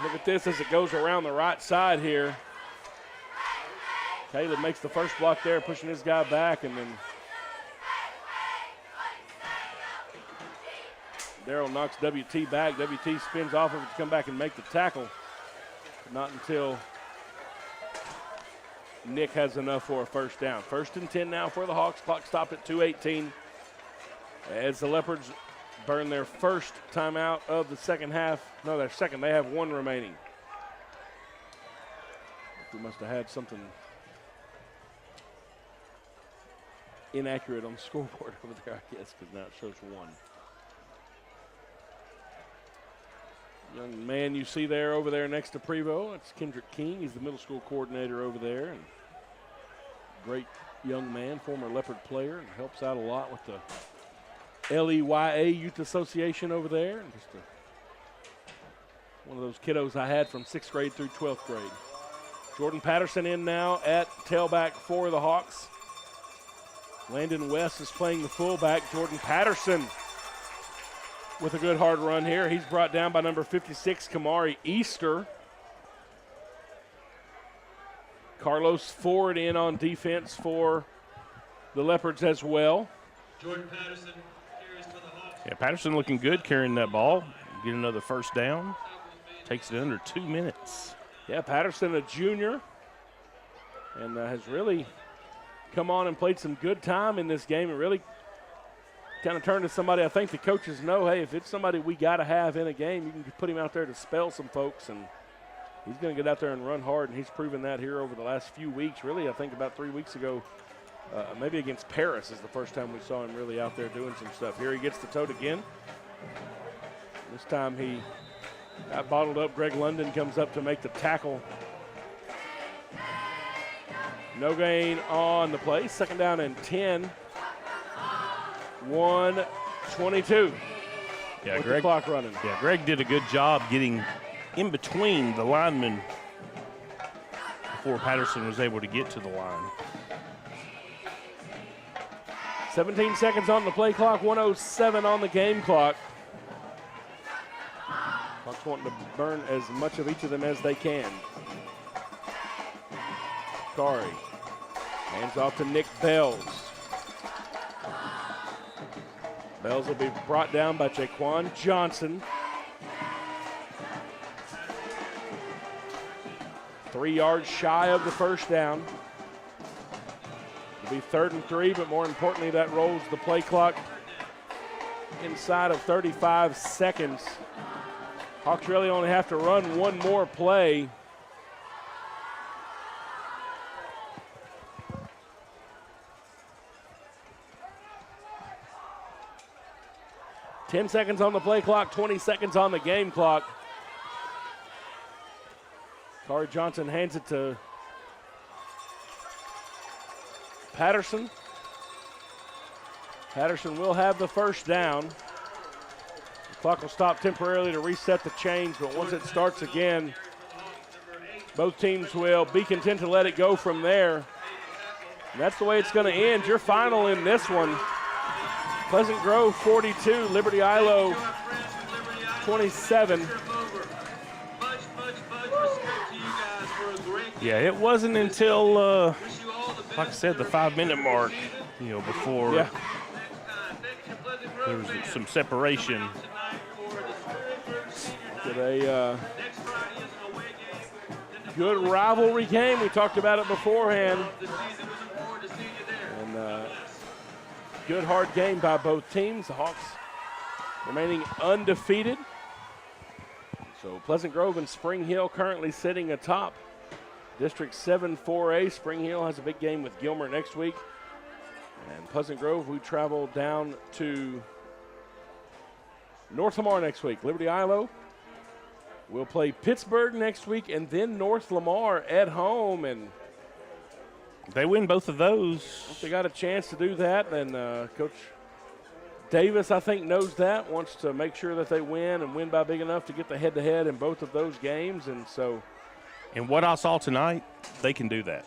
Look at this as it goes around the right side here. Caleb makes the first block there, pushing his guy back, and then Darrell knocks WT back. WT spins off of it to come back and make the tackle. But not until Nick has enough for a 1st down. 1st and 10 now for the Hawks. Clock stopped at 2:18 as the Leopards burn their 1st timeout of the 2nd half. No, their 2nd. They have 1 remaining. We must have had something inaccurate on the scoreboard over there, I guess, because now it shows 1. Young man you see there over there next to Prevost, that's Kendrick King. He's the middle school coordinator over there. And great young man, former Leopard player, and helps out a lot with the LEYA Youth Association over there. And just one of those kiddos I had from 6th grade through 12th grade. Jordan Patterson in now at tailback for the Hawks. Landon West is playing the fullback. Jordan Patterson with a good hard run here. He's brought down by number 56, Kamari Easter. Carlos Ford in on defense for the Leopards as well. Jordan Patterson carries for the Hawks. Yeah, Patterson looking good carrying that ball. Get another first down. Takes it under 2 minutes. Yeah, Patterson, a junior, and has really come on and played some good time in this game and really kind of turned to somebody I think the coaches know, hey, if it's somebody we got to have in a game, you can put him out there to spell some folks, and he's going to get out there and run hard, and he's proven that here over the last few weeks. Really, I think about 3 weeks ago, maybe against Paris is the first time we saw him really out there doing some stuff. Here he gets the tote again. This time he got bottled up. Greg London comes up to make the tackle. No gain on the play. Second down and 10. 1:22. Yeah, with Greg, the clock running. Yeah, Greg did a good job getting in between the linemen before Patterson was able to get to the line. 17 seconds on the play clock, 1:07 on the game clock. Hawks wanting to burn as much of each of them as they can. Kari hands off to Nick Bells. Bells will be brought down by Jaquan Johnson. 3 yards shy of the first down. It'll be 3rd and 3, but more importantly, that rolls the play clock inside of 35 seconds. Hawks really only have to run one more play. Ten seconds on the play clock, 20 seconds on the game clock. Kari Johnson hands it to Patterson. Patterson will have the first down. The clock will stop temporarily to reset the chains, but once it starts again, both teams will be content to let it go from there. And that's the way it's going to end. Your final in this one, Pleasant Grove 42, Liberty-Eylau 27. Yeah, it wasn't until, like I said, the 5-minute mark, before there was some separation. Did a good rivalry game. We talked about it beforehand. And good hard game by both teams. The Hawks remaining undefeated. So Pleasant Grove and Spring Hill currently sitting atop District 7 4A. Spring Hill has a big game with Gilmer next week. And Pleasant Grove, we travel down to North Lamar next week. Liberty-Eylau will play Pittsburgh next week and then North Lamar at home. And if they win both of those, if they got a chance to do that, then Coach Davis, I think, knows that, wants to make sure that they win and win by big enough to get the head-to-head in both of those games. And so, and what I saw tonight, they can do that.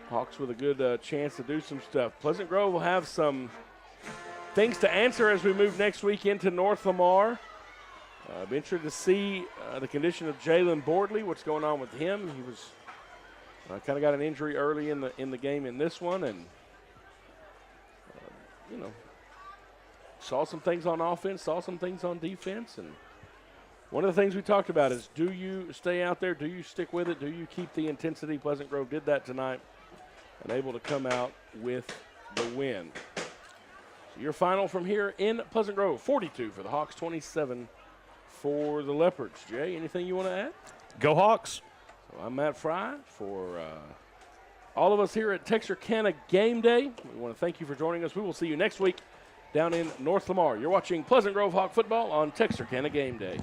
Hawks with a good chance to do some stuff. Pleasant Grove will have some things to answer as we move next week into North Lamar. Be interested to see the condition of Jalen Bordley, what's going on with him. He was kind of got an injury early in the game in this one, and saw some things on offense, saw some things on defense. And one of the things we talked about is, do you stay out there? Do you stick with it? Do you keep the intensity? Pleasant Grove did that tonight and able to come out with the win. So your final from here in Pleasant Grove, 42 for the Hawks, 27 for the Leopards. Jay, anything you want to add? Go Hawks. So I'm Matt Fry. For all of us here at Texarkana Game Day, we want to thank you for joining us. We will see you next week down in North Lamar. You're watching Pleasant Grove Hawk football on Texarkana Game Day.